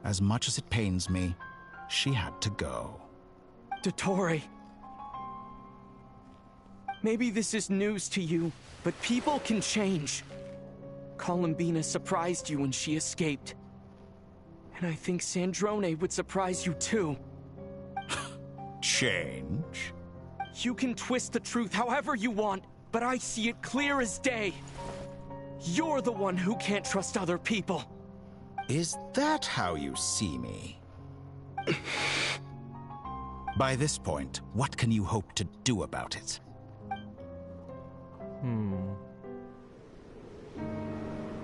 As much as it pains me, she had to go. Dottore. Maybe this is news to you, but people can change. Columbina surprised you when she escaped. And I think Sandrone would surprise you too. Change? You can twist the truth however you want, but I see it clear as day. You're the one who can't trust other people. Is that how you see me? By this point, what can you hope to do about it?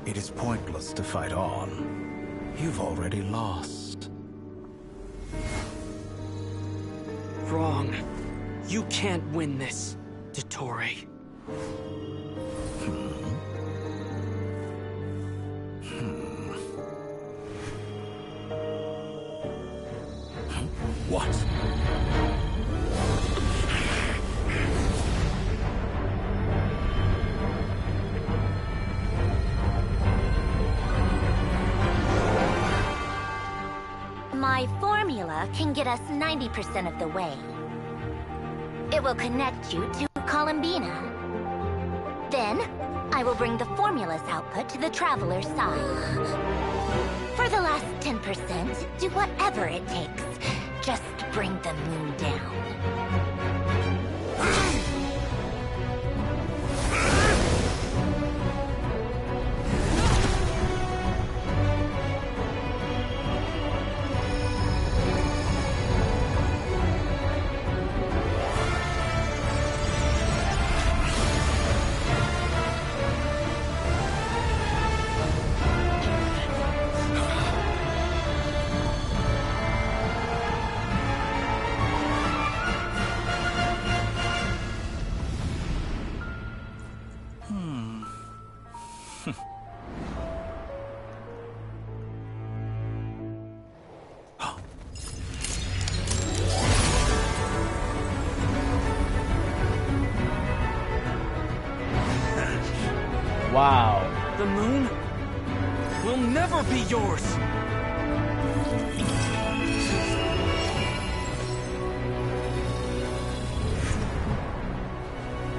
It is pointless to fight on. You've already lost. Wrong. You can't win this, Dottore. What? My formula can get us 90% of the way. It will connect you to Columbina. Then, I will bring the formula's output to the Traveler's side. For the last 10%, do whatever it takes. Just bring the moon down. Wow. The moon will never be yours.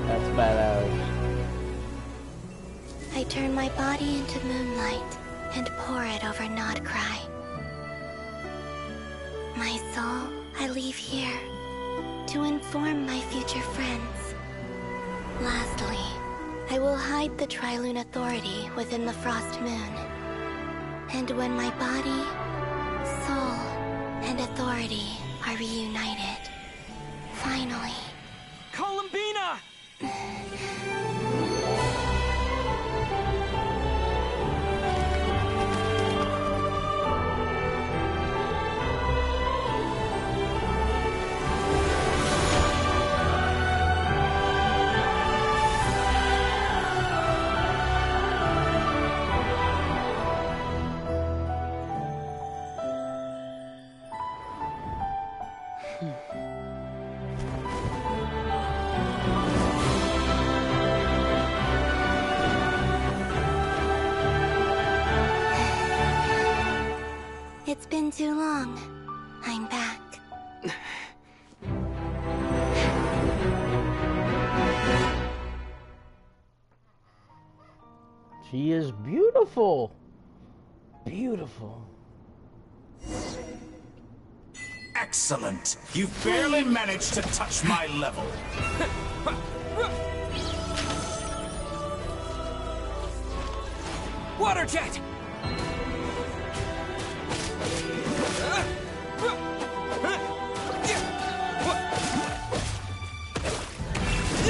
That's badass. I turn my body into moonlight and pour it over Nodcry. My soul I leave here to inform my future friends. Lastly, I will hide the Trilune Authority within the Frost Moon. And when my body, soul, and authority are reunited, finally... Columbina! It's been too long. I'm back. She is beautiful. Beautiful. Excellent. You've barely managed to touch my level. Water jet!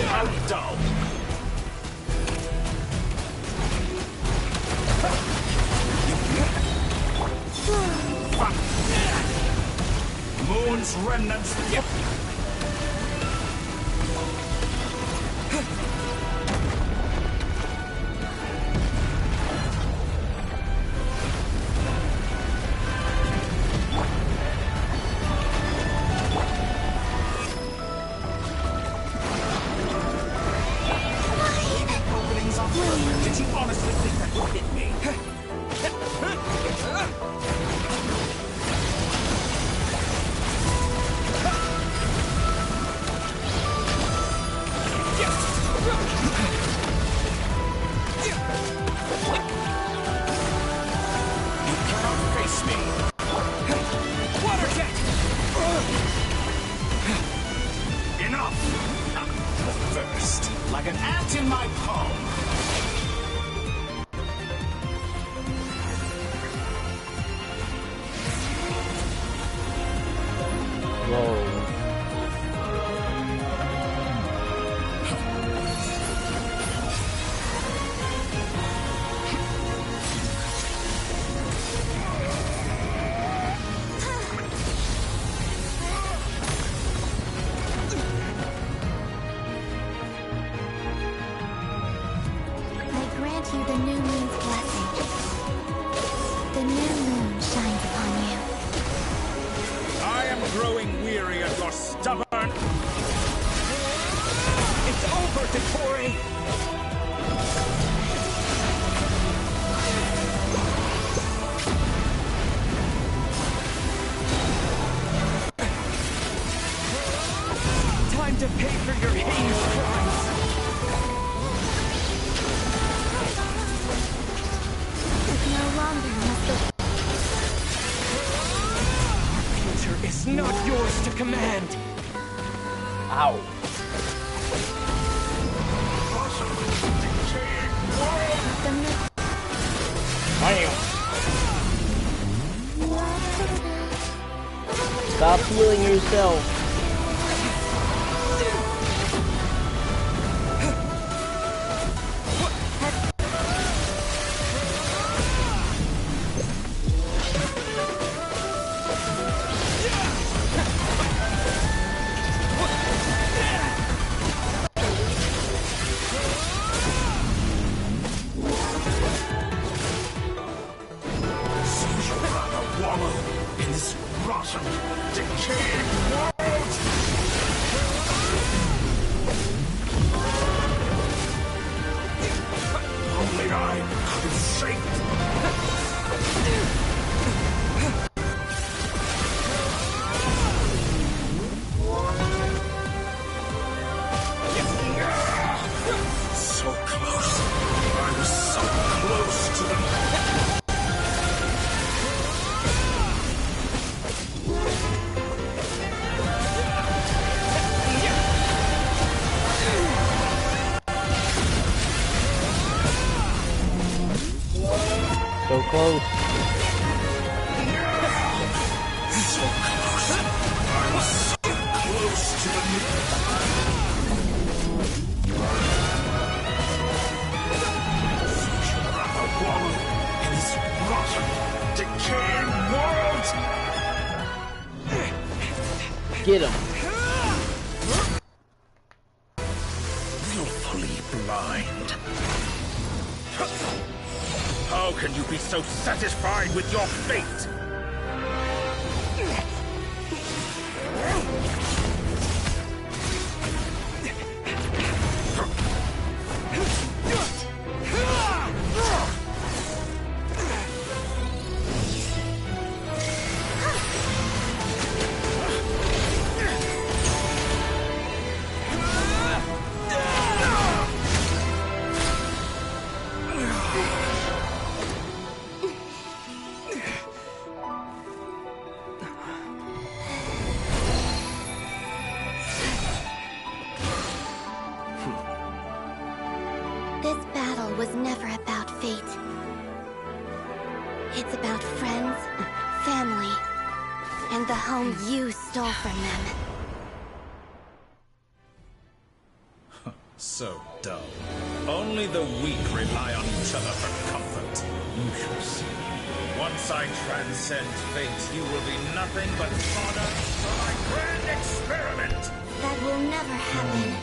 How dull. Moon's remnants. Openings are perfect. Did you honestly think that would hit me? Like an ant in my palm. Whoa. You the new moon's blessing. The new moon shines upon you. I am growing weary of your stubborn... It's over, Decore! Time to pay for your heinous crimes! Future is not yours to command. Ow. Stop healing yourself. So close. So close. I was so close to the future of a woman in this rotten, decaying world. Get him. Willfully blind. How can you be so satisfied with your fate? was never about fate. It's about friends, family, and the home you stole from them. So dull. Only the weak rely on each other for comfort. You shall see. Once I transcend fate, you will be nothing but fodder for my grand experiment! That will never happen.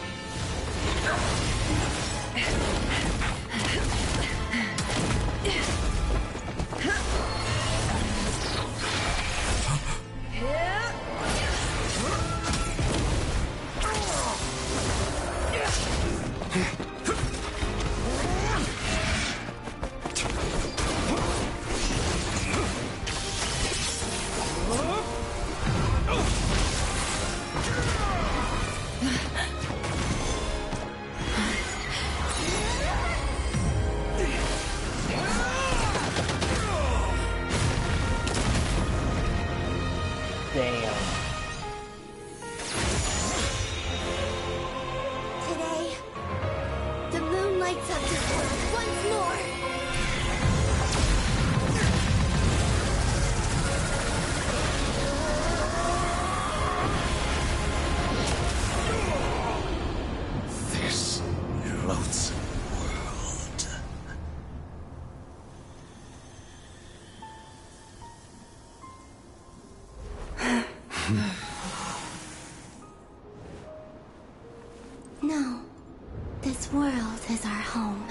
Today, the moon lights up this world once more. This loathsome world. No, this world is our home.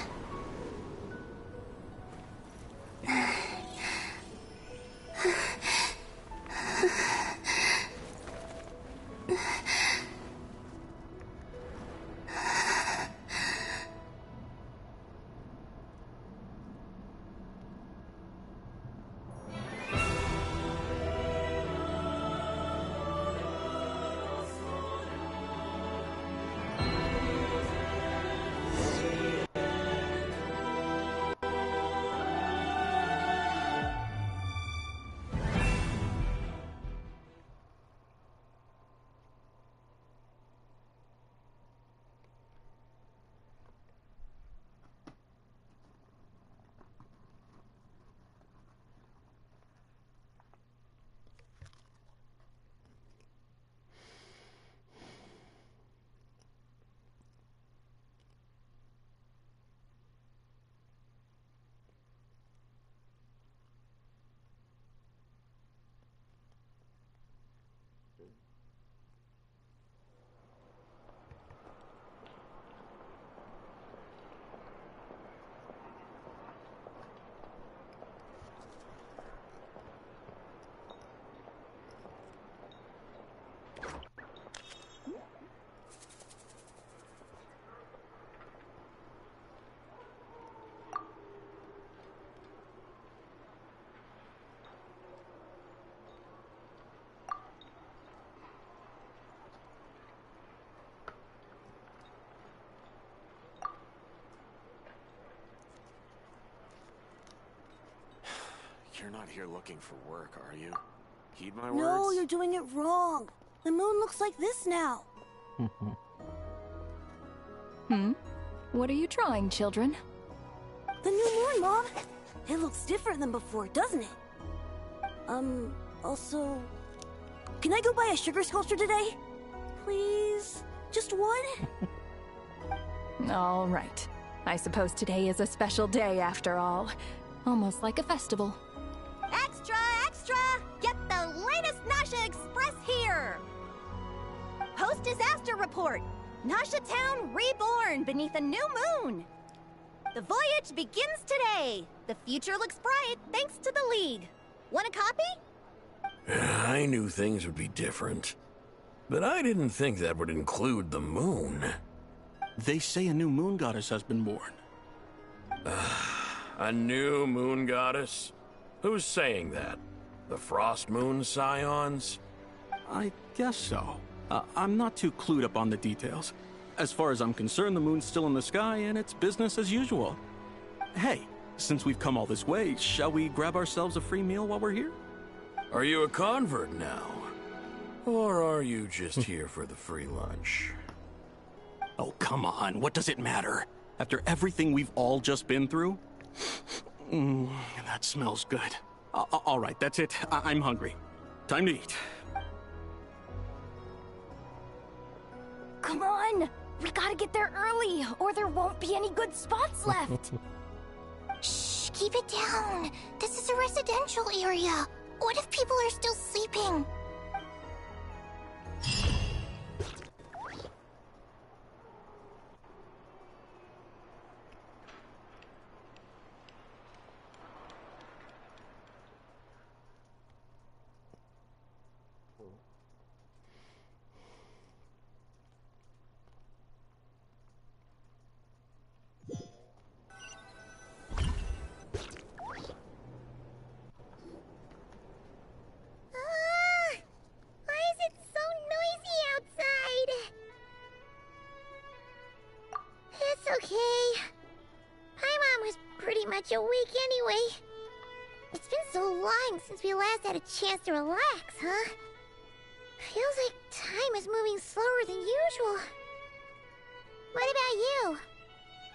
You're not here looking for work, are you? Heed my No, words? you're doing it wrong. The moon looks like this now. What are you trying, children? The new moon, Mom. It looks different than before, doesn't it? Also... Can I go buy a sugar sculpture today? Please? Just one? All right. I suppose today is a special day after all. Almost like a festival. Extra, extra! Get the latest Nasha Express here! Post-disaster report! Nasha Town reborn beneath a new moon! The voyage begins today! The future looks bright thanks to the League. Want a copy? I knew things would be different. But I didn't think that would include the moon. They say a new moon goddess has been born. A new moon goddess? Who's saying that? The Frost Moon Scions? I guess so. I'm not too clued up on the details. As far as I'm concerned, the moon's still in the sky and it's business as usual. Hey, since we've come all this way, shall we grab ourselves a free meal while we're here? Are you a convert now? Or are you just here for the free lunch? Oh, come on. What does it matter? After everything we've all just been through? That smells good. All right, that's it. I'm hungry. Time to eat. Come on! We gotta get there early, or there won't be any good spots left. Shh, keep it down. This is a residential area. What if people are still sleeping? Awake anyway. It's been so long since we last had a chance to relax, huh? Feels like time is moving slower than usual. What about you?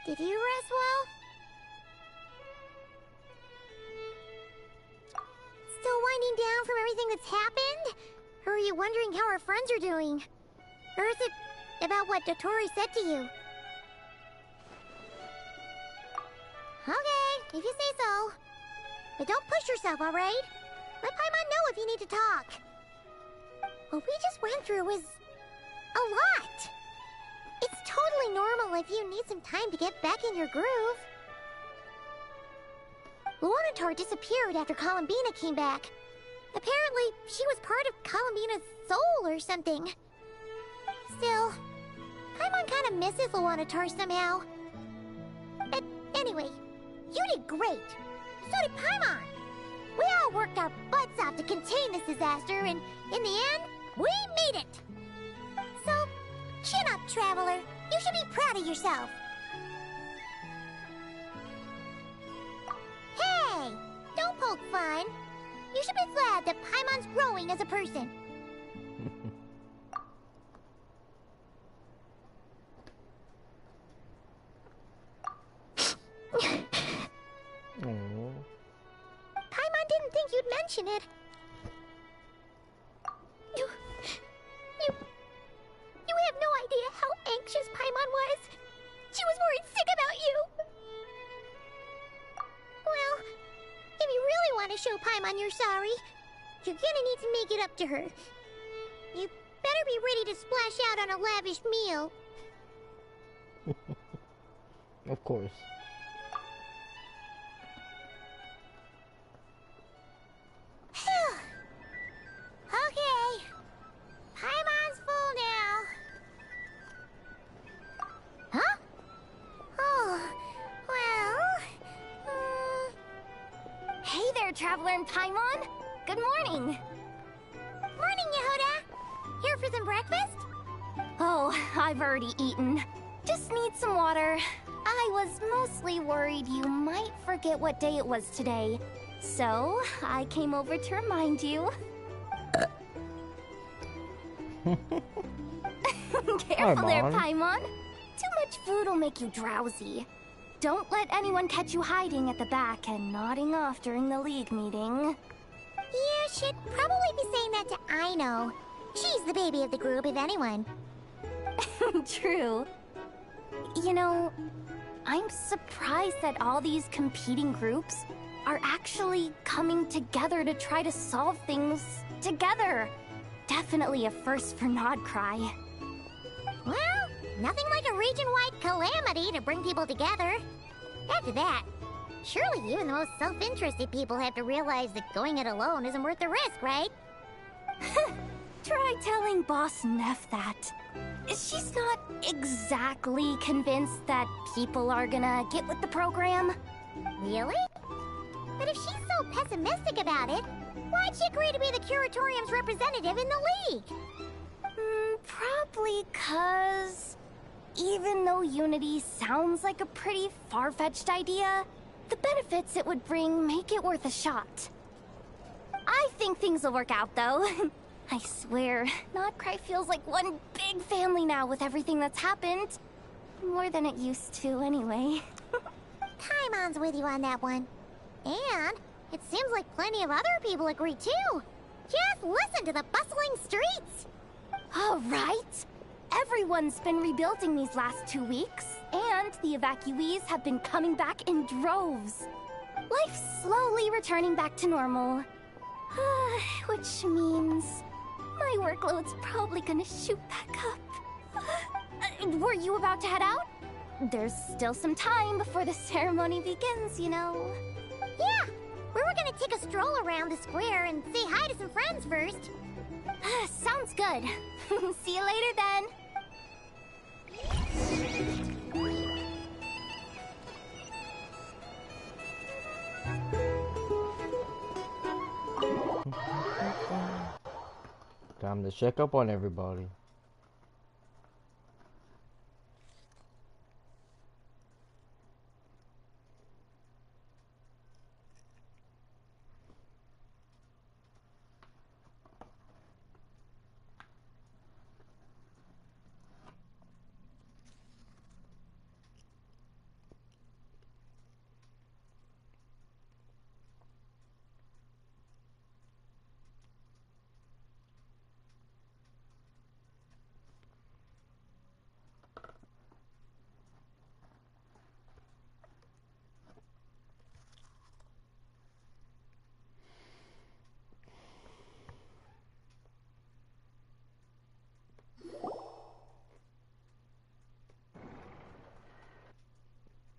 Did you rest well? Still winding down from everything that's happened? Or are you wondering how our friends are doing? Or is it about what Dotori said to you? Okay, if you say so. But don't push yourself, alright? Let Paimon know if you need to talk. What we just went through was a lot. It's totally normal if you need some time to get back in your groove. Luonatar disappeared after Columbina came back. Apparently, she was part of Columbina's soul or something. Still, Paimon kind of misses Luonatar somehow. But anyway, you did great. So did Paimon. We all worked our butts off to contain this disaster, and in the end, we made it. So, chin up, Traveler. You should be proud of yourself. Hey, don't poke fun. You should be glad that Paimon's growing as a person. Paimon didn't think you'd mention it. You have no idea how anxious Paimon was. She was worried sick about you. Well, if you really want to show Paimon you're sorry, you're gonna need to make it up to her. You better be ready to splash out on a lavish meal. Of course. Okay. Paimon's full now. Huh? Oh, well... Hey there, Traveler and Paimon. Good morning. Morning, Yehuda. Here for some breakfast? Oh, I've already eaten. Just need some water. I was mostly worried you might forget what day it was today. So, I came over to remind you. Careful there, Paimon. Too much food will make you drowsy. Don't let anyone catch you hiding at the back and nodding off during the League meeting. You should probably be saying that to Aino. She's the baby of the group, if anyone. True. You know, I'm surprised that all these competing groups are actually coming together to try to solve things together. Definitely a first for Nodcry. Well, nothing like a region-wide calamity to bring people together. After that, surely even the most self-interested people have to realize that going it alone isn't worth the risk, right? Try telling Boss Neff that. She's not exactly convinced that people are gonna get with the program. Really? But if she's so pessimistic about it, why'd she agree to be the Curatorium's representative in the League? Probably 'cause even though Unity sounds like a pretty far-fetched idea, the benefits it would bring make it worth a shot. I think things will work out, though. I swear, Nodcry feels like one big family now with everything that's happened. More than it used to, anyway. Paimon's with you on that one. And it seems like plenty of other people agree too. Just listen to the bustling streets. All right. Everyone's been rebuilding these last 2 weeks, and the evacuees have been coming back in droves. Life's slowly returning back to normal. Which means my workload's probably gonna shoot back up. Were you about to head out? There's still some time before the ceremony begins, you know. Yeah, we were gonna take a stroll around the square and say hi to some friends first. Sounds good. See you later then. Time to check up on everybody.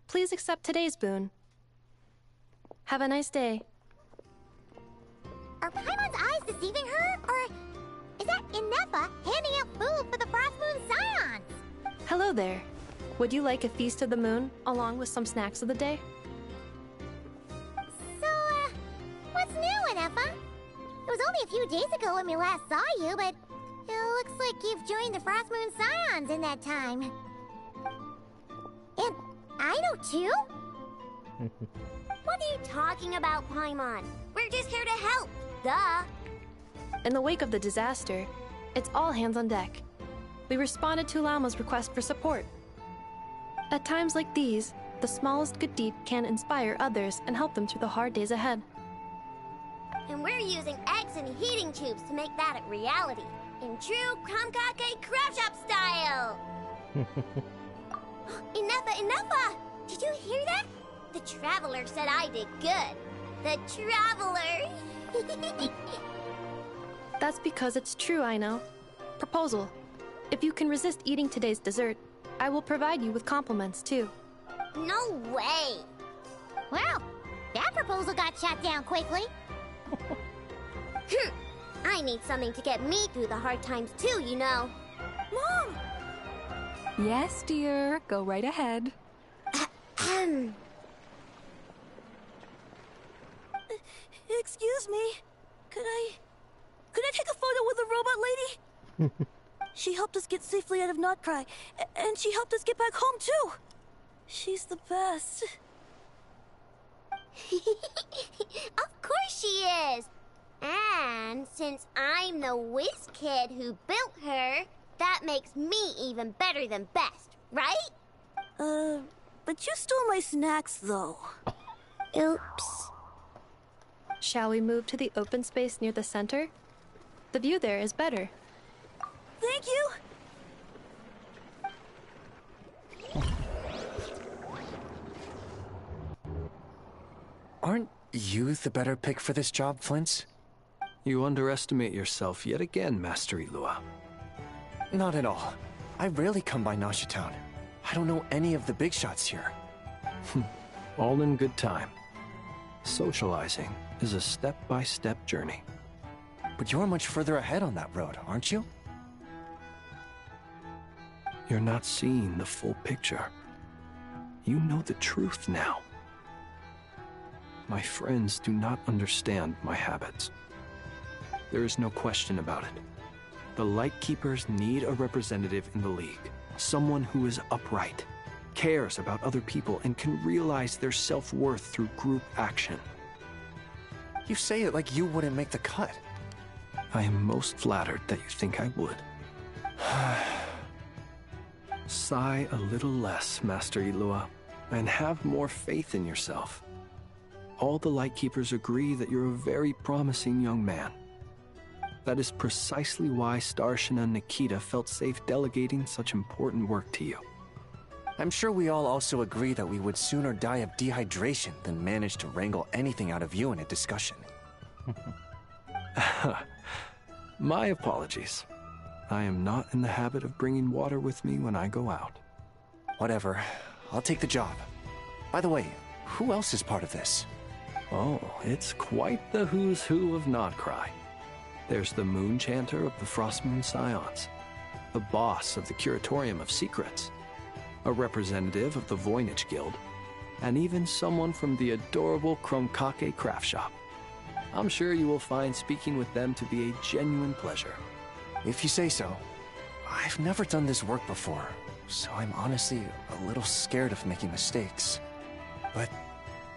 Please accept today's boon. Have a nice day. Are Paimon's eyes deceiving her? Or is that Inepa handing out food for the Frost Moon Scions? Hello there. Would you like a feast of the moon, along with some snacks of the day? So, what's new, Inepa? It was only a few days ago when we last saw you, but it looks like you've joined the Frost Moon Scions in that time. And I know too? What are you talking about, Paimon? We're just here to help. Duh. In the wake of the disaster, it's all hands on deck. We responded to Lama's request for support. At times like these, the smallest good deed can inspire others and help them through the hard days ahead. And we're using eggs and heating tubes to make that a reality. In true Kromkake Crab Shop style! Inepa! Did you hear that? The Traveler said I did good. The Traveler! That's because it's true, I know. Proposal. If you can resist eating today's dessert, I will provide you with compliments, too. No way! Well, that proposal got shot down quickly. I need something to get me through the hard times, too, you know. Mom! Yes, dear. Go right ahead. Excuse me. Could I take a photo with the robot lady? She helped us get safely out of Notcry, and she helped us get back home too. She's the best. Of course she is. And since I'm the whiz kid who built her, that makes me even better than best, right? But you stole my snacks, though. Oops. Shall we move to the open space near the center? The view there is better. Thank you! Aren't you the better pick for this job, Flint's? You underestimate yourself yet again, Master Ilua. Not at all. I rarely come by Nasha Town. I don't know any of the big shots here. All in good time. Socializing is a step-by-step journey. But you're much further ahead on that road, aren't you? You're not seeing the full picture. You know the truth now. My friends do not understand my habits. There is no question about it. The Lightkeepers need a representative in the League. Someone who is upright, cares about other people, and can realize their self-worth through group action. You say it like you wouldn't make the cut. I am most flattered that you think I would. Sigh a little less, Master Ilua, and have more faith in yourself. All the Lightkeepers agree that you're a very promising young man. That is precisely why Starshina and Nikita felt safe delegating such important work to you. I'm sure we all also agree that we would sooner die of dehydration than manage to wrangle anything out of you in a discussion. My apologies. I am not in the habit of bringing water with me when I go out. Whatever. I'll take the job. By the way, who else is part of this? Oh, it's quite the who's who of Nodcry. There's the Moon Chanter of the Frostmoon Scions, the boss of the Curatorium of Secrets, a representative of the Voynich Guild, and even someone from the adorable Kromkake craft shop. I'm sure you will find speaking with them to be a genuine pleasure. If you say so. I've never done this work before, so I'm honestly a little scared of making mistakes. But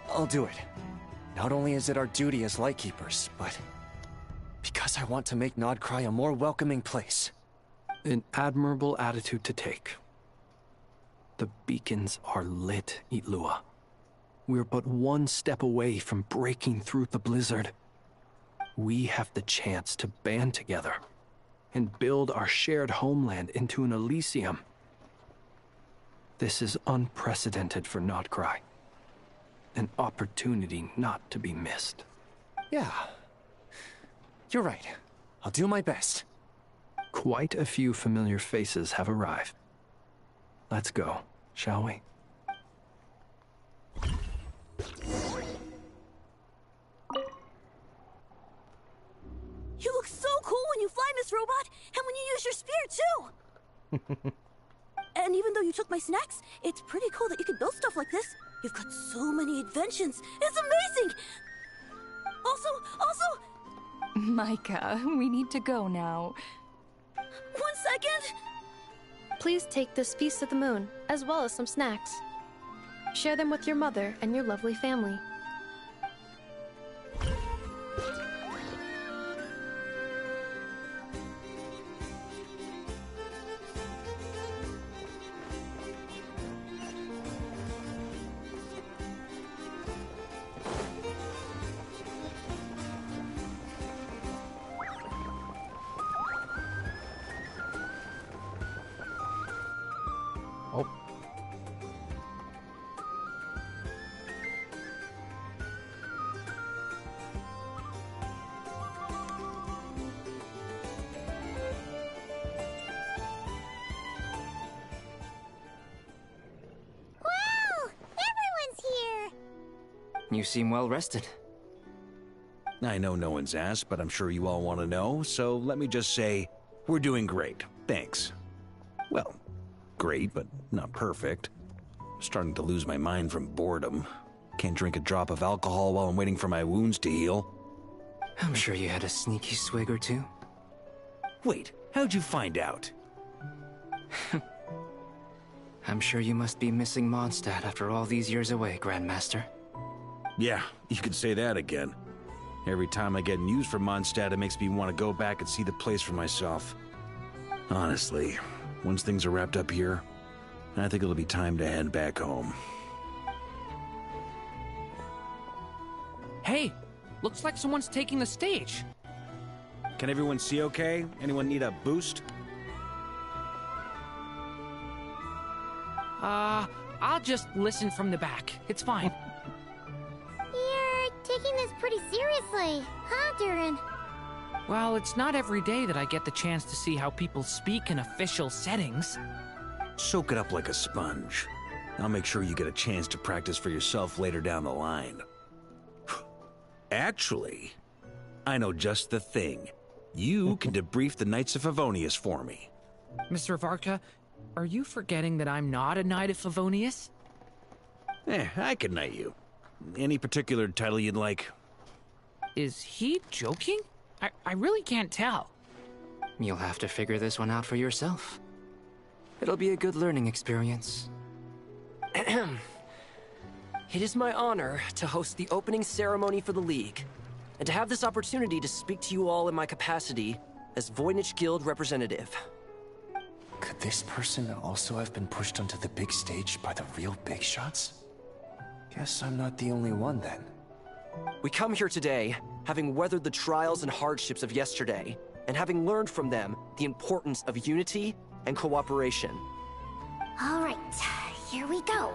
I'll do it. Not only is it our duty as Lightkeepers, but because I want to make Nodcry a more welcoming place. An admirable attitude to take. The beacons are lit, Ilua. We're but one step away from breaking through the blizzard. We have the chance to band together and build our shared homeland into an Elysium. This is unprecedented for Nodcry. An opportunity not to be missed. Yeah. You're right. I'll do my best. Quite a few familiar faces have arrived. Let's go, shall we? You look so cool when you fly, Miss Robot, and when you use your spear, too! And even though you took my snacks, it's pretty cool that you can build stuff like this. You've got so many inventions. It's amazing! Also... Micah, we need to go now. 1 second! Please take this Feast of the Moon, as well as some snacks. Share them with your mother and your lovely family. Oh. Wow! Everyone's here! You seem well rested. I know no one's asked, but I'm sure you all want to know, so let me just say, we're doing great. Thanks. Well, great, but not perfect. Starting to lose my mind from boredom. Can't drink a drop of alcohol while I'm waiting for my wounds to heal. I'm sure you had a sneaky swig or two. Wait, how'd you find out? I'm sure you must be missing Mondstadt after all these years away, Grandmaster. Yeah, you could say that again. Every time I get news from Mondstadt, it makes me want to go back and see the place for myself. Honestly, once things are wrapped up here, I think it'll be time to head back home. Hey, looks like someone's taking the stage. Can everyone see okay? Anyone need a boost? I'll just listen from the back. It's fine. You're taking this pretty seriously, huh, Durin? Well, it's not every day that I get the chance to see how people speak in official settings. Soak it up like a sponge. I'll make sure you get a chance to practice for yourself later down the line. Actually, I know just the thing. You can debrief the Knights of Favonius for me. Mr. Varka, are you forgetting that I'm not a Knight of Favonius? I can knight you. Any particular title you'd like? Is he joking? I really can't tell. You'll have to figure this one out for yourself. It'll be a good learning experience. It is my honor to host the opening ceremony for the League, and to have this opportunity to speak to you all in my capacity as Voynich Guild representative. Could this person also have been pushed onto the big stage by the real big shots? Guess I'm not the only one then. We come here today, having weathered the trials and hardships of yesterday, and having learned from them the importance of unity and cooperation. All right, here we go.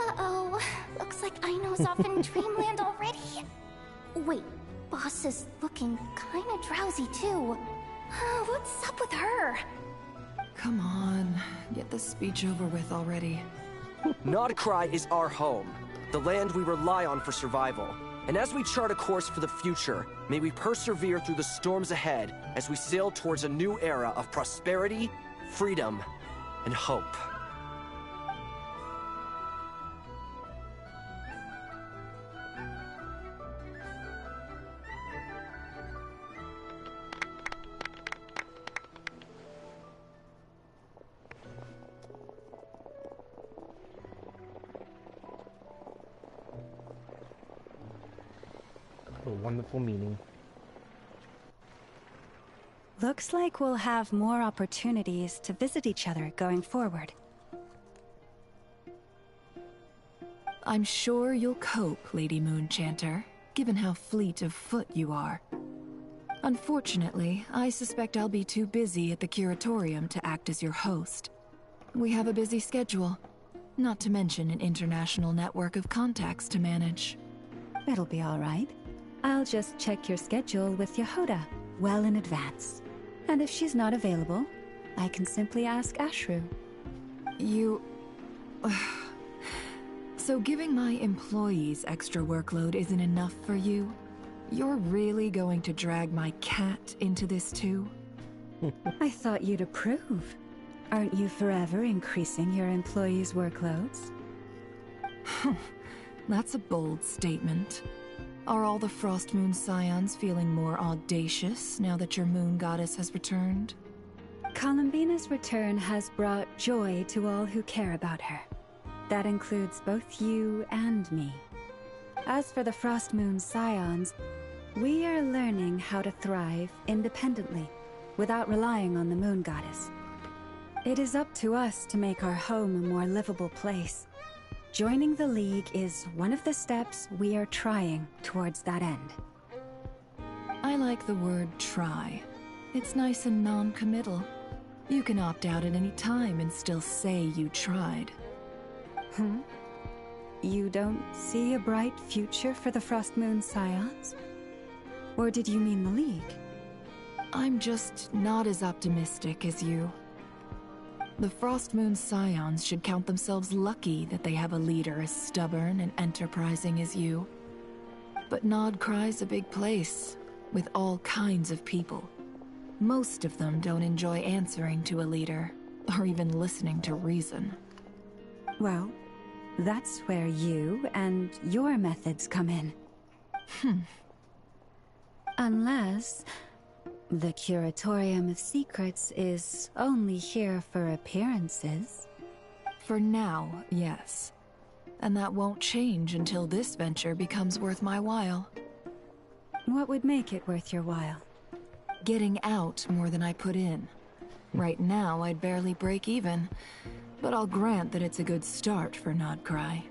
Uh-oh, looks like Aino's off in dreamland already. Wait, Boss is looking kinda drowsy too. What's up with her? Come on, get the speech over with already. Nodcry is our home, the land we rely on for survival. And as we chart a course for the future, may we persevere through the storms ahead as we sail towards a new era of prosperity, freedom, and hope. A wonderful meeting. Looks like we'll have more opportunities to visit each other going forward. I'm sure you'll cope, Lady Moonchanter, given how fleet of foot you are. Unfortunately, I suspect I'll be too busy at the Curatorium to act as your host. We have a busy schedule, not to mention an international network of contacts to manage. It'll be all right. I'll just check your schedule with Yehoda well in advance. And if she's not available, I can simply ask Ashru. You... So giving my employees extra workload isn't enough for you? You're really going to drag my cat into this too? I thought you'd approve. Aren't you forever increasing your employees' workloads? That's a bold statement. Are all the Frost Moon Scions feeling more audacious now that your moon goddess has returned? Columbina's return has brought joy to all who care about her. That includes both you and me. As for the Frost Moon Scions, we are learning how to thrive independently, without relying on the moon goddess. It is up to us to make our home a more livable place. Joining the League is one of the steps we are trying towards that end. I like the word try. It's nice and non-committal. You can opt out at any time and still say you tried. You don't see a bright future for the Frost Moon Scions? Or did you mean the League? I'm just not as optimistic as you. The Frost Moon Scions should count themselves lucky that they have a leader as stubborn and enterprising as you. But Nodcry's a big place, with all kinds of people. Most of them don't enjoy answering to a leader, or even listening to reason. Well, that's where you and your methods come in. Unless the Curatorium of Secrets is only here for appearances. For now, yes. And that won't change until this venture becomes worth my while. What would make it worth your while? Getting out more than I put in. Right now, I'd barely break even, but I'll grant that it's a good start for Nodcry.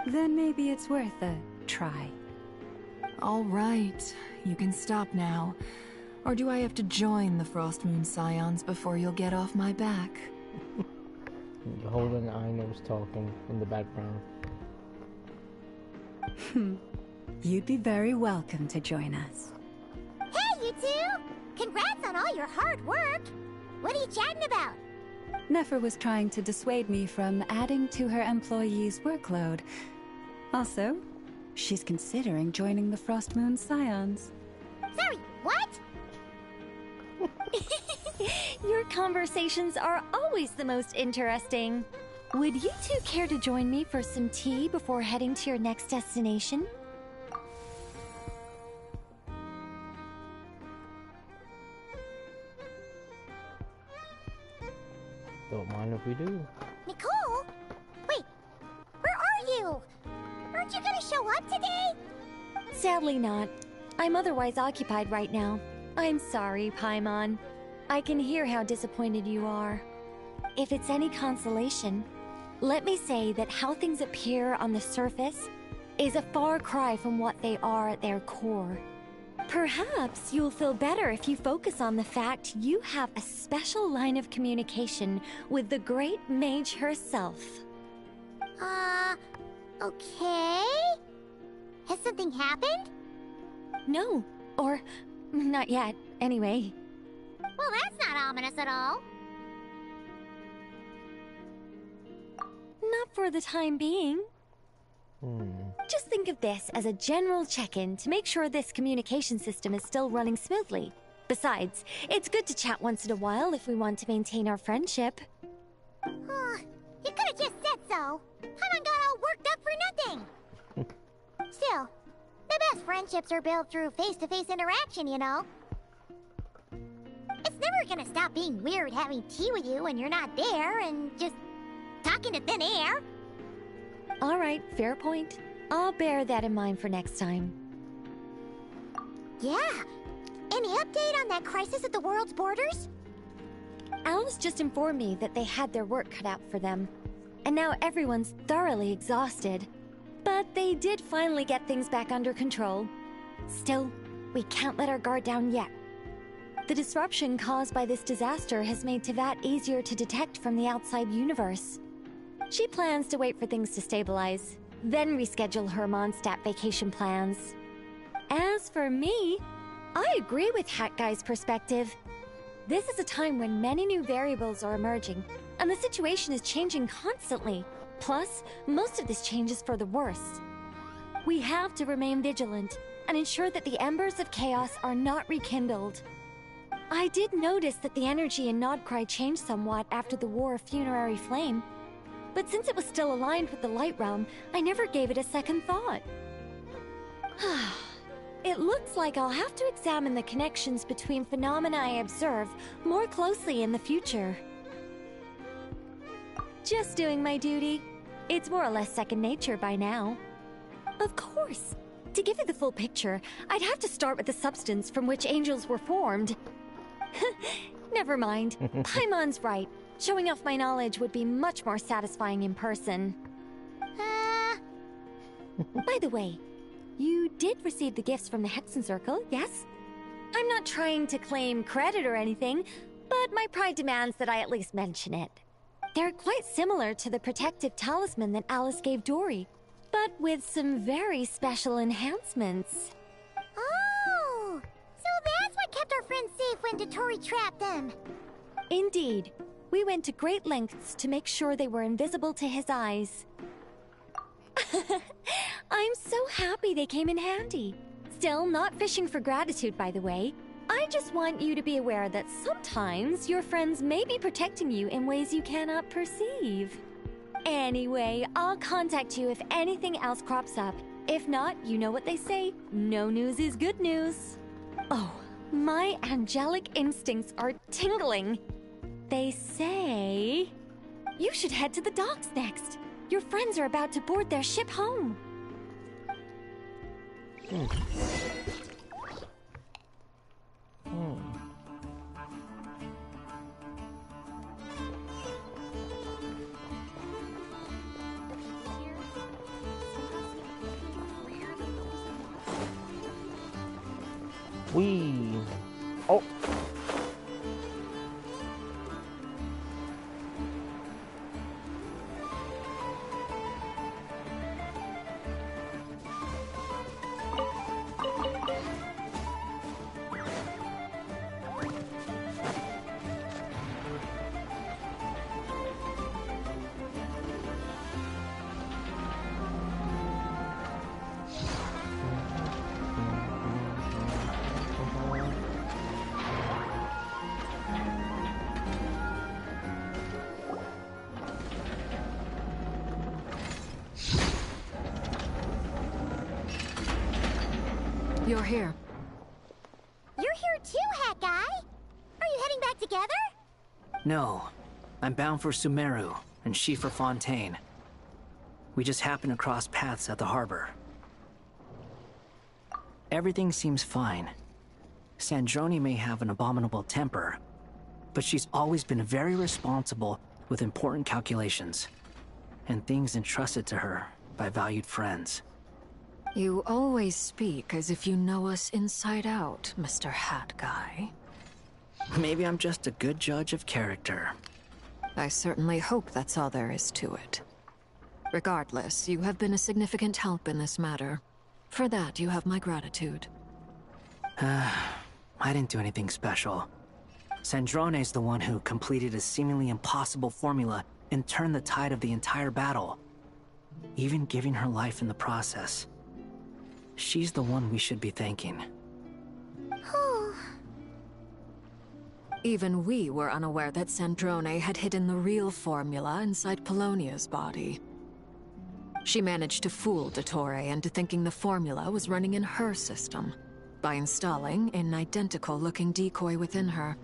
Then maybe it's worth a try. All right, you can stop now. Or do I have to join the Frost Moon Scions before you'll get off my back? Yehoda and Aino's talking in the background. You'd be very welcome to join us. Hey, you two! Congrats on all your hard work! What are you chatting about? Nefer was trying to dissuade me from adding to her employees' workload. Also, she's considering joining the Frost Moon Scions. Sorry, what? Your conversations are always the most interesting. Would you two care to join me for some tea before heading to your next destination? Don't mind if we do. Nicole? Wait, where are you? Aren't you gonna show up today? Sadly not. I'm otherwise occupied right now. I'm sorry, Paimon. I can hear how disappointed you are. If it's any consolation, let me say that how things appear on the surface is a far cry from what they are at their core. Perhaps you'll feel better if you focus on the fact you have a special line of communication with the great mage herself. Okay? Has something happened? No, or not yet, anyway. Well, that's not ominous at all. Not for the time being. Just think of this as a general check-in to make sure this communication system is still running smoothly. Besides, it's good to chat once in a while if we want to maintain our friendship. You could have just said so. Paimon got all worked up for nothing. Still, the best friendships are built through face-to-face interaction, you know. It's never gonna stop being weird having tea with you when you're not there and just talking to thin air. All right, fair point. I'll bear that in mind for next time. Yeah. Any update on that crisis at the world's borders? Alice just informed me that they had their work cut out for them, and now everyone's thoroughly exhausted. But they did finally get things back under control. Still, we can't let our guard down yet. The disruption caused by this disaster has made Teyvat easier to detect from the outside universe. She plans to wait for things to stabilize, then reschedule her Mondstadt vacation plans. As for me, I agree with Hat Guy's perspective. This is a time when many new variables are emerging, and the situation is changing constantly. Plus, most of this change is for the worse. We have to remain vigilant and ensure that the embers of chaos are not rekindled. I did notice that the energy in Nodcry changed somewhat after the War of Funerary Flame, but since it was still aligned with the Light Realm, I never gave it a second thought. It looks like I'll have to examine the connections between phenomena I observe more closely in the future. Just doing my duty. It's more or less second nature by now. Of course. To give you the full picture, I'd have to start with the substance from which angels were formed. Never mind. Paimon's right. Showing off my knowledge would be much more satisfying in person. By the way, you did receive the gifts from the Hexen Circle, yes? I'm not trying to claim credit or anything, but my pride demands that I at least mention it. They're quite similar to the protective talisman that Alice gave Dory, but with some very special enhancements. Oh! So that's what kept our friends safe when Dotori trapped them. Indeed. We went to great lengths to make sure they were invisible to his eyes. I'm so happy they came in handy. Still, not fishing for gratitude, by the way. I just want you to be aware that sometimes your friends may be protecting you in ways you cannot perceive. Anyway, I'll contact you if anything else crops up. If not, you know what they say, no news is good news. Oh, my angelic instincts are tingling. They say you should head to the docks next. Your friends are about to board their ship home. Wee. Oh. You're here. You're here too, Hat Guy. Are you heading back together? No. I'm bound for Sumeru, and she for Fontaine. We just happened to cross paths at the harbor. Everything seems fine. Sandrone may have an abominable temper, but she's always been very responsible with important calculations and things entrusted to her by valued friends. You always speak as if you know us inside out, Mr. Hat Guy. Maybe I'm just a good judge of character. I certainly hope that's all there is to it. Regardless, you have been a significant help in this matter. For that, you have my gratitude. I didn't do anything special. Sandrone's the one who completed a seemingly impossible formula and turned the tide of the entire battle, even giving her life in the process. She's the one we should be thanking. Even we were unaware that Sandrone had hidden the real formula inside Polonia's body. She managed to fool Dottore into thinking the formula was running in her system by installing an identical-looking decoy within her.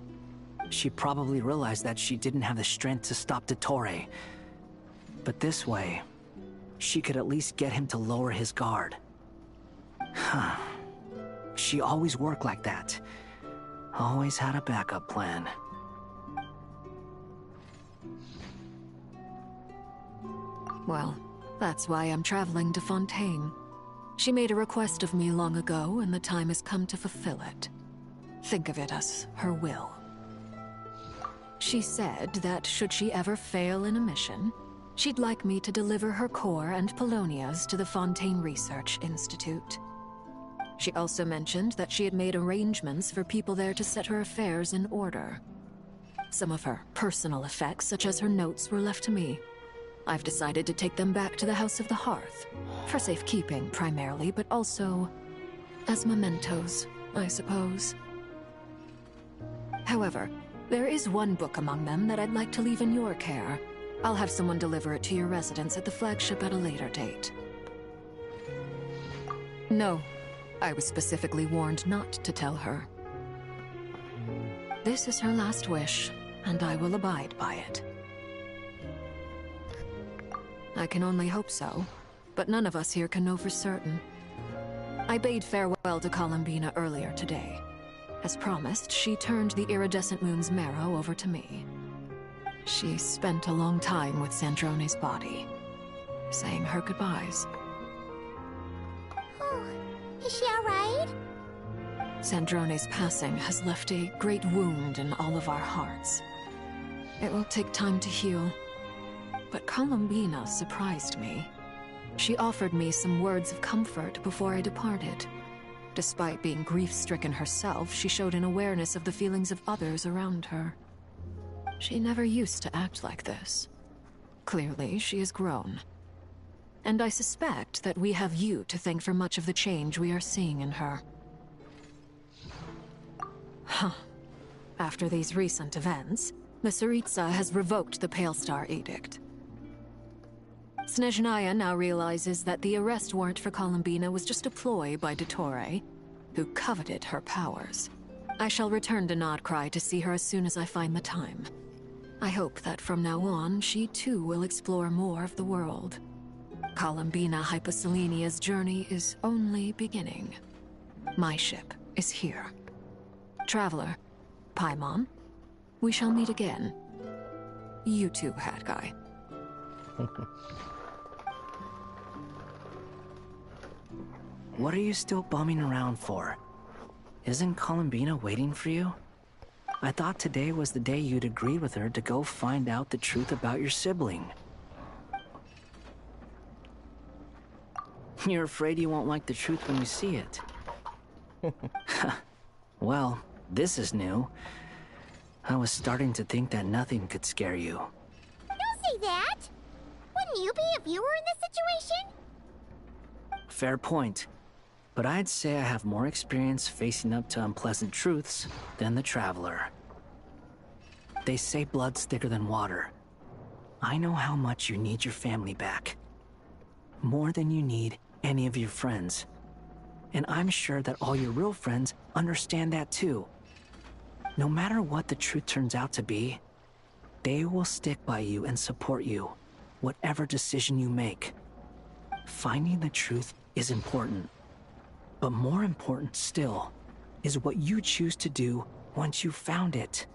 She probably realized that she didn't have the strength to stop Dottore. But this way, she could at least get him to lower his guard. She always worked like that. Always had a backup plan. Well, that's why I'm traveling to Fontaine. She made a request of me long ago, and the time has come to fulfill it. Think of it as her will. She said that should she ever fail in a mission, she'd like me to deliver her core and Polonia's to the Fontaine Research Institute. She also mentioned that she had made arrangements for people there to set her affairs in order. Some of her personal effects, such as her notes, were left to me. I've decided to take them back to the House of the Hearth, for safekeeping primarily, but also as mementos, I suppose. However, there is one book among them that I'd like to leave in your care. I'll have someone deliver it to your residence at the flagship at a later date. No, I was specifically warned not to tell her. This is her last wish, and I will abide by it. I can only hope so, but none of us here can know for certain. I bade farewell to Columbina earlier today. As promised, she turned the iridescent moon's marrow over to me. She spent a long time with Sandrone's body, saying her goodbyes. Oh, is she alright? Sandrone's passing has left a great wound in all of our hearts. It will take time to heal. But Columbina surprised me. She offered me some words of comfort before I departed. Despite being grief-stricken herself, she showed an awareness of the feelings of others around her. She never used to act like this. Clearly, she has grown. And I suspect that we have you to thank for much of the change we are seeing in her. Huh. After these recent events, the Tsaritsa has revoked the Pale Star Edict. Snezhnaya now realizes that the arrest warrant for Columbina was just a ploy by Dottore, who coveted her powers. I shall return to Nodcry to see her as soon as I find the time. I hope that from now on, she too will explore more of the world. Columbina Hyposelenia's journey is only beginning. My ship is here. Traveler, Paimon, we shall meet again. You too, Hat Guy. What are you still bumming around for? Isn't Columbina waiting for you? I thought today was the day you'd agreed with her to go find out the truth about your sibling. You're afraid you won't like the truth when you see it. Well, this is new. I was starting to think that nothing could scare you. Don't say that! Wouldn't you be a viewer in this situation? Fair point. But I'd say I have more experience facing up to unpleasant truths than the Traveler. They say blood's thicker than water. I know how much you need your family back. More than you need any of your friends. And I'm sure that all your real friends understand that too. No matter what the truth turns out to be, they will stick by you and support you, whatever decision you make. Finding the truth is important. But more important still is what you choose to do once you've found it.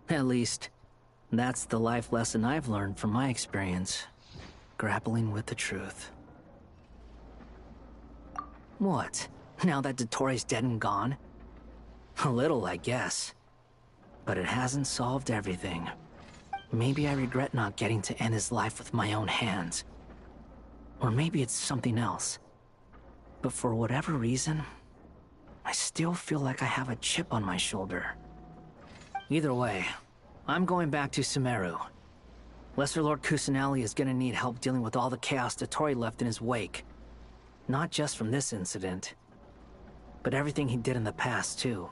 At least, that's the life lesson I've learned from my experience. Grappling with the truth. What? Now that Dottoro's dead and gone? A little, I guess. But it hasn't solved everything. Maybe I regret not getting to end his life with my own hands. Or maybe it's something else. But for whatever reason, I still feel like I have a chip on my shoulder. Either way, I'm going back to Sumeru. Lesser Lord Kusanali is gonna need help dealing with all the chaos Dottori left in his wake. Not just from this incident, but everything he did in the past, too.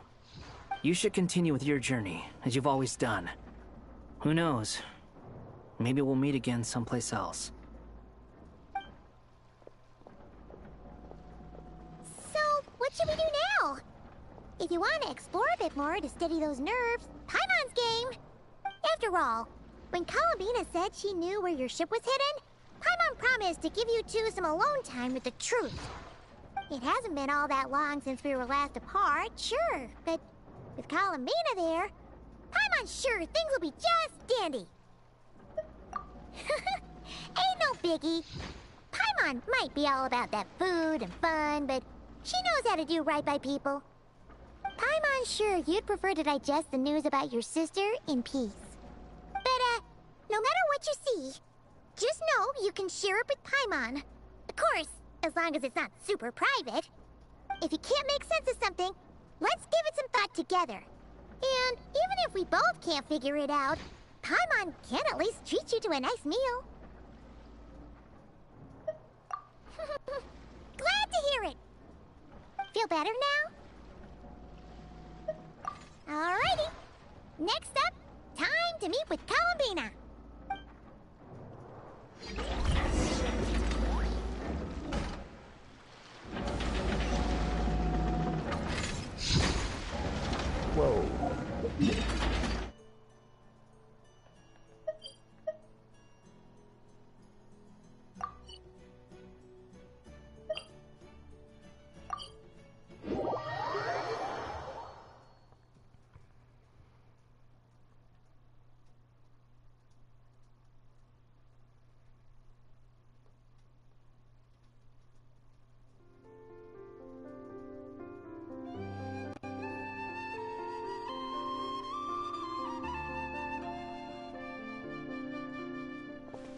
You should continue with your journey, as you've always done. Who knows? Maybe we'll meet again someplace else. So, what should we do now? If you want to explore a bit more to steady those nerves, Paimon's game! After all, when Columbina said she knew where your ship was hidden, Paimon promised to give you two some alone time with the truth. It hasn't been all that long since we were last apart, sure, but with Columbina there, Paimon's sure things will be just dandy. Ain't no biggie. Paimon might be all about that food and fun, but she knows how to do right by people. Paimon's sure you'd prefer to digest the news about your sister in peace. But, no matter what you see, just know you can share it with Paimon. Of course, as long as it's not super private. If you can't make sense of something, let's give it some thought together. And even if we both can't figure it out, Paimon can at least treat you to a nice meal. Glad to hear it. Feel better now? Alrighty. Next up, time to meet with Columbina. Whoa.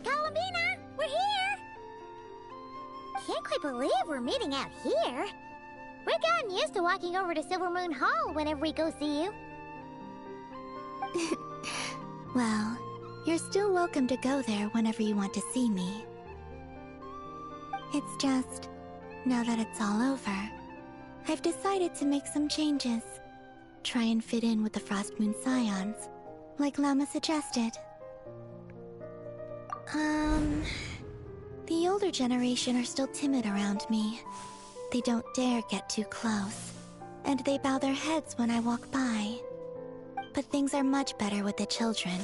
Columbina, we're here! Can't quite believe we're meeting out here. We've gotten used to walking over to Silver Moon Hall whenever we go see you. Well, you're still welcome to go there whenever you want to see me. It's just, now that it's all over, I've decided to make some changes. Try and fit in with the Frost Moon Scions, like Llama suggested. The older generation are still timid around me. They don't dare get too close, and they bow their heads when I walk by. But things are much better with the children.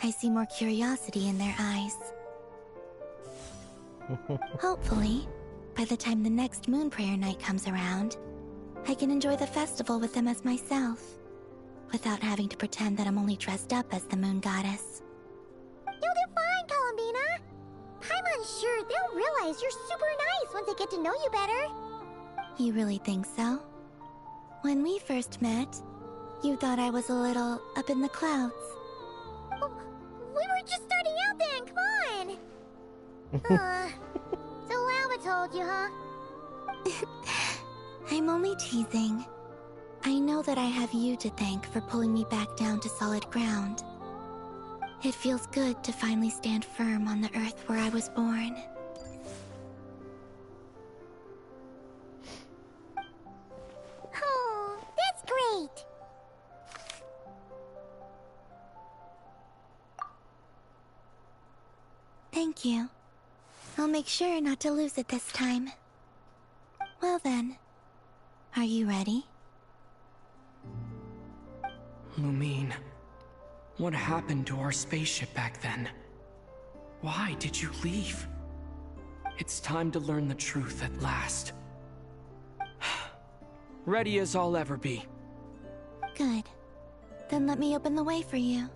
I see more curiosity in their eyes. Hopefully, by the time the next Moon Prayer night comes around, I can enjoy the festival with them as myself, without having to pretend that I'm only dressed up as the Moon Goddess. You'll do fine, Columbina. Paimon's sure they'll realize you're super nice once they get to know you better. You really think so? When we first met, you thought I was a little up in the clouds. Oh, we were just starting out then, come on! So Llama told you, huh? I'm only teasing. I know that I have you to thank for pulling me back down to solid ground. It feels good to finally stand firm on the earth where I was born. Oh, that's great! Thank you. I'll make sure not to lose it this time. Well then, are you ready? Lumine, what happened to our spaceship back then? Why did you leave? It's time to learn the truth at last. Ready as I'll ever be. Good. Then let me open the way for you.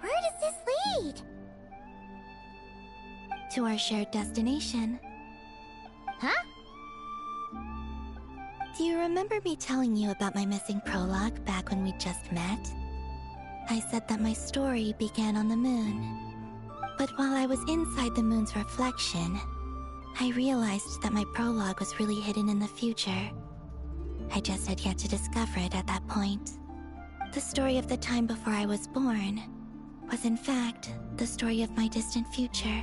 Where does this lead? To our shared destination. Huh? Do you remember me telling you about my missing prologue back when we just met? I said that my story began on the moon. But while I was inside the moon's reflection, I realized that my prologue was really hidden in the future. I just had yet to discover it at that point. The story of the time before I was born was in fact the story of my distant future.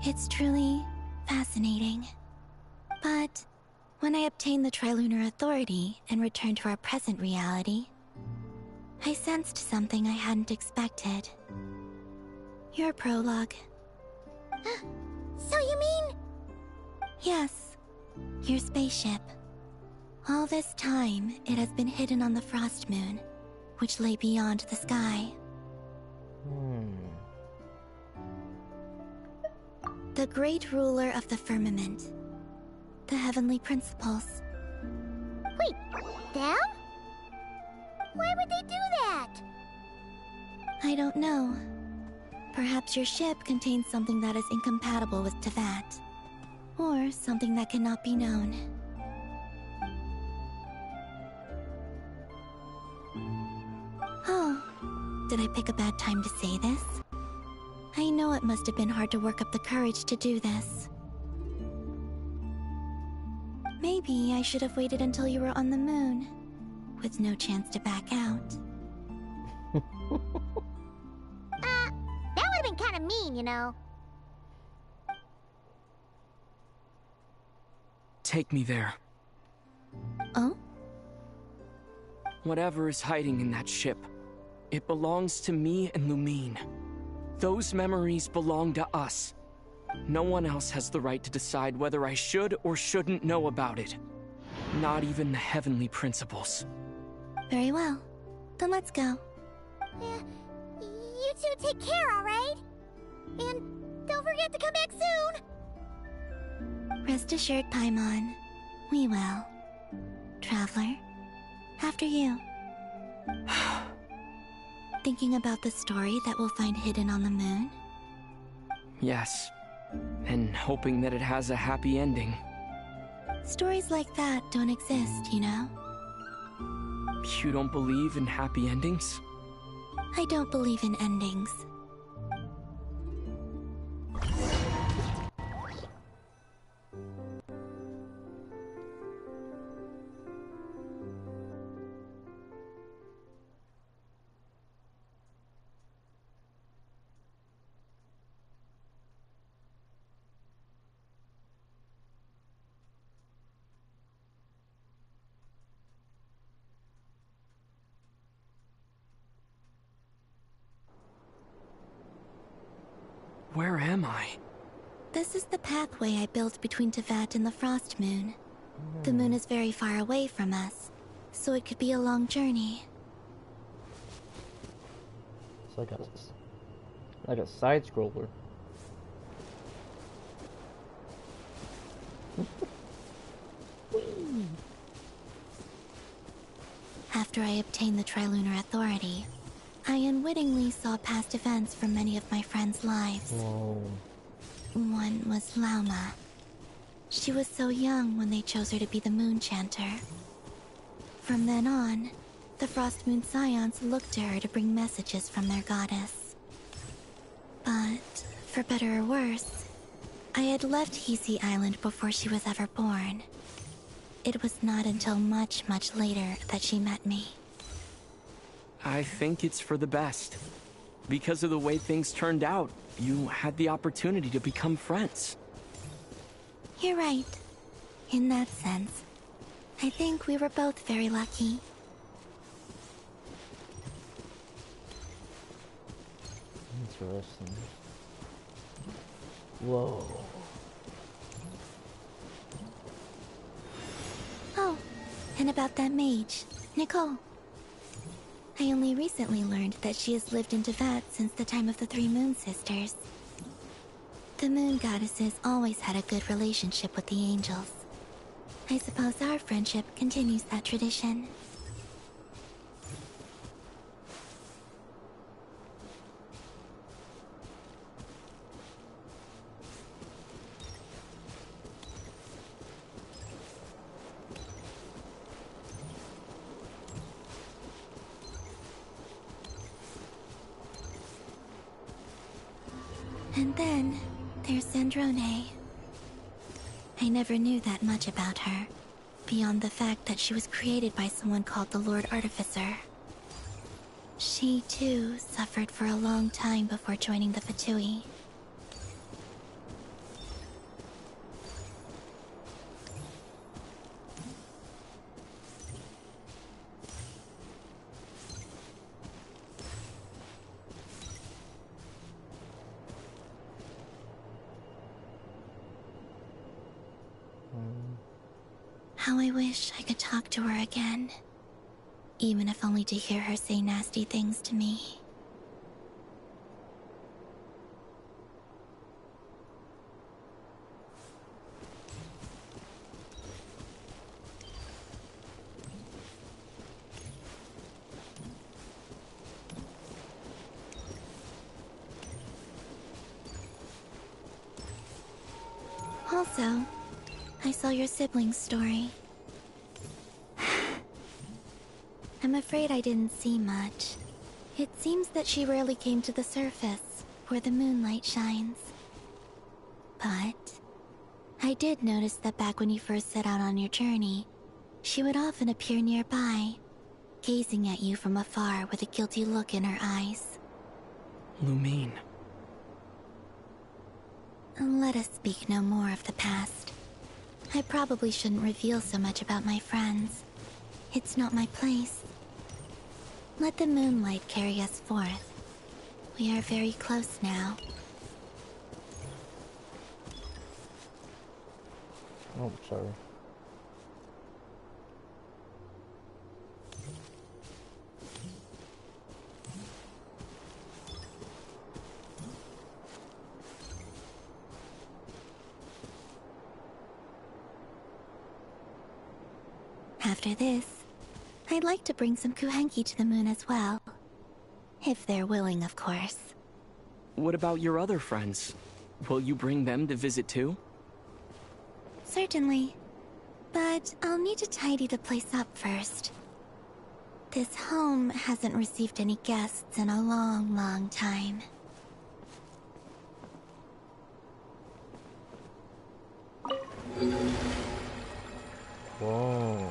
It's truly fascinating. But when I obtained the Trilunar Authority and returned to our present reality, I sensed something I hadn't expected. Your prologue. So you mean... Yes, your spaceship. All this time, it has been hidden on the Frost Moon, which lay beyond the sky. The great ruler of the firmament. The heavenly principles. Wait, them? Why would they do that? I don't know. Perhaps your ship contains something that is incompatible with Tevat. Or something that cannot be known. Oh, did I pick a bad time to say this? I know it must have been hard to work up the courage to do this. Maybe I should have waited until you were on the moon, with no chance to back out. That would've been kinda mean, you know. Take me there. Oh? Whatever is hiding in that ship, it belongs to me and Lumine. Those memories belong to us. No one else has the right to decide whether I should or shouldn't know about it. Not even the heavenly principles. Very well. Then let's go. Yeah, you two take care, alright? And don't forget to come back soon! Rest assured, Paimon. We will. Traveler, after you. Thinking about the story that we'll find hidden on the moon? Yes. And hoping that it has a happy ending. Stories like that don't exist, you know? You don't believe in happy endings? I don't believe in endings. Where am I? This is the pathway I built between Tevat and the Frost Moon. The moon is very far away from us, so it could be a long journey. It's like a side scroller. After I obtained the Trilunar Authority, I unwittingly saw past events from many of my friends' lives. Whoa. One was Lauma. She was so young when they chose her to be the Moon Chanter. From then on, the Frost Moon Scions looked to her to bring messages from their goddess. But, for better or worse, I had left Hisi Island before she was ever born. It was not until much, much later that she met me. I think it's for the best. Because of the way things turned out, you had the opportunity to become friends. You're right. In that sense, I think we were both very lucky. Interesting. Whoa. Oh, and about that mage, Nicole. I only recently learned that she has lived in Teyvat since the time of the Three Moon Sisters. The Moon Goddesses always had a good relationship with the angels. I suppose our friendship continues that tradition. And then, there's Zandrone. I never knew that much about her, beyond the fact that she was created by someone called the Lord Artificer. She, too, suffered for a long time before joining the Fatui. How I wish I could talk to her again. Even if only to hear her say nasty things to me. Also, I saw your siblings' story. I'm afraid I didn't see much. It seems that she rarely came to the surface, where the moonlight shines. But I did notice that back when you first set out on your journey, she would often appear nearby, gazing at you from afar with a guilty look in her eyes. Lumine. Let us speak no more of the past. I probably shouldn't reveal so much about my friends. It's not my place. Let the moonlight carry us forth. We are very close now. Oh, sorry. After this, I'd like to bring some Kuhenki to the moon as well. If they're willing, of course. What about your other friends? Will you bring them to visit too? Certainly. But I'll need to tidy the place up first. This home hasn't received any guests in a long, long time. Whoa.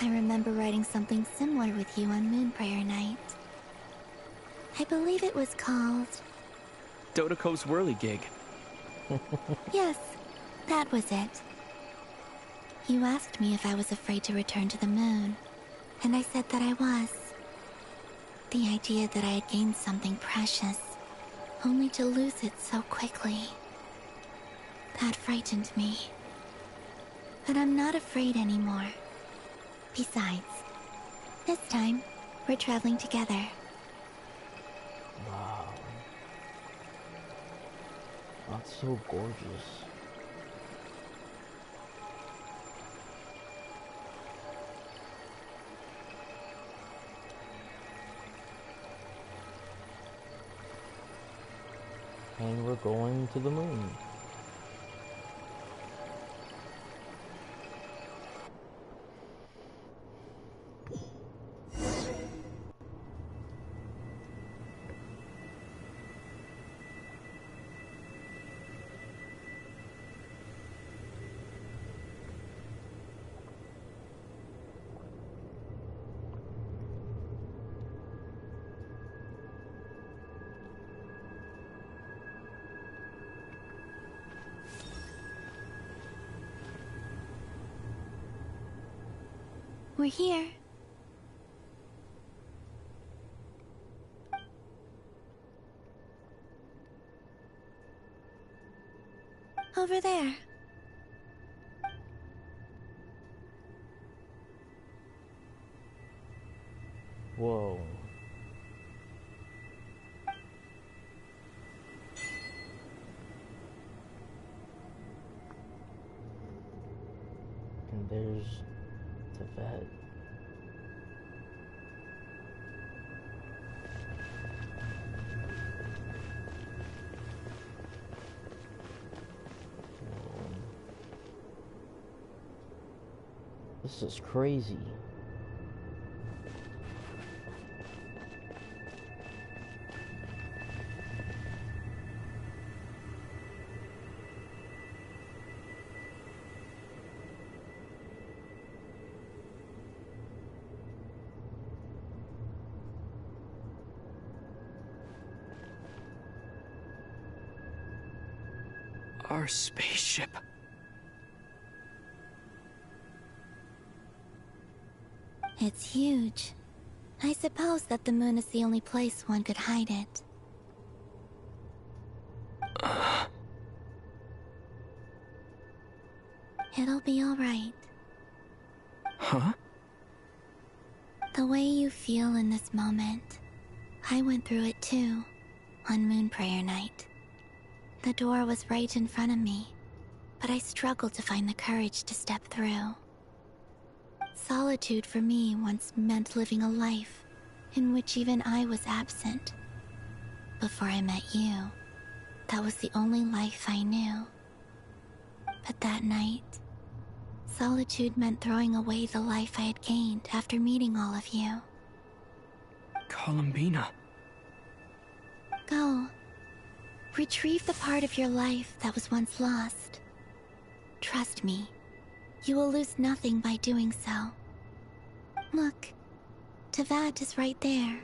I remember writing something similar with you on Moon Prayer Night. I believe it was called... Dodoko's whirligig. Yes, that was it. You asked me if I was afraid to return to the moon, and I said that I was. The idea that I had gained something precious, only to lose it so quickly. That frightened me. But I'm not afraid anymore. Besides, this time, we're traveling together. Wow. That's so gorgeous. And we're going to the moon. We're here. Over there. Whoa. And there's the vet. This is crazy. Our spaceship. It's huge. I suppose that the moon is the only place one could hide it. It'll be alright. Huh? The way you feel in this moment, I went through it too, on Moon Prayer Night. The door was right in front of me, but I struggled to find the courage to step through. Solitude for me once meant living a life in which even I was absent. Before I met you, that was the only life I knew. But that night, solitude meant throwing away the life I had gained after meeting all of you. Columbina. Go. Retrieve the part of your life that was once lost. Trust me, you will lose nothing by doing so. Look, Tavad is right there.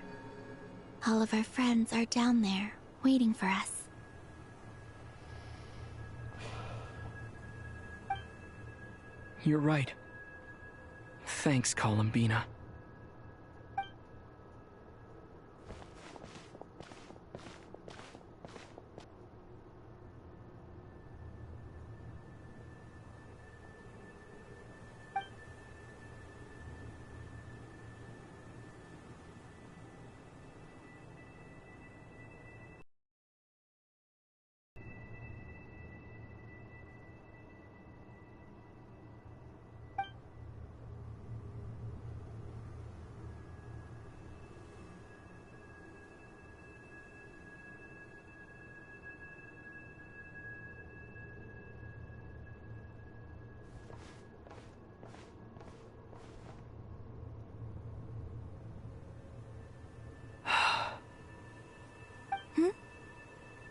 All of our friends are down there, waiting for us. You're right. Thanks, Columbina.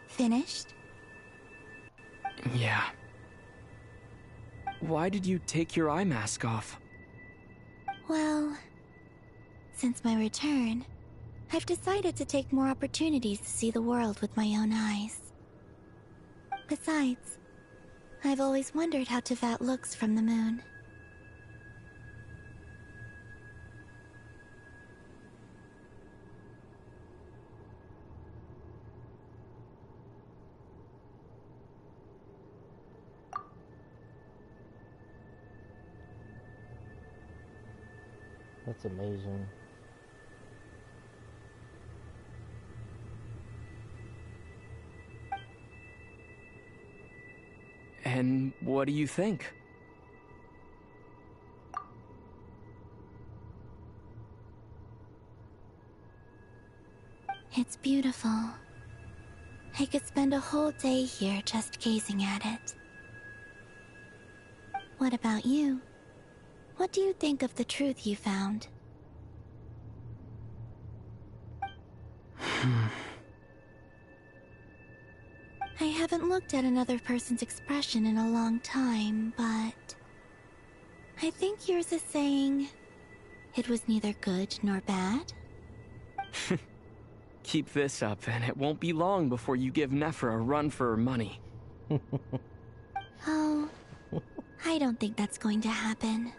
Finished? Yeah. Why did you take your eye mask off? Well, since my return, I've decided to take more opportunities to see the world with my own eyes. Besides, I've always wondered how Teyvat looks from the moon. That's amazing. And what do you think? It's beautiful. I could spend a whole day here just gazing at it. What about you? What do you think of the truth you found? I haven't looked at another person's expression in a long time, but I think yours is saying it was neither good nor bad. Keep this up, and it won't be long before you give Nephra a run for her money. Oh, I don't think that's going to happen.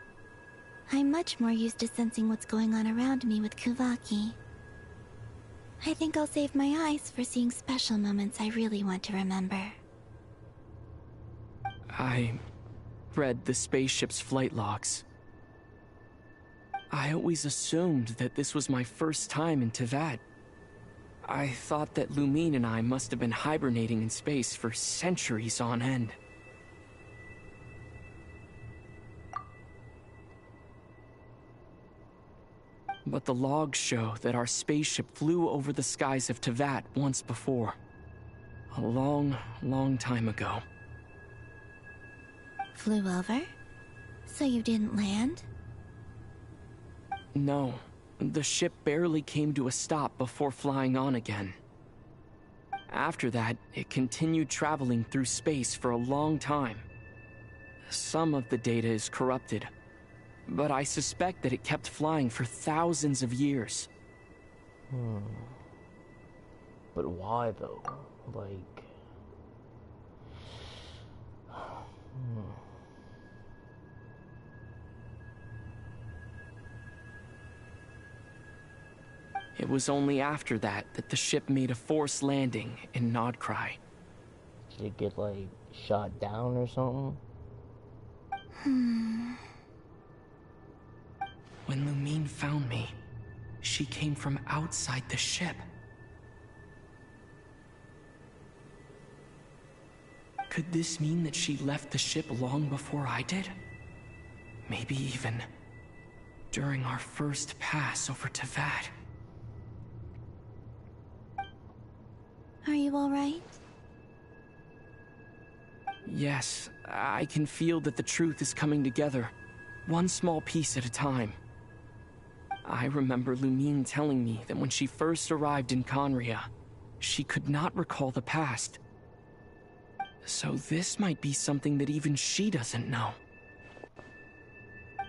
I'm much more used to sensing what's going on around me with Kuvaki. I think I'll save my eyes for seeing special moments I really want to remember. I read the spaceship's flight logs. I always assumed that this was my first time in Teyvat. I thought that Lumine and I must have been hibernating in space for centuries on end. But the logs show that our spaceship flew over the skies of Teyvat once before. A long, long time ago. Flew over? So you didn't land? No, the ship barely came to a stop before flying on again. After that, it continued traveling through space for a long time. Some of the data is corrupted, but I suspect that it kept flying for thousands of years. But why though? Like... It was only after that that the ship made a forced landing in Nodcry. Did it get, like, shot down or something? When Lumine found me, she came from outside the ship. Could this mean that she left the ship long before I did? Maybe even during our first pass over Teyvat. Are you alright? Yes, I can feel that the truth is coming together, one small piece at a time. I remember Lumine telling me that when she first arrived in Conria, she could not recall the past. So this might be something that even she doesn't know.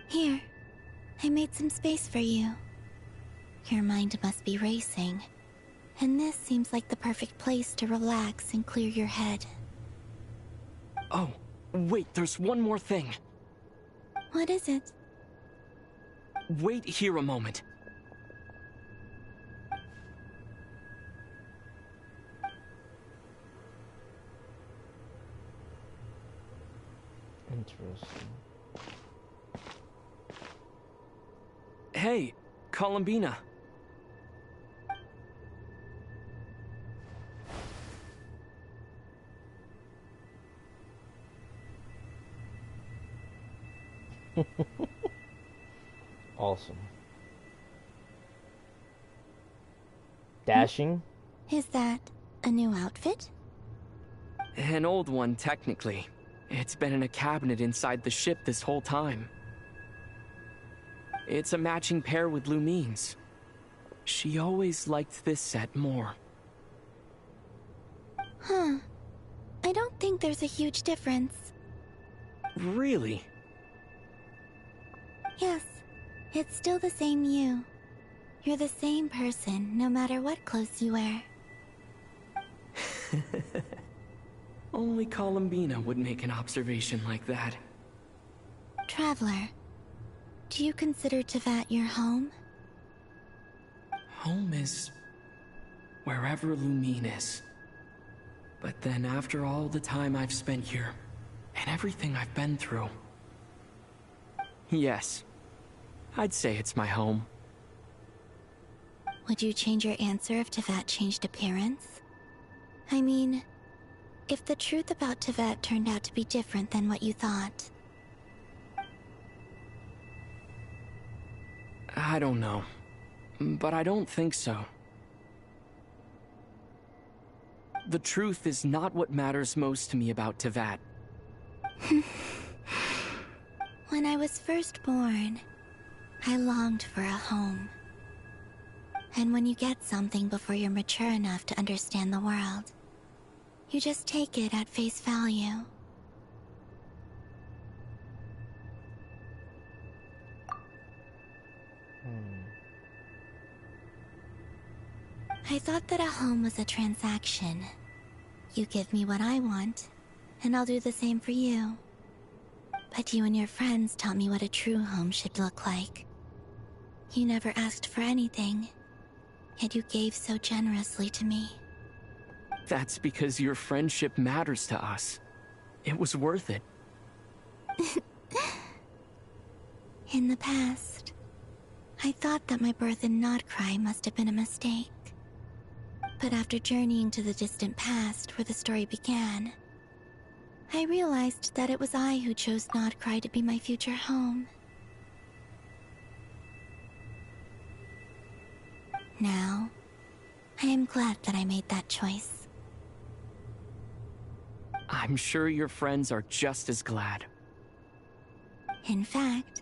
Here, I made some space for you. Your mind must be racing, and this seems like the perfect place to relax and clear your head. Oh, wait, there's one more thing. What is it? Wait here a moment. Interesting. Hey, Columbina. Awesome. Dashing? Is that a new outfit? An old one, technically. It's been in a cabinet inside the ship this whole time. It's a matching pair with Lumine's. She always liked this set more. Huh. I don't think there's a huge difference. Really? Yes. It's still the same you. You're the same person, no matter what clothes you wear. Only Columbina would make an observation like that. Traveler, do you consider Teyvat your home? Home is wherever Lumine is. But then after all the time I've spent here, and everything I've been through, yes, I'd say it's my home. Would you change your answer if Teyvat changed appearance? I mean, if the truth about Teyvat turned out to be different than what you thought. I don't know, but I don't think so. The truth is not what matters most to me about Teyvat. When I was first born, I longed for a home. And when you get something before you're mature enough to understand the world, you just take it at face value. I thought that a home was a transaction. You give me what I want, and I'll do the same for you. But you and your friends taught me what a true home should look like. You never asked for anything, yet you gave so generously to me. That's because your friendship matters to us. It was worth it. In the past, I thought that my birth in Nodcry must have been a mistake. But after journeying to the distant past where the story began, I realized that it was I who chose Nodcry to be my future home. Now, I am glad that I made that choice. I'm sure your friends are just as glad. In fact,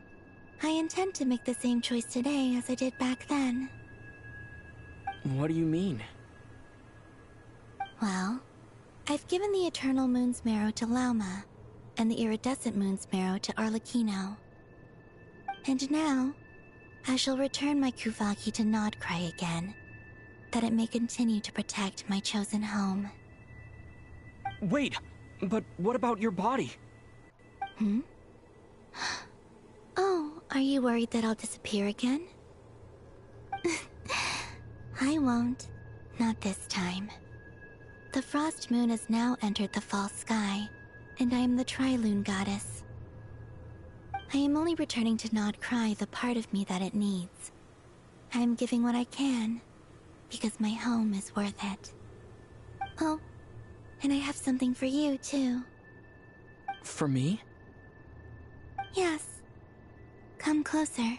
I intend to make the same choice today as I did back then. What do you mean? Well, I've given the Eternal Moon's Marrow to Lauma, and the Iridescent Moon's Marrow to Arlecchino. And now, I shall return my Kuvaki to Nodcry again, that it may continue to protect my chosen home. Wait, but what about your body? Hmm? Oh, are you worried that I'll disappear again? I won't. Not this time. The Frost Moon has now entered the Fall Sky, and I am the Tri-Lune Goddess. I am only returning to Nodcry the part of me that it needs. I am giving what I can, because my home is worth it. Oh, and I have something for you, too. For me? Yes. Come closer.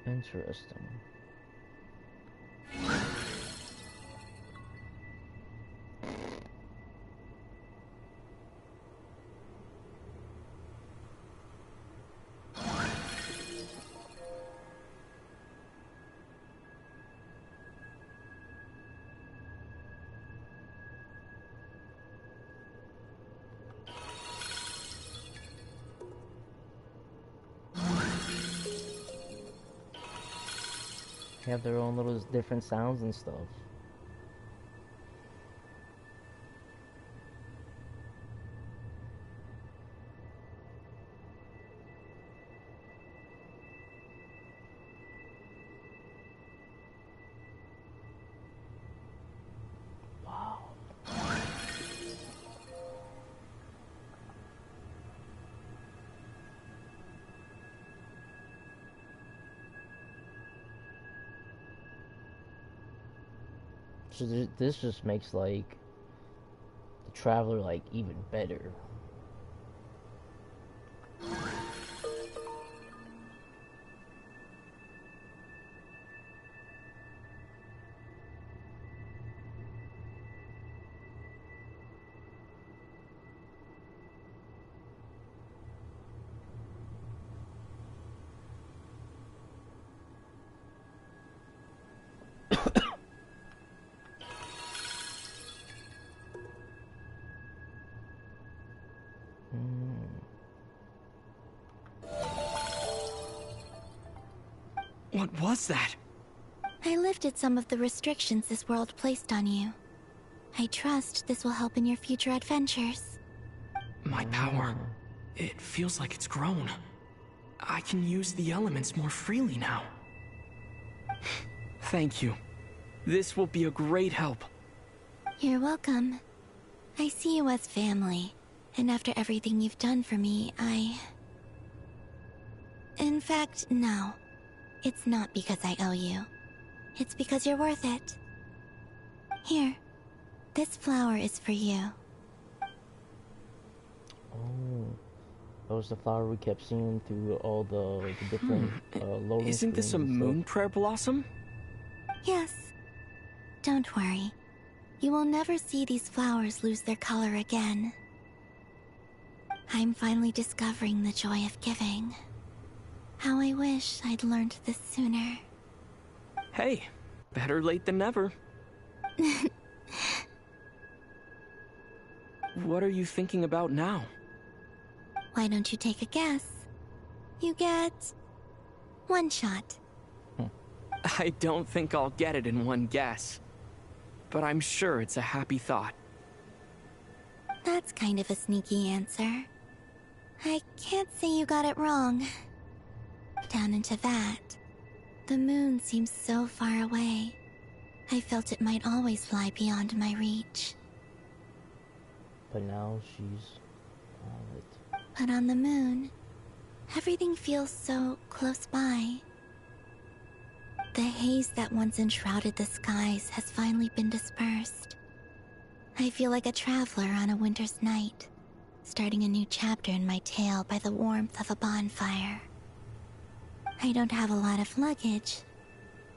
Interesting. They have their own little different sounds and stuff. Wow. So this just makes like the Traveler like even better. What was that? I lifted some of the restrictions this world placed on you. I trust this will help in your future adventures. My power. It feels like it's grown. I can use the elements more freely now. Thank you. This will be a great help. You're welcome. I see you as family, and after everything you've done for me, In fact, no. It's not because I owe you. It's because you're worth it. Here. This flower is for you. Oh, that was the flower we kept seeing through all the different loading Isn't this a screens and moon stuff. prayer blossom? Yes. Don't worry. You will never see these flowers lose their color again. I'm finally discovering the joy of giving. How I wish I'd learned this sooner. Hey, better late than never. What are you thinking about now? Why don't you take a guess? You get 1 shot. I don't think I'll get it in 1 guess. But I'm sure it's a happy thought. That's kind of a sneaky answer. I can't say you got it wrong. Down into that, the moon seems so far away. I felt it might always fly beyond my reach. But now she's on it. But on the moon, everything feels so close by. The haze that once enshrouded the skies has finally been dispersed. I feel like a traveler on a winter's night, starting a new chapter in my tale by the warmth of a bonfire. I don't have a lot of luggage,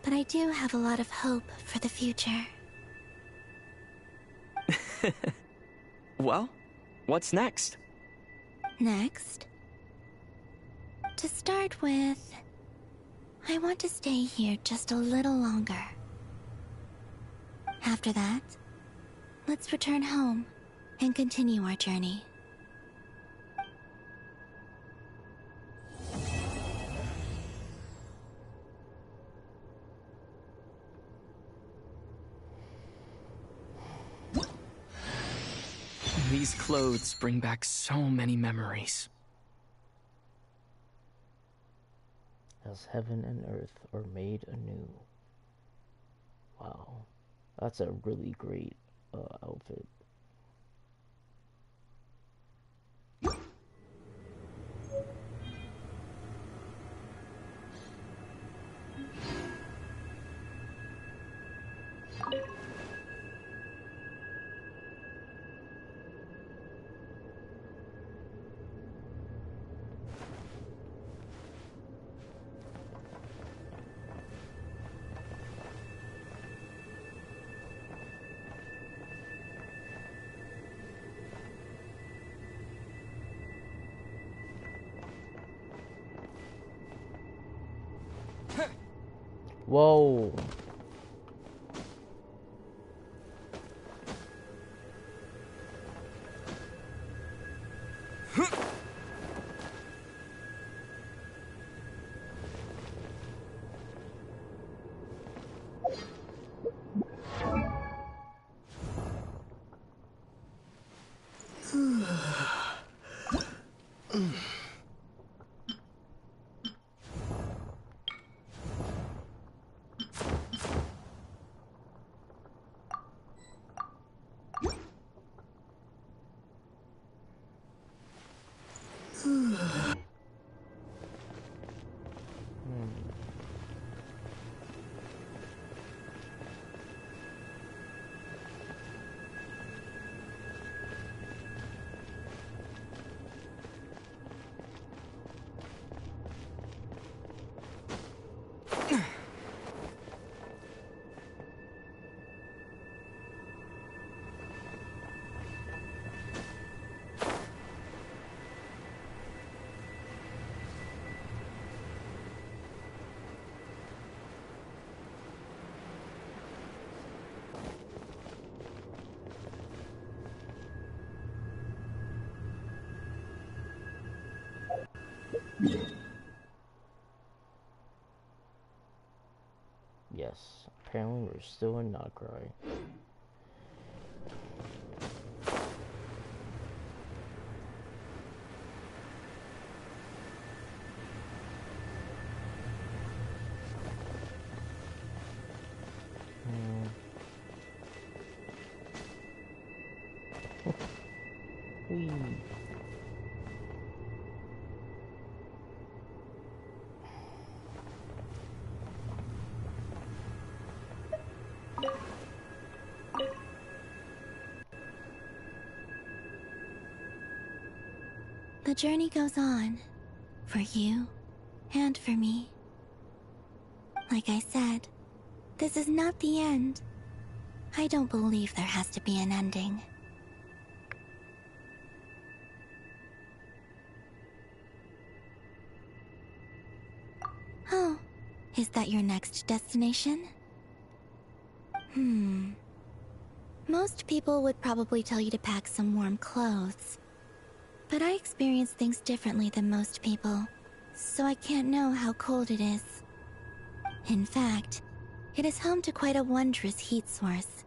but I do have a lot of hope for the future. Well, what's next? Next? To start with, I want to stay here just a little longer. After that, let's return home and continue our journey. These clothes bring back so many memories. As heaven and earth are made anew. Wow. That's a really great outfit. Whoa. Yes, apparently we're still in Nagrai. Whee. The journey goes on, for you and for me. Like I said, this is not the end. I don't believe there has to be an ending. Oh, is that your next destination? Most people would probably tell you to pack some warm clothes. But I experience things differently than most people, so I can't know how cold it is. In fact, it is home to quite a wondrous heat source.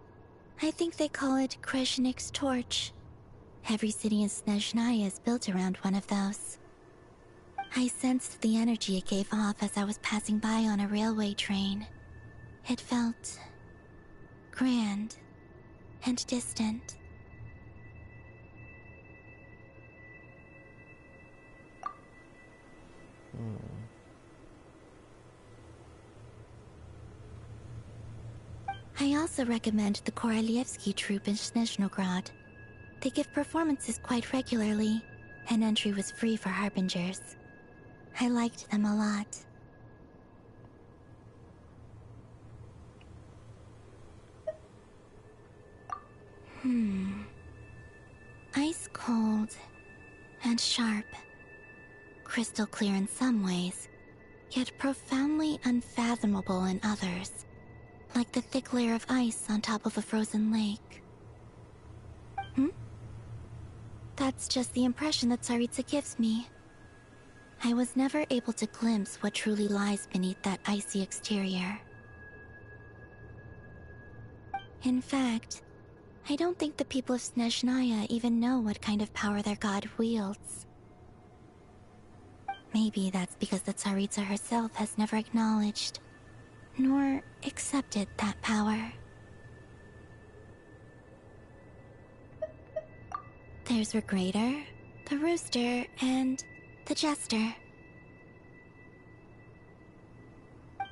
I think they call it Kreshnik's torch. Every city in Snezhnaya is built around one of those. I sensed the energy it gave off as I was passing by on a railway train. It felt grand and distant. I also recommend the Korolievsky troupe in Snezhnograd. They give performances quite regularly, and entry was free for Harbingers. I liked them a lot. Ice cold and sharp. Crystal clear in some ways, yet profoundly unfathomable in others. Like the thick layer of ice on top of a frozen lake. That's just the impression that Tsaritsa gives me. I was never able to glimpse what truly lies beneath that icy exterior. In fact, I don't think the people of Snezhnaya even know what kind of power their god wields. Maybe that's because the Tsaritsa herself has never acknowledged nor accepted that power. There's Regrator, the Rooster, and the Jester.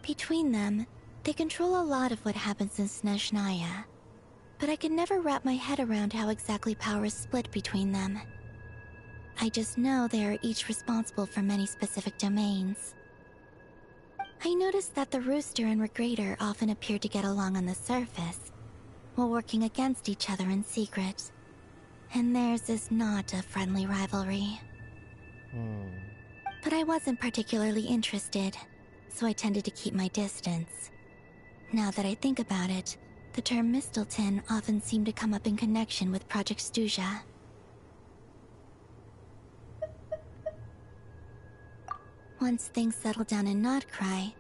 Between them, they control a lot of what happens in Snezhnaya, but I can never wrap my head around how exactly power is split between them. I just know they are each responsible for many specific domains. I noticed that the Rooster and Regrator often appear to get along on the surface, while working against each other in secret. And theirs is not a friendly rivalry. But I wasn't particularly interested, so I tended to keep my distance. Now that I think about it, the term Mistelton often seemed to come up in connection with Project Stuja. Once things settle down in Notcry,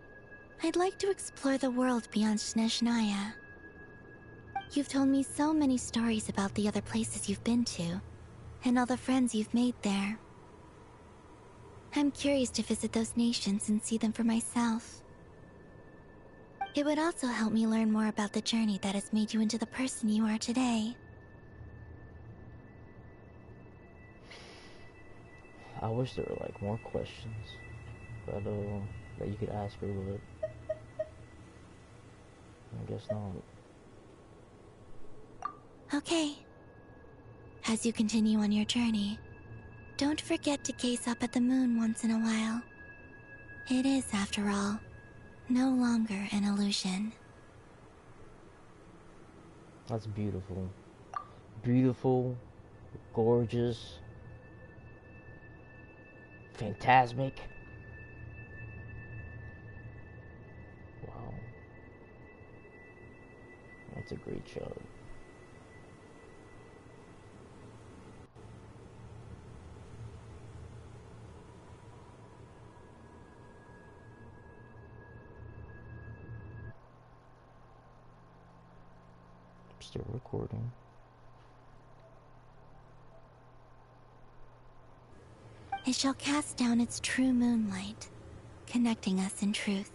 I'd like to explore the world beyond Snezhnaya. You've told me so many stories about the other places you've been to, and all the friends you've made there. I'm curious to visit those nations and see them for myself. It would also help me learn more about the journey that has made you into the person you are today. I wish there were like more questions, but that you could ask her, but I guess not. Okay. As you continue on your journey, don't forget to gaze up at the moon once in a while. It is, after all, no longer an illusion. That's beautiful. Beautiful, gorgeous, phantasmic. Wow. That's a great shot. Still recording. It shall cast down its true moonlight, connecting us in truth.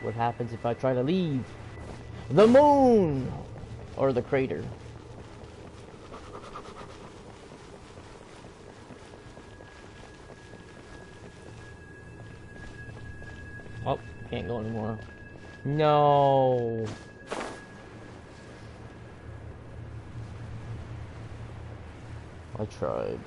What happens if I try to leave? The moon! Or the crater. Oh, can't go anymore. No. I tried.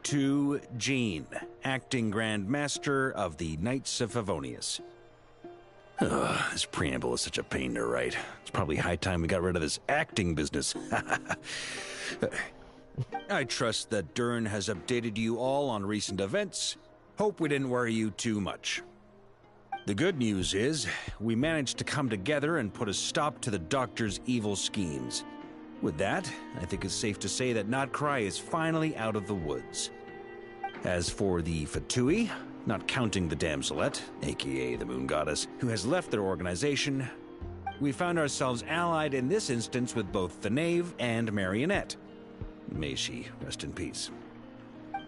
To Jean, acting Grand Master of the Knights of Favonius. Ugh, this preamble is such a pain to write. It's probably high time we got rid of this acting business. I trust that Dern has updated you all on recent events. Hope we didn't worry you too much. The good news is, we managed to come together and put a stop to the Doctor's evil schemes. With that, I think it's safe to say that Notcry is finally out of the woods. As for the Fatui, not counting the Damselette, aka the Moon Goddess, who has left their organization, we found ourselves allied in this instance with both the Knave and Marionette. May she rest in peace.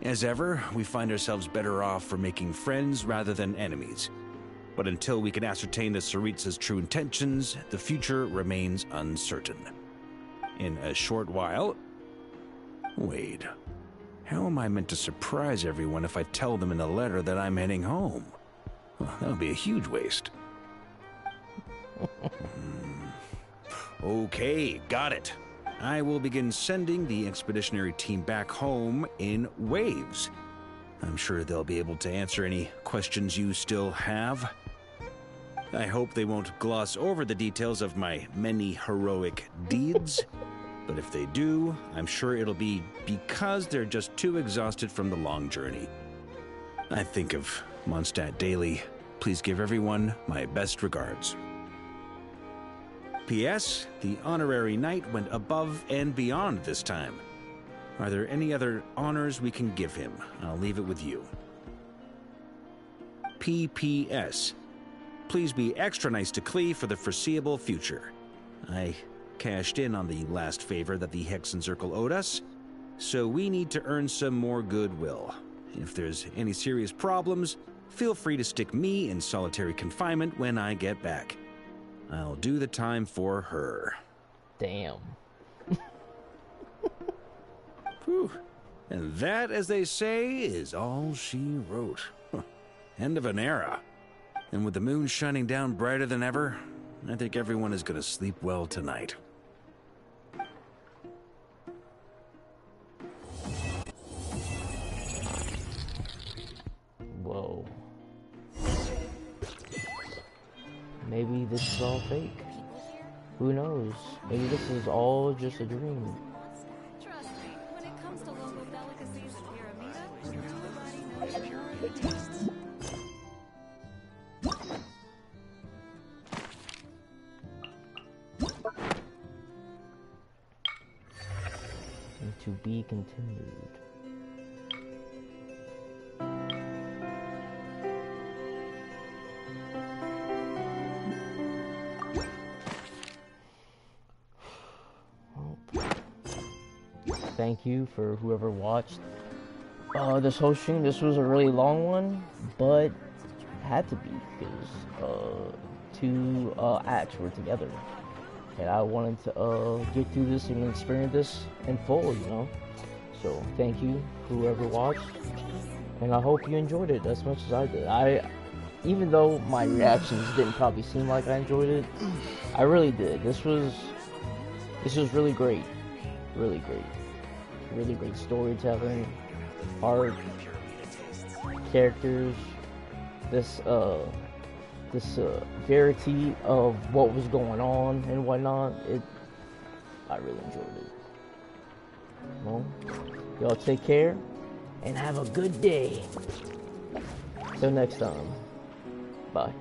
As ever, we find ourselves better off for making friends rather than enemies. But until we can ascertain the Tsaritsa's true intentions, the future remains uncertain. In a short while... Wait. How am I meant to surprise everyone if I tell them in a letter that I'm heading home? Well, that would be a huge waste. Okay, got it. I will begin sending the expeditionary team back home in waves. I'm sure they'll be able to answer any questions you still have. I hope they won't gloss over the details of my many heroic deeds. But if they do, I'm sure it'll be because they're just too exhausted from the long journey. I think of Mondstadt daily. Please give everyone my best regards. P.S. The honorary knight went above and beyond this time. Are there any other honors we can give him? I'll leave it with you. P.P.S. Please be extra nice to Klee for the foreseeable future. I cashed in on the last favor that the Hexen Circle owed us, so we need to earn some more goodwill. If there's any serious problems, feel free to stick me in solitary confinement when I get back. I'll do the time for her. Damn. Whew. And that, as they say, is all she wrote. End of an era. And with the moon shining down brighter than ever, I think everyone is going to sleep well tonight. Whoa. Maybe this is all fake. Who knows? Maybe this is all just a dream. Trust me, when it comes to local delicacies and Pyramida, nobody knows purity tastes. And to be continued. for whoever watched this whole stream. This was a really long one, but it had to be because two acts were together. And I wanted to get through this and experience this in full, you know? So, thank you, whoever watched. And I hope you enjoyed it as much as I did. Even though my reactions didn't probably seem like I enjoyed it, I really did. This was really great. Really great. Really great storytelling, art, characters, this verity of what was going on and whatnot. I really enjoyed it. Well, y'all take care and have a good day. Till next time. Bye.